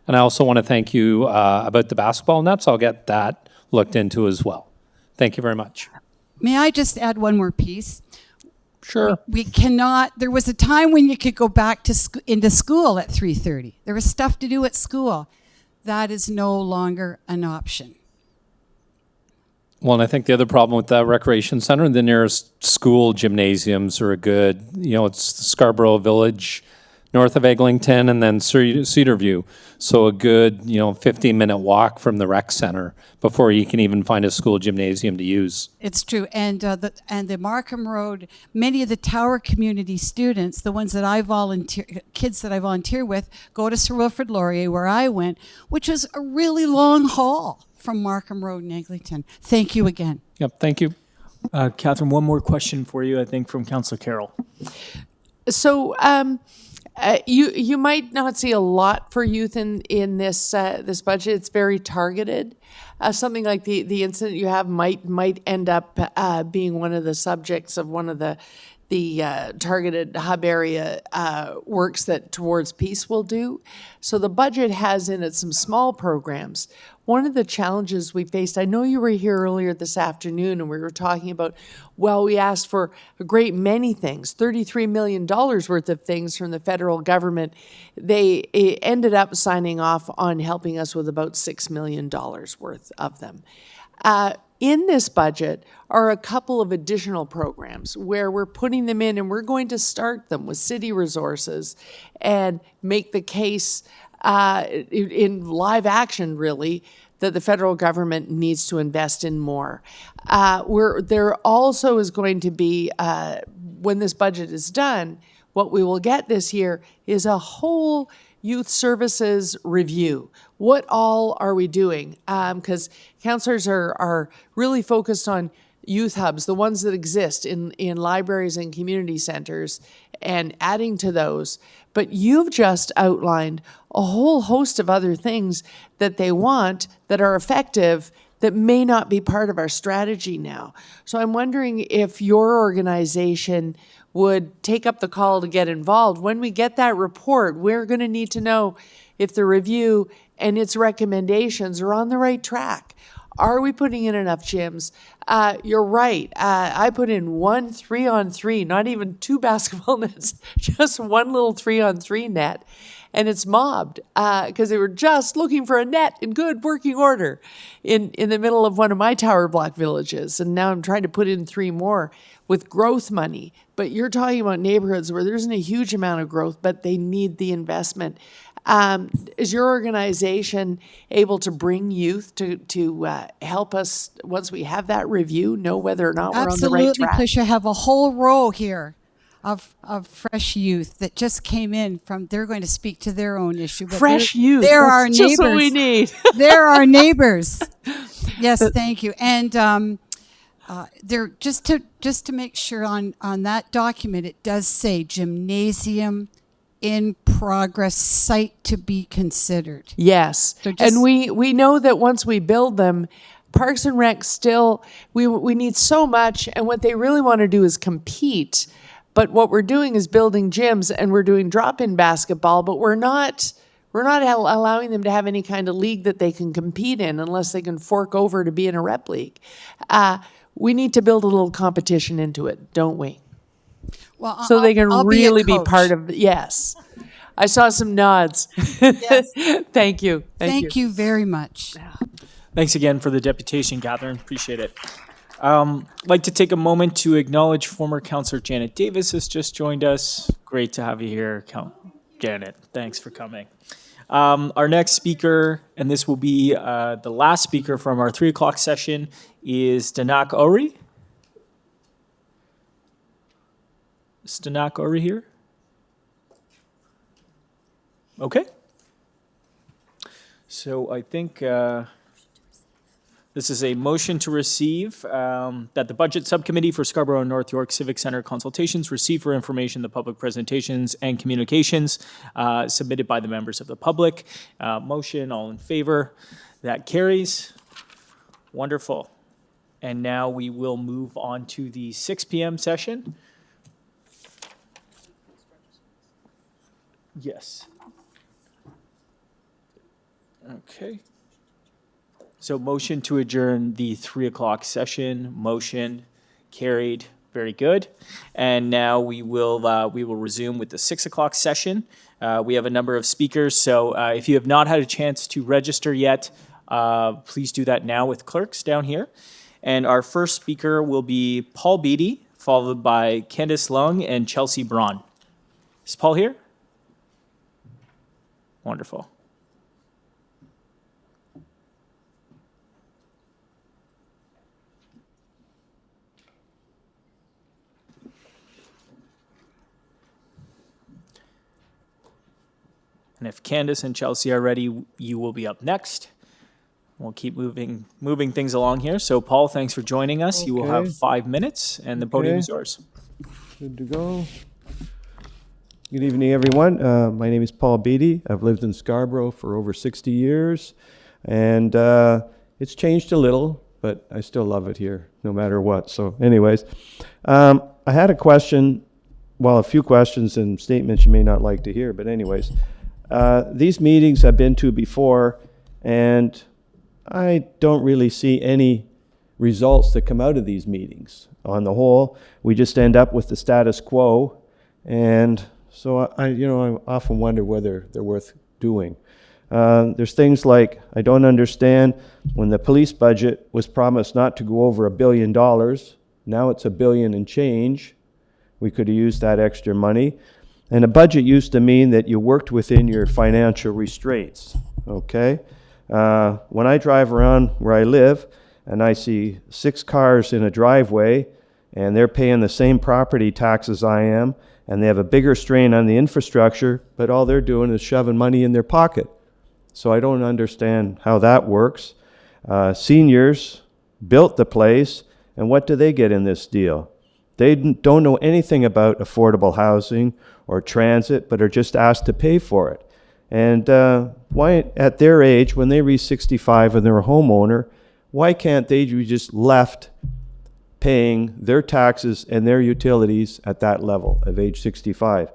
And I also want to thank you about the basketball nets. I'll get that looked into as well. Thank you very much. May I just add one more piece? Sure. We cannot, there was a time when you could go back to into school at 3:30. There was stuff to do at school. That is no longer an option. Well, and I think the other problem with that recreation center, the nearest school gymnasiums are a good, it's the Scarborough Village, north of Eglinton, and then Cedarview. So a good, 15-minute walk from the rec center before you can even find a school gymnasium to use. It's true, and the Markham Road, many of the Tower community students, the ones that kids that I volunteer with, go to Sir Wilfrid Laurier, where I went, which was a really long haul from Markham Road in Eglinton. Thank you again. Yep, thank you. Catherine, one more question for you, I think, from Councillor Carroll. So you might not see a lot for youth in this this budget. It's very targeted. Something like the incident you have might end up being one of the subjects of one of the targeted hub area works that Towards Peace will do. So the budget has in it some small programs. One of the challenges we faced, I know you were here earlier this afternoon and we were talking about, well, we asked for a great many things, $33 million worth of things from the federal government. They ended up signing off on helping us with about $6 million worth of them. In this budget are a couple of additional programs where we're putting them in and we're going to start them with city resources and make the case in live action, really, that the federal government needs to invest in more. There also is going to be, when this budget is done, what we will get this year is a whole youth services review. What all are we doing? Because councillors are really focused on youth hubs, the ones that exist in libraries and community centers, and adding to those. But you've just outlined a whole host of other things that they want that are effective that may not be part of our strategy now. So I'm wondering if your organization would take up the call to get involved. When we get that report, we're going to need to know if the review and its recommendations are on the right track. Are we putting in enough gyms? You're right. I put in 1 3-on-3, not even 2 basketball nets, just 1 little 3-on-3 net. And it's mobbed because they were just looking for a net in good working order in the middle of one of my tower block villages. And now I'm trying to put in 3 more with growth money. But you're talking about neighborhoods where there isn't a huge amount of growth, but they need the investment. Is your organization able to bring youth to help us, once we have that review, know whether or not we're on the right Absolutely, track? because you have a whole row here of fresh youth that just came in from, they're going to speak to their own issue. But Fresh youth, they're that's our neighbors. just what we need. They're our neighbors. Yes, thank you. And they're just to make sure on that document, it does say gymnasium in progress, site to be considered. Yes, So and we know that once we build them, Parks and Rec still, we need so much, and what they really want to do is compete. But what we're doing is building gyms, and we're doing drop-in basketball, but we're not allowing them to have any kind of league that they can compete in unless they can fork over to be in a rep league. We need to build a little competition into it, don't we? Well, So they can I'll really be, be part of, yes. I saw some nods. Yes. Thank you. Thank you very much. Thanks again for the deputation, Catherine. Appreciate it. I'd like to take a moment to acknowledge former Councillor Janet Davis has just joined us. Great to have you here, Janet. Thanks for coming. Our next speaker, and this will be the last speaker from our 3 o'clock session, is Danak Ori. Is Danak Ori here? Okay. So I think this is a motion to receive that the Budget Subcommittee for Scarborough and North York Civic Center consultations receive for information the public presentations and communications submitted by the members of the public. Motion, all in favor. That carries. Wonderful. And now we will move on to the 6 p.m. session. Yes. Okay. So motion to adjourn the 3 o'clock session. Motion carried. Very good. And now we will resume with the 6 o'clock session. We have a number of speakers, so if you have not had a chance to register yet, please do that now with clerks down here. And our first speaker will be Paul Beattie, followed by Candice Lung and Chelsea Braun. Is Paul here? Wonderful. And if Candice and Chelsea are ready, you will be up next. We'll keep moving things along here. So Paul, thanks for joining us. You will have 5 minutes, and the podium is yours. Good to go. Good evening, everyone. My name is Paul Beattie. I've lived in Scarborough for over 60 years, and it's changed a little, but I still love it here, no matter what. So anyways, I had a question, well, a few questions and statements you may not like to hear, but anyways. These meetings I've been to before, and I don't really see any results that come out of these meetings. On the whole, we just end up with the status quo, and so I often wonder whether they're worth doing. There's things like, I don't understand when the police budget was promised not to go over $1 billion, now it's $1 billion and change. We could have used that extra money. And a budget used to mean that you worked within your financial restraints, okay? When I drive around where I live and I see 6 cars in a driveway and they're paying the same property taxes I am, and they have a bigger strain on the infrastructure, but all they're doing is shoving money in their pocket. So I don't understand how that works. Seniors built the place, and what do they get in this deal? They don't know anything about affordable housing or transit, but are just asked to pay for it. And why, at their age, when they reach 65 and they're a homeowner, why can't they be just left paying their taxes and their utilities at that level of age 65,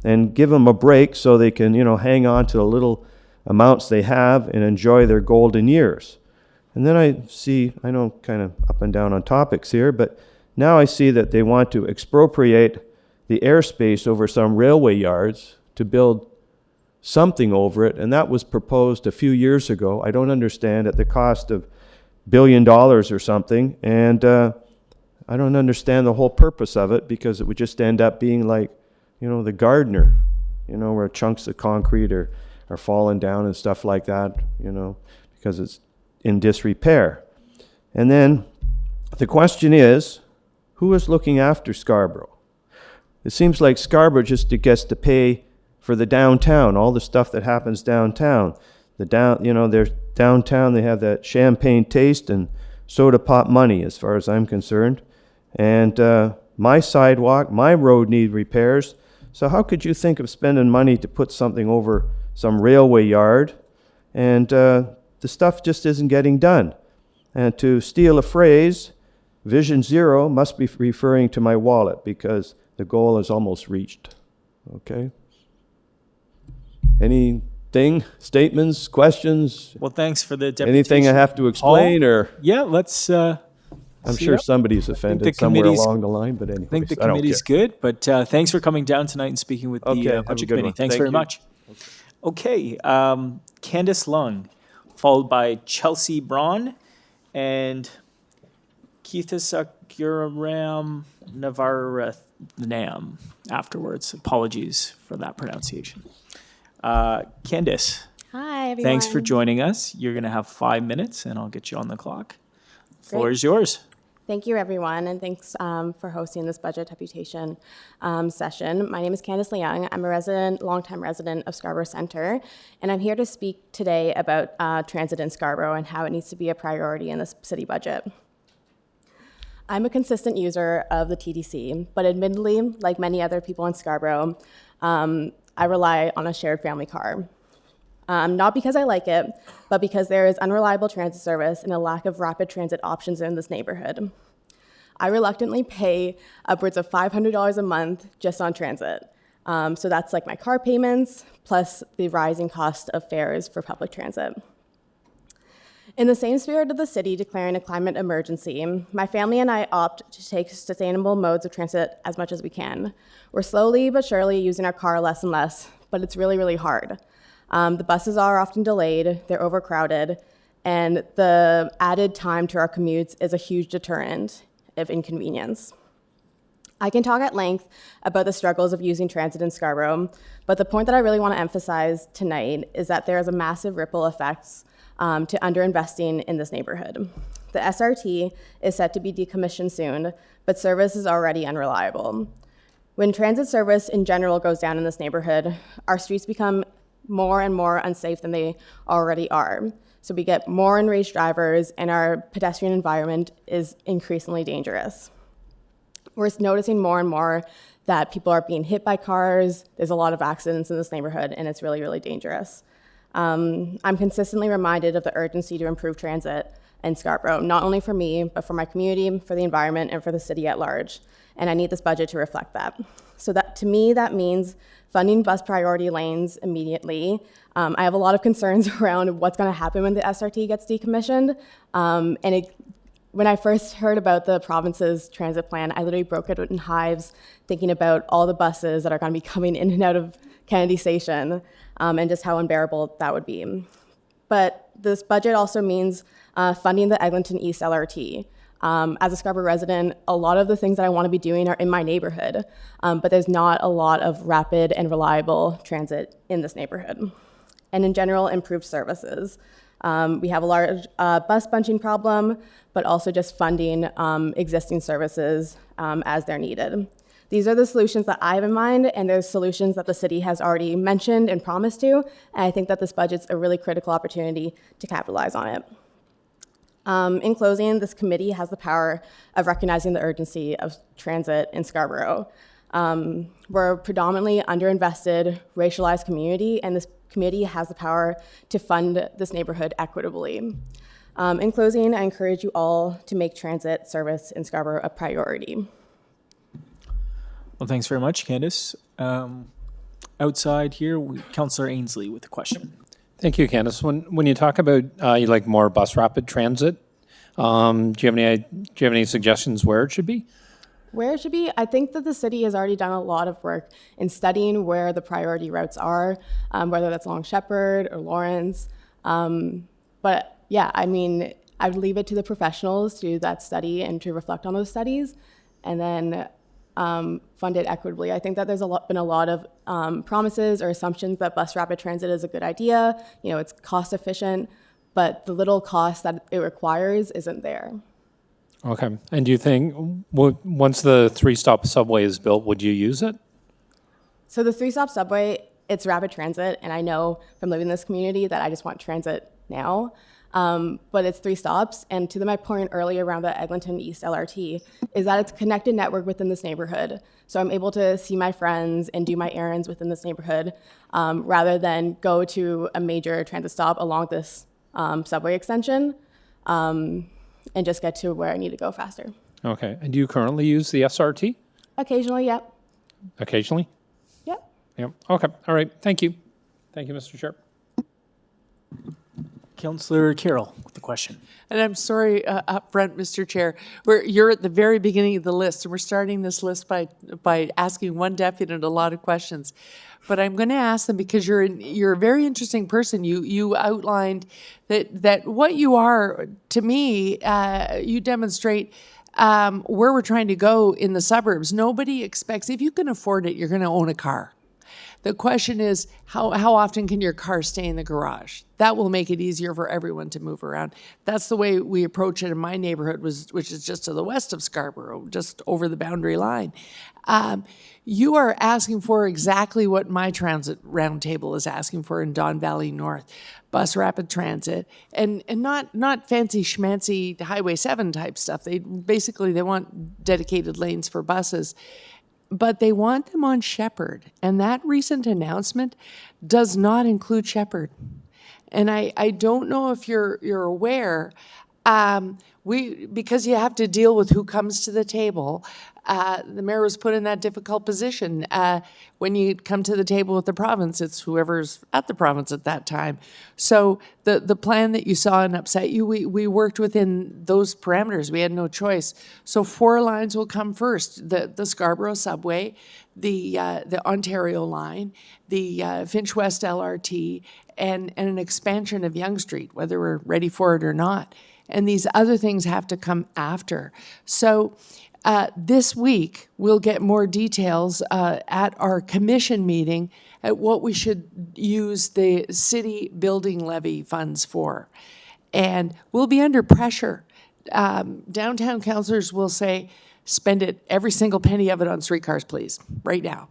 and give them a break so they can, hang on to the little amounts they have and enjoy their golden years. And then I know kind of up and down on topics here, but now I see that they want to expropriate the airspace over some railway yards to build something over it, and that was proposed a few years ago. I don't understand, at the cost of $1 billion or something, and I don't understand the whole purpose of it, because it would just end up being like, the Gardner, where chunks of concrete are falling down and stuff like that, because it's in disrepair. And then the question is, who is looking after Scarborough? It seems like Scarborough just gets to pay for the downtown, all the stuff that happens downtown. Their downtown, they have that champagne taste and soda pop money, as far as I'm concerned. And my sidewalk, my road need repairs. So how could you think of spending money to put something over some railway yard, and the stuff just isn't getting done? And to steal a phrase, Vision Zero must be referring to my wallet, because the goal is almost reached. Okay? Anything, statements, questions? Well, thanks for the deputation. Anything I have to explain, or? Yeah, let's... I'm sure somebody's offended somewhere along the line, but anyway. I think the committee's good, but thanks for coming down tonight and speaking with the Budget Committee. Thanks very much. Okay, Candice Lung, followed by Chelsea Braun and Keithasakuram Navarathnam afterwards. Apologies for that pronunciation. Candice. Hi, everyone. Thanks for joining us. You're going to have 5 minutes, and I'll get you on the clock. The floor is yours. Thank you, everyone, and thanks for hosting this budget deputation session. My name is Candice Leung. I'm a longtime resident of Scarborough Centre, and I'm here to speak today about transit in Scarborough and how it needs to be a priority in this city budget. I'm a consistent user of the TTC, but admittedly, like many other people in Scarborough, I rely on a shared family car. Not because I like it, but because there is unreliable transit service and a lack of rapid transit options in this neighborhood. I reluctantly pay upwards of $500 a month just on transit. So that's like my car payments, plus the rising cost of fares for public transit. In the same spirit of the city declaring a climate emergency, my family and I opt to take sustainable modes of transit as much as we can. We're slowly but surely using our car less and less, but it's really, really hard. The buses are often delayed, they're overcrowded, and the added time to our commutes is a huge deterrent of inconvenience. I can talk at length about the struggles of using transit in Scarborough, but the point that I really want to emphasize tonight is that there is a massive ripple effects to underinvesting in this neighborhood. The SRT is set to be decommissioned soon, but service is already unreliable. When transit service in general goes down in this neighborhood, our streets become more and more unsafe than they already are. So we get more enraged drivers, and our pedestrian environment is increasingly dangerous. We're noticing more and more that people are being hit by cars. There's a lot of accidents in this neighborhood, and it's really, really dangerous. I'm consistently reminded of the urgency to improve transit in Scarborough, not only for me, but for my community, for the environment, and for the city at large. And I need this budget to reflect that. So that, to me, that means funding bus priority lanes immediately. I have a lot of concerns around what's going to happen when the SRT gets decommissioned. When I first heard about the province's transit plan, I literally broke it in hives, thinking about all the buses that are going to be coming in and out of Kennedy Station, and just how unbearable that would be. But this budget also means funding the Eglinton East LRT. As a Scarborough resident, a lot of the things that I want to be doing are in my neighborhood, but there's not a lot of rapid and reliable transit in this neighborhood. And in general, improved services. We have a large bus bunching problem, but also just funding existing services as they're needed. These are the solutions that I have in mind, and there's solutions that the city has already mentioned and promised to, and I think that this budget's a really critical opportunity to capitalize on it. In closing, this committee has the power of recognizing the urgency of transit in Scarborough. We're a predominantly underinvested, racialized community, and this committee has the power to fund this neighborhood equitably. In closing, I encourage you all to make transit service in Scarborough a priority. Well, thanks very much, Candace. Outside here, Councillor Ainsley with a question. Thank you, Candace. When you talk about you like more bus rapid transit, do you have any suggestions where it should be? Where it should be, I think that the city has already done a lot of work in studying where the priority routes are, whether that's along Shepherd or Lawrence. But yeah, I mean, I would leave it to the professionals to do that study and to reflect on those studies, and then fund it equitably. I think that there's been a lot of promises or assumptions that bus rapid transit is a good idea. You know, it's cost efficient, but the little cost that it requires isn't there. Okay. And do you think once the 3-stop subway is built, would you use it? So the 3-stop subway, it's rapid transit, and I know from living in this community that I just want transit now. But it's 3 stops, and to my point earlier around the Eglinton East LRT, is that it's a connected network within this neighborhood. So I'm able to see my friends and do my errands within this neighborhood, rather than go to a major transit stop along this subway extension, and just get to where I need to go faster. Okay. And do you currently use the SRT? Occasionally, yep. Occasionally? Yep. Yep. Okay. All right. Thank you. Thank you, Mr. Chair. Councillor Carroll with the question. And I'm sorry, up front, Mr. Chair, you're at the very beginning of the list, and we're starting this list by asking one definite a lot of questions. But I'm going to ask them because you're a very interesting person. You outlined that what you are, to me, you demonstrate where we're trying to go in the suburbs. Nobody expects, if you can afford it, you're going to own a car. The question is, how often can your car stay in the garage? That will make it easier for everyone to move around. That's the way we approach it in my neighborhood, which is just to the west of Scarborough, just over the boundary line. You are asking for exactly what my transit roundtable is asking for in Don Valley North. Bus rapid transit, and not fancy schmancy Highway 7 type stuff. They want dedicated lanes for buses. But they want them on Shepherd, and that recent announcement does not include Shepherd. And I don't know if you're aware, because you have to deal with who comes to the table. The mayor was put in that difficult position. When you come to the table with the province, it's whoever's at the province at that time. So the plan that you saw and upset you, we worked within those parameters. We had no choice. So 4 lines will come first: the Scarborough subway, the Ontario line, the Finch West LRT, and an expansion of Yonge Street, whether we're ready for it or not. And these other things have to come after. So this week, we'll get more details at our commission meeting at what we should use the city building levy funds for. And we'll be under pressure. Downtown councillors will say, spend it, every single penny of it on streetcars, please, right now.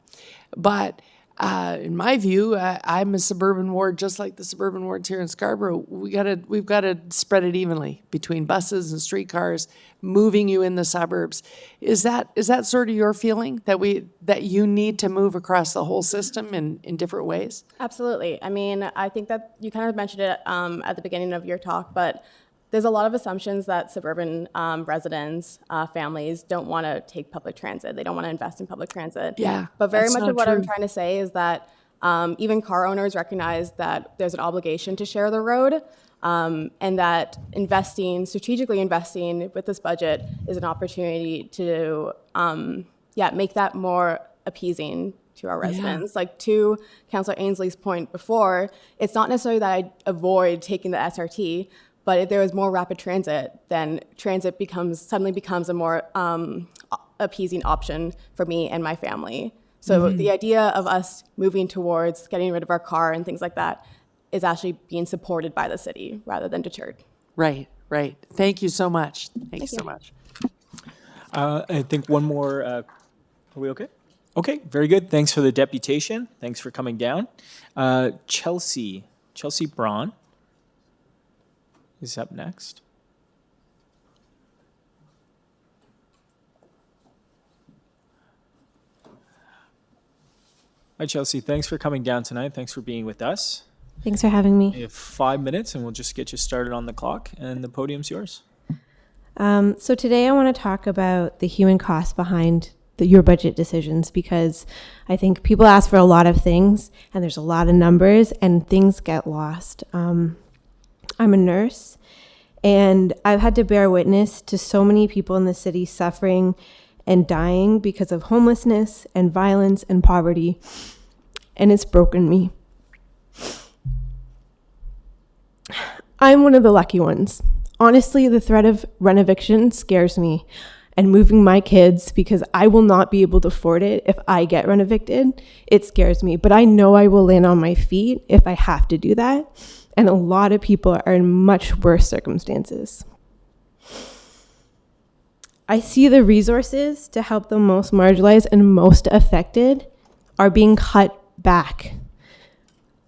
But in my view, I'm a suburban ward, just like the suburban wards here in Scarborough. We've got to spread it evenly between buses and streetcars, moving you in the suburbs. Is that sort of your feeling, that you need to move across the whole system in different ways? Absolutely. I mean, I think that you kind of mentioned it at the beginning of your talk, but there's a lot of assumptions that suburban residents, families don't want to take public transit. They don't want to invest in public transit. Yeah, but very that's much not of what true. I'm trying to say is that even car owners recognize that there's an obligation to share the road, and that strategically investing with this budget is an opportunity to make that more appeasing to our residents. Like to Councillor Ainsley's point before, it's not necessarily that I avoid taking the SRT, but if there was more rapid transit, then transit suddenly becomes a more appeasing option for me and my family. So the idea of us moving towards getting rid of our car and things like that is actually being supported by the city rather than deterred. Right. Thank you so much. Thank you so much. I think one more. Are we okay? Okay, very good. Thanks for the deputation. Thanks for coming down. Chelsea Braun is up next. Hi, Chelsea. Thanks for coming down tonight. Thanks for being with us. Thanks for having me. You have 5 minutes, and we'll just get you started on the clock, and the podium's yours. So today I want to talk about the human cost behind your budget decisions, because I think people ask for a lot of things and there's a lot of numbers and things get lost. I'm a nurse and I've had to bear witness to so many people in the city suffering and dying because of homelessness and violence and poverty, and it's broken me. I'm one of the lucky ones. Honestly, the threat of rent eviction scares me, and moving my kids, because I will not be able to afford it if I get rent evicted, it scares me. But I know I will land on my feet if I have to do that. And a lot of people are in much worse circumstances. I see the resources to help the most marginalized and most affected are being cut back.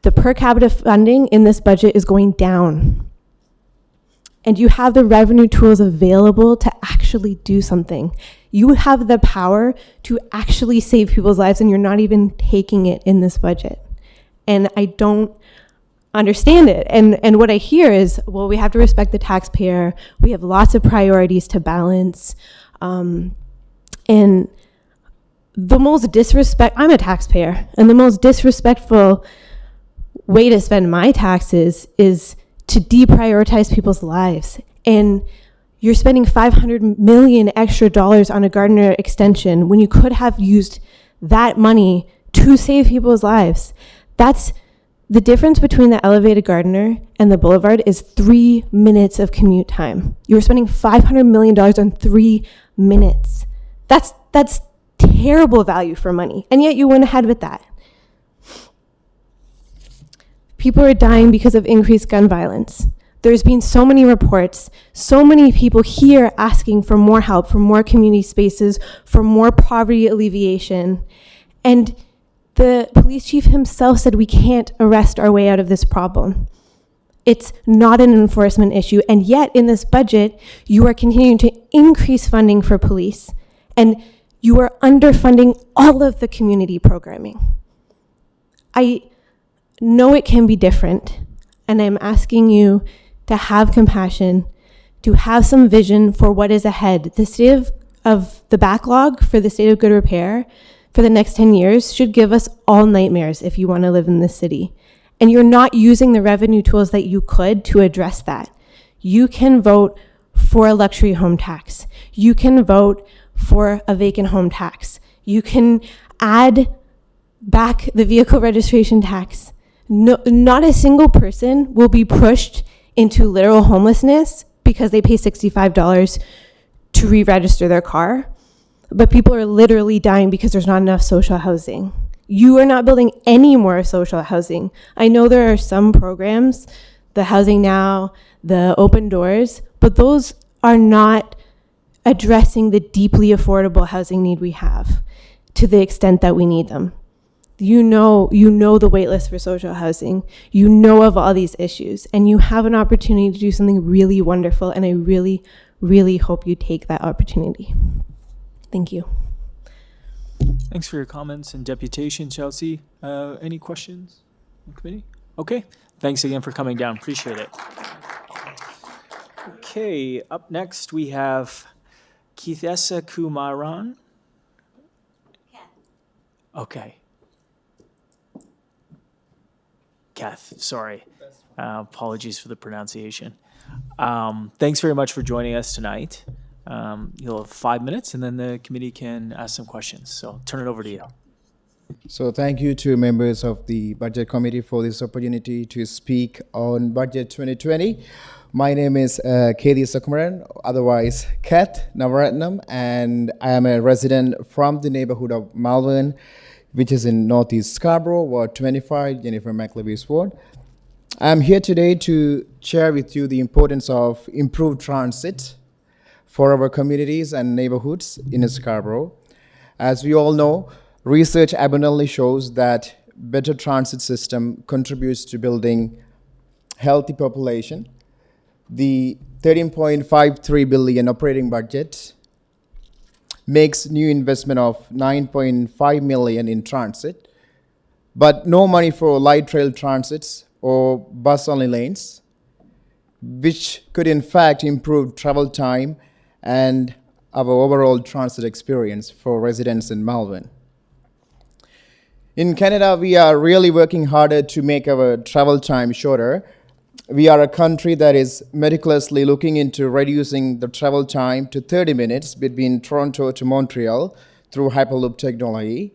The per capita funding in this budget is going down. And you have the revenue tools available to actually do something. You have the power to actually save people's lives, and you're not even taking it in this budget. And I don't understand it. And what I hear is, well, we have to respect the taxpayer. We have lots of priorities to balance. And the most I'm a taxpayer, and the most disrespectful way to spend my taxes is to deprioritize people's lives. And you're spending $500 million extra on a Gardner extension when you could have used that money to save people's lives. That's the difference between the elevated Gardner and the Boulevard is 3 minutes of commute time. You're spending $500 million on 3 minutes. That's terrible value for money. And yet you went ahead with that. People are dying because of increased gun violence. There's been so many reports, so many people here asking for more help, for more community spaces, for more poverty alleviation. And the police chief himself said we can't arrest our way out of this problem. It's not an enforcement issue. And yet in this budget, you are continuing to increase funding for police, and you are underfunding all of the community programming. I know it can be different, and I'm asking you to have compassion, to have some vision for what is ahead. The state of the backlog for the state of good repair for the next 10 years should give us all nightmares if you want to live in this city. And you're not using the revenue tools that you could to address that. You can vote for a luxury home tax. You can vote for a vacant home tax. You can add back the vehicle registration tax. No, not a single person will be pushed into literal homelessness because they pay $65 to re-register their car. But people are literally dying because there's not enough social housing. You are not building any more social housing. I know there are some programs, the Housing Now, the Open Doors, but those are not addressing the deeply affordable housing need we have to the extent that we need them. You know the wait list for social housing. You know of all these issues, and you have an opportunity to do something really wonderful, and I really, really hope you take that opportunity. Thank you. Thanks for your comments and deputation, Chelsea. Any questions from the committee? Okay. Thanks again for coming down. Appreciate it. Okay. Up next, we have Keithesa Kumaran. Okay. Kath, sorry. Apologies for the pronunciation. Thanks very much for joining us tonight. You'll have 5 minutes, and then the committee can ask some questions. So turn it over to you. So thank you to members of the Budget Committee for this opportunity to speak on Budget 2020. My name is Keithesa Kumaran, otherwise Kat Navaratnam, and I am a resident from the neighborhood of Malvern, which is in Northeast Scarborough, Ward 25, Jennifer McLevy's ward. I'm here today to share with you the importance of improved transit for our communities and neighborhoods in Scarborough. As we all know, research abundantly shows that better transit system contributes to building healthy population. The $13.53 billion operating budget makes new investment of $9.5 million in transit, but no money for light rail transits or bus-only lanes, which could in fact improve travel time and our overall transit experience for residents in Melbourne. In Canada, we are really working harder to make our travel time shorter. We are a country that is meticulously looking into reducing the travel time to 30 minutes between Toronto to Montreal through Hyperloop technology.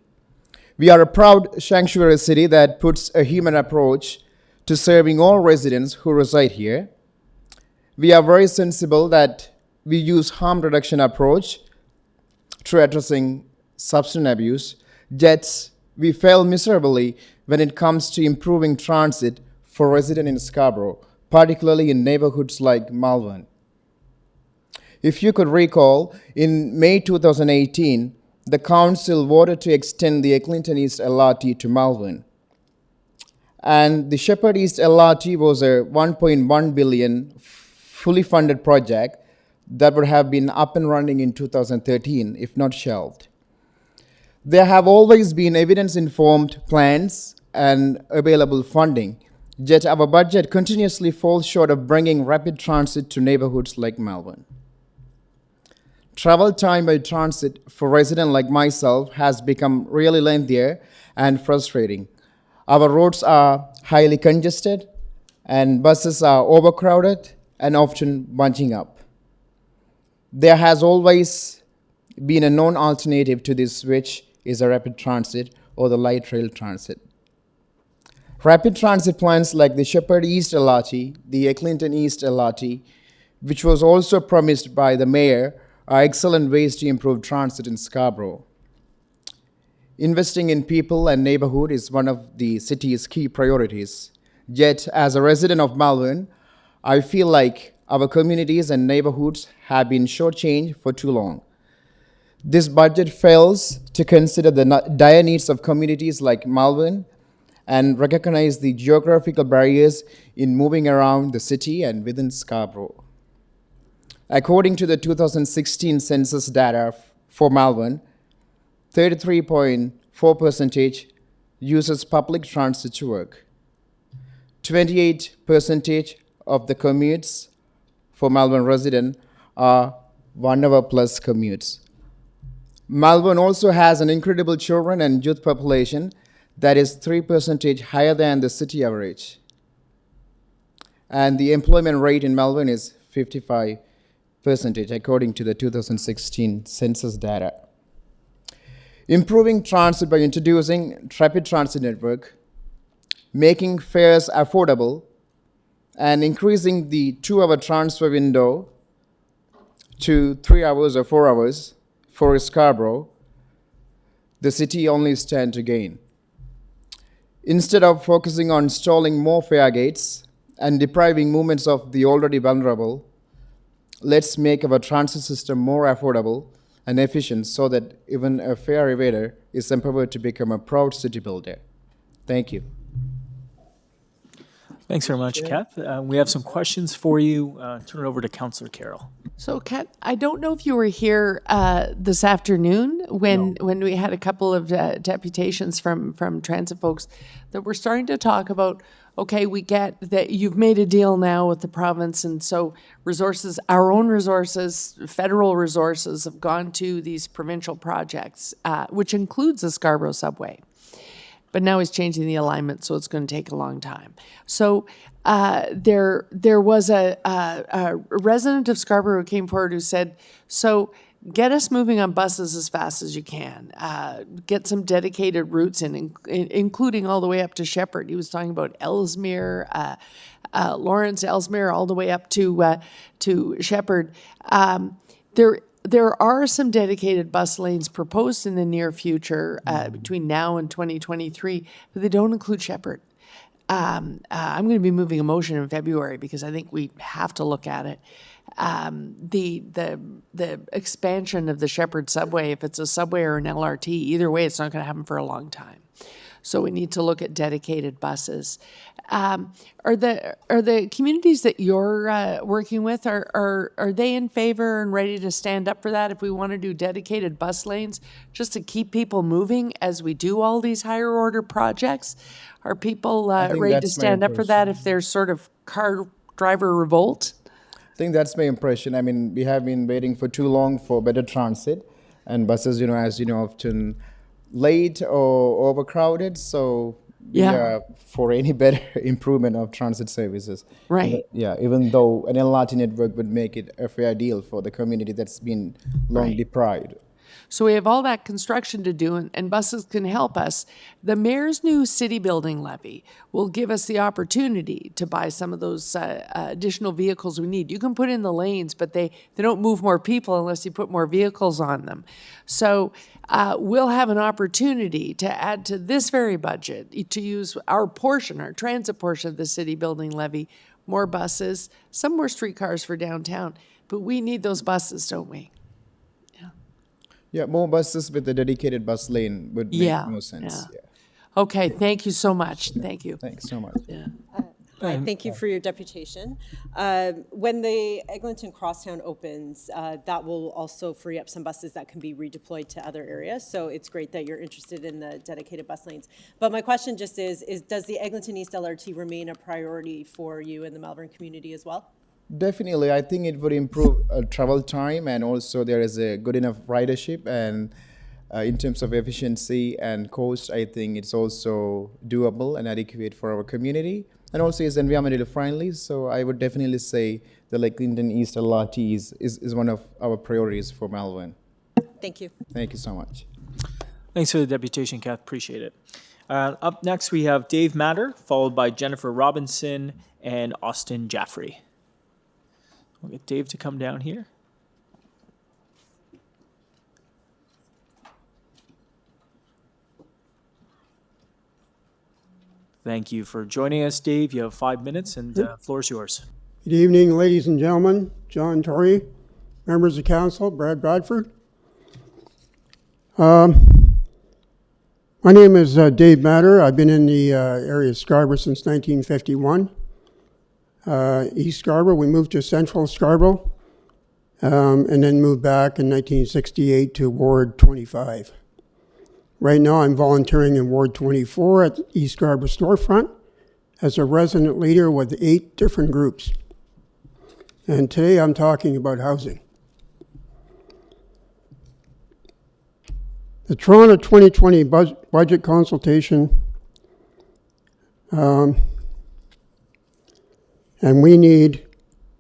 We are a proud sanctuary city that puts a human approach to serving all residents who reside here. We are very sensible that we use harm reduction approach to addressing substance abuse, yet we fail miserably when it comes to improving transit for residents in Scarborough, particularly in neighborhoods like Melbourne. If you could recall, in May 2018, the council voted to extend the Eglinton East LRT to Melbourne. And the Shepherd East LRT was a $1.1 billion fully funded project that would have been up and running in 2013, if not shelved. There have always been evidence-informed plans and available funding, yet our budget continuously falls short of bringing rapid transit to neighborhoods like Melbourne. Travel time by transit for residents like myself has become really lengthier and frustrating. Our roads are highly congested, and buses are overcrowded and often bunching up. There has always been a known alternative to this, which is a rapid transit or the light rail transit. Rapid transit plans like the Shepherd East LRT, the Eglinton East LRT, which was also promised by the mayor, are excellent ways to improve transit in Scarborough. Investing in people and neighborhood is one of the city's key priorities. Yet, as a resident of Melbourne, I feel like our communities and neighborhoods have been shortchanged for too long. This budget fails to consider the dire needs of communities like Melbourne and recognize the geographical barriers in moving around the city and within Scarborough. According to the 2016 census data for Melbourne, 33.4% uses public transit to work. 28% of the commutes for Melbourne residents are 1 hour plus commutes. Melbourne also has an incredible children and youth population that is 3% higher than the city average. And the employment rate in Melbourne is 55%, according to the 2016 census data. Improving transit by introducing rapid transit network, making fares affordable, and increasing the 2-hour transfer window to 3 hours or 4 hours for Scarborough, the city only stands to gain. Instead of focusing on installing more fare gates and depriving movements of the already vulnerable, let's make our transit system more affordable and efficient so that even a fare evader is empowered to become a proud city builder. Thank you. Thanks very much, Kath. We have some questions for you. Turn it over to Councillor Carroll. So, Kat, I don't know if you were here this afternoon when we had a couple of deputations from transit folks that were starting to talk about, okay, we get that you've made a deal now with the province, and so resources, our own resources, federal resources have gone to these provincial projects, which includes the Scarborough subway. But now he's changing the alignment, so it's going to take a long time. So there was a resident of Scarborough who came forward who said, so get us moving on buses as fast as you can. Get some dedicated routes in, including all the way up to Shepherd. He was talking about Ellesmere, Lawrence, Ellesmere, all the way up to Shepherd. There are some dedicated bus lanes proposed in the near future between now and 2023, but they don't include Shepherd. I'm going to be moving a motion in February because I think we have to look at it. The expansion of the Shepherd subway, if it's a subway or an LRT, either way, it's not going to happen for a long time. So we need to look at dedicated buses. Are the communities that you're working with, are they in favor and ready to stand up for that if we want to do dedicated bus lanes just to keep people moving as we do all these higher order projects? Are people ready to stand up for that if there's sort of car driver revolt? I think that's my impression. I mean, we have been waiting for too long for better transit, and buses, as you know, often late or overcrowded. So we are for any better improvement of transit services. Right. Yeah, even though an LRT network would make it a fair deal for the community that's been long deprived. So we have all that construction to do, and buses can help us. The mayor's new city building levy will give us the opportunity to buy some of those additional vehicles we need. You can put in the lanes, but they don't move more people unless you put more vehicles on them. So we'll have an opportunity to add to this very budget, to use our portion, our transit portion of the city building levy, more buses, some more streetcars for downtown. But we need those buses, don't we? Yeah, more buses with a dedicated bus lane would make more sense. Yeah. Okay, thank you so much. Thank you. Thanks so much. Hi, thank you for your deputation. When the Eglinton Crosstown opens, that will also free up some buses that can be redeployed to other areas. So it's great that you're interested in the dedicated bus lanes. But my question just is does the Eglinton East LRT remain a priority for you in the Malvern community as well? Definitely, I think it would improve travel time, and also there is a good enough ridership, and in terms of efficiency and cost, I think it's also doable and adequate for our community, and also is environmentally friendly. So I would definitely say the Eglinton East LRT is one of our priorities for Malvern. Thank you. Thank you so much. Thanks for the deputation, Kath. Appreciate it. Up next, we have Dave Matter, followed by Jennifer Robinson and Austin Jaffrey. We'll get Dave to come down here. Thank you for joining us, Dave. You have 5 minutes, and the floor is yours. Good evening, ladies and gentlemen. John Torrey, members of council, Brad Bradford. My name is Dave Matter. I've been in the area of Scarborough since 1951. East Scarborough, we moved to Central Scarborough, and then moved back in 1968 to Ward 25. Right now I'm volunteering in Ward 24 at the East Scarborough storefront as a resident leader with 8 different groups. And today I'm talking about housing. The Toronto 2020 budget consultation, and we need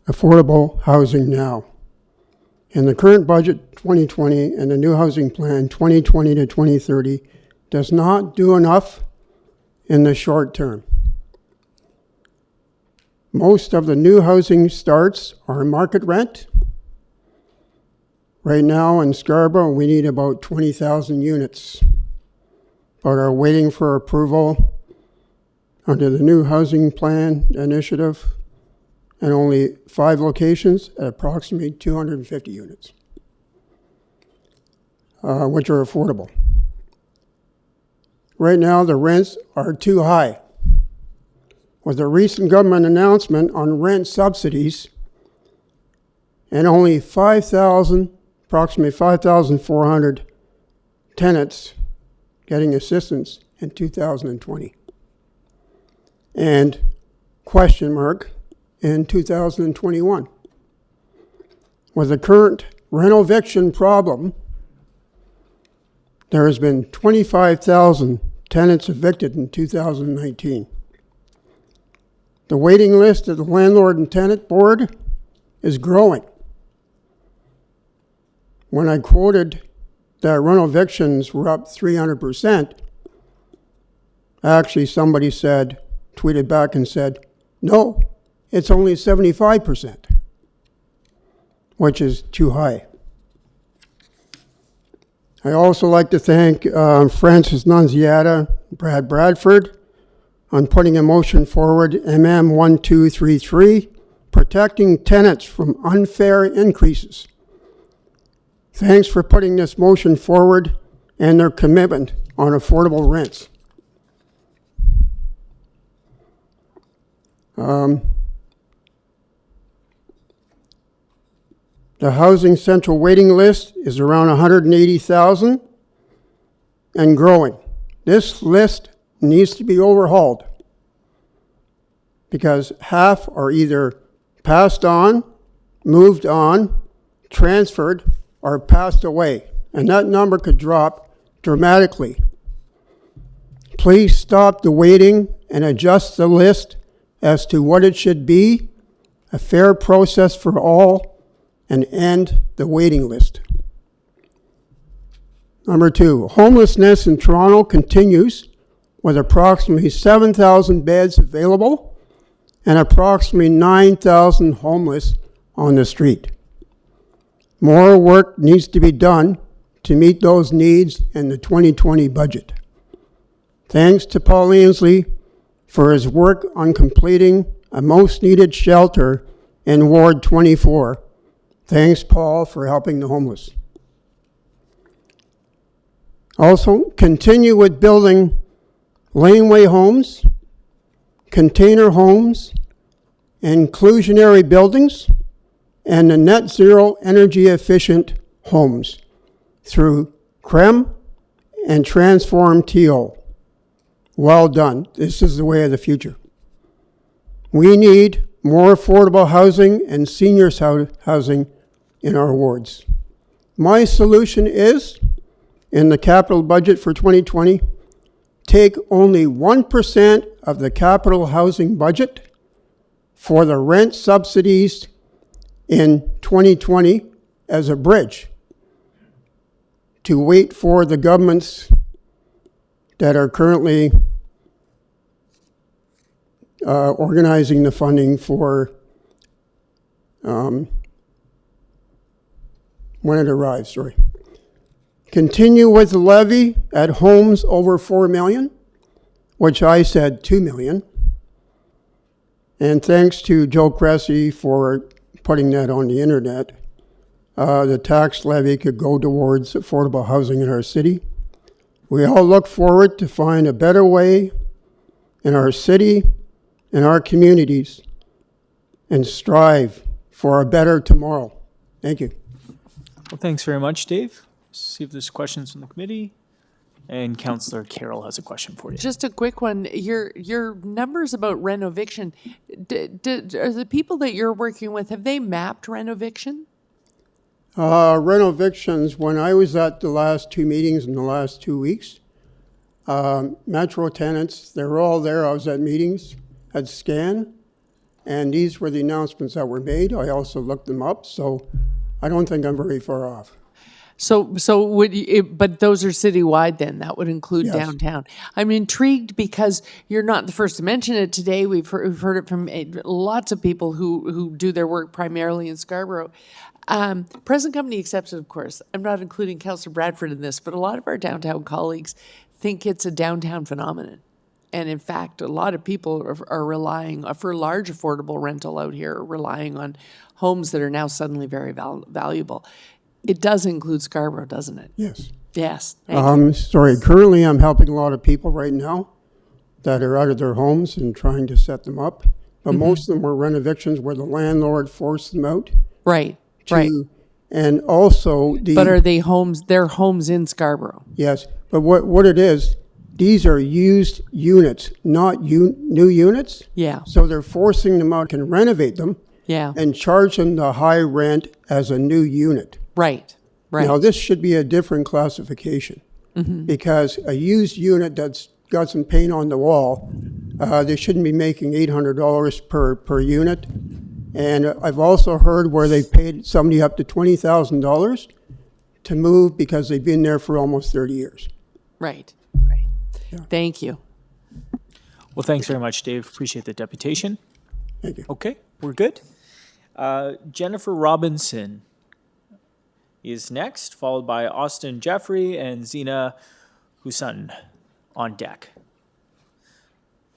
affordable housing now. In the current budget 2020 and the new housing plan 2020 to 2030 does not do enough in the short term. Most of the new housing starts are market rent. Right now in Scarborough, we need about 20,000 units, but are waiting for approval under the new housing plan initiative, and only 5 locations at approximately 250 units, which are affordable. Right now, the rents are too high. With a recent government announcement on rent subsidies, and only approximately 5,400 tenants getting assistance in 2020. And question mark in 2021. With the current rental eviction problem, there has been 25,000 tenants evicted in 2019. The waiting list of the Landlord and Tenant Board is growing. When I quoted that rental evictions were up 300%, actually somebody tweeted back and said, no, it's only 75%, which is too high. I also like to thank Francis Nunziata, Brad Bradford, on putting a motion forward, MM1233, protecting tenants from unfair increases. Thanks for putting this motion forward and their commitment on affordable rents. The housing central waiting list is around 180,000 and growing. This list needs to be overhauled because half are either passed on, moved on, transferred, or passed away. And that number could drop dramatically. Please stop the waiting and adjust the list as to what it should be, a fair process for all, and end the waiting list. Number 2, homelessness in Toronto continues with approximately 7,000 beds available and approximately 9,000 homeless on the street. More work needs to be done to meet those needs in the 2020 budget. Thanks to Paul Ainsley for his work on completing a most needed shelter in Ward 24. Thanks, Paul, for helping the homeless. Also, continue with building laneway homes, container homes, inclusionary buildings, and the net zero energy efficient homes through CREM and Transform TO. Well done. This is the way of the future. We need more affordable housing and seniors housing in our wards. My solution is, in the capital budget for 2020, take only 1% of the capital housing budget for the rent subsidies in 2020 as a bridge to wait for the governments that are currently organizing the funding for when it arrives, sorry. Continue with the levy at homes over 4 million, which I said 2 million. And thanks to Joe Cressy for putting that on the internet, the tax levy could go towards affordable housing in our city. We all look forward to find a better way in our city, in our communities, and strive for a better tomorrow. Thank you. Well, thanks very much, Dave. See if there's questions from the committee. And Councillor Carroll has a question for you. Just a quick one. Your numbers about renoviction, are the people that you're working with, have they mapped renoviction? Renovictions, when I was at the last 2 meetings in the last 2 weeks, Metro tenants, they were all there. I was at meetings at SCAN, and these were the announcements that were made. I also looked them up, so I don't think I'm very far off. So would you, but those are citywide then? That would include Yes. downtown. I'm intrigued because you're not the first to mention it today. We've heard it from lots of people who do their work primarily in Scarborough. Present company accepted, of course. I'm not including Councillor Bradford in this, but a lot of our downtown colleagues think it's a downtown phenomenon. And in fact, a lot of people are relying for large affordable rental out here, relying on homes that are now suddenly very valuable. It does include Scarborough, doesn't it? Yes. Yes. Thank you. Sorry, currently I'm helping a lot of people right now that are out of their homes and trying to set them up. But most of them were renovictions where the landlord forced them out. Right, right. And also But are they homes? They're homes in Scarborough. Yes, but what it is, these are used units, not new units. Yeah. So they're forcing them out, can renovate them. Yeah. And charge them the high rent as a new unit. Right, right. Now, this should be a different classification because a used unit that's got some paint on the wall, they shouldn't be making $800 per unit. And I've also heard where they paid somebody up to $20,000 to move because they've been there for almost 30 years. Right, right. Yeah. Thank you. Well, thanks very much, Dave. Appreciate the deputation. Thank you. Okay, we're good. Jennifer Robinson is next, followed by Austin Jeffrey and Zina Hussain on deck.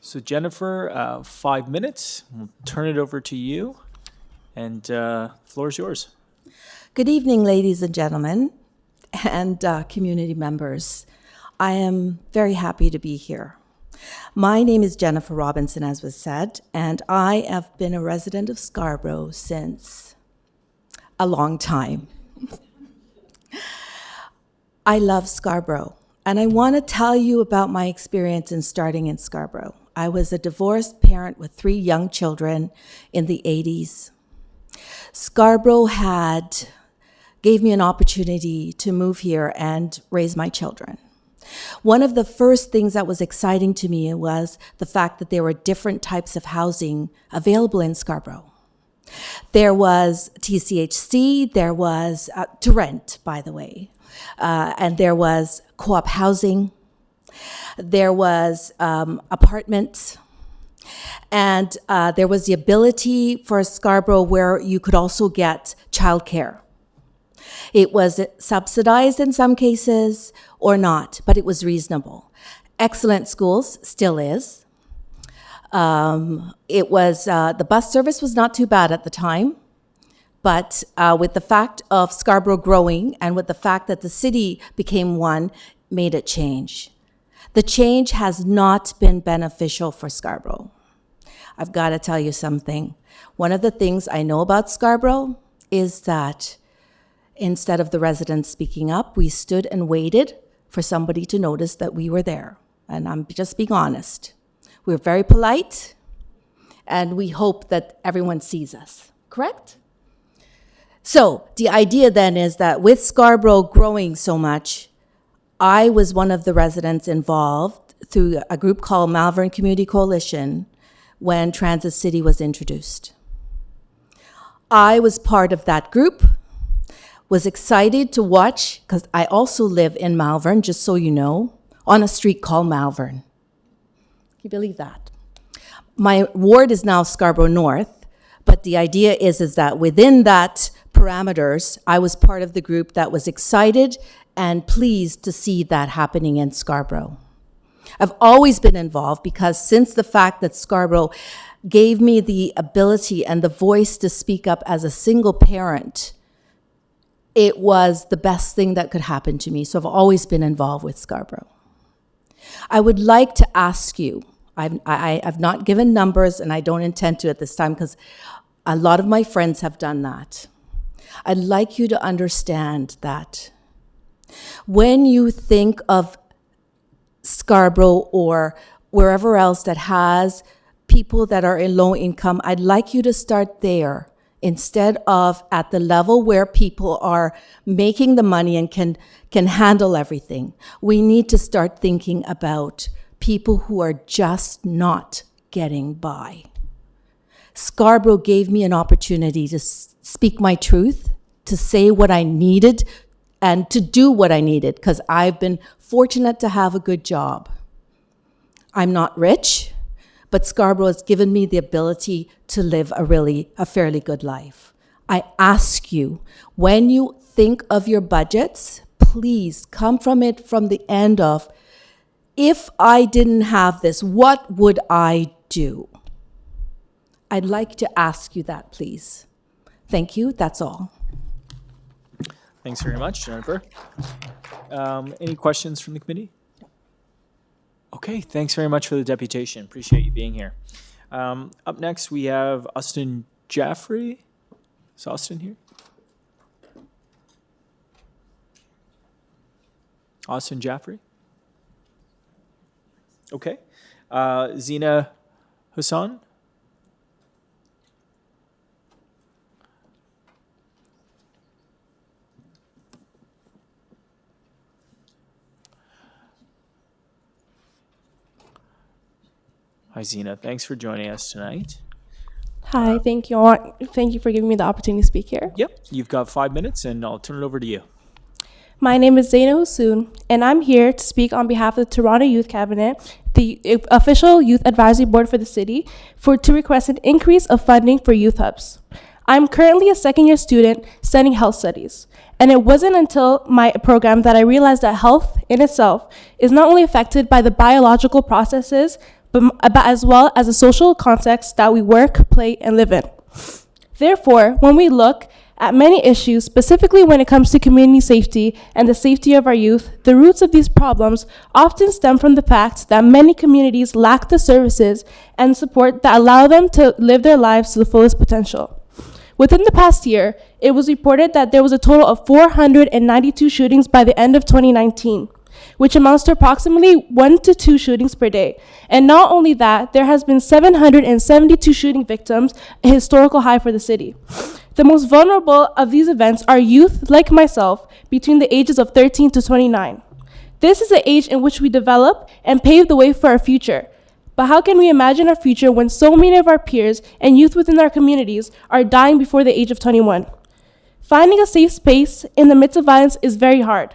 So Jennifer, 5 minutes. We'll turn it over to you, and floor is yours. Good evening, ladies and gentlemen, and community members. I am very happy to be here. My name is Jennifer Robinson, as was said, and I have been a resident of Scarborough since a long time. I love Scarborough, and I want to tell you about my experience in starting in Scarborough. I was a divorced parent with 3 young children in the 80s. Scarborough gave me an opportunity to move here and raise my children. One of the first things that was exciting to me was the fact that there were different types of housing available in Scarborough. There was TCHC, there was to rent, by the way, and there was co-op housing, there was apartments, and there was the ability for Scarborough where you could also get childcare. It was subsidized in some cases or not, but it was reasonable. Excellent schools, still is. The bus service was not too bad at the time, but with the fact of Scarborough growing and with the fact that the city became one, made it change. The change has not been beneficial for Scarborough. I've got to tell you something. One of the things I know about Scarborough is that instead of the residents speaking up, we stood and waited for somebody to notice that we were there. And I'm just being honest. We're very polite, and we hope that everyone sees us, correct? So the idea then is that with Scarborough growing so much, I was one of the residents involved through a group called Malvern Community Coalition when Transit City was introduced. I was part of that group, was excited to watch, because I also live in Malvern, just so you know, on a street called Malvern. Can you believe that? My ward is now Scarborough North, but the idea is that within that parameters, I was part of the group that was excited and pleased to see that happening in Scarborough. I've always been involved because since the fact that Scarborough gave me the ability and the voice to speak up as a single parent, it was the best thing that could happen to me. So I've always been involved with Scarborough. I would like to ask you, I've not given numbers and I don't intend to at this time because a lot of my friends have done that. I'd like you to understand that when you think of Scarborough or wherever else that has people that are in low income, I'd like you to start there instead of at the level where people are making the money and can handle everything. We need to start thinking about people who are just not getting by. Scarborough gave me an opportunity to speak my truth, to say what I needed, and to do what I needed, because I've been fortunate to have a good job. I'm not rich, but Scarborough has given me the ability to live a fairly good life. I ask you, when you think of your budgets, please come from the end of, if I didn't have this, what would I do? I'd like to ask you that, please. Thank you, that's all. Thanks very much, Jennifer. Any questions from the committee? Okay, thanks very much for the deputation. Appreciate you being here. Up next, we have Austin Jaffrey. Is Austin here? Austin Jaffrey? Okay. Zina Hassan? Hi, Zina. Thanks for joining us tonight. Hi, thank you. Thank you for giving me the opportunity to speak here. Yep, you've got 5 minutes, and I'll turn it over to you. My name is Zaina Hussoon, and I'm here to speak on behalf of the Toronto Youth Cabinet, the official youth advisory board for the city, to request an increase of funding for youth hubs. I'm currently a second-year student studying health studies, and it wasn't until my program that I realized that health in itself is not only affected by the biological processes, but as well as a social context that we work, play, and live in. Therefore, when we look at many issues, specifically when it comes to community safety and the safety of our youth, the roots of these problems often stem from the fact that many communities lack the services and support that allow them to live their lives to the fullest potential. Within the past year, it was reported that there was a total of 492 shootings by the end of 2019, which amounts to approximately 1 to 2 shootings per day. And not only that, there has been 772 shooting victims, a historical high for the city. The most vulnerable of these events are youth like myself between the ages of 13 to 29. This is the age in which we develop and pave the way for our future. But how can we imagine our future when so many of our peers and youth within our communities are dying before the age of 21? Finding a safe space in the midst of violence is very hard.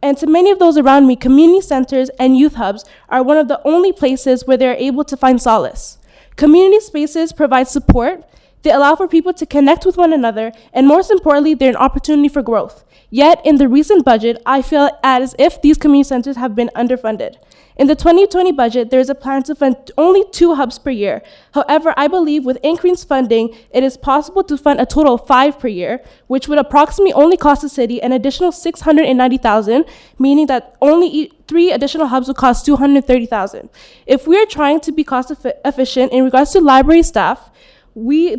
And to many of those around me, community centers and youth hubs are one of the only places where they're able to find solace. Community spaces provide support, they allow for people to connect with one another, and most importantly, they're an opportunity for growth. Yet, in the recent budget, I feel as if these community centers have been underfunded. In the 2020 budget, there is a plan to fund only 2 hubs per year. However, I believe with increased funding, it is possible to fund a total of 5 per year, which would approximately only cost the city an additional $690,000, meaning that only 3 additional hubs would cost $230,000. If we are trying to be cost efficient in regards to library staff,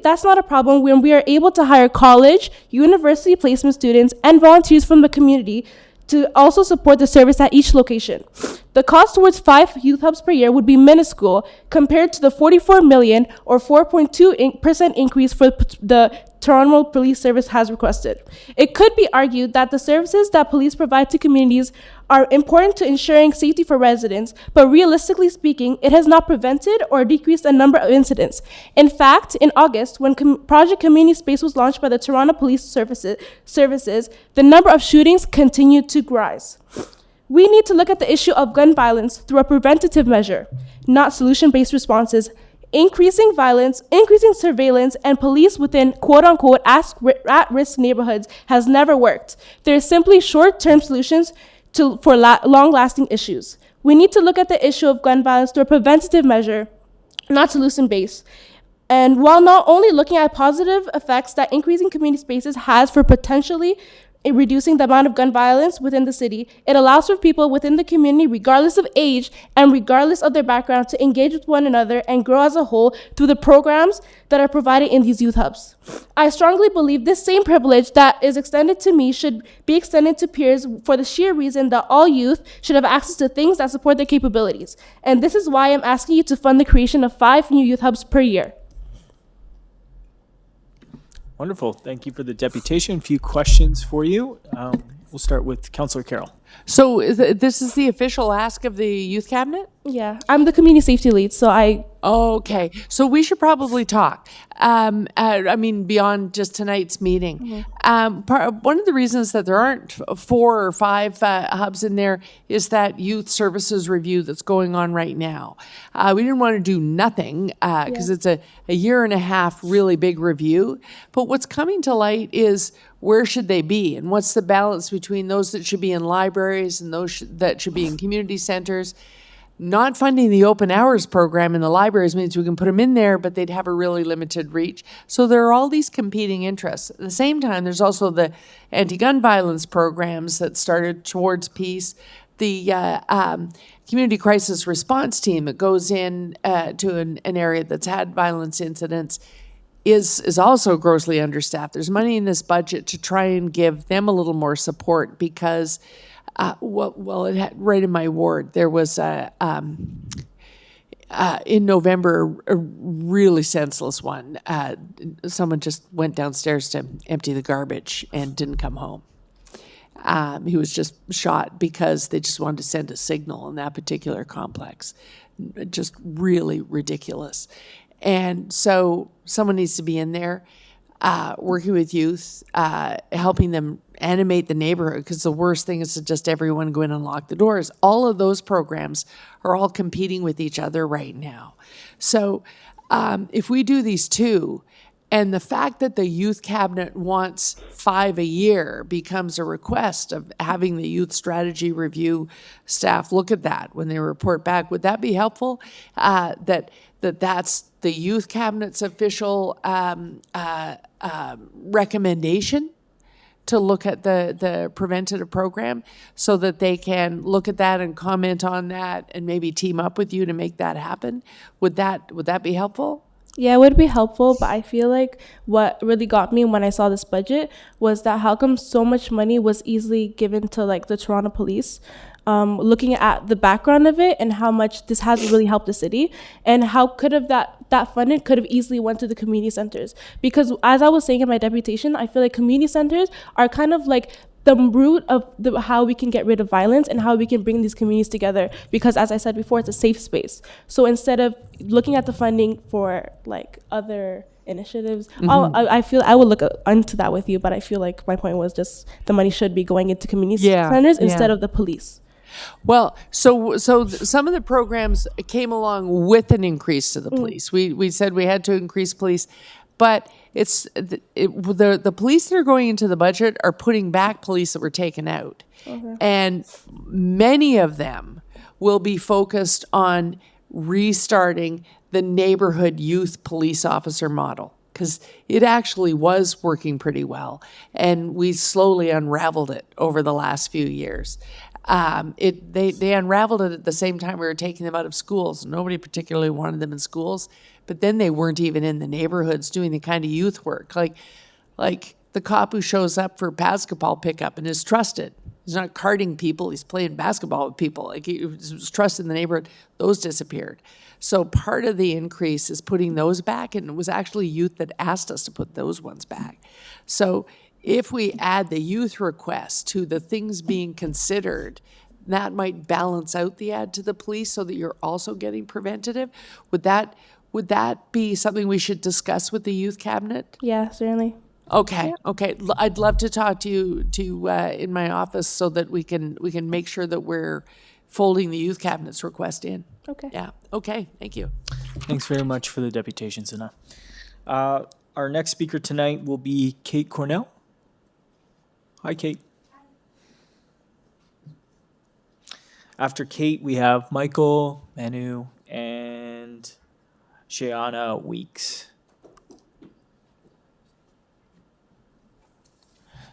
that's not a problem when we are able to hire college, university placement students, and volunteers from the community to also support the service at each location. The cost towards 5 youth hubs per year would be minuscule compared to the $44 million or 4.2% increase for the Toronto Police Service has requested. It could be argued that the services that police provide to communities are important to ensuring safety for residents, but realistically speaking, it has not prevented or decreased the number of incidents. In fact, in August, when Project Community Space was launched by the Toronto Police Services, the number of shootings continued to rise. We need to look at the issue of gun violence through a preventative measure, not solution-based responses. Increasing violence, increasing surveillance, and police within quote-unquote at-risk neighborhoods has never worked. There are simply short-term solutions for long-lasting issues. We need to look at the issue of gun violence through a preventative measure, not solution-based. And while not only looking at positive effects that increasing community spaces has for potentially reducing the amount of gun violence within the city, it allows for people within the community, regardless of age and regardless of their background, to engage with one another and grow as a whole through the programs that are provided in these youth hubs. I strongly believe this same privilege that is extended to me should be extended to peers for the sheer reason that all youth should have access to things that support their capabilities. And this is why I'm asking you to fund the creation of 5 new youth hubs per year. Wonderful. Thank you for the deputation. A few questions for you. We'll start with Councillor Carroll. So this is the official ask of the youth cabinet? Yeah, I'm the community safety lead, so I... Okay, so we should probably talk. I mean, beyond just tonight's meeting. One of the reasons that there aren't 4 or 5 hubs in there is that youth services review that's going on right now. We didn't want to do nothing because it's a year and a half really big review. But what's coming to light is where should they be and what's the balance between those that should be in libraries and those that should be in community centers. Not funding the open hours program in the libraries means we can put them in there, but they'd have a really limited reach. So there are all these competing interests. At the same time, there's also the anti-gun violence programs that started towards peace, the community crisis response team that goes in to an area that's had violence incidents is also grossly understaffed. There's money in this budget to try and give them a little more support because it had, right in my ward, there was in November, a really senseless one. Someone just went downstairs to empty the garbage and didn't come home. He was just shot because they just wanted to send a signal in that particular complex. Just really ridiculous. And so someone needs to be in there working with youth, helping them animate the neighborhood, because the worst thing is to just everyone go in and lock the doors. All of those programs are all competing with each other right now. So if we do these 2, and the fact that the youth cabinet wants 5 a year becomes a request of having the youth strategy review staff look at that when they report back, would that be helpful? That's the youth cabinet's official recommendation to look at the preventative program so that they can look at that and comment on that and maybe team up with you to make that happen? Would that be helpful? Yeah, it would be helpful, but I feel like what really got me when I saw this budget was that how come so much money was easily given to like the Toronto police? Looking at the background of it and how much this has really helped the city, and how could have that funding could have easily went to the community centers. Because as I was saying in my deputation, I feel like community centers are kind of like the root of how we can get rid of violence and how we can bring these communities together. Because as I said before, it's a safe space. So instead of looking at the funding for like other initiatives, I feel I will look into that with you, but I feel like my point was just the money should be going into community centers instead of the police. Well, so some of the programs came along with an increase to the police. We said we had to increase police, but the police that are going into the budget are putting back police that were taken out. And many of them will be focused on restarting the neighborhood youth police officer model, because it actually was working pretty well, and we slowly unraveled it over the last few years. They unraveled it at the same time we were taking them out of schools. Nobody particularly wanted them in schools, but then they weren't even in the neighborhoods doing the kind of youth work. Like the cop who shows up for basketball pickup and is trusted. He's not carding people, he's playing basketball with people. Like he was trusted in the neighborhood. Those disappeared. So part of the increase is putting those back, and it was actually youth that asked us to put those ones back. So if we add the youth request to the things being considered, that might balance out the add to the police so that you're also getting preventative. Would that be something we should discuss with the youth cabinet? Yeah, certainly. Okay. I'd love to talk to you in my office so that we can make sure that we're folding the youth cabinet's request in. Okay. Yeah. Okay. Thank you. Thanks very much for the deputation, Sana. Our next speaker tonight will be Kate Cornell. Hi, Kate. After Kate, we have Michael, Manu, and Shayana Weeks.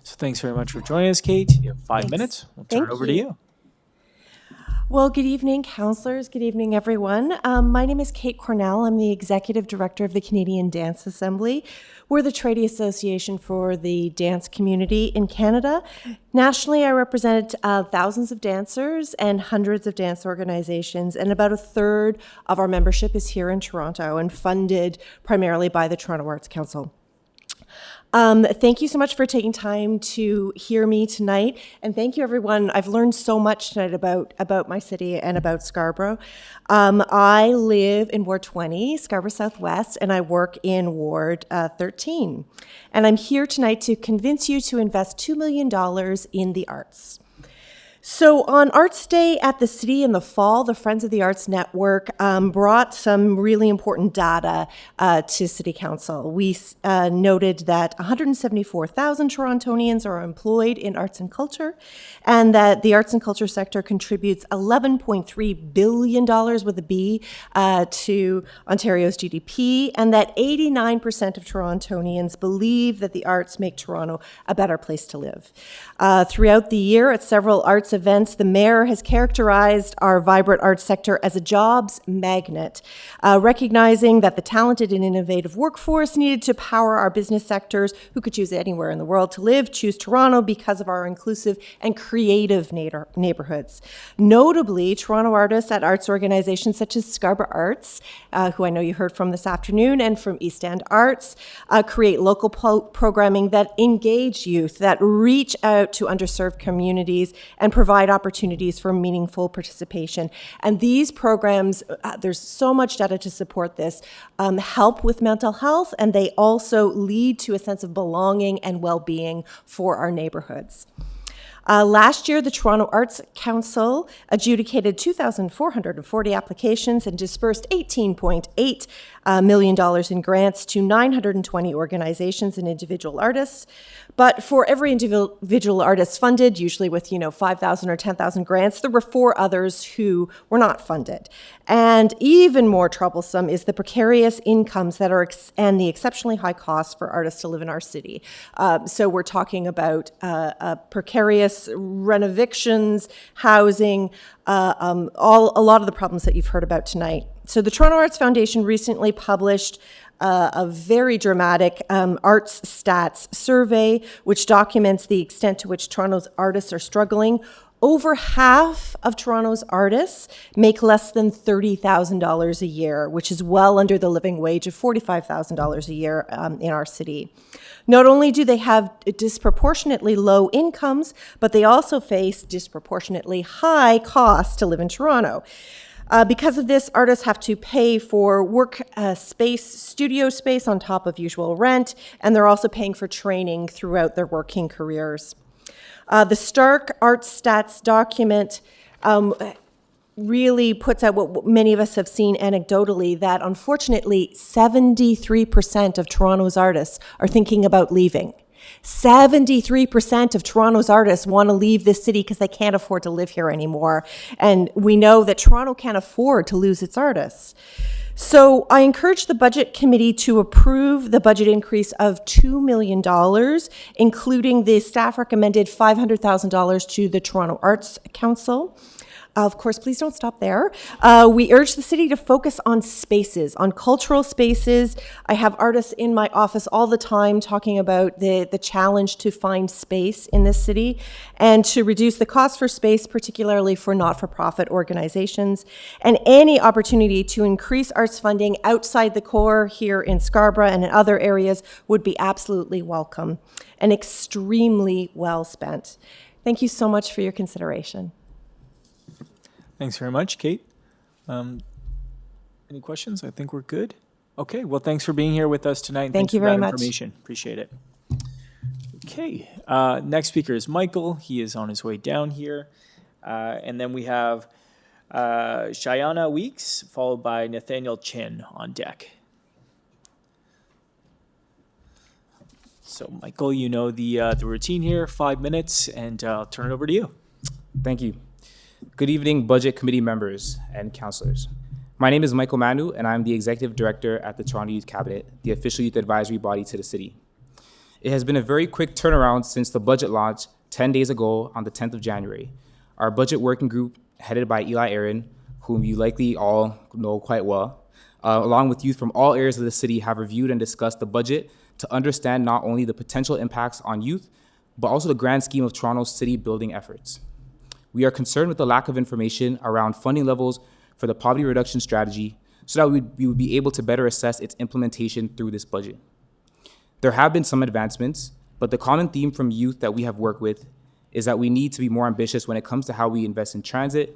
So thanks very much for joining us, Kate. You have 5 minutes. We'll turn it over to you. Well, good evening, counselors. Good evening, everyone. My name is Kate Cornell. I'm the Executive Director of the Canadian Dance Assembly. We're the tradie association for the dance community in Canada. Nationally, I represent thousands of dancers and hundreds of dance organizations, and about a third of our membership is here in Toronto and funded primarily by the Toronto Arts Council. Thank you so much for taking time to hear me tonight, and thank you, everyone. I've learned so much tonight about my city and about Scarborough. I live in Ward 20, Scarborough Southwest, and I work in Ward 13. And I'm here tonight to convince you to invest $2 million in the arts. So on Arts Day at the City in the fall, the Friends of the Arts Network brought some really important data to City Council. We noted that 174,000 Torontonians are employed in arts and culture, and that the arts and culture sector contributes $11.3 billion with a B to Ontario's GDP, and that 89% of Torontonians believe that the arts make Toronto a better place to live. Throughout the year, at several arts events, the mayor has characterized our vibrant arts sector as a jobs magnet, recognizing that the talented and innovative workforce needed to power our business sectors, who could choose anywhere in the world to live, choose Toronto because of our inclusive and creative neighborhoods. Notably, Toronto artists at arts organizations such as Scarborough Arts, who I know you heard from this afternoon, and from East End Arts, create local programming that engage youth, that reach out to underserved communities, and provide opportunities for meaningful participation. And these programs, there's so much data to support this, help with mental health, and they also lead to a sense of belonging and well-being for our neighborhoods. Last year, the Toronto Arts Council adjudicated 2,440 applications and dispersed $18.8 million in grants to 920 organizations and individual artists. But for every individual artist funded, usually with 5,000 or 10,000 grants, there were 4 others who were not funded. And even more troublesome is the precarious incomes that are and the exceptionally high costs for artists to live in our city. So we're talking about precarious renovictions, housing, a lot of the problems that you've heard about tonight. So the Toronto Arts Foundation recently published a very dramatic arts stats survey, which documents the extent to which Toronto's artists are struggling. Over half of Toronto's artists make less than $30,000 a year, which is well under the living wage of $45,000 a year in our city. Not only do they have disproportionately low incomes, but they also face disproportionately high costs to live in Toronto. Because of this, artists have to pay for work space, studio space on top of usual rent, and they're also paying for training throughout their working careers. The Stark Arts Stats document really puts out what many of us have seen anecdotally, that unfortunately 73% of Toronto's artists are thinking about leaving. 73% of Toronto's artists want to leave this city because they can't afford to live here anymore. And we know that Toronto can't afford to lose its artists. So I encourage the Budget Committee to approve the budget increase of $2 million, including the staff recommended $500,000 to the Toronto Arts Council. Of course, please don't stop there. We urge the city to focus on spaces, on cultural spaces. I have artists in my office all the time talking about the challenge to find space in this city and to reduce the cost for space, particularly for not-for-profit organizations, and any opportunity to increase arts funding outside the core here in Scarborough and in other areas would be absolutely welcome and extremely well spent. Thank you so much for your consideration. Thanks very much, Kate. Any questions? I think we're good. Okay, well, thanks for being here with us tonight. Thank you very much. Information. Appreciate it. Okay, next speaker is Michael. He is on his way down here. And then we have Shayana Weeks, followed by Nathaniel Chin on deck. So, Michael, you know the routine here, 5 minutes, and I'll turn it over to you. Thank you. Good evening, Budget Committee members and councillors. My name is Michael Manu, and I'm the Executive Director at the Toronto Youth Cabinet, the official youth advisory body to the city. It has been a very quick turnaround since the budget launch 10 days ago on the 10th of January. Our budget working group, headed by Eli Aaron, whom you likely all know quite well, along with youth from all areas of the city, have reviewed and discussed the budget to understand not only the potential impacts on youth, but also the grand scheme of Toronto's city building efforts. We are concerned with the lack of information around funding levels for the poverty reduction strategy so that we would be able to better assess its implementation through this budget. There have been some advancements, but the common theme from youth that we have worked with is that we need to be more ambitious when it comes to how we invest in transit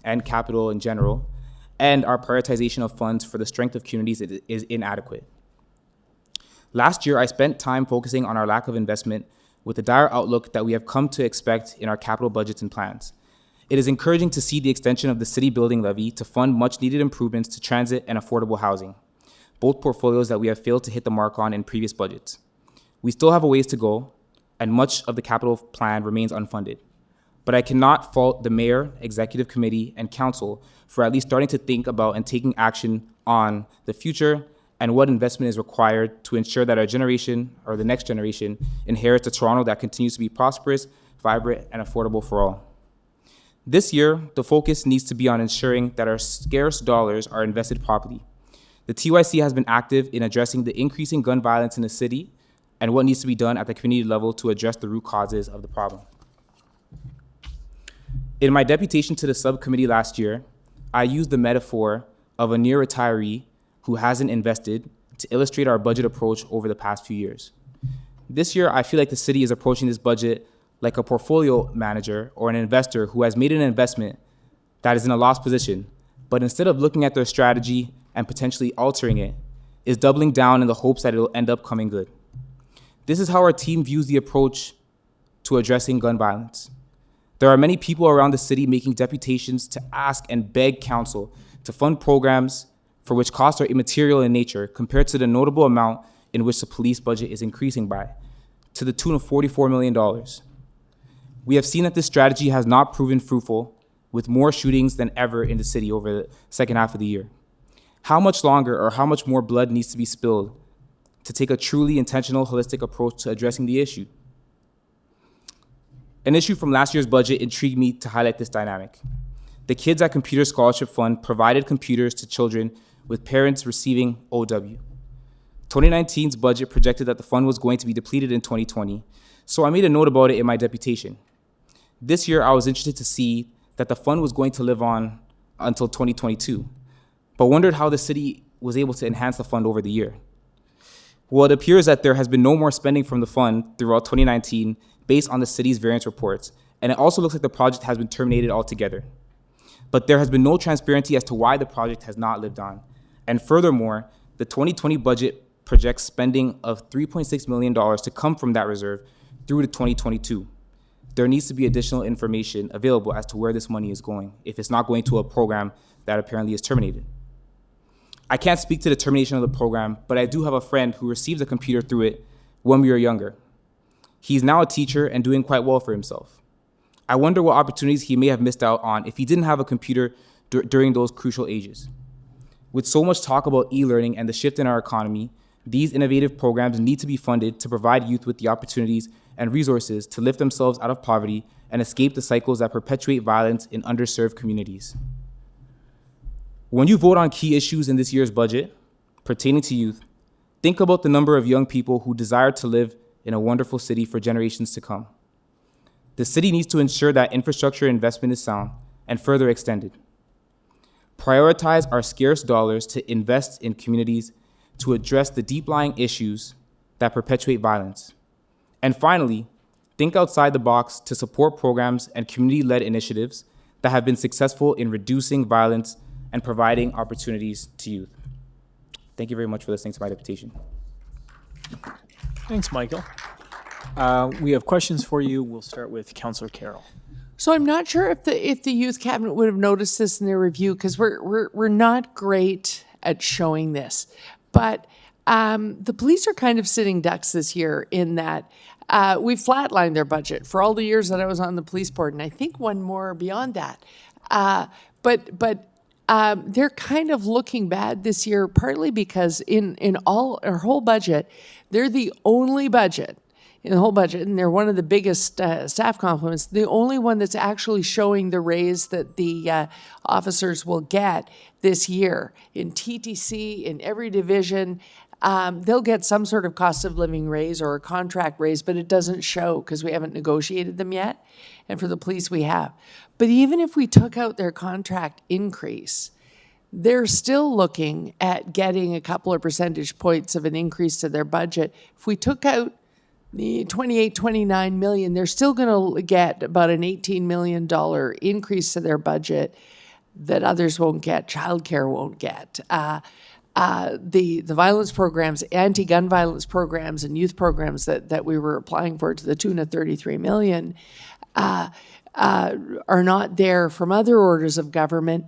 and capital in general, and our prioritization of funds for the strength of communities is inadequate. Last year, I spent time focusing on our lack of investment with the dire outlook that we have come to expect in our capital budgets and plans. It is encouraging to see the extension of the city building levy to fund much needed improvements to transit and affordable housing, both portfolios that we have failed to hit the mark on in previous budgets. We still have a ways to go, and much of the capital plan remains unfunded. But I cannot fault the mayor, executive committee, and council for at least starting to think about and taking action on the future and what investment is required to ensure that our generation, or the next generation, inherits a Toronto that continues to be prosperous, vibrant, and affordable for all. This year, the focus needs to be on ensuring that our scarce dollars are invested properly. The TYC has been active in addressing the increasing gun violence in the city and what needs to be done at the community level to address the root causes of the problem. In my deputation to the subcommittee last year, I used the metaphor of a near retiree who hasn't invested to illustrate our budget approach over the past few years. This year, I feel like the city is approaching this budget like a portfolio manager or an investor who has made an investment that is in a loss position, but instead of looking at their strategy and potentially altering it, is doubling down in the hopes that it'll end up coming good. This is how our team views the approach to addressing gun violence. There are many people around the city making deputations to ask and beg council to fund programs for which costs are immaterial in nature compared to the notable amount in which the police budget is increasing by, to the tune of $44 million. We have seen that this strategy has not proven fruitful, with more shootings than ever in the city over the second half of the year. How much longer or how much more blood needs to be spilled to take a truly intentional, holistic approach to addressing the issue? An issue from last year's budget intrigued me to highlight this dynamic. The Kids at Computer Scholarship Fund provided computers to children with parents receiving OW. 2019's budget projected that the fund was going to be depleted in 2020, so I made a note about it in my deputation. This year, I was interested to see that the fund was going to live on until 2022, but wondered how the city was able to enhance the fund over the year. Well, it appears that there has been no more spending from the fund throughout 2019 based on the city's variance reports, and it also looks like the project has been terminated altogether. But there has been no transparency as to why the project has not lived on. And furthermore, the 2020 budget projects spending of $3.6 million to come from that reserve through to 2022. There needs to be additional information available as to where this money is going, if it's not going to a program that apparently is terminated. I can't speak to the termination of the program, but I do have a friend who received a computer through it when we were younger. He's now a teacher and doing quite well for himself. I wonder what opportunities he may have missed out on if he didn't have a computer during those crucial ages. With so much talk about e-learning and the shift in our economy, these innovative programs need to be funded to provide youth with the opportunities and resources to lift themselves out of poverty and escape the cycles that perpetuate violence in underserved communities. When you vote on key issues in this year's budget pertaining to youth, think about the number of young people who desire to live in a wonderful city for generations to come. The city needs to ensure that infrastructure investment is sound and further extended. Prioritize our scarce dollars to invest in communities to address the deep-lying issues that perpetuate violence. And finally, think outside the box to support programs and community-led initiatives that have been successful in reducing violence and providing opportunities to youth. Thank you very much for listening to my deputation. Thanks, Michael. We have questions for you. We'll start with Councillor Carroll. So I'm not sure if the youth cabinet would have noticed this in their review, because we're not great at showing this, but the police are kind of sitting ducks this year in that we flatlined their budget for all the years that I was on the police board, and I think one more beyond that. But they're kind of looking bad this year, partly because in all our whole budget, they're the only budget in the whole budget, and they're one of the biggest staff complements, the only one that's actually showing the raise that the officers will get this year. In TTC, in every division, they'll get some sort of cost of living raise or a contract raise, but it doesn't show because we haven't negotiated them yet. And for the police, we have. But even if we took out their contract increase, they're still looking at getting a couple of percentage points of an increase to their budget. If we took out the 29 million, they're still going to get about an $18 million increase to their budget that others won't get, childcare won't get. The violence programs, anti-gun violence programs and youth programs that we were applying for to the tune of 33 million are not there from other orders of government.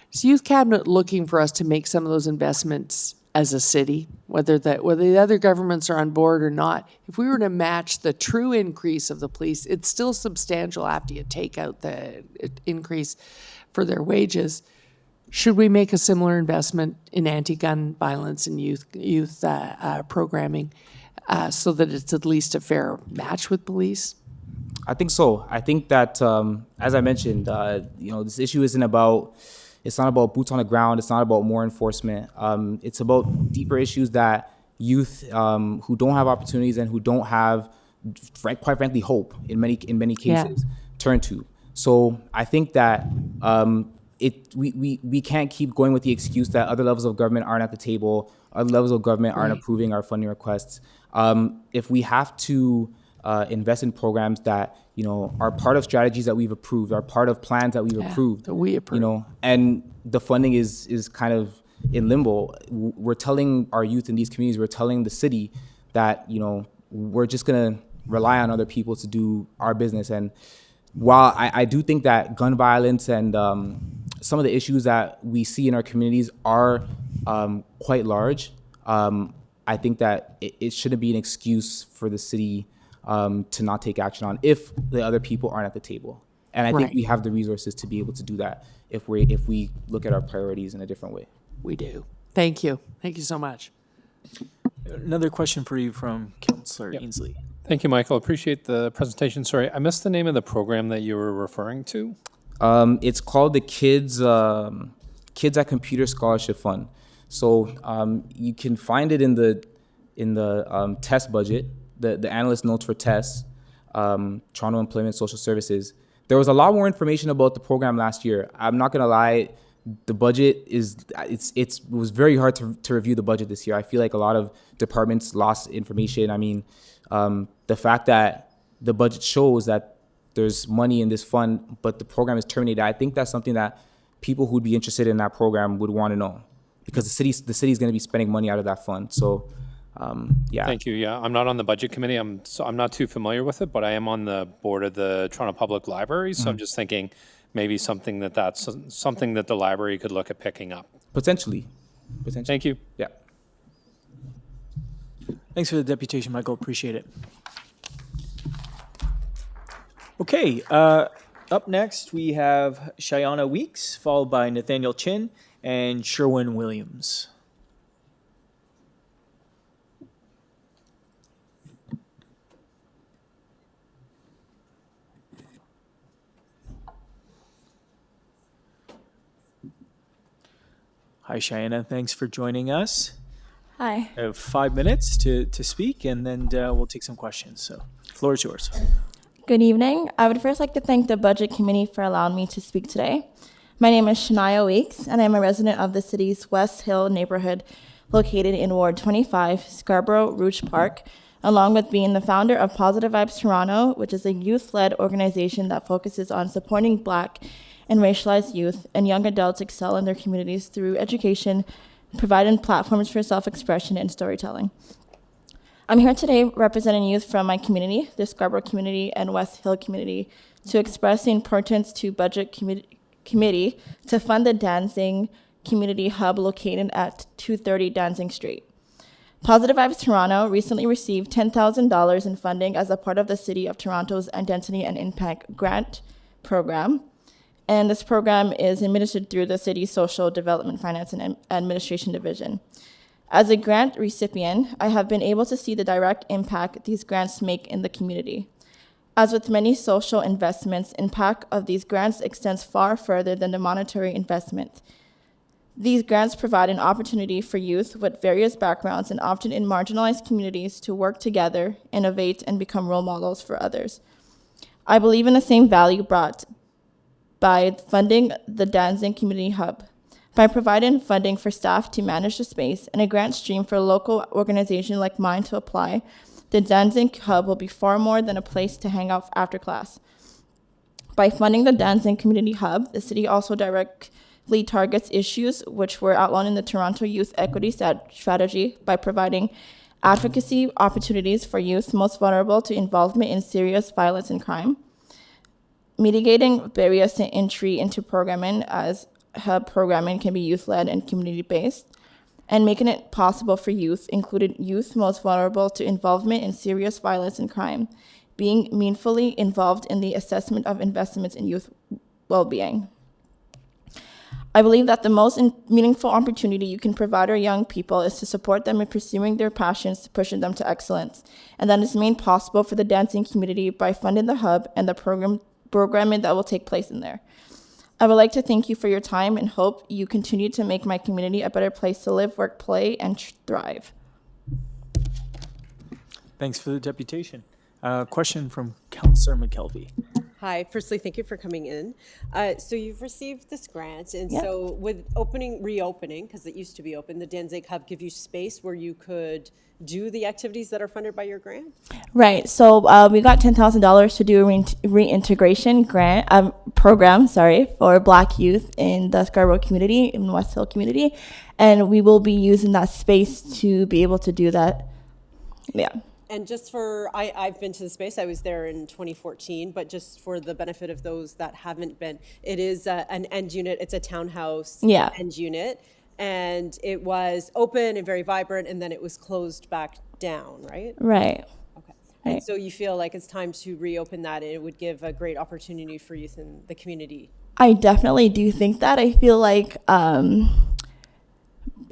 So youth cabinet looking for us to make some of those investments as a city, whether the other governments are on board or not. If we were to match the true increase of the police, it's still substantial after you take out the increase for their wages. Should we make a similar investment in anti-gun violence and youth programming so that it's at least a fair match with police? I think so. I think that, as I mentioned, this issue isn't about. It's not about boots on the ground. It's not about more enforcement. It's about deeper issues that youth who don't have opportunities and who don't have, quite frankly, hope in many cases turn to. So I think that we can't keep going with the excuse that other levels of government aren't at the table, other levels of government aren't approving our funding requests. If we have to invest in programs that are part of strategies that we've approved, are part of plans that we've approved, that we approve, and the funding is kind of in limbo. We're telling our youth in these communities, we're telling the city that we're just gonna rely on other people to do our business, and while I do think that gun violence and some of the issues that we see in our communities are quite large, I think that it shouldn't be an excuse for the city to not take action on if the other people aren't at the table. And I think Right. we have the resources to be able to do that if we look at our priorities in a different way. We do. Thank you. Thank you so much. Another question for you from Councillor Ainsley. Thank you, Michael. Appreciate the presentation. Sorry, I missed the name of the program that you were referring to. It's called the Kids at Computer Scholarship Fund. So you can find it in the test budget, the analyst notes for tests, Toronto Employment Social Services. There was a lot more information about the program last year. I'm not gonna lie, the budget it was very hard to review the budget this year. I feel like a lot of departments lost information. I mean, the fact that the budget shows that there's money in this fund, but the program is terminated, I think that's something that people who'd be interested in that program would want to know, because the city's going to be spending money out of that fund. So, yeah. Thank you. Yeah, I'm not on the budget committee. I'm not too familiar with it, but I am on the board of the Toronto Public Library. So I'm just thinking maybe something that's something that the library could look at picking up. Potentially. Thank you. Yeah. Thanks for the deputation, Michael. Appreciate it. Okay, up next we have Shayana Weeks, followed by Nathaniel Chin and Sherwin Williams. Hi, Cheyenne. Thanks for joining us. Hi. I have 5 minutes to speak, and then we'll take some questions. So, floor is yours. Good evening. I would first like to thank the Budget Committee for allowing me to speak today. My name is Shania Weeks, and I'm a resident of the city's West Hill neighborhood located in Ward 25, Scarborough Rouge Park, along with being the founder of Positive Vibes Toronto, which is a youth-led organization that focuses on supporting Black and racialized youth and young adults excel in their communities through education, providing platforms for self-expression and storytelling. I'm here today representing youth from my community, the Scarborough community and West Hill community, to express the importance to Budget Committee to fund the dancing community hub located at 230 Dancing Street. Positive Vibes Toronto recently received $10,000 in funding as a part of the City of Toronto's Identity and Impact Grant program. And this program is administered through the city's Social Development Finance and Administration Division. As a grant recipient, I have been able to see the direct impact these grants make in the community. As with many social investments, impact of these grants extends far further than the monetary investment. These grants provide an opportunity for youth with various backgrounds and often in marginalized communities to work together, innovate, and become role models for others. I believe in the same value brought by funding the Dancing Community Hub. By providing funding for staff to manage the space and a grant stream for a local organization like mine to apply, the Dancing Hub will be far more than a place to hang out after class. By funding the Dancing Community Hub, the city also directly targets issues which were outlined in the Toronto Youth Equity Strategy by providing advocacy opportunities for youth most vulnerable to involvement in serious violence and crime, mitigating barriers to entry into programming, as hub programming can be youth-led and community-based, and making it possible for youth, including youth most vulnerable to involvement in serious violence and crime, being meaningfully involved in the assessment of investments in youth well-being. I believe that the most meaningful opportunity you can provide our young people is to support them in pursuing their passions, pushing them to excellence, and that is made possible for the dancing community by funding the hub and the programming that will take place in there. I would like to thank you for your time and hope you continue to make my community a better place to live, work, play, and thrive. Thanks for the deputation. Question from Councillor McKelvey. Hi, firstly, thank you for coming in. So you've received this grant, and Yep. so with reopening, because it used to be open, the Danzig Hub give you space where you could do the activities that are funded by your grant? Right. So we got $10,000 to do a reintegration grant program, for Black youth in the Scarborough community, in West Hill community, and we will be using that space to be able to do that. Yeah. And just for, I've been to the space, I was there in 2014, but just for the benefit of those that haven't been, it is an end unit, it's a townhouse Yeah. end unit. And it was open and very vibrant, and then it was closed back down, right? Right. Okay. And Right. so you feel like it's time to reopen that, and it would give a great opportunity for youth in the community. I definitely do think that. I feel like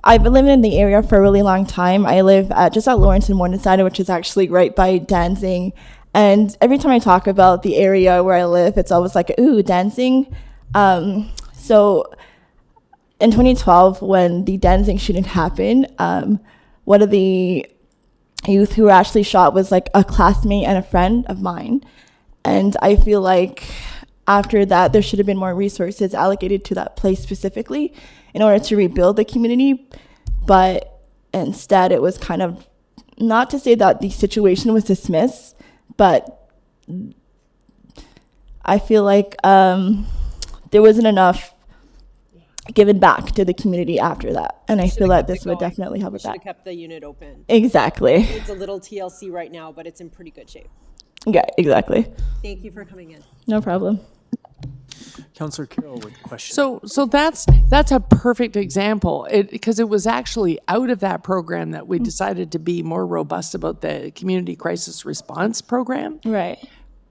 I've been living in the area for a really long time. I live just at Lawrence and Morningside, which is actually right by Dancing. And every time I talk about the area where I live, it's always like, ooh, Dancing. So in 2012, when the Dancing shooting happened, one of the youth who were actually shot was like a classmate and a friend of mine. And I feel like after that, there should have been more resources allocated to that place specifically in order to rebuild the community. But instead, it was kind of, not to say that the situation was dismissed, but I feel like there wasn't enough given back to the community after that. And I feel that this would definitely help with that. Should have kept the unit open. Exactly. It's a little TLC right now, but it's in pretty good shape. Yeah, exactly. Thank you for coming in. No problem. Councillor Carroll with a question. So that's a perfect example, because it was actually out of that program that we decided to be more robust about the community crisis response program. Right.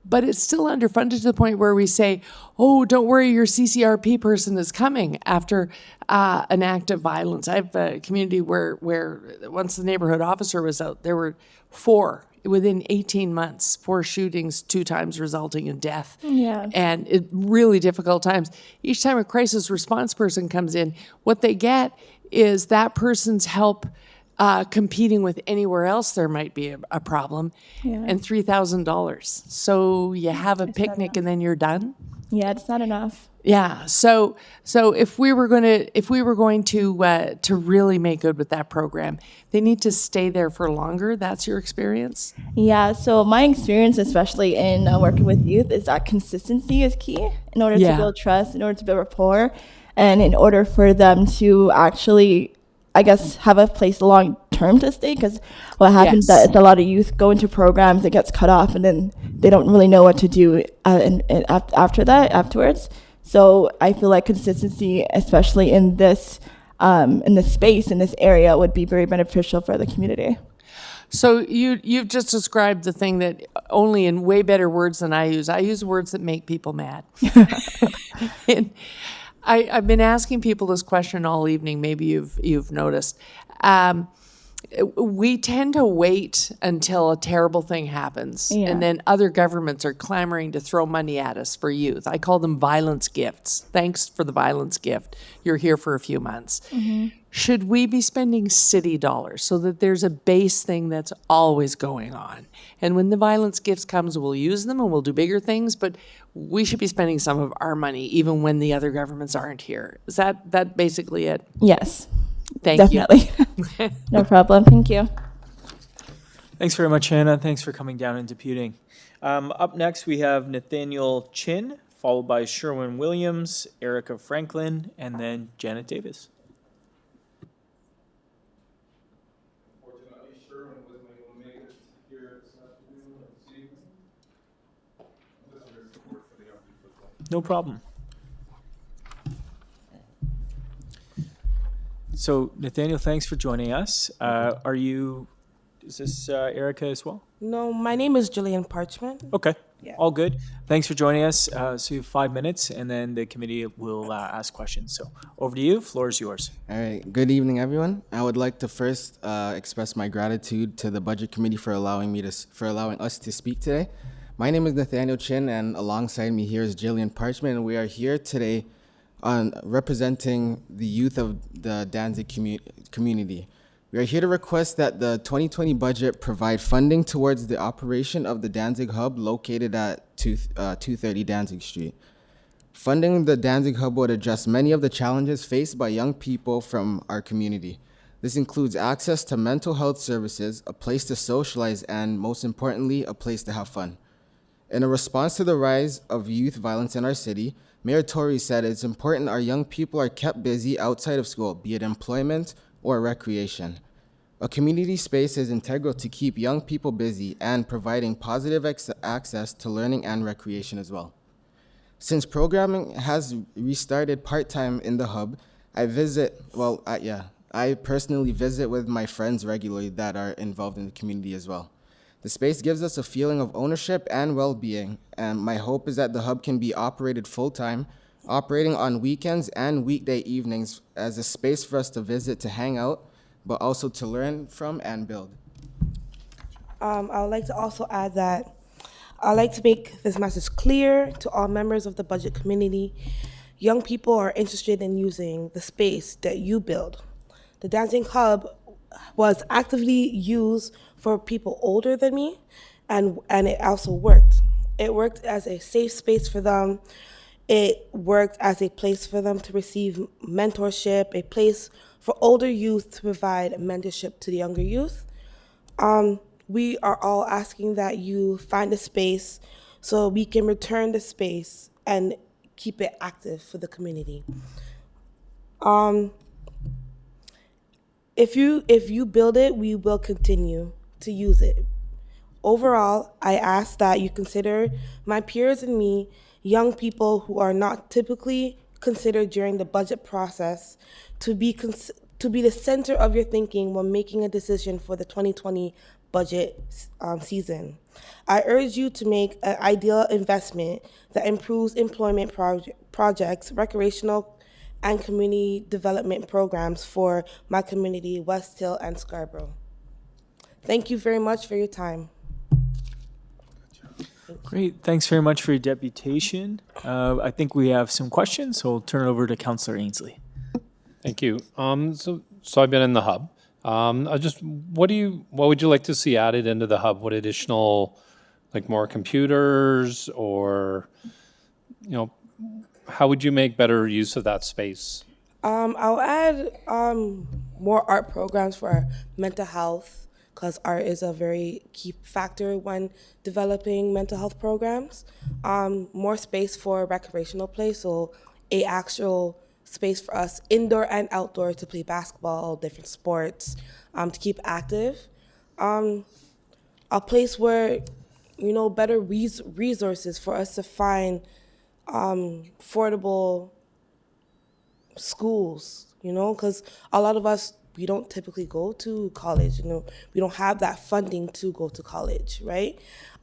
But it's still underfunded to the point where we say, oh, don't worry, your CCRP person is coming after an act of violence. I have a community where once the neighborhood officer was out, there were 4 within 18 months, 4 shootings, 2 times resulting in death. Yeah. And really difficult times. Each time a crisis response person comes in, what they get is that person's help competing with anywhere else there might be a problem, Yeah. and $3,000. So you have a picnic and then you're done. Yeah, it's not enough. Yeah. So if we were going to really make good with that program, they need to stay there for longer. That's your experience? Yeah, so my experience, especially in working with youth, is that consistency is key in order Yeah. to build trust, in order to build rapport, and in order for them to actually, I guess, have a place long term to stay. Because what happens Yes. that it's a lot of youth go into programs, it gets cut off, and then they don't really know what to do afterwards. So I feel like consistency, especially in this space, in this area, would be very beneficial for the community. So you've just described the thing that only in way better words than I use. I use words that make people mad. And I've been asking people this question all evening. Maybe you've noticed. We tend to wait until a terrible thing happens, Yeah. and then other governments are clamoring to throw money at us for youth. I call them violence gifts. Thanks for the violence gift. You're here for a few months. Should we be spending city dollars so that there's a base thing that's always going on? And when the violence gifts comes, we'll use them and we'll do bigger things, but we should be spending some of our money even when the other governments aren't here. Is that basically it? Yes. Thank Definitely. you. No problem. Thank you. Thanks very much, Hannah. Thanks for coming down and deputing. Up next, we have Nathaniel Chin, followed by Sherwin Williams, Erica Franklin, and then Janet Davis. Unfortunately, Sherwin wasn't able to make it here this afternoon or this evening. This is your support for the outreach as well. No problem. So, Nathaniel, thanks for joining us. Is this Erica as well? No, my name is Jillian Parchment. Okay, Yeah. all good. Thanks for joining us. So you have 5 minutes, and then the committee will ask questions. So over to you. Floor is yours. All right. Good evening, everyone. I would like to first express my gratitude to the Budget Committee for allowing us to speak today. My name is Nathaniel Chin, and alongside me here is Jillian Parchment, and we are here today on representing the youth of the Danzig community. We are here to request that the 2020 budget provide funding towards the operation of the Danzig Hub located at 230 Danzig Street. Funding the Danzig Hub would address many of the challenges faced by young people from our community. This includes access to mental health services, a place to socialize, and most importantly, a place to have fun. In a response to the rise of youth violence in our city, Mayor Tory said it's important our young people are kept busy outside of school, be it employment or recreation. A community space is integral to keep young people busy and providing positive access to learning and recreation as well. Since programming has restarted part-time in the hub, I personally visit with my friends regularly that are involved in the community as well. The space gives us a feeling of ownership and well-being, and my hope is that the hub can be operated full-time, operating on weekends and weekday evenings as a space for us to visit, to hang out, but also to learn from and build. I would like to also add that I'd like to make this message clear to all members of the budget committee. Young people are interested in using the space that you build. The Dancing Hub was actively used for people older than me, and it also worked. It worked as a safe space for them. It worked as a place for them to receive mentorship, a place for older youth to provide mentorship to the younger youth. We are all asking that you find a space so we can return the space and keep it active for the community. If you build it, we will continue to use it. Overall, I ask that you consider my peers and me, young people who are not typically considered during the budget process, to be the center of your thinking when making a decision for the 2020 budget season. I urge you to make an ideal investment that improves employment projects, recreational and community development programs for my community, West Hill and Scarborough. Thank you very much for your time. Great. Thanks very much for your deputation. I think we have some questions, so I'll turn it over to Councillor Ainsley. Thank you. So I've been in the hub. What would you like to see added into the hub? What additional, like more computers, or, how would you make better use of that space? I'll add more art programs for our mental health, because art is a very key factor when developing mental health programs. More space for recreational play, so a actual space for us indoor and outdoor to play basketball, different sports, to keep active. A place where, better resources for us to find affordable schools, because a lot of us, we don't typically go to college, we don't have that funding to go to college, right?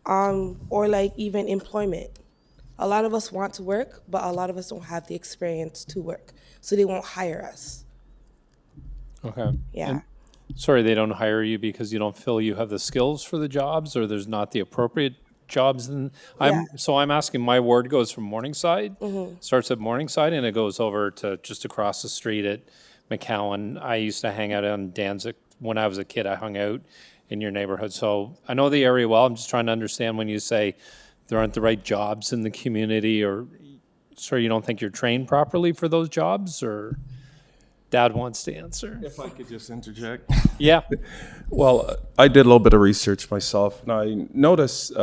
Or like even employment. A lot of us want to work, but a lot of us don't have the experience to work, so they won't hire us. Okay. Yeah. And, sorry, they don't hire you because you don't feel you have the skills for the jobs, or there's not the appropriate jobs. So I'm asking, my ward goes from Morningside, starts at Morningside, and it goes over to just across the street at McCowan. I used to hang out on Danzig when I was a kid. I hung out in your neighborhood, so I know the area well. I'm just trying to understand when you say there aren't the right jobs in the community, or sorry, you don't think you're trained properly for those jobs, or Dad wants to answer. If I could just interject. Yeah. Well, I did a little bit of research myself, and I noticed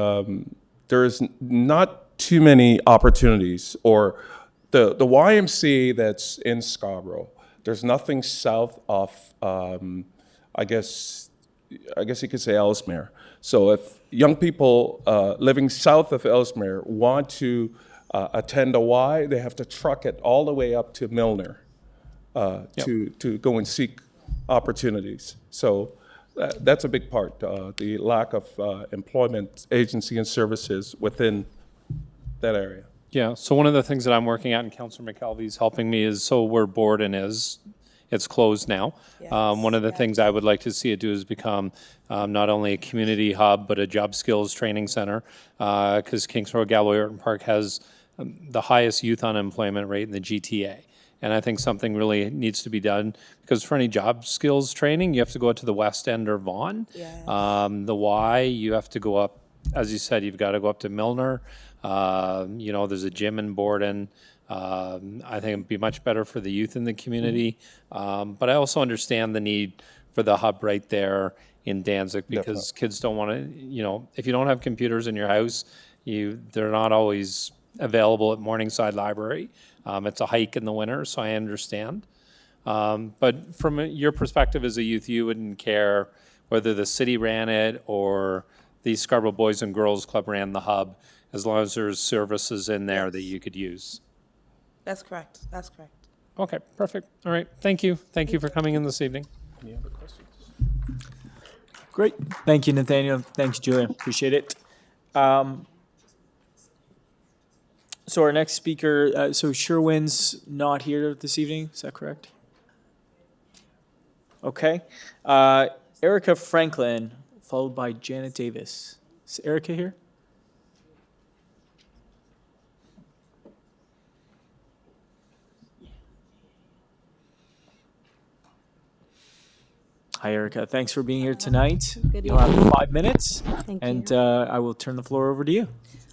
there's not too many opportunities, or the YMCA that's in Scarborough, there's nothing south of, I guess you could say Ellesmere. So if young people living south of Ellesmere want to attend a Y, they have to truck it all the way up to Milner to go and seek opportunities. So that's a big part, the lack of employment agency and services within that area. Yeah, so one of the things that I'm working at, and Councillor McKelvey's helping me, is so where Borden is, it's closed now. Yes. One of the things I would like to see it do is become not only a community hub, but a job skills training center, because Kings Road, Galway, Orton Park has the highest youth unemployment rate in the GTA. And I think something really needs to be done, because for any job skills training, you have to go out to the West End or Vaughan. Yes. The Y, you have to go up, as you said, you've got to go up to Milner. There's a gym in Borden. I think it'd be much better for the youth in the community. But I also understand the need for the hub right there in Danzig, because kids don't want to, if you don't have computers in your house, they're not always available at Morningside Library. It's a hike in the winter, so I understand. But from your perspective as a youth, you wouldn't care whether the city ran it or the Scarborough Boys and Girls Club ran the hub, as long as there's services in there that you could use. That's correct. That's correct. Okay, perfect. All right, thank you. Thank you for coming in this evening. Any other questions? Great. Thank you, Nathaniel. Thanks, Julia. Appreciate it. So our next speaker, so Sherwin's not here this evening. Is that correct? Okay. Erica Franklin, followed by Janet Davis. Is Erica here? Hi, Erica. Thanks for being here tonight. Good You'll have evening. 5 minutes, Thank and you. I will turn the floor over to you.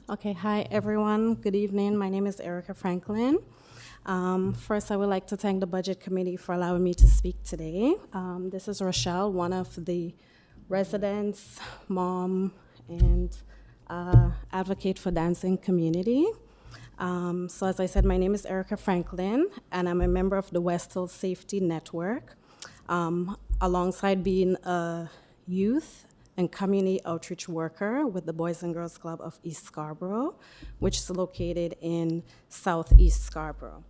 Okay, hi everyone. Good evening. My name is Erica Franklin. First, I would like to thank the Budget Committee for allowing me to speak today. This is Rochelle, one of the residents, mom, and advocate for dancing community. So as I said, my name is Erica Franklin, and I'm a member of the West Hill Safety Network. Alongside being a youth and community outreach worker with the Boys and Girls Club of East Scarborough, which is located in Southeast Scarborough.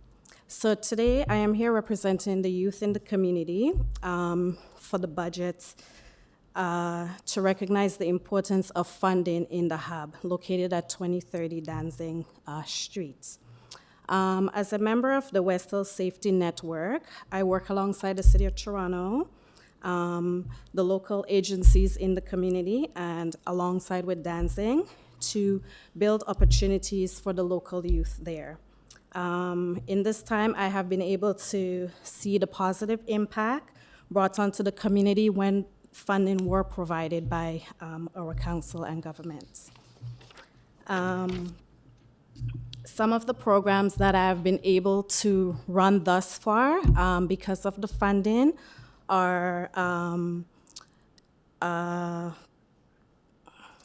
So today I am here representing the youth in the community for the budget to recognize the importance of funding in the hub located at 2030 Dancing Street. As a member of the West Hill Safety Network, I work alongside the City of Toronto, the local agencies in the community, and alongside with dancing to build opportunities for the local youth there. In this time, I have been able to see the positive impact brought onto the community when funding were provided by our council and government. Some of the programs that I've been able to run thus far because of the funding are,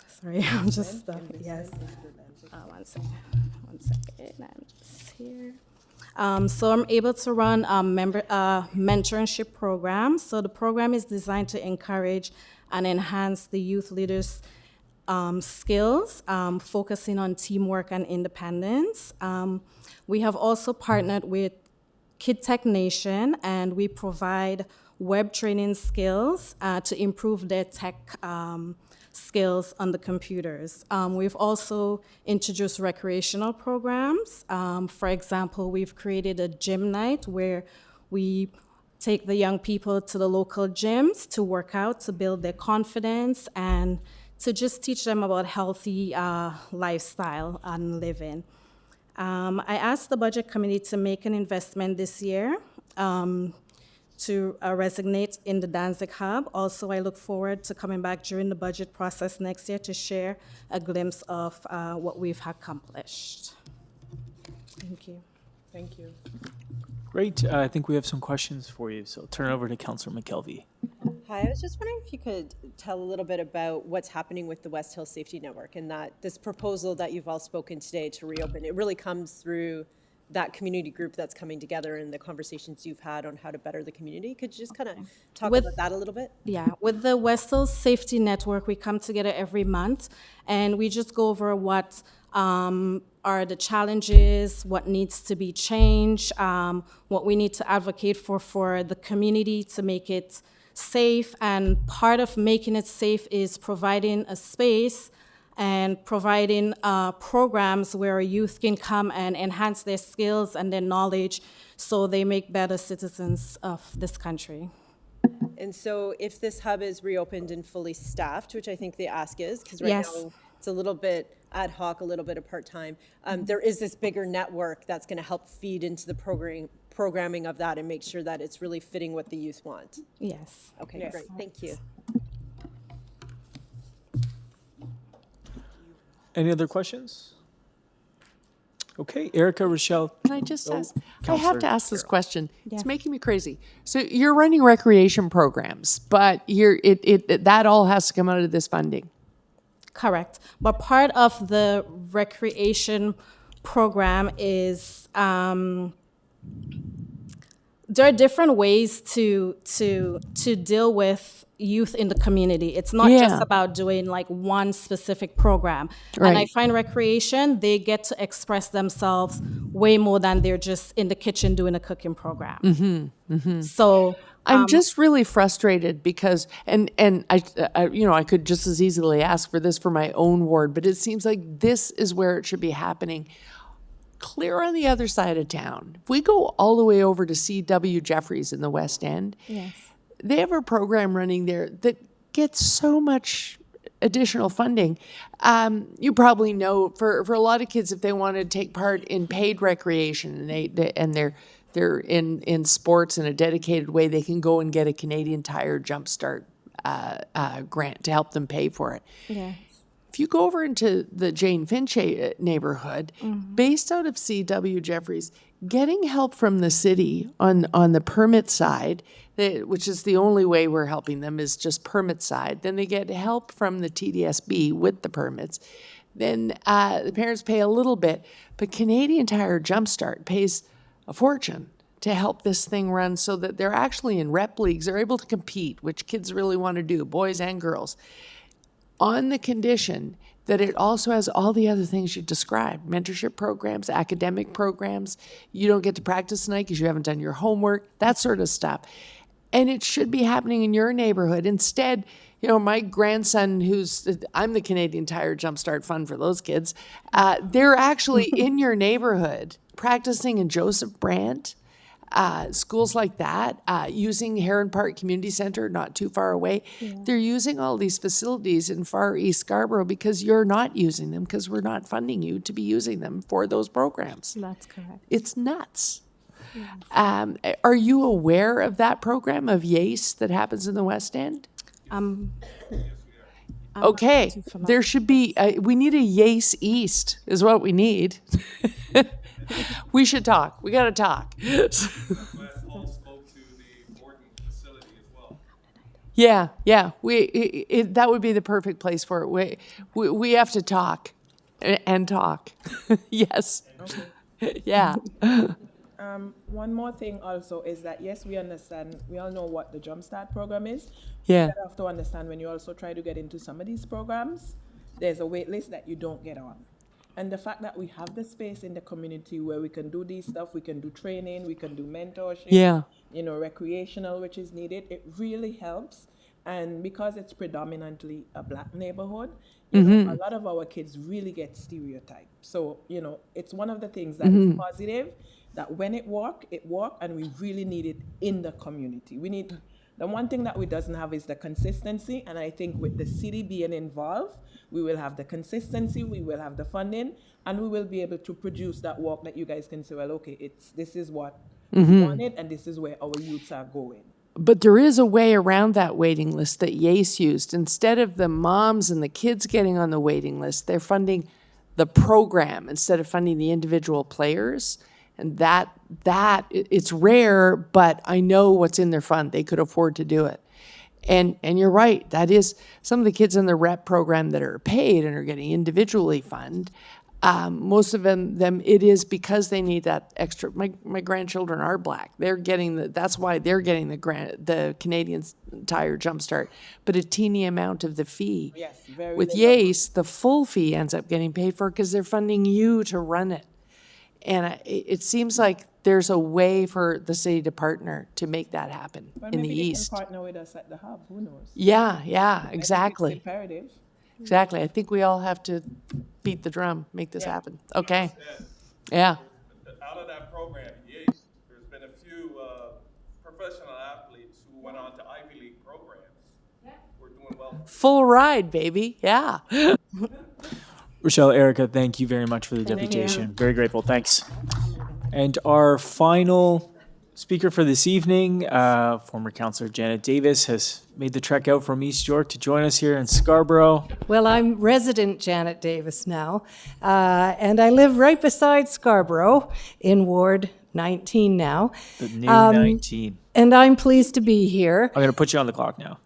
sorry, I'm just stuck, yes. One second, I'm just here. So I'm able to run a mentorship program. So the program is designed to encourage and enhance the youth leaders' skills, focusing on teamwork and independence. We have also partnered with Kid Tech Nation, and we provide web training skills to improve their tech skills on the computers. We've also introduced recreational programs. For example, we've created a gym night where we take the young people to the local gyms to work out, to build their confidence, and to just teach them about healthy lifestyle and living. I asked the Budget Committee to make an investment this year to resonate in the Danzig Hub. Also, I look forward to coming back during the budget process next year to share a glimpse of what we've accomplished. Thank you. Thank you. Great. I think we have some questions for you, so I'll turn it over to Councillor McKelvey. Hi, I was just wondering if you could tell a little bit about what's happening with the West Hill Safety Network, and that this proposal that you've all spoken today to reopen, it really comes through that community group that's coming together and the conversations you've had on how to better the community. Could you just kind of talk about that a little bit? Yeah, with the West Hill Safety Network, we come together every month and we just go over what are the challenges, what needs to be changed, what we need to advocate for the community to make it safe. And part of making it safe is providing a space and providing programs where youth can come and enhance their skills and their knowledge so they make better citizens of this country. And so if this hub is reopened and fully staffed, which I think the ask is, because right Yes. now it's a little bit ad hoc, a little bit of part-time, there is this bigger network that's going to help feed into the programming of that and make sure that it's really fitting what the youth want. Yes. Okay, Yes. great. Thank you. Any other questions? Okay, Erica, Rochelle. Can I just ask? I have Councillor to ask this Carroll. question. Yes. It's making me crazy. So you're running recreation programs, but that all has to come out of this funding. Correct. But part of the recreation program is there are different ways to deal with youth in the community. It's not just about doing like one specific program. Right. And I find recreation, they get to express themselves way more than they're just in the kitchen doing a cooking program. So I'm just really frustrated because, and I, you know, I could just as easily ask for this for my own ward, but it seems like this is where it should be happening. Clear on the other side of town. If we go all the way over to C.W. Jeffries in the West End, they have a program running there that gets so much additional funding. You probably know for a lot of kids, if they want to take part in paid recreation and they're in sports in a dedicated way, they can go and get a Canadian Tire Jumpstart grant to help them pay for it. Yeah. If you go over into the Jane Finch neighborhood, based out of C.W. Jeffries, getting help from the city on the permit side, which is the only way we're helping them is just permit side. Then they get help from the TDSB with the permits. Then the parents pay a little bit, but Canadian Tire Jumpstart pays a fortune to help this thing run so that they're actually in rep leagues. They're able to compete, which kids really want to do, boys and girls, on the condition that it also has all the other things you described, mentorship programs, academic programs. You don't get to practice tonight because you haven't done your homework, that sort of stuff. And it should be happening in your neighborhood. Instead, you know, my grandson, I'm the Canadian Tire Jumpstart Fund for those kids, they're actually in your neighborhood practicing in Joseph Brant, schools like that, using Heron Park Community Center, not too far away. They're using all these facilities in far East Scarborough because you're not using them because we're not funding you to be using them for those programs. That's correct. It's nuts. Yes. Are you aware of that program of YACE that happens in the West End? Okay, there should be, we need a YACE East is what we need. We should talk. We got to talk. Yeah. That would be the perfect place for it. We have to talk and talk. Yes. Okay. Yeah. One more thing also is that, yes, we understand, we all know what the Jumpstart program is. Yeah. You have to understand when you also try to get into some of these programs, there's a wait list that you don't get on. And the fact that we have the space in the community where we can do these stuff, we can do training, we can do mentorship, you know, recreational, which is needed, it really helps. And because it's predominantly a Black neighborhood, you know, a lot of our kids really get stereotyped. So, you know, it's one of the things that is positive, that when it work, and we really need it in the community. We need, the one thing that we doesn't have is the consistency, and I think with the city being involved, we will have the consistency, we will have the funding, and we will be able to produce that work that you guys can say, well, okay, this is what we wanted, and this is where our youths are going. But there is a way around that waiting list that YACE used. Instead of the moms and the kids getting on the waiting list, they're funding the program instead of funding the individual players. And that it's rare, but I know what's in their fund. They could afford to do it. And you're right. That is some of the kids in the rep program that are paid and are getting individually funded. Most of them, it is because they need that extra. My grandchildren are Black. They're getting that's why they're getting the Canadian Tire Jumpstart, but a teeny amount of the fee. Yes, very With little. YACE, the full fee ends up getting paid for because they're funding you to run it. And it seems like there's a way for the city to partner to make that happen in the East. Maybe they can partner with us at the hub. Who knows? Yeah, exactly. It's imperative. Exactly. I think we all have to beat the drum, make this happen. Okay. Yeah. Out of that program, YACE, there's been a few professional athletes who went on to Ivy League programs. We're doing well. Full ride, baby. Yeah. Rochelle, Erica, thank you very much for the deputation. Very grateful. Thanks. And our final speaker for this evening, former Councillor Janet Davis, has made the trek out from East York to join us here in Scarborough. Well, I'm resident Janet Davis now, and I live right beside Scarborough in Ward 19 now. The new 19. And I'm pleased to be here. I'm going to put you on the clock now.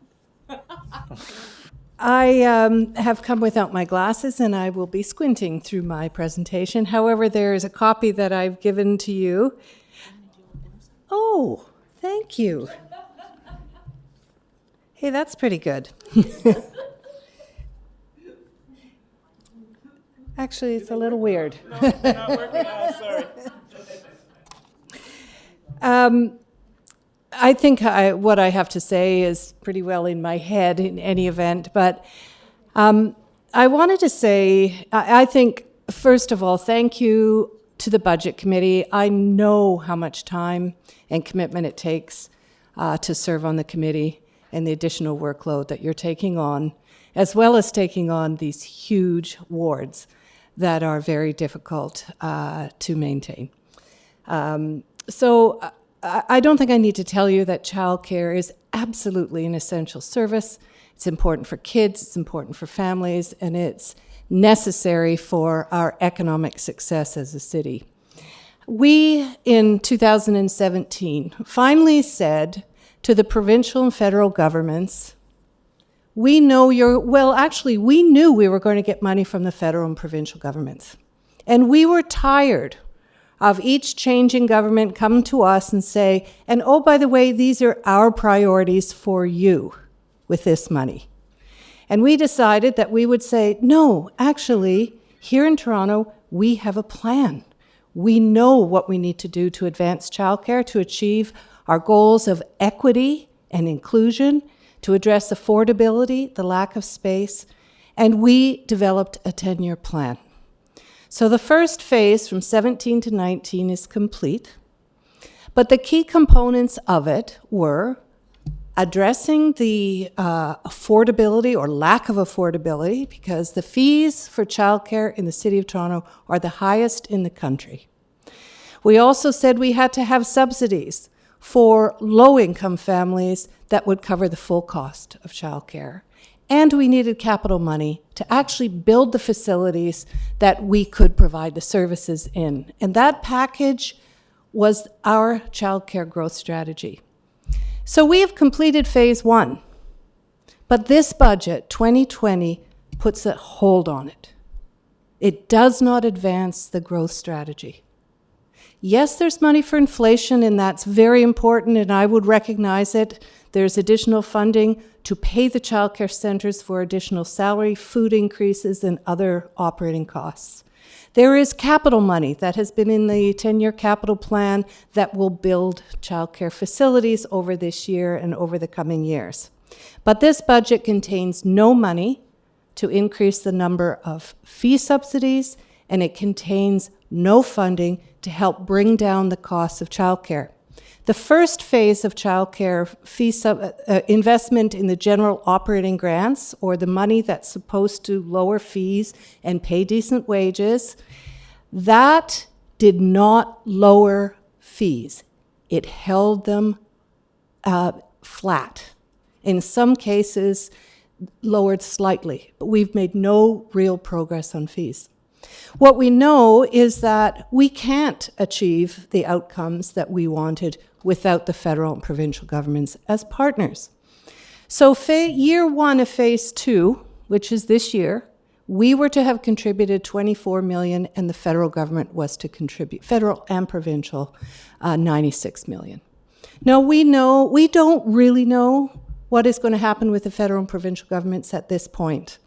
I have come without my glasses, and I will be squinting through my presentation. However, there is a copy that I've given to you. Oh, Thank you. Hey, that's pretty good. Actually, it's a little weird. I think what I have to say is pretty well in my head in any event, but I wanted to say, I think, first of all, thank you to the Budget Committee. I know how much time and commitment it takes to serve on the committee and the additional workload that you're taking on, as well as taking on these huge wards that are very difficult to maintain. So I don't think I need to tell you that childcare is absolutely an essential service. It's important for kids, it's important for families, and it's necessary for our economic success as a city. We, in 2017, finally said to the provincial and federal governments, we know we knew we were going to get money from the federal and provincial governments. And we were tired of each changing government come to us and say, and oh, by the way, these are our priorities for you with this money. And we decided that we would say, no, actually, here in Toronto, we have a plan. We know what we need to do to advance childcare, to achieve our goals of equity and inclusion, to address affordability, the lack of space, and we developed a 10-year plan. So the first phase from 17 to 19 is complete, but the key components of it were addressing the affordability or lack of affordability, because the fees for childcare in the City of Toronto are the highest in the country. We also said we had to have subsidies for low-income families that would cover the full cost of childcare. And we needed capital money to actually build the facilities that we could provide the services in. And that package was our childcare growth strategy. So we have completed phase one, but this budget, 2020, puts a hold on it. It does not advance the growth strategy. Yes, there's money for inflation, and that's very important, and I would recognize it. There's additional funding to pay the childcare centers for additional salary, food increases, and other operating costs. There is capital money that has been in the 10-year capital plan that will build childcare facilities over this year and over the coming years. But this budget contains no money to increase the number of fee subsidies, and it contains no funding to help bring down the costs of childcare. The first phase of childcare fee investment in the general operating grants, or the money that's supposed to lower fees and pay decent wages, that did not lower fees. It held them flat. In some cases, lowered slightly, but we've made no real progress on fees. What we know is that we can't achieve the outcomes that we wanted without the federal and provincial governments as partners. So year one of phase two, which is this year, we were to have contributed $24 million, and the federal government was to contribute, federal and provincial, $96 million. Now we don't really know what is going to happen with the federal and provincial governments at this point.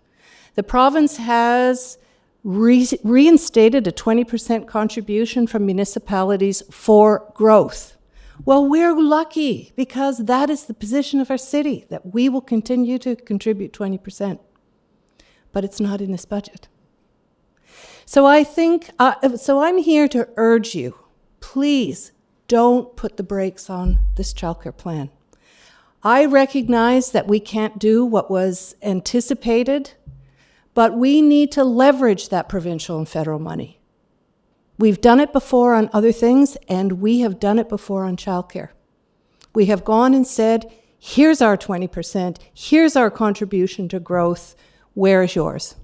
The province has reinstated a 20% contribution from municipalities for growth. Well, we're lucky because that is the position of our city, that we will continue to contribute 20%. But it's not in this budget. So I think, I'm here to urge you, please don't put the brakes on this childcare plan. I recognize that we can't do what was anticipated, but we need to leverage that provincial and federal money. We've done it before on other things, and we have done it before on childcare. We have gone and said, here's our 20%, here's our contribution to growth, where is yours?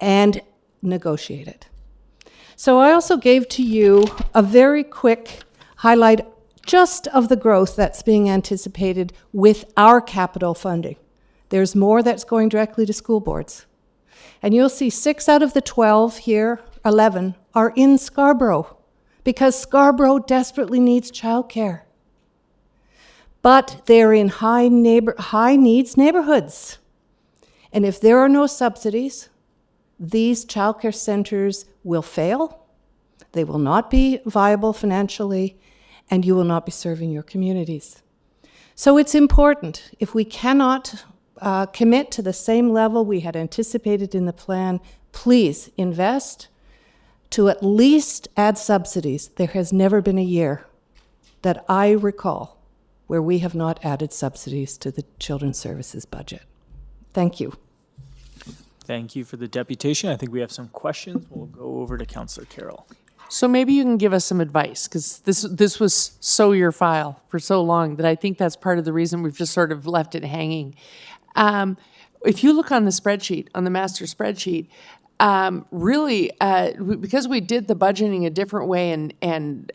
And negotiate it. So I also gave to you a very quick highlight just of the growth that's being anticipated with our capital funding. There's more that's going directly to school boards. And you'll see 6 out of the 12 here, 11, are in Scarborough, because Scarborough desperately needs childcare. but they're in high needs neighborhoods. And if there are no subsidies, these childcare centers will fail. They will not be viable financially, and you will not be serving your communities. So it's important. If we cannot commit to the same level we had anticipated in the plan, please invest to at least add subsidies. There has never been a year that I recall where we have not added subsidies to the Children's Services budget. Thank you. Thank you for the deputation. I think we have some questions. We'll go over to Councillor Carroll. So maybe you can give us some advice, because this was so your file for so long that I think that's part of the reason we've just sort of left it hanging. If you look on the spreadsheet, on the master spreadsheet, really, because we did the budgeting a different way, and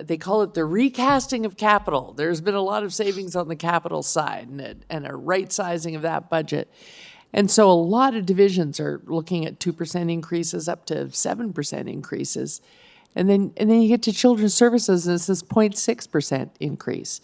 they call it the recasting of capital. There's been a lot of savings on the capital side and a right sizing of that budget. And so a lot of divisions are looking at 2% increases up to 7% increases. And then you get to Children's Services, and it's this 0.6% increase.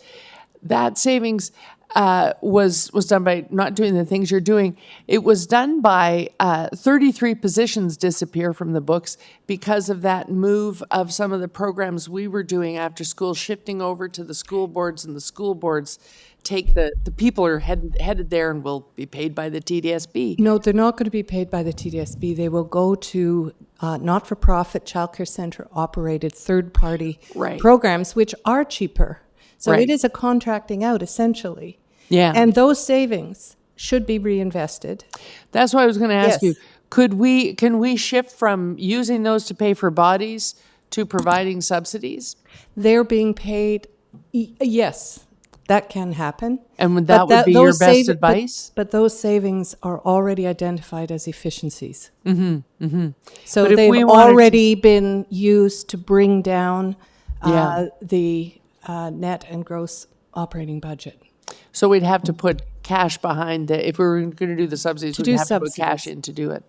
That savings was done by not doing the things you're doing. It was done by 33 positions disappear from the books because of that move of some of the programs we were doing after school, shifting over to the school boards, and the school boards take the people are headed there and will be paid by the TDSB. No, they're not going to be paid by the TDSB. They will go to not-for-profit childcare center operated third-party programs, which are cheaper. So it is a contracting out, essentially. Yeah. And those savings should be reinvested. That's why I was going to ask you, can we shift from using those to pay for bodies to providing subsidies? They're being paid, yes. That can happen. And would be your best advice? But those savings are already identified as efficiencies. Mm-hmm, mm-hmm. So they've already been used to bring down the net and gross operating budget. So we'd have to put cash behind if we were going to do the subsidies, we'd have to put cash in to do it.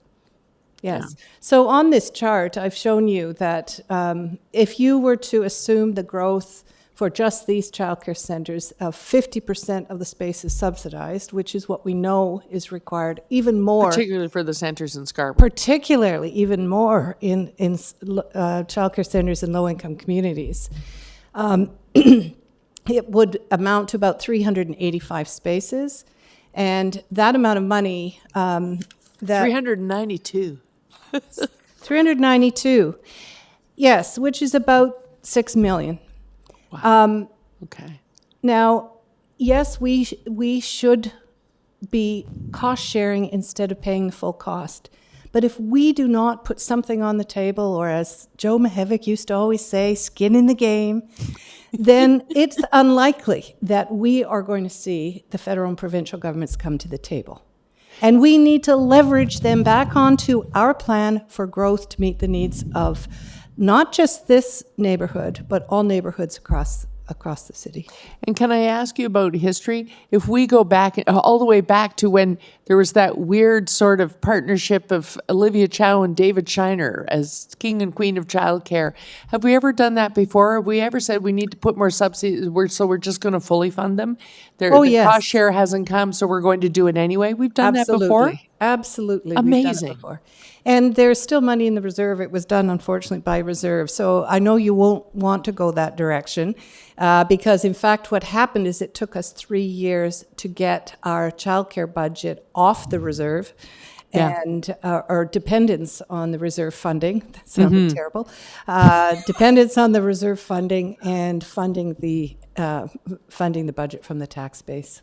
Yes. Yeah. So on this chart, I've shown you that if you were to assume the growth for just these childcare centers, 50% of the space is subsidized, which is what we know is required, even more. Particularly for the centers in Scarborough. Particularly, even more in childcare centers in low-income communities. It would amount to about 385 spaces, and that amount of money... 392. 392, yes, which is about $6 million. Wow. Okay. Now, yes, we should be cost sharing instead of paying the full cost. But if we do not put something on the table, or as Joe Mahevic used to always say, skin in the game, then it's unlikely that we are going to see the federal and provincial governments come to the table. And we need to leverage them back onto our plan for growth to meet the needs of not just this neighborhood, but all neighborhoods across the city. And can I ask you about history? If we go back, all the way back to when there was that weird sort of partnership of Olivia Chow and David Shiner as king and queen of childcare, have we ever done that before? Have we ever said we need to put more subsidies, so we're just going to fully fund them? The cost share hasn't come, so we're going to do it anyway? We've done that before? Absolutely. Amazing. We've done it before. And there's still money in the reserve. It was done, unfortunately, by reserve. So I know you won't want to go that direction because, in fact, what happened is it took us 3 years to get our childcare budget off the reserve and our dependence on the reserve funding. That sounded terrible. Dependence on the reserve funding and funding the budget from the tax base.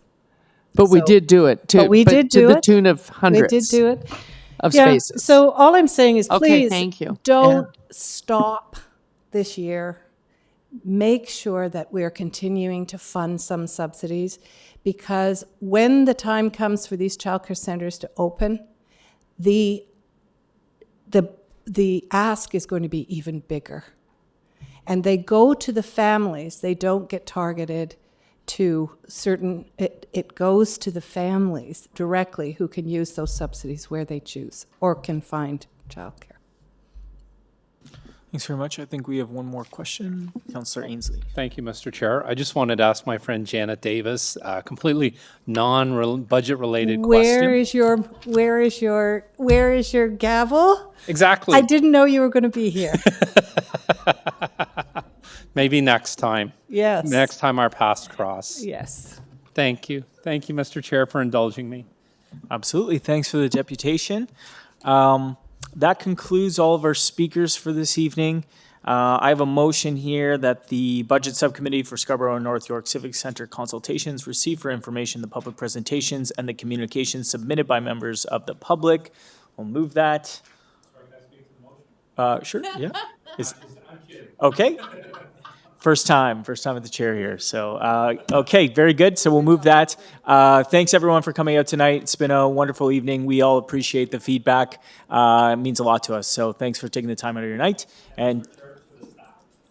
But we did do it, too. But we did do it. To the tune of hundreds. We did do it. Of spaces. So all I'm saying is, please thank you. Don't stop this year. Make sure that we're continuing to fund some subsidies, because when the time comes for these childcare centers to open, the ask is going to be even bigger. And they go to the families. They don't get targeted to certain, it goes to the families directly who can use those subsidies where they choose or can find childcare. Thanks very much. I think we have one more question. Councillor Ainsley. Thank you, Mr. Chair. I just wanted to ask my friend Janet Davis a completely non-budget related question. Where is your gavel? Exactly. I didn't know you were going to be here. Maybe next time. Yes. Next time our paths cross. Yes. Thank you. Thank you, Mr. Chair, for indulging me. Absolutely. Thanks for the deputation. That concludes all of our speakers for this evening. I have a motion here that the Budget Subcommittee for Scarborough and North York Civic Centre consultations receive for information the public presentations and the communications submitted by members of the public. We'll move that. Sure, yeah. Okay. First time at the chair here. So, okay, very good. So we'll move that. Thanks everyone for coming out tonight. It's been a wonderful evening. We all appreciate the feedback. It means a lot to us. So thanks for taking the time out of your night. And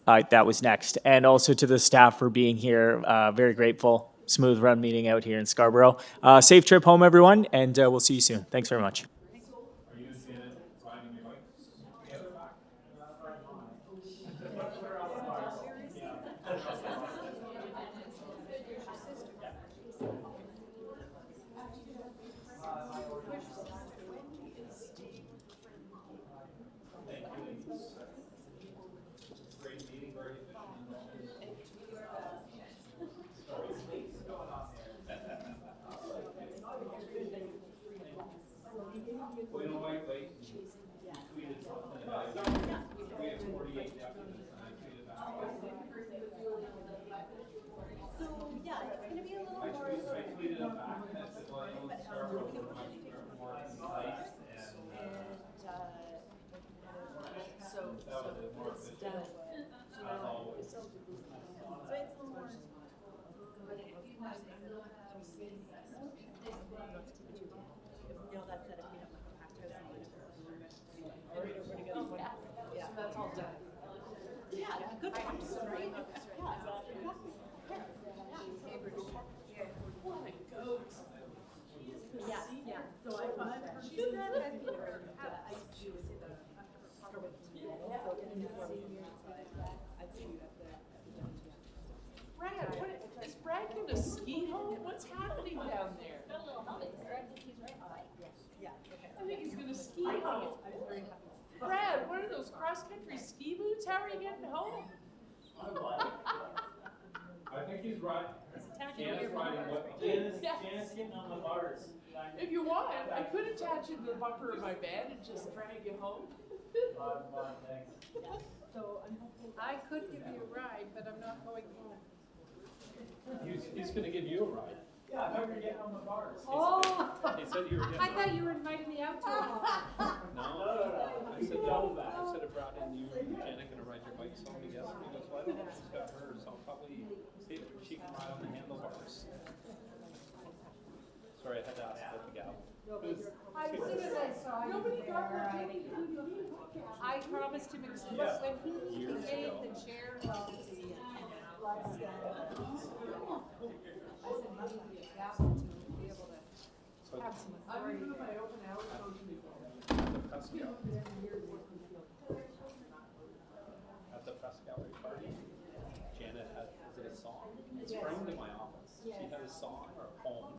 that was next. And also to the staff for being here. Very grateful. Smooth run meeting out here in Scarborough. Safe trip home, everyone, and we'll see you soon. Thanks very much. Is Brad going to ski home? What's happening down there? I think he's going to ski home. Brad, what are those cross-country ski boots? How are you getting home? I think he's right. Janet's riding what? Janet's getting on the bars. If you want, I could attach you to the bumper of my bed and just drag you home. So I could give you a ride, but I'm not going home. He's going to give you a ride. Yeah, I thought you were getting on the bars. Oh, He said you were getting I thought you were inviting me out to a No. I said I brought in you and Janet going to ride your bikes home together. He goes, well, I don't know if she's got her, so I'll probably see if she can ride on the handlebars. Sorry, I had to ask about the gal. As soon as I saw you there, I promised him explicitly when he gave the chair of the last I said he needed to be a captain to be able to have some authority. At the press gallery party, Janet had a song. It's framed in my office. She had a song or a poem.